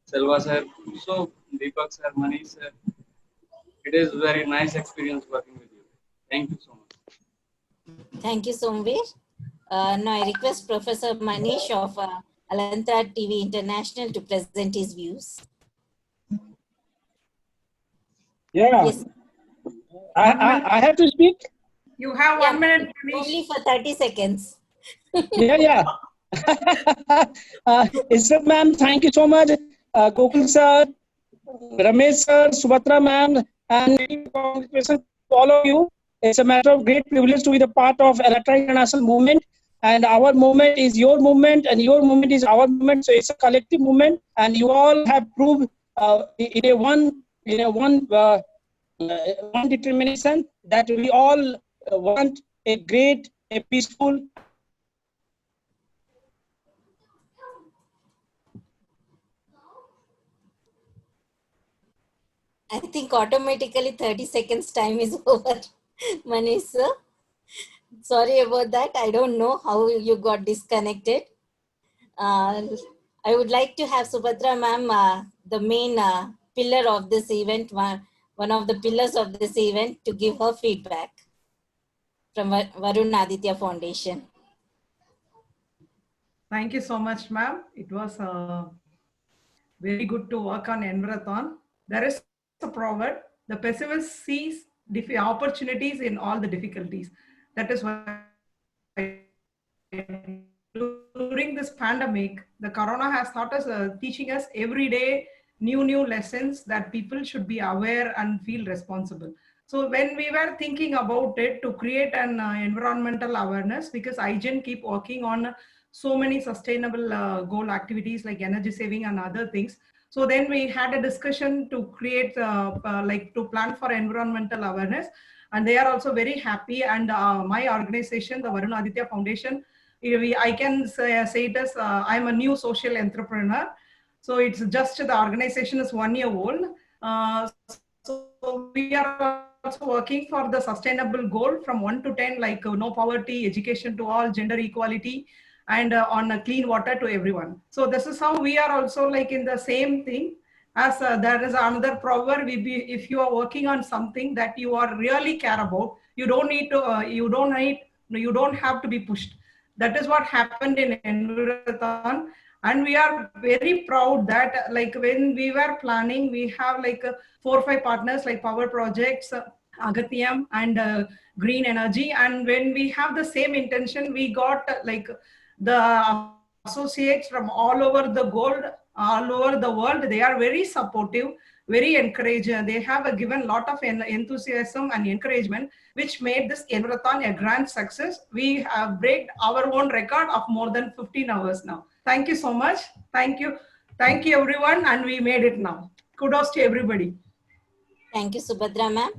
Speaker 7: Selva sir, so Deepak sir, Manish sir. It is very nice experience working with you. Thank you so much.
Speaker 16: Thank you, Somveer. Now I request Professor Manish of Alantara TV International to present his views.
Speaker 20: Yeah.
Speaker 16: Yes.
Speaker 20: I have to speak?
Speaker 5: You have 1 minute, Manish.
Speaker 16: Only for 30 seconds.
Speaker 20: Yeah. Israt ma'am, thank you so much. Gokul sir, Ramesh sir, Subhatra ma'am, and congratulations to all of you. It's a matter of great privilege to be the part of Electronic International movement. And our movement is your movement, and your movement is our movement. So it's a collective movement, and you all have proved in a one determination that we all want a great, a peaceful.
Speaker 16: I think automatically 30 seconds time is over. Manish sir, sorry about that. I don't know how you got disconnected. I would like to have Subhadra ma'am, the main pillar of this event, one of the pillars of this event, to give her feedback from Varun Aditya Foundation.
Speaker 5: Thank you so much, ma'am. It was very good to work on Environthon. There is a proverb: the pessimist sees opportunities in all the difficulties. That is why during this pandemic, the corona has taught us, teaching us every day new lessons that people should be aware and feel responsible. So when we were thinking about it to create an environmental awareness, because IGEN keep working on so many sustainable goal activities like energy saving and other things. So then we had a discussion to create, like to plan for environmental awareness. And they are also very happy. And my organization, the Varun Aditya Foundation, I can say it as I'm a new social entrepreneur. So it's just the organization is 1 year old. So we are also working for the sustainable goal from 1 to 10, like no poverty, education to all, gender equality, and on clean water to everyone. So this is how we are also like in the same thing. As there is another proverb: if you are working on something that you are really care about, you don't need to, you don't have to be pushed. That is what happened in Environthon. And we are very proud that like when we were planning, we have like 4 or 5 partners like power projects, Agathiam, and green energy. And when we have the same intention, we got like the associates from all over the world. They are very supportive, very encouraging. They have given a lot of enthusiasm and encouragement, which made this Environthon a grand success. We have break our own record of more than 15 hours now. Thank you so much. Thank you everyone, and we made it now. Kudos to everybody.
Speaker 16: Thank you, Subhadra ma'am.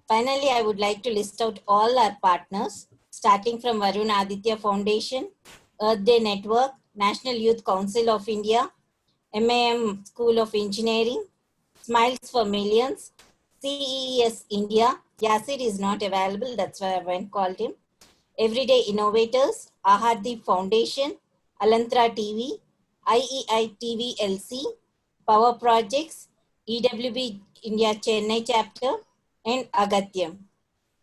Speaker 16: Finally, I would like to list out all our partners, starting from Varun Aditya Foundation, Earth Day Network, National Youth Council of India, MAM School of Engineering, Smiles for Millions, CES India. Yasir is not available, that's why I went called him. Everyday Innovators, Ahadip Foundation, Alantara TV, IEI TV LC, power projects, EWB India Chennai chapter, and Agatyam.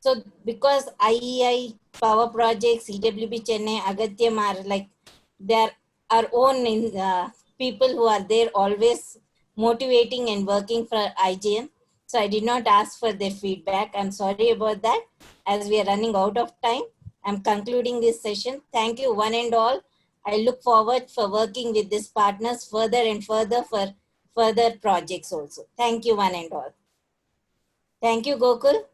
Speaker 16: So because IEI power projects, EWB Chennai, Agatyam are like their our own people who are there always motivating and working for IGN. So I did not ask for their feedback. I'm sorry about that. As we are running out of time, I'm concluding this session. Thank you one and all. I look forward for working with these partners further and further for further projects also. Thank you one and all. Thank you, Gokul.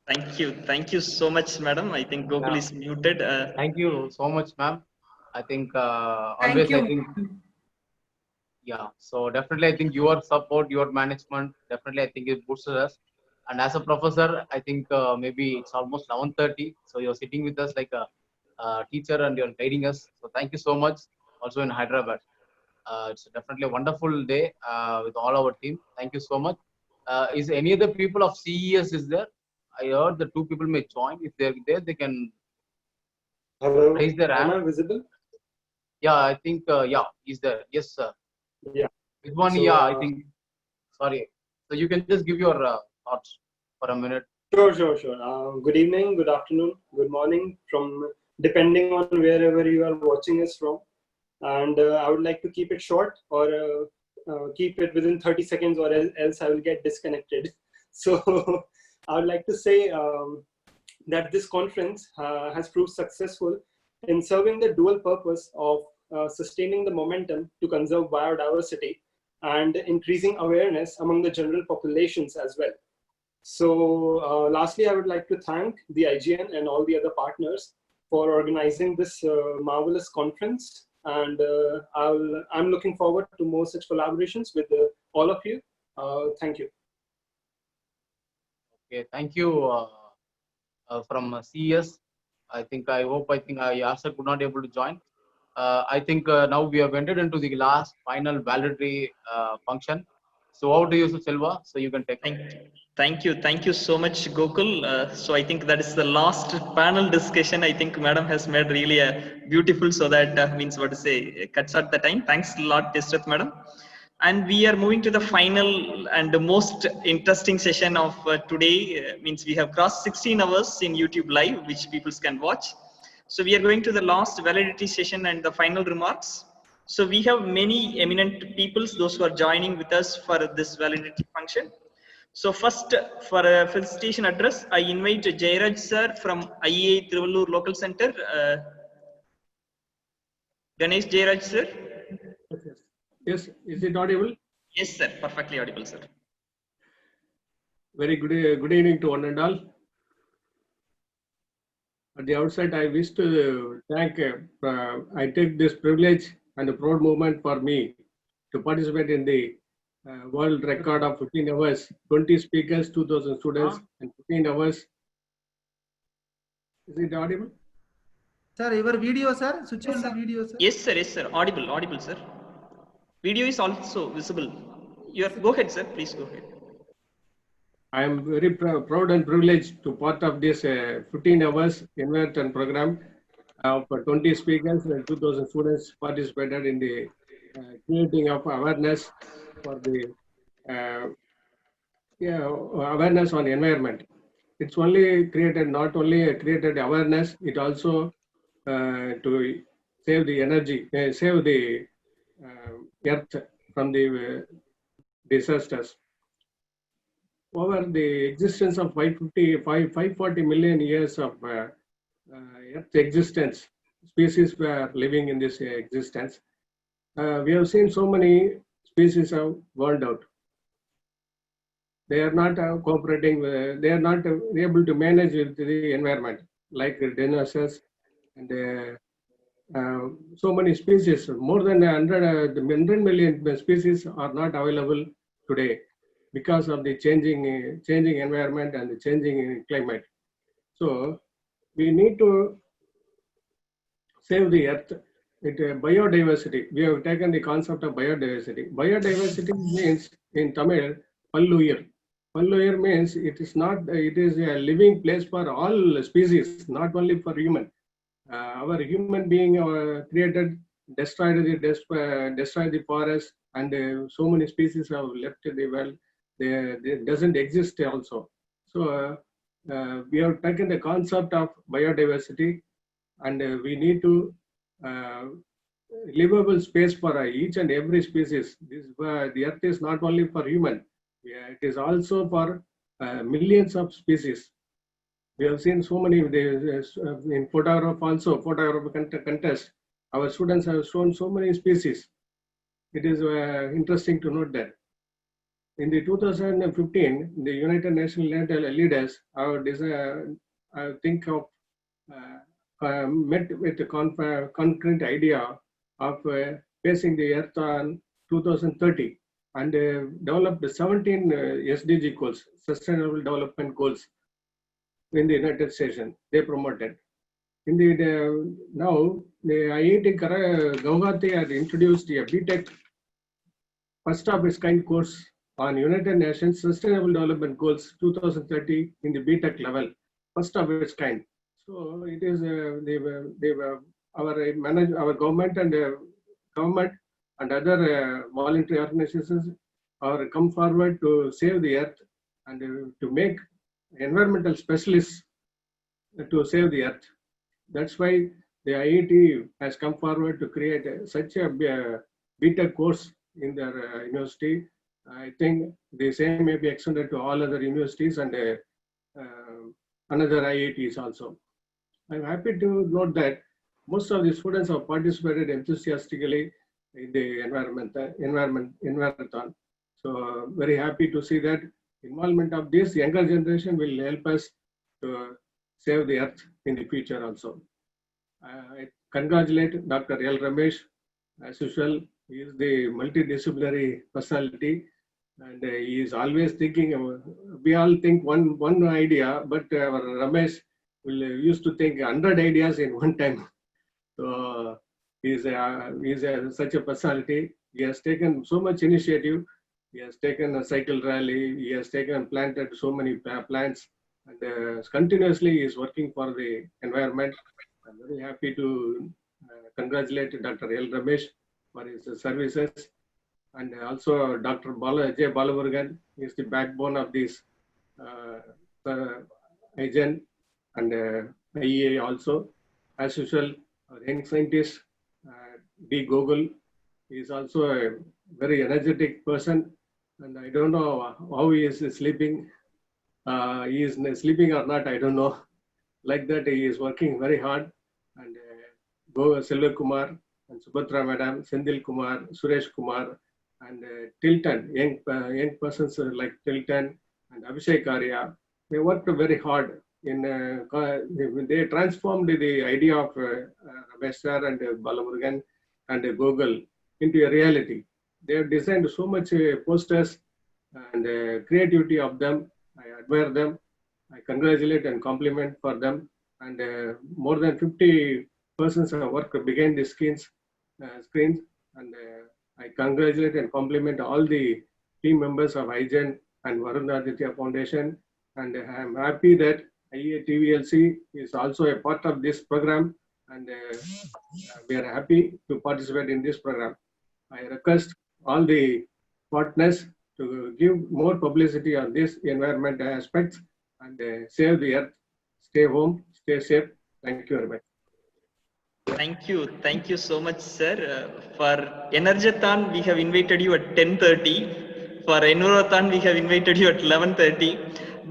Speaker 2: Thank you. Thank you so much, madam. I think Gokul is muted.
Speaker 13: Thank you so much, ma'am. I think
Speaker 5: Thank
Speaker 13: always,
Speaker 5: you.
Speaker 13: I think, yeah. So definitely, I think your support, your management, definitely, I think it boosted us. And as a professor, I think maybe it's almost 11:30. So you're sitting with us like a teacher and you're guiding us. So thank you so much. Also in Hyderabad. It's definitely a wonderful day with all our team. Thank you so much. Is any other people of CES is there? I heard the 2 people may join. If they're there, they can raise their hand.
Speaker 8: Am I visible?
Speaker 13: Yeah, I think, yeah, he's there. Yes, sir.
Speaker 8: Yeah.
Speaker 13: This one,
Speaker 8: So,
Speaker 13: yeah, I think, sorry. So you can just give your thoughts for a minute.
Speaker 8: Sure. Good evening, good afternoon, good morning, from depending on wherever you are watching us from. And I would like to keep it short or keep it within 30 seconds or else I will get disconnected. So I would like to say that this conference has proved successful in serving the dual purpose of sustaining the momentum to conserve biodiversity and increasing awareness among the general populations as well. So lastly, I would like to thank the IGN and all the other partners for organizing this marvelous conference. And I'm looking forward to more such collaborations with all of you. Thank you.
Speaker 13: Okay, thank you from CES. I hope Yasser could not able to join. I think now we have entered into the last final validatory function. So over to you, Silva, so you can take it.
Speaker 2: Thank you so much, Gokul. So I think that is the last panel discussion. I think madam has made really beautiful, so that means what to say, cuts out the time. Thanks a lot, Tisrat madam. And we are moving to the final and the most interesting session of today. Means we have crossed 16 hours in YouTube live, which people can watch. So we are going to the last validity session and the final remarks. So we have many eminent peoples, those who are joining with us for this validity function. So first, for a felicitation address, I invite Jairaj sir from IEA Trivallur Local Center. Ganesh Jairaj sir.
Speaker 9: Yes, is it audible?
Speaker 2: Yes, sir. Perfectly audible, sir.
Speaker 9: Very good evening to one and all. At the outset, I wish to thank, I take this privilege and a proud moment for me to participate in the world record of 15 hours, 20 speakers, 2,000 students, and 15 hours. Is it audible?
Speaker 1: Sir, your video, sir. Switch on the video, sir.
Speaker 2: Yes, sir. Yes, sir. Audible, sir. Video is also visible. Go ahead, sir. Please go ahead.
Speaker 9: I am very proud and privileged to part of this 15 hours Environthon program for 20 speakers and 2,000 students participated in the creating of awareness for the awareness on environment. It's only created, not only created awareness, it also to save the energy, save the earth from the disasters. Over the existence of 540 million years of Earth existence, species were living in this existence. We have seen so many species have burned out. They are not cooperating, they are not able to manage with the environment, like dinosaurs and so many species. More than 100 million species are not available today because of the changing environment and the changing climate. So we need to save the earth. Biodiversity. We have taken the concept of biodiversity. Biodiversity means in Tamil, Palluyir. Palluyir means it is a living place for all species, not only for human. Our human being created, destroyed the forest, and so many species have left the world. They doesn't exist also. So we have taken the concept of biodiversity, and we need to livable space for each and every species. The earth is not only for human, it is also for millions of species. We have seen so many in photograph also, photograph contest. Our students have shown so many species. It is interesting to note that. In the 2015, the United Nations leaders have think of met with the concrete idea of facing the Earth on 2030 and developed 17 SDG goals, Sustainable Development Goals, in the United States. They promoted. In the now the IIT Guwahati has introduced a BTech first of its kind course on United Nations Sustainable Development Goals 2030 in the BTech level, first of its kind. So it is our government and other voluntary organizations are come forward to save the earth and to make environmental specialists to save the earth. That's why the IIT has come forward to create such a BTech course in their university. I think the same may be extended to all other universities and another IITs also. I'm happy to note that most of the students have participated enthusiastically in the Environthon. So very happy to see that involvement of this younger generation will help us to save the earth in the future also. I congratulate Dr. L. Ramesh. As usual, he is the multidisciplinary personality, and he is always thinking. We all think one idea, but our Ramesh used to think 100 ideas in one time. So he's such a personality. He has taken so much initiative. He has taken a cycle rally. He has planted so many plants, and continuously he is working for the environment. I'm very happy to congratulate Dr. L. Ramesh for his services, and also Dr. J. Balamurugan is the backbone of this IGEN and IEA also. As usual, our young scientist D. Gogol is also a very energetic person, and I don't know how he is sleeping. He is sleeping or not, I don't know. Like that, he is working very hard. And Selva Kumar and Subhatra Madam, Sendil Kumar, Suresh Kumar, and Tilton, young persons like Tilton and Abhishek Arya, they worked very hard. They transformed the idea of Ramesh sir and Balamurugan and Gogol into a reality. They have designed so much posters and creativity of them. I admire them. I congratulate and compliment for them. And more than 50 persons have worked behind the screens, and I congratulate and compliment all the team members of IGEN and Varun Aditya Foundation. And I am happy that IEA TVLC is also a part of this program, and we are happy to participate in this program. I request all the partners to give more publicity on this environment aspects and save the earth. Stay home, stay safe. Thank you very much.
Speaker 2: Thank you so much, sir. For Energathon, we have invited you at 10:30. For Environthon, we have invited you at 11:30.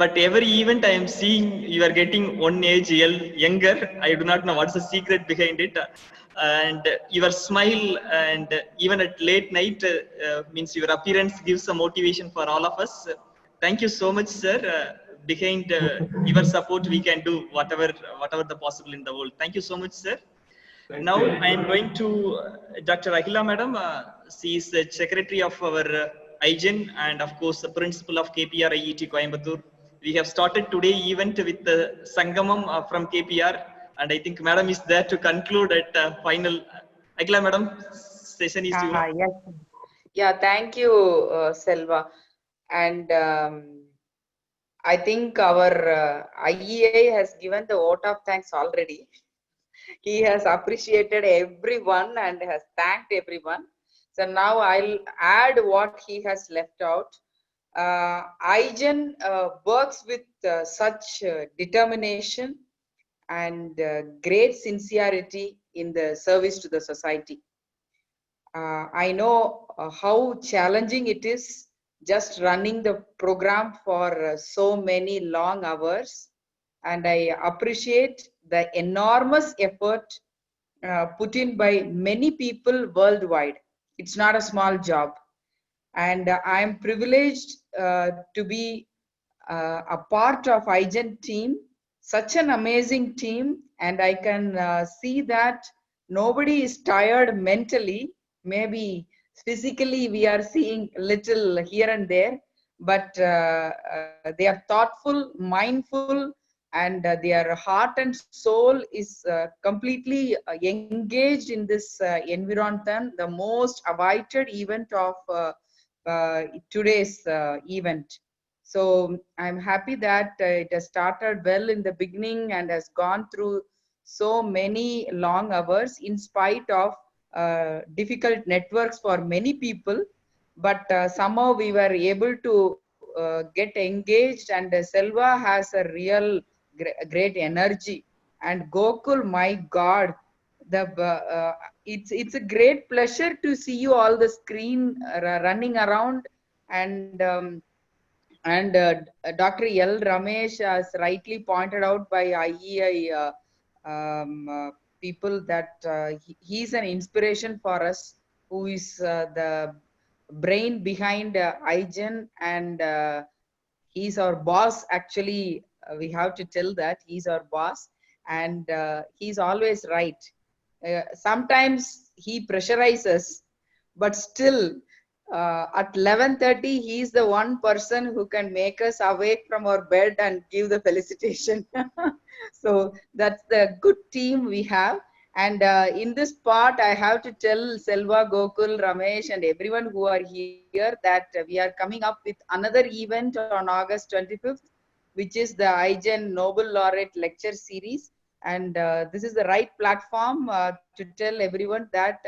Speaker 2: But every event I am seeing, you are getting one age younger. I do not know what's the secret behind it. And your smile, and even at late night, means your appearance gives a motivation for all of us. Thank you so much, sir. Behind your support, we can do whatever the possible in the world. Thank you so much, sir. Now I am going to Dr. Akhila Madam. She is the secretary of our IGEN and of course the principal of KPR IET Coimbatore. We have started today event with the Sangamam from KPR, and I think Madam is there to conclude at final. Akhila Madam, session is yours.
Speaker 11: Yes. Yeah, thank you, Selva. And I think our IEA has given the vote of thanks already. He has appreciated everyone and has thanked everyone. So now I'll add what he has left out. IGEN works with such determination and great sincerity in the service to the society. I know how challenging it is just running the program for so many long hours, and I appreciate the enormous effort put in by many people worldwide. It's not a small job, and I am privileged to be a part of IGEN team, such an amazing team, and I can see that nobody is tired mentally. Maybe physically we are seeing little here and there, but they are thoughtful, mindful, and their heart and soul is completely engaged in this Environthon, the most awaited event of today's event. So I'm happy that it has started well in the beginning and has gone through so many long hours in spite of difficult networks for many people. But somehow we were able to get engaged, and Selva has a real great energy. And Gokul, my God, it's a great pleasure to see you all the screen running around, and Dr. L. Ramesh has rightly pointed out by IEI people that he's an inspiration for us, who is the brain behind IGEN, and he's our boss. Actually, we have to tell that he's our boss, and he's always right. Sometimes he pressurizes, but still at 11:30 he is the one person who can make us awake from our bed and give the felicitation. So that's the good team we have. And in this part, I have to tell Selva, Gokul, Ramesh, and everyone who are here that we are coming up with another event on August 25th, which is the IGEN Nobel Laureate Lecture Series. And this is the right platform to tell everyone that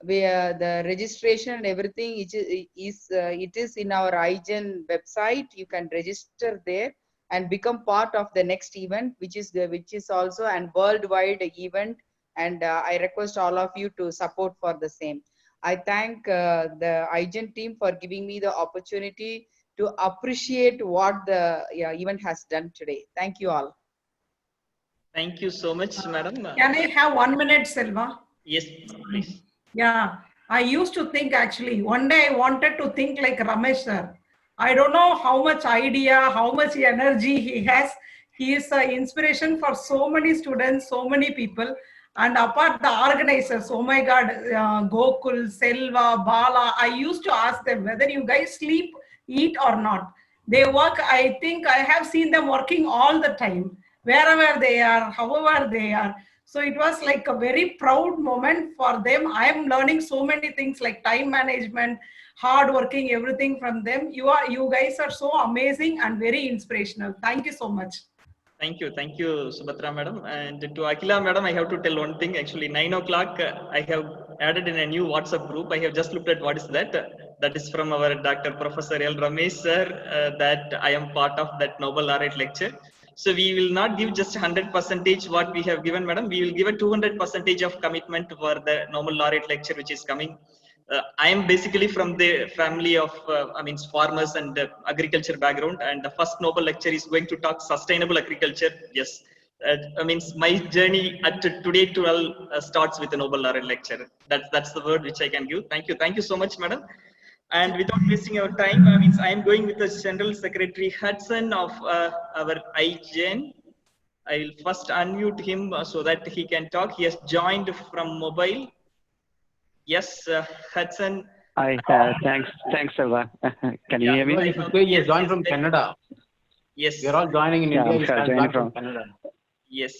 Speaker 11: the registration and everything it is in our IGEN website. You can register there and become part of the next event, which is also an worldwide event. And I request all of you to support for the same. I thank the IGEN team for giving me the opportunity to appreciate what the event has done today. Thank you all.
Speaker 2: Thank you so much, madam.
Speaker 5: Can I have 1 minute, Selva?
Speaker 2: Yes, please.
Speaker 5: Yeah, I used to think actually, one day I wanted to think like Ramesh sir. I don't know how much idea, how much energy he has. He is an inspiration for so many students, so many people. And apart the organizers, oh my God, Gokul, Selva, Bala, I used to ask them whether you guys sleep, eat or not. They work, I think I have seen them working all the time, wherever they are, however they are. So it was like a very proud moment for them. I am learning so many things like time management, hard working, everything from them. You guys are so amazing and very inspirational. Thank you so much.
Speaker 2: Thank you, Subhatra madam. And to Akila madam, I have to tell one thing. Actually, 9 o'clock, I have added in a new WhatsApp group. I have just looked at what is that. That is from our Dr. Professor L. Ramesh sir, that I am part of that Nobel Laureate lecture. So we will not give just 100% what we have given, madam. We will give a 200% of commitment for the Nobel Laureate lecture, which is coming. I am basically from the family of, farmers and agriculture background, and the first Nobel lecture is going to talk sustainable agriculture. Yes, my journey at today 12 starts with a Nobel Laureate lecture. That's the word which I can give. Thank you so much, madam. And without wasting our time, I am going with the General Secretary Hudson of our IGEN. I will first unmute him so that he can talk. He has joined from mobile. Yes, Hudson.
Speaker 12: Hi, thanks, Selva. Can you hear me?
Speaker 13: He has joined from Canada.
Speaker 2: Yes.
Speaker 13: We are all joining in India.
Speaker 12: I'm joining from
Speaker 13: Canada.
Speaker 2: Yes.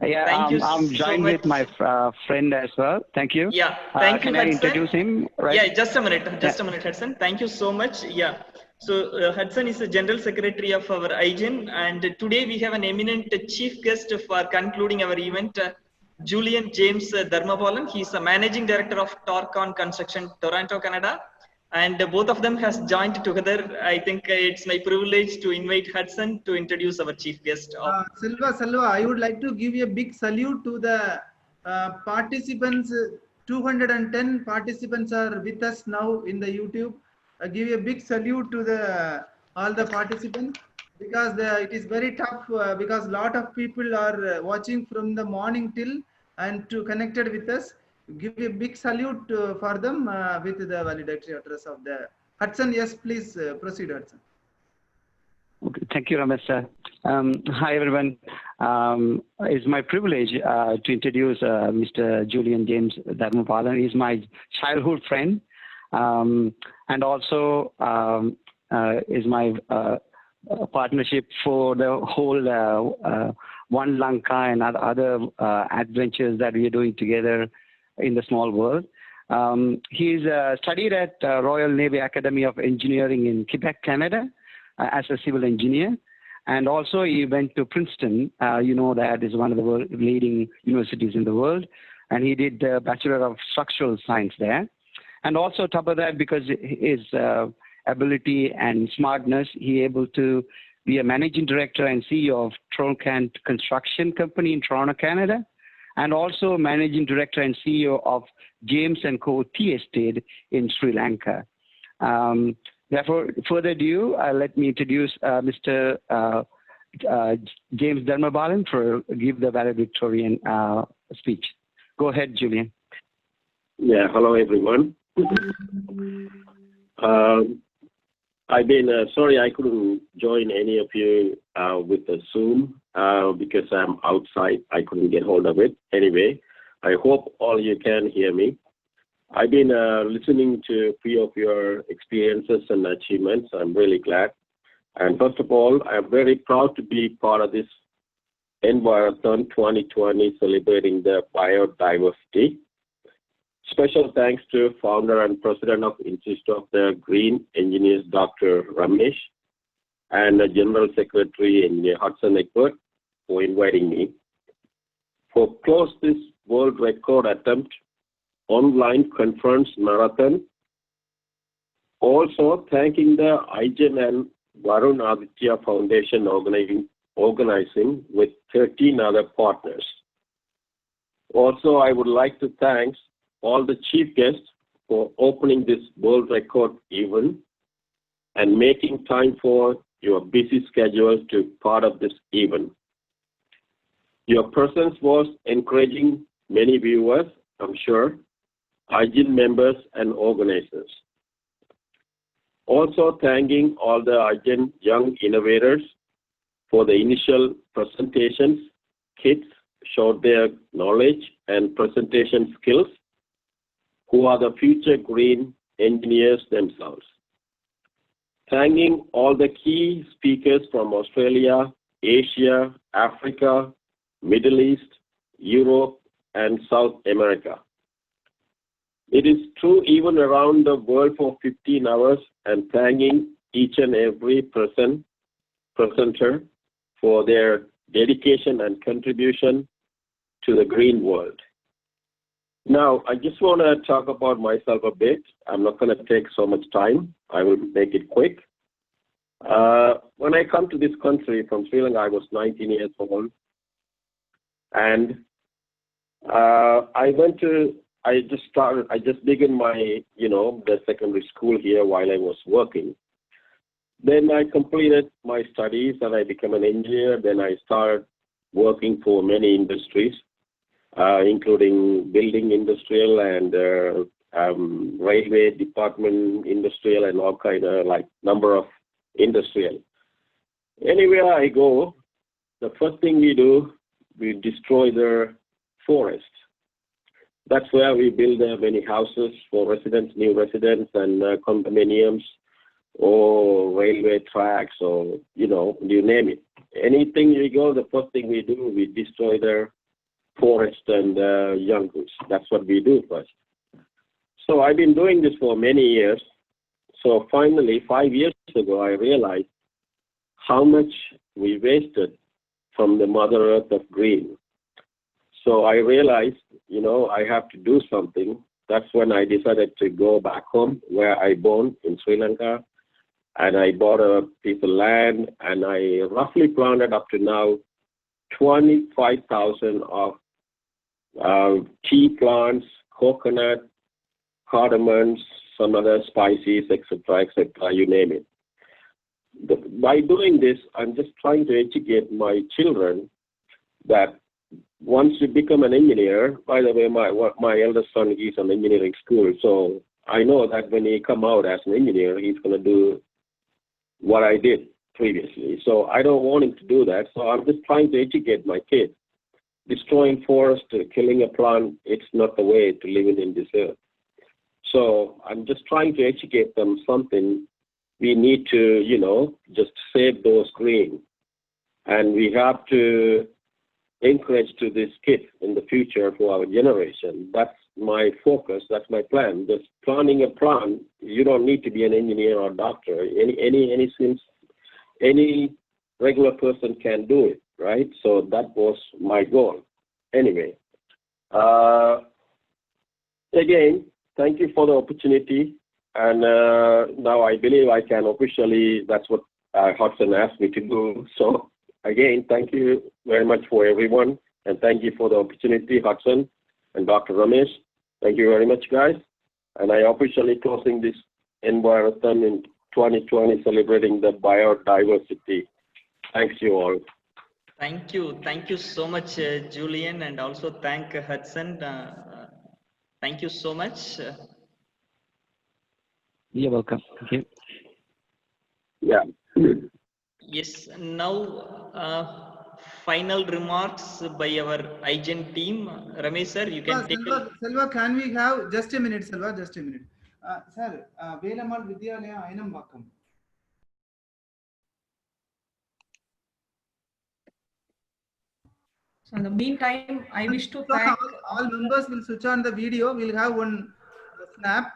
Speaker 12: Yeah, I'm joined with my friend as well. Thank you.
Speaker 2: Yeah, thank you,
Speaker 12: Can
Speaker 2: Hudson.
Speaker 12: I introduce him? Right?
Speaker 2: Yeah, just a minute, Hudson. Thank you so much. Yeah. So Hudson is the General Secretary of our IGEN, and today we have an eminent chief guest for concluding our event. Julian James Dharmapalan. He's a managing director of Torcon Construction, Toronto, Canada. And both of them has joined together. I think it's my privilege to invite Hudson to introduce our chief guest.
Speaker 1: Selva, I would like to give a big salute to the participants. 210 participants are with us now in the YouTube. Give a big salute to all the participants, because it is very tough, because lot of people are watching from the morning till and to connected with us. Give a big salute for them with the validatory address of the Hudson. Yes, please proceed, Hudson.
Speaker 12: Okay, thank you, Ramesh sir. Hi, everyone. It's my privilege to introduce Mr. Julian James Dharmapalan. He's my childhood friend, and also is my partnership for the whole One Lanka and other adventures that we are doing together in the small world. He's studied at Royal Navy Academy of Engineering in Quebec, Canada, as a civil engineer. And also he went to Princeton. You know, that is one of the leading universities in the world. And he did a Bachelor of Structural Science there. And also top of that, because his ability and smartness, he able to be a managing director and CEO of Troncan Construction Company in Toronto, Canada, and also managing director and CEO of James & Co. Tea Estate in Sri Lanka. Therefore, further ado, let me introduce Mr. James Dharmapalan for give the valedictorian speech. Go ahead, Julian.
Speaker 14: Yeah, hello everyone. I've been sorry I couldn't join any of you with the Zoom because I'm outside. I couldn't get hold of it. Anyway, I hope all you can hear me. I've been listening to a few of your experiences and achievements. I'm really glad. And first of all, I'm very proud to be part of this Environthon 2020 celebrating the biodiversity. Special thanks to founder and president of Institute of the Green Engineers, Dr. Ramesh, and the General Secretary Engineer Hudson Egbert for inviting me. For close this world record attempt online conference marathon. Also thanking the IGEN and Varun Aditya Foundation organizing with 13 other partners. Also, I would like to thank all the chief guests for opening this world record event and making time for your busy schedule to part of this event. Your presence was encouraging many viewers, I'm sure, IGEN members and organizers. Also thanking all the IGEN young innovators for the initial presentations. Kids showed their knowledge and presentation skills, who are the future green engineers themselves. Thanking all the key speakers from Australia, Asia, Africa, Middle East, Europe, and South America. It is true even around the world for 15 hours, and thanking each and every presenter for their dedication and contribution to the green world. Now, I just want to talk about myself a bit. I'm not going to take so much time. I will make it quick. When I come to this country from Sri Lanka, I was 19 years old. And I just began my, the secondary school here while I was working. Then I completed my studies and I became an engineer. Then I started working for many industries, including building industrial and railway department industrial and all kind of number of industrial. Anywhere I go, the first thing we do, we destroy the forest. That's where we build many houses for residents, new residents, and condominiums, or railway tracks, or you name it. Anything we go, the first thing we do, we destroy the forest and jungles. That's what we do first. So I've been doing this for many years. So finally, 5 years ago, I realized how much we wasted from the Mother Earth of green. So I realized, I have to do something. That's when I decided to go back home where I born in Sri Lanka. And I bought a piece of land, and I roughly planted up to now 25,000 of tea plants, coconut, cardamoms, some other spices, etc., you name it. By doing this, I'm just trying to educate my children that once you become an engineer, by the way, my eldest son is in engineering school, so I know that when he come out as an engineer, he's going to do what I did previously. So I don't want him to do that. So I'm just trying to educate my kids. Destroying forest, killing a plant, it's not the way to live in this earth. So I'm just trying to educate them something. We need to, just save those green. And we have to encourage to this kid in the future for our generation. That's my focus. That's my plan. Just planting a plant, you don't need to be an engineer or doctor. Any regular person can do it, right? So that was my goal. Anyway, again, thank you for the opportunity. And now I believe I can officially, that's what Hudson asked me to do. So again, thank you very much for everyone. And thank you for the opportunity, Hudson and Dr. Ramesh. Thank you very much, guys. And I officially closing this Environthon in 2020, celebrating the biodiversity. Thanks you all.
Speaker 2: Thank you so much, Julian, and also thank Hudson. Thank you so much.
Speaker 22: You're welcome. Thank you.
Speaker 14: Yeah.
Speaker 2: Yes. Now, final remarks by our IGEN team. Ramesh sir, you can take it.
Speaker 1: Selva, can we have just a minute, Selva? Just a minute. Sir, Velamal Vidyalaya Ainambakam.
Speaker 5: So in the meantime, I wish to thank
Speaker 1: all members will switch on the video. We'll have one snap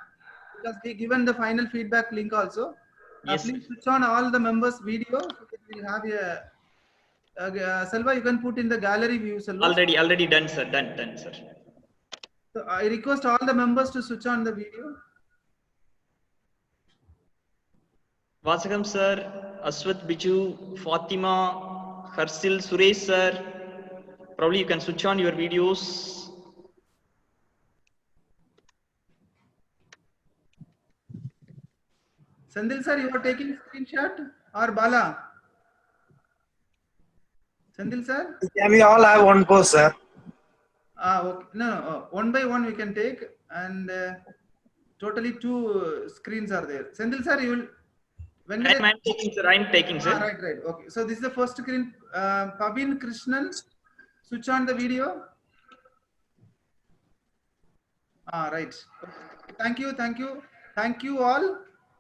Speaker 1: because we given the final feedback link also.
Speaker 2: Yes.
Speaker 1: Please switch on all the members' video so that we'll have a Selva, you can put in the gallery view, Selva.
Speaker 2: Already done, sir. Done, sir.
Speaker 1: So I request all the members to switch on the video.
Speaker 2: Vasagam sir, Aswat Biju, Fatima, Harsil, Suresh sir. Probably you can switch on your videos.
Speaker 1: Sandil sir, you are taking screenshot or Bala? Sandil sir?
Speaker 4: Can we all have one pose, sir?
Speaker 1: Okay. No, one by one we can take, and totally 2 screens are there. Sandil sir, you will.
Speaker 2: I'm taking, sir.
Speaker 1: Right. Okay. So this is the first screen. Pavin Krishnan, switch on the video. Right. Thank you all.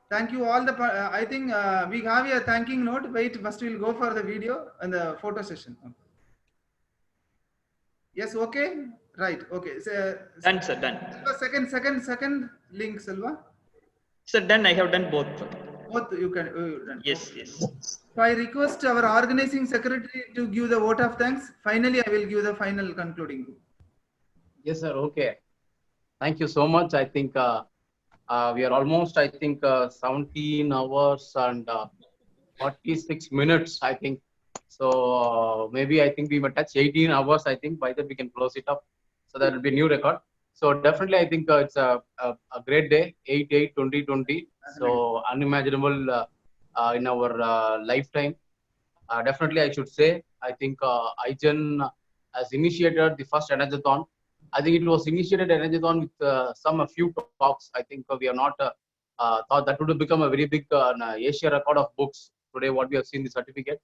Speaker 1: Thank you all. I think we have a thanking note. Wait, first we'll go for the video and the photo session. Yes. Okay. Right. Okay. So,
Speaker 2: done, sir. Done.
Speaker 1: Second link, Silva.
Speaker 2: Sir, done. I have done both.
Speaker 1: Both you can. Done.
Speaker 2: Yes.
Speaker 1: So I request our organizing secretary to give the vote of thanks. Finally, I will give the final concluding.
Speaker 13: Yes, sir. Okay. Thank you so much. I think we are almost, 17 hours and 46 minutes, I think. So maybe I think we might touch 18 hours, I think. By that we can close it up. So that will be a new record. So definitely, I think it's a great day, 8/8/2020. So unimaginable in our lifetime. Definitely, I should say, I think IGEN has initiated the first Energathon. I think it was initiated Energathon with a few talks. I think we are not thought that would have become a very big Asia record of books. Today, what we have seen the certificate.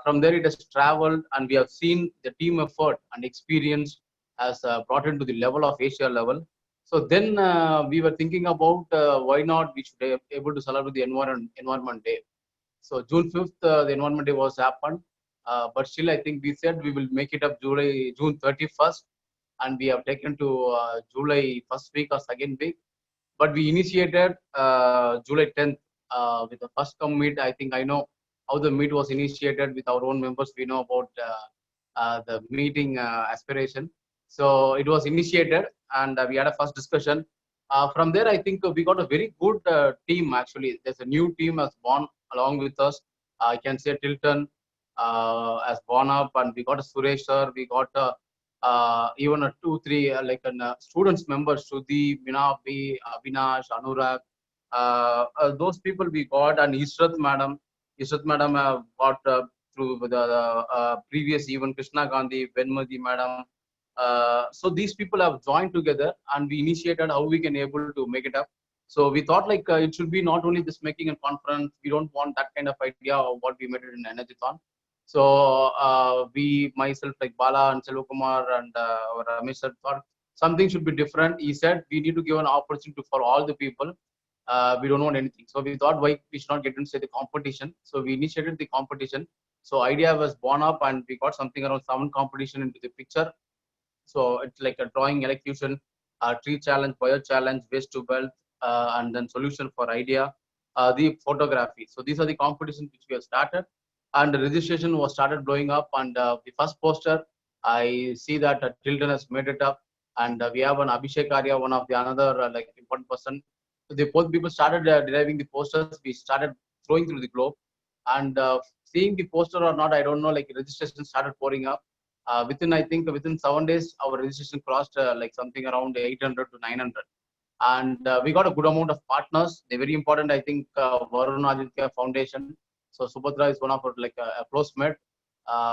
Speaker 13: From there, it has traveled, and we have seen the team effort and experience has brought it to the level of Asia level. So then we were thinking about why not we should be able to celebrate the Environment Day. So June 5th, the Environment Day was happened, but still I think we said we will make it up June 31st, and we have taken to July first week or second week. But we initiated July 10th with the first come meet. I think I know how the meet was initiated with our own members. We know about the meeting aspiration. So it was initiated, and we had a first discussion. From there, I think we got a very good team. Actually, there's a new team has born along with us. I can say Tilton has born up, and we got a Suresh sir. We got even a 2, 3 students members, Shruti, Minabi, Avinash, Anurag. Those people we got, and Israt madam. Israt madam got through the previous even Krishna Gandhi, Benmadi madam. So these people have joined together, and we initiated how we can able to make it up. So we thought like it should be not only this making a conference. We don't want that kind of idea of what we made it in Energython. So we, myself, like Bala and Selvakumar and Ramesh sir, thought something should be different. He said we need to give an opportunity for all the people. We don't want anything. So we thought why we should not get into the competition. So we initiated the competition. So idea was born up, and we got something around 7 competition into the picture. So it's like a drawing, electrocution, tree challenge, bio challenge, waste to wealth, and then solution for idea, the photography. So these are the competitions which we have started, and the registration was started blowing up. And the first poster, I see that Tilton has made it up, and we have an Abhishek Arya, one of the another like important person. So the both people started deriving the posters. We started throwing through the globe, and seeing the poster or not, I don't know. Like registration started pouring up. I think within 7 days, our registration crossed like something around 800 to 900. And we got a good amount of partners. They're very important. I think Varun Aditya Foundation. So Subhadra is one of our like a close mate.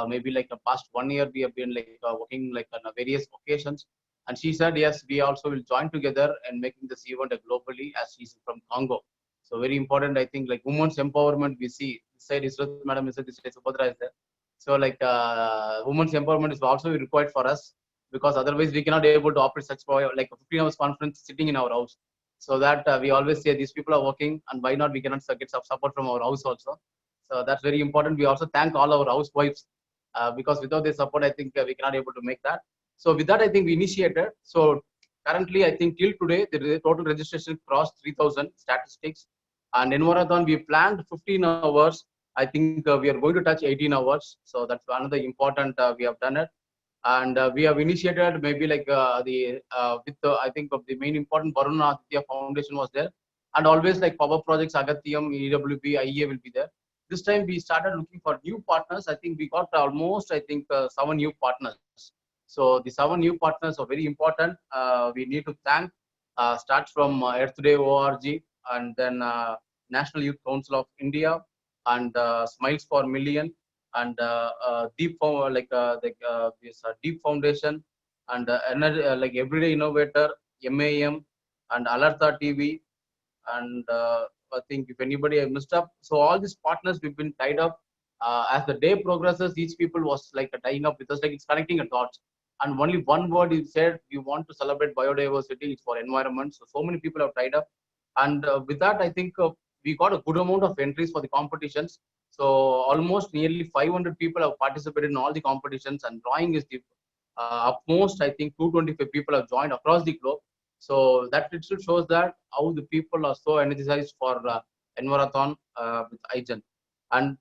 Speaker 13: Maybe like the past 1 year, we have been like working like on various occasions. And she said, yes, we also will join together and making this event globally, as she's from Congo. So very important, I think, like women's empowerment, we see this side Israt madam is there, this side Subhadra is there. So like women's empowerment is also required for us, because otherwise we cannot be able to operate such like a 15 hours conference sitting in our house. So that we always say these people are working, and why not we cannot get some support from our house also. So that's very important. We also thank all our housewives, because without their support, I think we cannot able to make that. So with that, I think we initiated. So currently, I think till today, the total registration crossed 3,000 statistics. And Environthon, we planned 15 hours. I think we are going to touch 18 hours. So that's another important, we have done it. And we have initiated maybe like I think of the main important Varun Aditya Foundation was there. And always like power projects, Agatyam, EWP, IEA will be there. This time we started looking for new partners. I think we got almost, 7 new partners. So the 7 new partners are very important. We need to thank, start from Earth Day ORG, and then National Youth Council of India, and Smiles for Million, and Deep Deep Foundation, and like Everyday Innovator, MAM, and Alerta TV, and I think if anybody I missed up. So all these partners we've been tied up. As the day progresses, each people was like tying up with us, like it's connecting a dots. And only one word is said: we want to celebrate biodiversity. It's for environment. So many people have tied up, and with that, I think we got a good amount of entries for the competitions. So almost nearly 500 people have participated in all the competitions, and drawing is the upmost. I think 225 people have joined across the globe. So that itself shows that how the people are so energized for Environthon with IGEN. And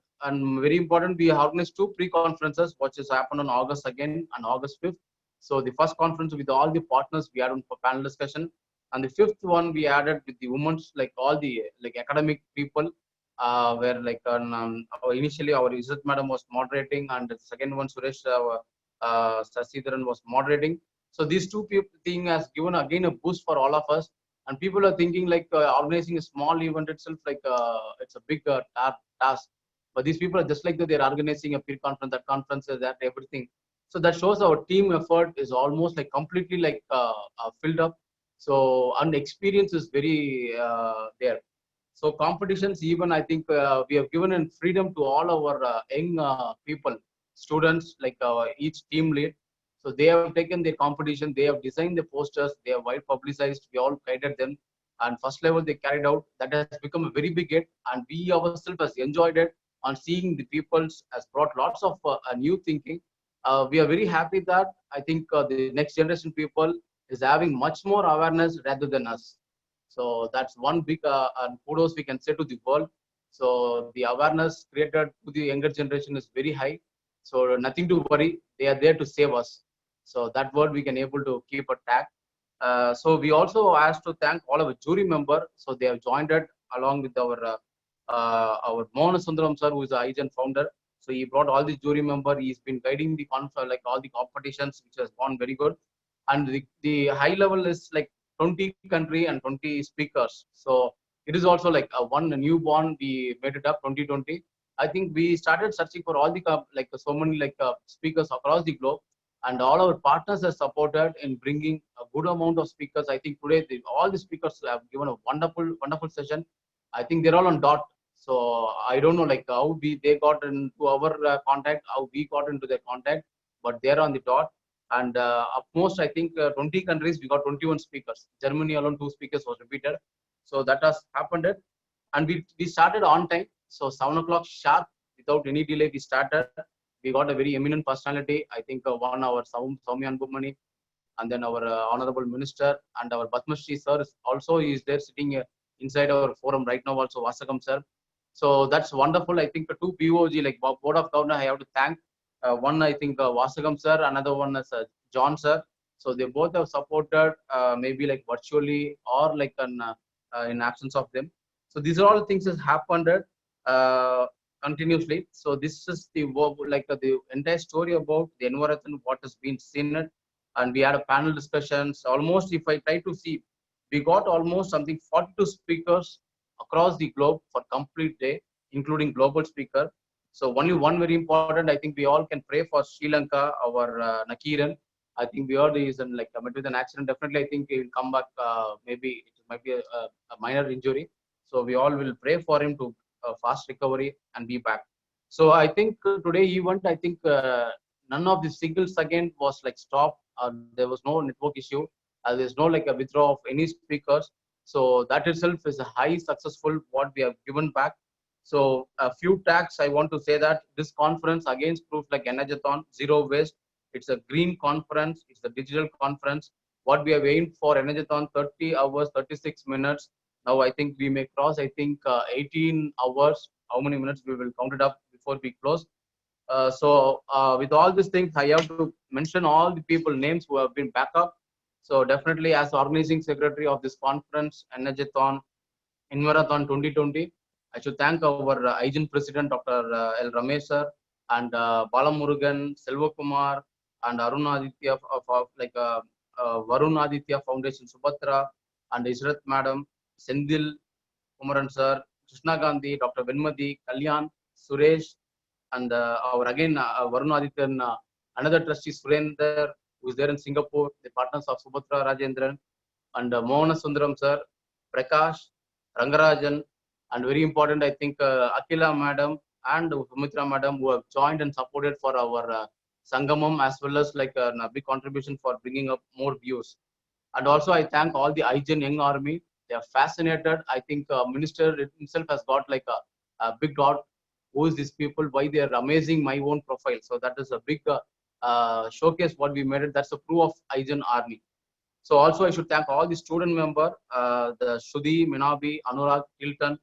Speaker 13: very important, we organized 2 pre-conferences, which has happened on August 2nd and August 5th. So the first conference with all the partners we had for panel discussion, and the 5th one we added with the women's, like all the like academic people, where like initially our Israt madam was moderating, and the second one Suresh Sasidharan was moderating. So these 2 thing has given again a boost for all of us, and people are thinking like organizing a small event itself, like it's a big task. But these people are just like that, they're organizing a peer conference, that conference, that everything. So that shows our team effort is almost like completely like filled up. So and experience is very there. So competitions, even I think we have given in freedom to all our young people, students, like each team lead. So they have taken their competition, they have designed the posters, they have wide publicized, we all guided them. And first level they carried out, that has become a very big hit, and we ourselves has enjoyed it. On seeing the people has brought lots of new thinking. We are very happy that I think the next generation people is having much more awareness rather than us. So that's one big kudos we can say to the world. So the awareness created to the younger generation is very high. So nothing to worry, they are there to save us. So that word we can able to keep a tag. So we also asked to thank all our jury member. So they have joined it along with our Mohan Sundaram sir, who is the IGEN founder. So he brought all the jury member. He's been guiding the like all the competitions, which has gone very good. And the high level is like 20 country and 20 speakers. So it is also like one newborn. We made it up 2020. I think we started searching for all the like so many like speakers across the globe, and all our partners have supported in bringing a good amount of speakers. I think today all the speakers have given a wonderful session. I think they're all on dot. So I don't know like how they got into our contact, how we got into their contact, but they're on the dot. And at most, I think 20 countries, we got 21 speakers. Germany alone, 2 speakers was repeated. So that has happened. And we started on time. So 7 o'clock sharp, without any delay, we started. We got a very eminent personality. I think one our Soumya Anbumani, and then our honorable minister, and our Padma Shri sir is there sitting inside our forum right now also, Vasagam sir. So that's wonderful. I think the 2 BOG, like Board of Governors, I have to thank. One, I think Vasagam sir, another one is John sir. So they both have supported maybe like virtually or like in absence of them. So these are all things that happened continuously. So this is the the entire story about the Environthon, what has been seen. And we had a panel discussions. Almost, if I try to see, we got almost something 42 speakers across the globe for complete day, including global speaker. So only one very important, I think we all can pray for Sri Lanka, our Nakiran. I think we heard he is met with an accident. Definitely, I think he will come back. Maybe it might be a minor injury. So we all will pray for him to fast recovery and be back. So I think today event, I think none of the signals again was like stopped. There was no network issue. There's no like a withdrawal of any speakers. So that itself is a high successful what we have given back. So a few tags I want to say that this conference again proves like Energathon, zero waste. It's a green conference. It's a digital conference. What we have aimed for Energathon 30 hours, 36 minutes. Now I think we may cross, I think 18 hours. How many minutes we will count it up before we close. With all these things, I have to mention all the people names who have been back up. So definitely as organizing secretary of this conference, Energathon, Environthon 2020, I should thank our IGEN president, Dr. L. Ramesh sir, and Balamurugan, Selvakumar, and Arun Aditya of Varun Aditya Foundation, Subhatra, and Israt madam, Sendil Kumaran sir, Krishna Gandhi, Dr. Venmadi, Kalyan, Suresh, and our again Varun Aditya, another trustee Surender, who is there in Singapore, the partners of Subhatra Rajendran, and Mohan Sundaram sir, Prakash, Rangarajan, and very important, I think Akila madam and Sumitra madam, who have joined and supported for our Sangamam, as well as like a big contribution for bringing up more views. And also I thank all the IGEN Young Army. They are fascinated. I think minister himself has got like a big dot. Who is these people? Why they are amazing my own profile. So that is a big showcase what we made it. That's a proof of IGEN Army. So also I should thank all the student member, the Shudi, Minabi, Anurag, Hilton,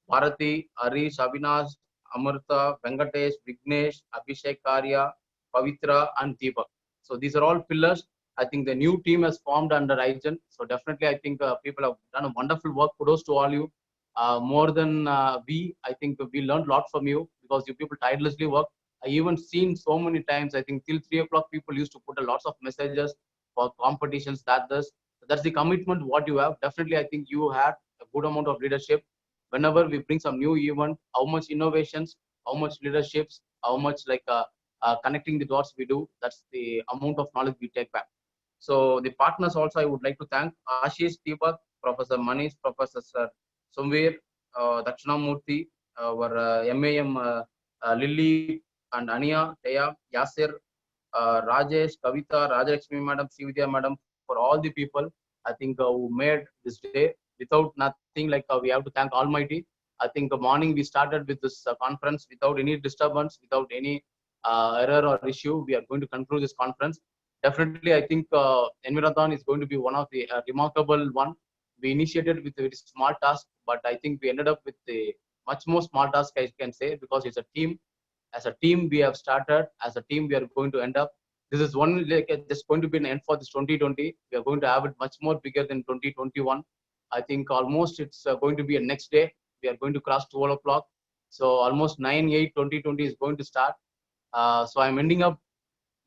Speaker 13: Bharati, Arish, Avinash, Amrita, Venkatesh, Vignesh, Abhishek Karya, Pavitra, and Deepak. So these are all pillars. I think the new team has formed under IGEN. So definitely, I think people have done a wonderful work. Kudos to all you. More than I think we learned a lot from you because you people tirelessly work. I even seen so many times. I think till 3 o'clock, people used to put a lots of messages for competitions. That's the commitment what you have. Definitely, I think you had a good amount of leadership. Whenever we bring some new event, how much innovations, how much leaderships, how much like connecting the dots we do. That's the amount of knowledge we take back. So the partners also I would like to thank Ashish, Deepak, Professor Manish, Professor Sir Sumvir, Dakshinamurthy, our MAM Lily and Ania, Teya, Yasir, Rajesh, Kavita, Rajalakshmi Madam, Srividya Madam, for all the people I think who made this day. Without nothing, like we have to thank Almighty. I think morning we started with this conference without any disturbance, without any error or issue. We are going to conclude this conference. Definitely, I think Environthon is going to be one of the remarkable one. We initiated with a very small task, but I think we ended up with a much more small task, I can say, because it's a team. As a team, we have started. As a team, we are going to end up. this is one like just going to be an end for this 2020. We are going to have it much more bigger than 2021. I think almost it's going to be a next day. We are going to cross 12 o'clock. So almost 9/8/2020 is going to start. So I'm ending up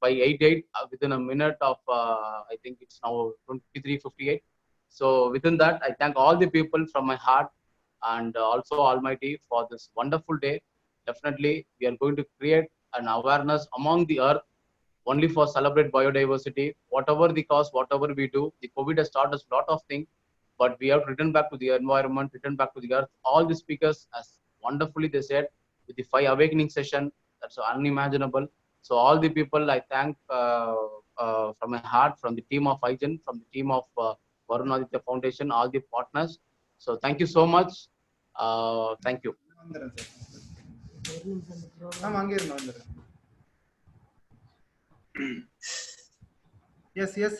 Speaker 13: by 8/8 within a minute of I think it's now 23:58. So within that, I thank all the people from my heart and also Almighty for this wonderful day. Definitely, we are going to create an awareness among the earth only for celebrate biodiversity. Whatever the cause, whatever we do, the COVID has taught us a lot of things, but we have to return back to the environment, return back to the earth. All the speakers, as wonderfully they said, with the 5 awakening session, that's unimaginable. So all the people I thank from my heart, from the team of IGEN, from the team of Varun Aditya Foundation, all the partners. So thank you so much. Thank you.
Speaker 1: Yes, Google.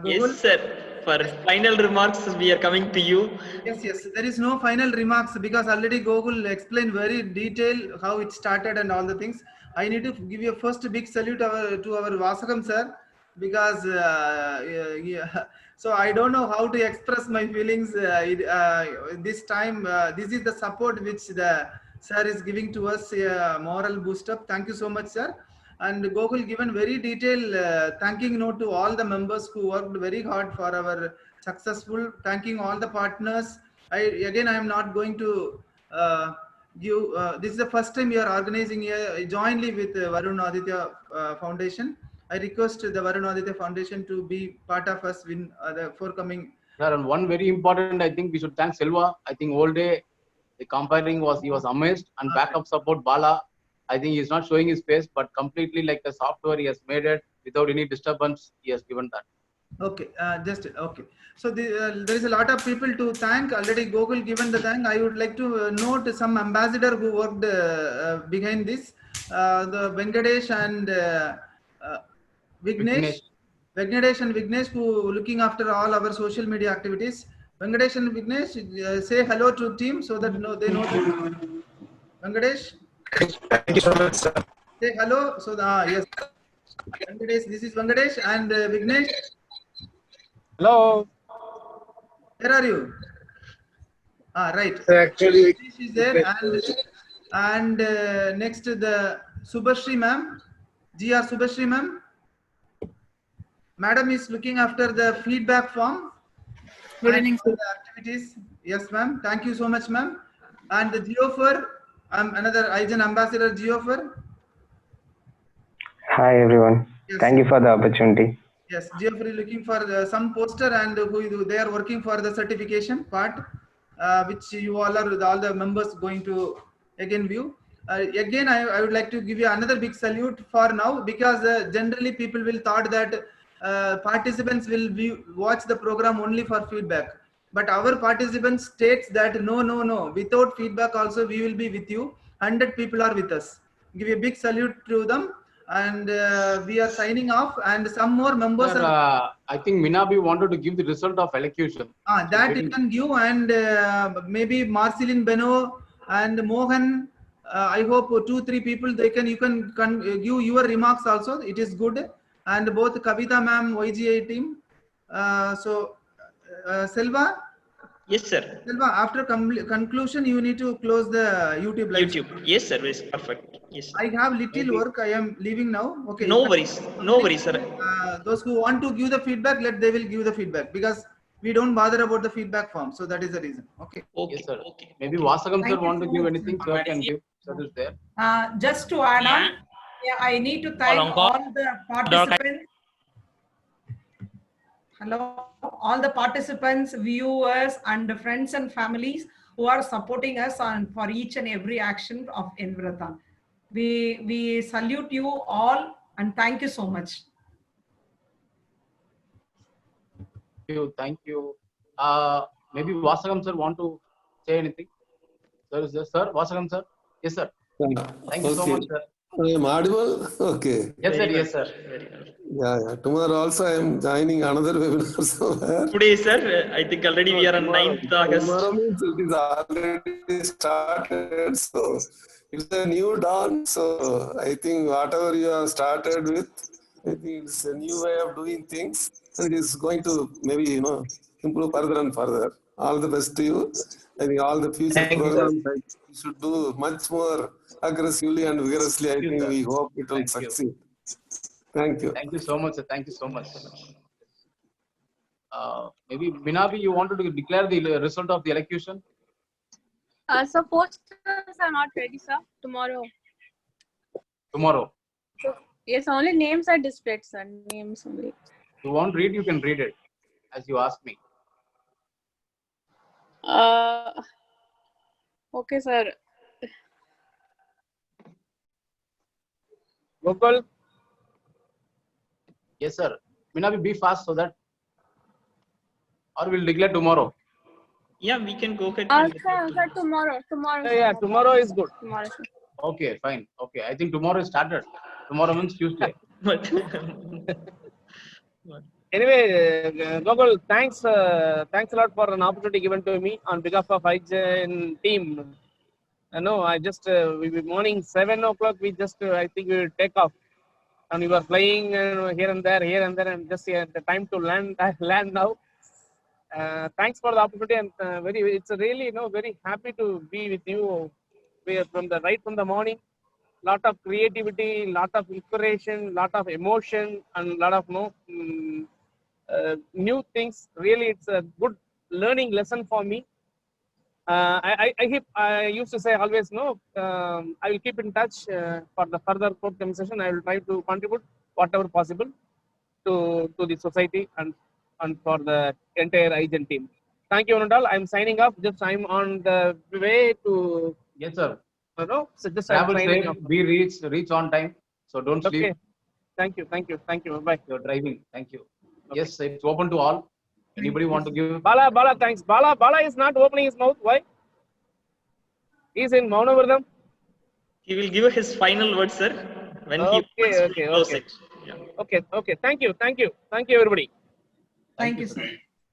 Speaker 2: Yes, sir. For final remarks, we are coming to you.
Speaker 1: Yes. There is no final remarks because already Google explained very detailed how it started and all the things. I need to give you a first big salute to our Vasakam sir because so I don't know how to express my feelings this time. This is the support which the sir is giving to us, moral boost up. Thank you so much, sir. And Google given very detailed thanking note to all the members who worked very hard for our successful. Thanking all the partners. I am not going to give. This is the first time we are organizing here jointly with Varun Aditya Foundation. I request the Varun Aditya Foundation to be part of us in the forthcoming.
Speaker 13: Sir, and one very important, I think we should thank Silva. I think all day the comparing he was amazed, and backup support Bala. I think he's not showing his face, but completely like the software he has made it without any disturbance. He has given that.
Speaker 1: Okay, okay. So there is a lot of people to thank. Already Google given the thank. I would like to note some ambassador who worked behind this. The Venkatesh and Vignesh. Venkatesh and Vignesh who looking after all our social media activities. Venkatesh and Vignesh, say hello to team so that they know. Venkatesh.
Speaker 4: Thank you so much, sir.
Speaker 1: Say hello. So yes. Venkatesh, this is Venkatesh and Vignesh.
Speaker 4: Hello.
Speaker 1: Where are you? Right.
Speaker 4: Actually,
Speaker 1: Ashish is there and next the Subhashri ma'am, GR Subhashri ma'am. Madam is looking after the feedback form.
Speaker 15: Good evening, sir.
Speaker 1: Activities. Yes, ma'am. Thank you so much, ma'am. And the Geofer, another IGEN ambassador, Geofer.
Speaker 17: Hi everyone.
Speaker 1: Yes.
Speaker 17: Thank you for the opportunity.
Speaker 1: Yes, Geoffrey looking for some poster and they are working for the certification part, which you all are with all the members going to again view. Again, I would like to give you another big salute for now because generally people will thought that participants will watch the program only for feedback. But our participants states that no, without feedback also we will be with you. 100 people are with us. Give a big salute to them. And we are signing off and some more members
Speaker 13: Sir, I think Minabi wanted to give the result of elocution.
Speaker 1: That you can give and maybe Marceline Beno and Mohan, I hope 2-3 people you can give your remarks also. It is good. And both Kavita ma'am, YGA team. Selva.
Speaker 2: Yes, sir.
Speaker 1: Selva, after conclusion, you need to close the YouTube live.
Speaker 2: YouTube. Yes, sir. It's perfect. Yes, sir.
Speaker 1: I have little work. I am leaving now. Okay.
Speaker 2: No worries. No worries, sir.
Speaker 1: Those who want to give the feedback, they will give the feedback because we don't bother about the feedback form. So that is the reason. Okay.
Speaker 2: Okay.
Speaker 13: Yes, sir. Okay. Maybe Vasakam sir want to give anything. Sir can give. Sir is there.
Speaker 5: Just to add on, I need to thank all the participants. Hello, all the participants, viewers, and friends and families who are supporting us for each and every action of Environthon. We salute you all and thank you so much.
Speaker 13: Thank you. Maybe Vasakam sir want to say anything. Sir is there, sir? Vasakam sir? Yes, sir. Thank you so much, sir.
Speaker 23: I am audible? Okay.
Speaker 13: Yes, sir. Yes, sir.
Speaker 23: Yeah. Tomorrow also I am joining another webinar somewhere.
Speaker 2: Today, sir, I think already we are on 9th August.
Speaker 23: Tomorrow means it is already started. So it's a new dawn. So I think whatever you have started with, I think it's a new way of doing things, and it is going to maybe improve further and further. All the best to you. I think all the future
Speaker 13: Thank you, sir.
Speaker 23: programs you should do much more aggressively and vigorously. I
Speaker 13: Thank you,
Speaker 23: think
Speaker 13: sir.
Speaker 23: we hope it will
Speaker 13: Thank you.
Speaker 23: succeed. Thank you.
Speaker 13: Thank you so much, sir. Thank you so much. Maybe Minabi, you wanted to declare the result of the elocution?
Speaker 6: So posters are not ready, sir. Tomorrow.
Speaker 13: Tomorrow.
Speaker 6: So, yes, only names are displayed, sir. Names only.
Speaker 13: You want to read, you can read it, as you asked me.
Speaker 6: Okay, sir.
Speaker 13: Gokul? Yes, sir. Minabi, be fast so that, or we'll declare tomorrow.
Speaker 2: Yeah, we can go ahead.
Speaker 6: Sir, tomorrow. Tomorrow.
Speaker 13: Yeah, tomorrow is good.
Speaker 6: Tomorrow, sir.
Speaker 13: Okay, fine. Okay, I think tomorrow is started. Tomorrow means Tuesday.
Speaker 18: Anyway, Gokul, thanks a lot for an opportunity given to me on behalf of IGEN team. I just morning 7 o'clock. We just I think we will take off, and we were flying here and there, and just the time to land now. Thanks for the opportunity, and it's really very happy to be with you. We are from the morning. Lot of creativity, lot of inspiration, lot of emotion, and lot of new things. Really, it's a good learning lesson for me. I used to say always, I will keep in touch for the further code conversation. I will try to contribute whatever possible to the society and for the entire IGEN team. Thank you, Anandal. I'm signing off. Just I'm on the way to.
Speaker 13: Yes, sir.
Speaker 18: So just
Speaker 13: Travel
Speaker 18: I'm signing
Speaker 13: safe.
Speaker 18: off.
Speaker 13: Be reach on time. So don't sleep.
Speaker 18: Okay. Thank you. Bye.
Speaker 13: You're driving. Thank you. Okay. Yes, it's open to all. Anybody want to give?
Speaker 18: Bala, thanks. Bala is not opening his mouth. Why? He's in Maunavardham.
Speaker 2: He will give his final words, sir, when he wants to close it. Yeah.
Speaker 18: Okay. Thank you, everybody.
Speaker 5: Thank you, sir.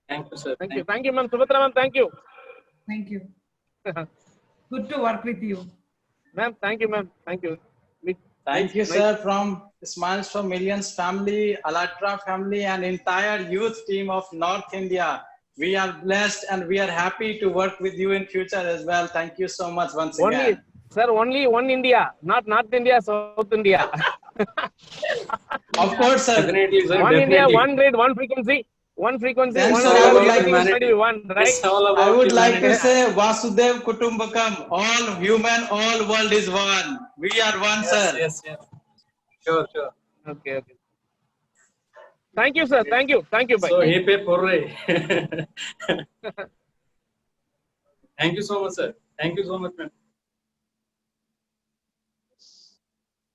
Speaker 7: Thank you, sir.
Speaker 18: Thank you, ma'am. Subhatra, ma'am. Thank you.
Speaker 5: Thank you. Good to work with you.
Speaker 18: Ma'am, thank you, ma'am. Thank you.
Speaker 10: Thank you, sir, from Smiles for Millions family, Alatra family, and entire youth team of North India. We are blessed and we are happy to work with you in future as well. Thank you so much once again.
Speaker 18: Sir, only one India, not North India, South India.
Speaker 10: Of course, sir.
Speaker 7: Definitely, sir.
Speaker 18: One
Speaker 7: Definitely.
Speaker 18: India, one grade, one frequency. One frequency,
Speaker 10: Then,
Speaker 18: one
Speaker 10: sir, I would like
Speaker 18: right?
Speaker 10: I would like to say Vasudev Kutumbakam. All human, all world is one. We are one, sir.
Speaker 7: Yes. Sure.
Speaker 18: Okay. Thank you, sir. Thank you. Bye.
Speaker 7: So, he pay for Thank you so much, sir. Thank you so much, man.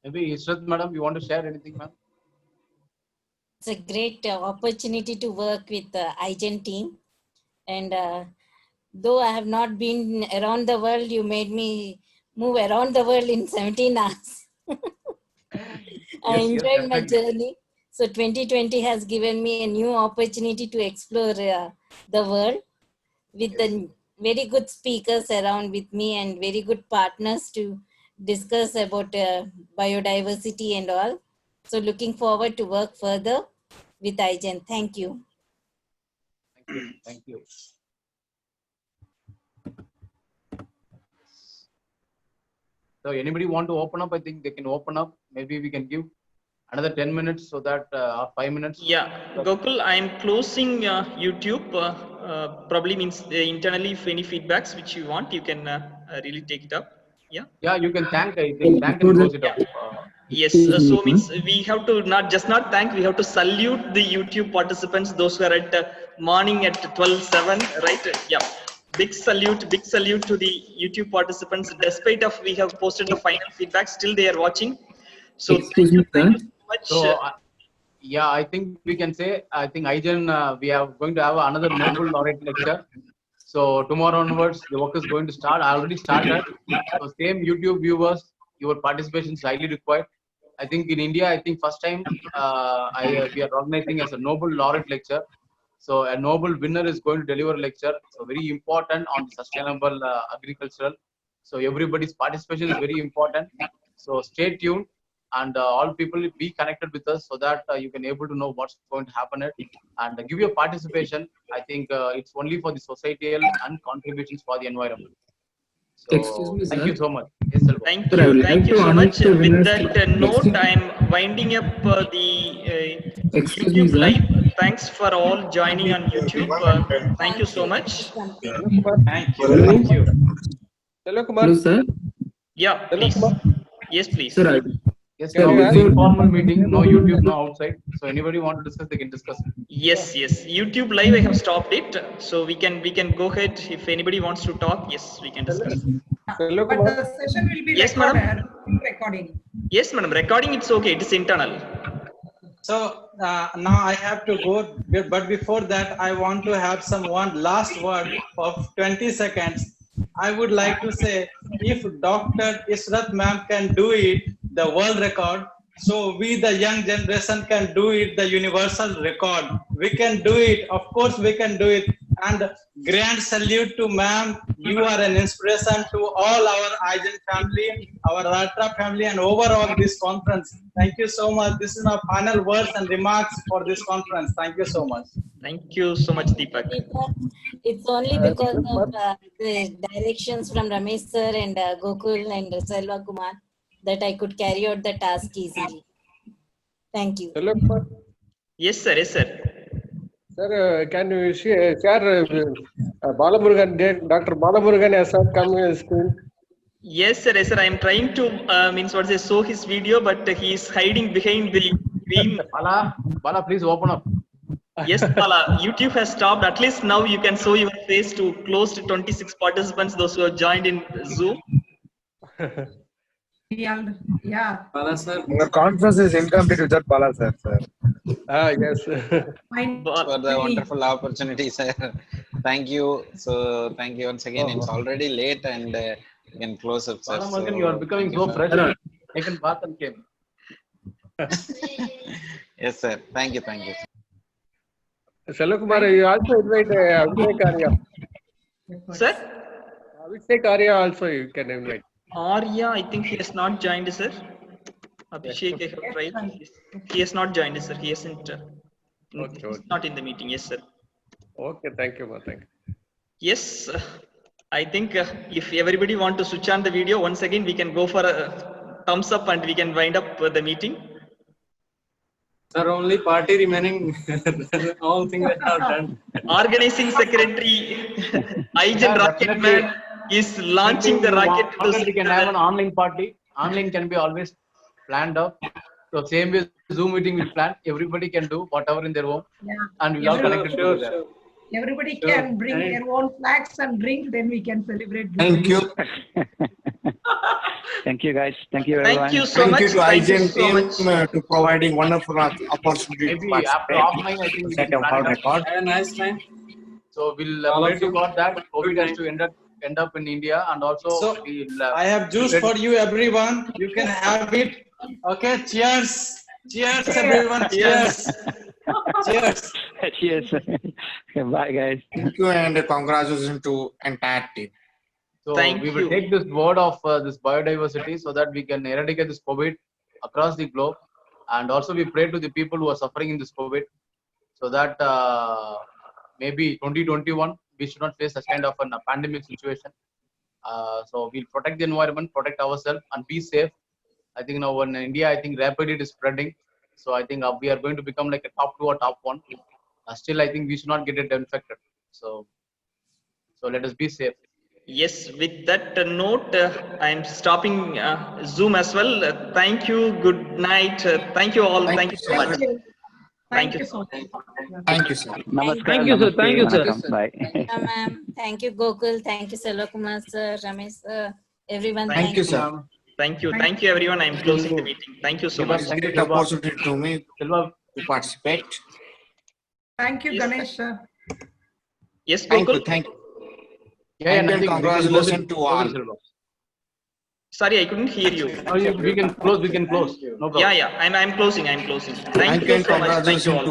Speaker 13: Maybe Ishrat, madam, you want to share anything, ma'am?
Speaker 16: It's a great opportunity to work with the IGEN team. And though I have not been around the world, you made me move around the world in 17 hours. I enjoyed my journey. So 2020 has given me a new opportunity to explore the world with the very good speakers around with me and very good partners to discuss about biodiversity and all. So looking forward to work further with IGEN. Thank you.
Speaker 13: Thank you. So anybody want to open up? I think they can open up. Maybe we can give another 10 minutes so that or 5 minutes.
Speaker 2: Yeah, Gokul, I am closing YouTube. Probably means internally, if any feedbacks which you want, you can really take it up. Yeah.
Speaker 13: Yeah, you can thank. I think thank and close it up.
Speaker 2: Yes, so means we have to not thank, we have to salute the YouTube participants, those who are at morning at 12:07, right? Yeah, big salute to the YouTube participants. Despite of we have posted the final feedback, still they are watching. So
Speaker 19: Excuse me, sir.
Speaker 2: thank you so much.
Speaker 13: So yeah, I think we can say, I think IGEN, we are going to have another Nobel laureate lecture. So tomorrow onwards, the work is going to start. I already started. So same YouTube viewers, your participation is highly required. I think in India, I think first time we are organizing as a Nobel laureate lecture. So a Nobel winner is going to deliver a lecture. So very important on sustainable agricultural. So everybody's participation is very important. So stay tuned. and all people will be connected with us so that you can able to know what's going to happen and give your participation. I think it's only for the societal and contributions for the environment. So
Speaker 3: Excuse me,
Speaker 13: thank
Speaker 3: sir.
Speaker 13: you so much. Yes, Selva.
Speaker 2: Thank
Speaker 3: Sir, I
Speaker 2: you.
Speaker 3: would
Speaker 2: Thank
Speaker 3: like
Speaker 2: you
Speaker 3: to
Speaker 2: so
Speaker 3: announce
Speaker 2: much.
Speaker 3: the
Speaker 2: With
Speaker 3: winners.
Speaker 2: that note, I am winding up the
Speaker 3: Excuse me,
Speaker 2: YouTube
Speaker 3: sir.
Speaker 2: live. Thanks for all joining on YouTube. Thank you so much.
Speaker 10: Thank you.
Speaker 3: Hello.
Speaker 10: Thank you.
Speaker 4: Hello, Kumar.
Speaker 3: Hello, sir.
Speaker 2: Yeah,
Speaker 4: Hello,
Speaker 2: please.
Speaker 4: Kumar.
Speaker 2: Yes, please.
Speaker 3: Sir,
Speaker 13: Yes,
Speaker 3: sir,
Speaker 13: now it's an
Speaker 3: before
Speaker 13: informal meeting. No YouTube, no outside. So anybody want to discuss, they can discuss.
Speaker 2: Yes, yes. YouTube live, I have stopped it, so we can go ahead. If anybody wants to talk, yes, we can discuss.
Speaker 4: Hello,
Speaker 5: But
Speaker 4: Kumar.
Speaker 5: the session will be
Speaker 2: Yes,
Speaker 5: recorded.
Speaker 2: madam.
Speaker 5: Recording.
Speaker 2: Yes, madam. Recording, it's okay. It is internal.
Speaker 10: So now I have to go, but before that, I want to have one last word of 20 seconds. I would like to say, if Dr. Israt ma'am can do it, the world record, so we, the young generation, can do it, the universal record. We can do it. Of course, we can do it. And grand salute to ma'am. You are an inspiration to all our IGEN family, our Ratra family, and overall this conference. Thank you so much. This is my final words and remarks for this conference. Thank you so much.
Speaker 2: Thank you so much, Deepak.
Speaker 16: It's only because of the directions from Ramesh sir and Gokul and Selva Kumar that I could carry out the task easily. Thank you.
Speaker 4: Hello, Kumar.
Speaker 2: Yes, sir. Yes, sir.
Speaker 4: Sir, can you share Balamurugan, Dr. Balamurugan has not come on screen?
Speaker 2: Yes, sir. Yes, sir. I am trying to show his video, but he is hiding behind the screen.
Speaker 13: Bala, please open up.
Speaker 2: Yes, Bala. YouTube has stopped. At least now you can show your face to close to 26 participants, those who have joined in Zoom.
Speaker 5: Yeah.
Speaker 7: Bala sir.
Speaker 4: The conference is incomplete without Bala sir. Yes.
Speaker 19: For the wonderful opportunity, sir. Thank you. So thank you once again. It's already late and you can close up, sir.
Speaker 13: Bala, you are becoming so fresh. I can bath and came.
Speaker 19: Yes, sir. Thank you. Thank you.
Speaker 4: Selva Kumar, you also invite Abhishek Arya.
Speaker 2: Sir?
Speaker 4: Abhishek Arya also you can invite.
Speaker 2: Arya, I think he has not joined, sir. Abhishek, I have tried. He has not joined, sir. He hasn't. He's not in the meeting. Yes, sir.
Speaker 4: Okay, thank you, thank you.
Speaker 2: Yes, I think if everybody want to switch on the video, once again we can go for a thumbs up and we can wind up the meeting.
Speaker 7: Sir, only party remaining. All things are done.
Speaker 2: Organizing secretary, IGEN Rocket Man is launching the rocket.
Speaker 13: We can have an online party. Online can be always planned out. So same way Zoom meeting will plan. Everybody can do whatever in their home, and we'll all connect together.
Speaker 5: Everybody can bring their own snacks and drink, then we can celebrate.
Speaker 4: Thank you.
Speaker 22: Thank you, guys. Thank you, everyone.
Speaker 2: Thank you so much.
Speaker 21: Thank you to IGEN team to providing wonderful opportunity
Speaker 13: Maybe
Speaker 21: to
Speaker 13: after offline, I think we
Speaker 21: set
Speaker 13: can
Speaker 21: a
Speaker 13: plan
Speaker 21: world
Speaker 13: it out.
Speaker 21: record.
Speaker 7: Have a nice time.
Speaker 13: So we'll pray to God that COVID has to end up in India, and also
Speaker 10: So
Speaker 13: we'll,
Speaker 10: I have juice for you, everyone. You can have it. Okay, cheers. Cheers, everyone. Cheers. Cheers.
Speaker 22: Cheers. Bye, guys.
Speaker 21: Thank you and congratulations to entire team.
Speaker 13: So we will take this word of this biodiversity so that we can eradicate this COVID across the globe, and also we pray to the people who are suffering in this COVID, so that maybe 2021 we should not face such kind of a pandemic situation. So we'll protect the environment, protect ourselves, and be safe. I think now in India, I think rapidly it is spreading. So I think we are going to become like a top 2 or top 1. Still, I think we should not get it infected. So let us be safe.
Speaker 2: Yes, with that note, I am stopping Zoom as well. Thank you. Good night. Thank you all. Thank you so much. Thank you.
Speaker 21: Thank you, sir.
Speaker 22: Namaskar.
Speaker 3: Thank you, sir. Thank you, sir.
Speaker 22: Bye.
Speaker 16: Ma'am. Thank you, Gokul. Thank you, Selva Kumar sir, Ramesh sir, everyone.
Speaker 21: Thank you, sir.
Speaker 2: Thank you. Thank you, everyone. I am closing the meeting. Thank you so much.
Speaker 21: Thank you, opportunity to me to participate.
Speaker 5: Thank you, Ganesh sir.
Speaker 2: Yes,
Speaker 21: Thank you.
Speaker 2: Gokul.
Speaker 21: Thank you.
Speaker 13: Yeah,
Speaker 21: And congratulations to all.
Speaker 2: Sorry, I couldn't hear you.
Speaker 13: We can close. We can close. No problem.
Speaker 2: Yeah. I'm closing. Thank
Speaker 21: Thank you
Speaker 2: you
Speaker 21: and
Speaker 2: so much. Thank you
Speaker 21: congratulations
Speaker 2: all.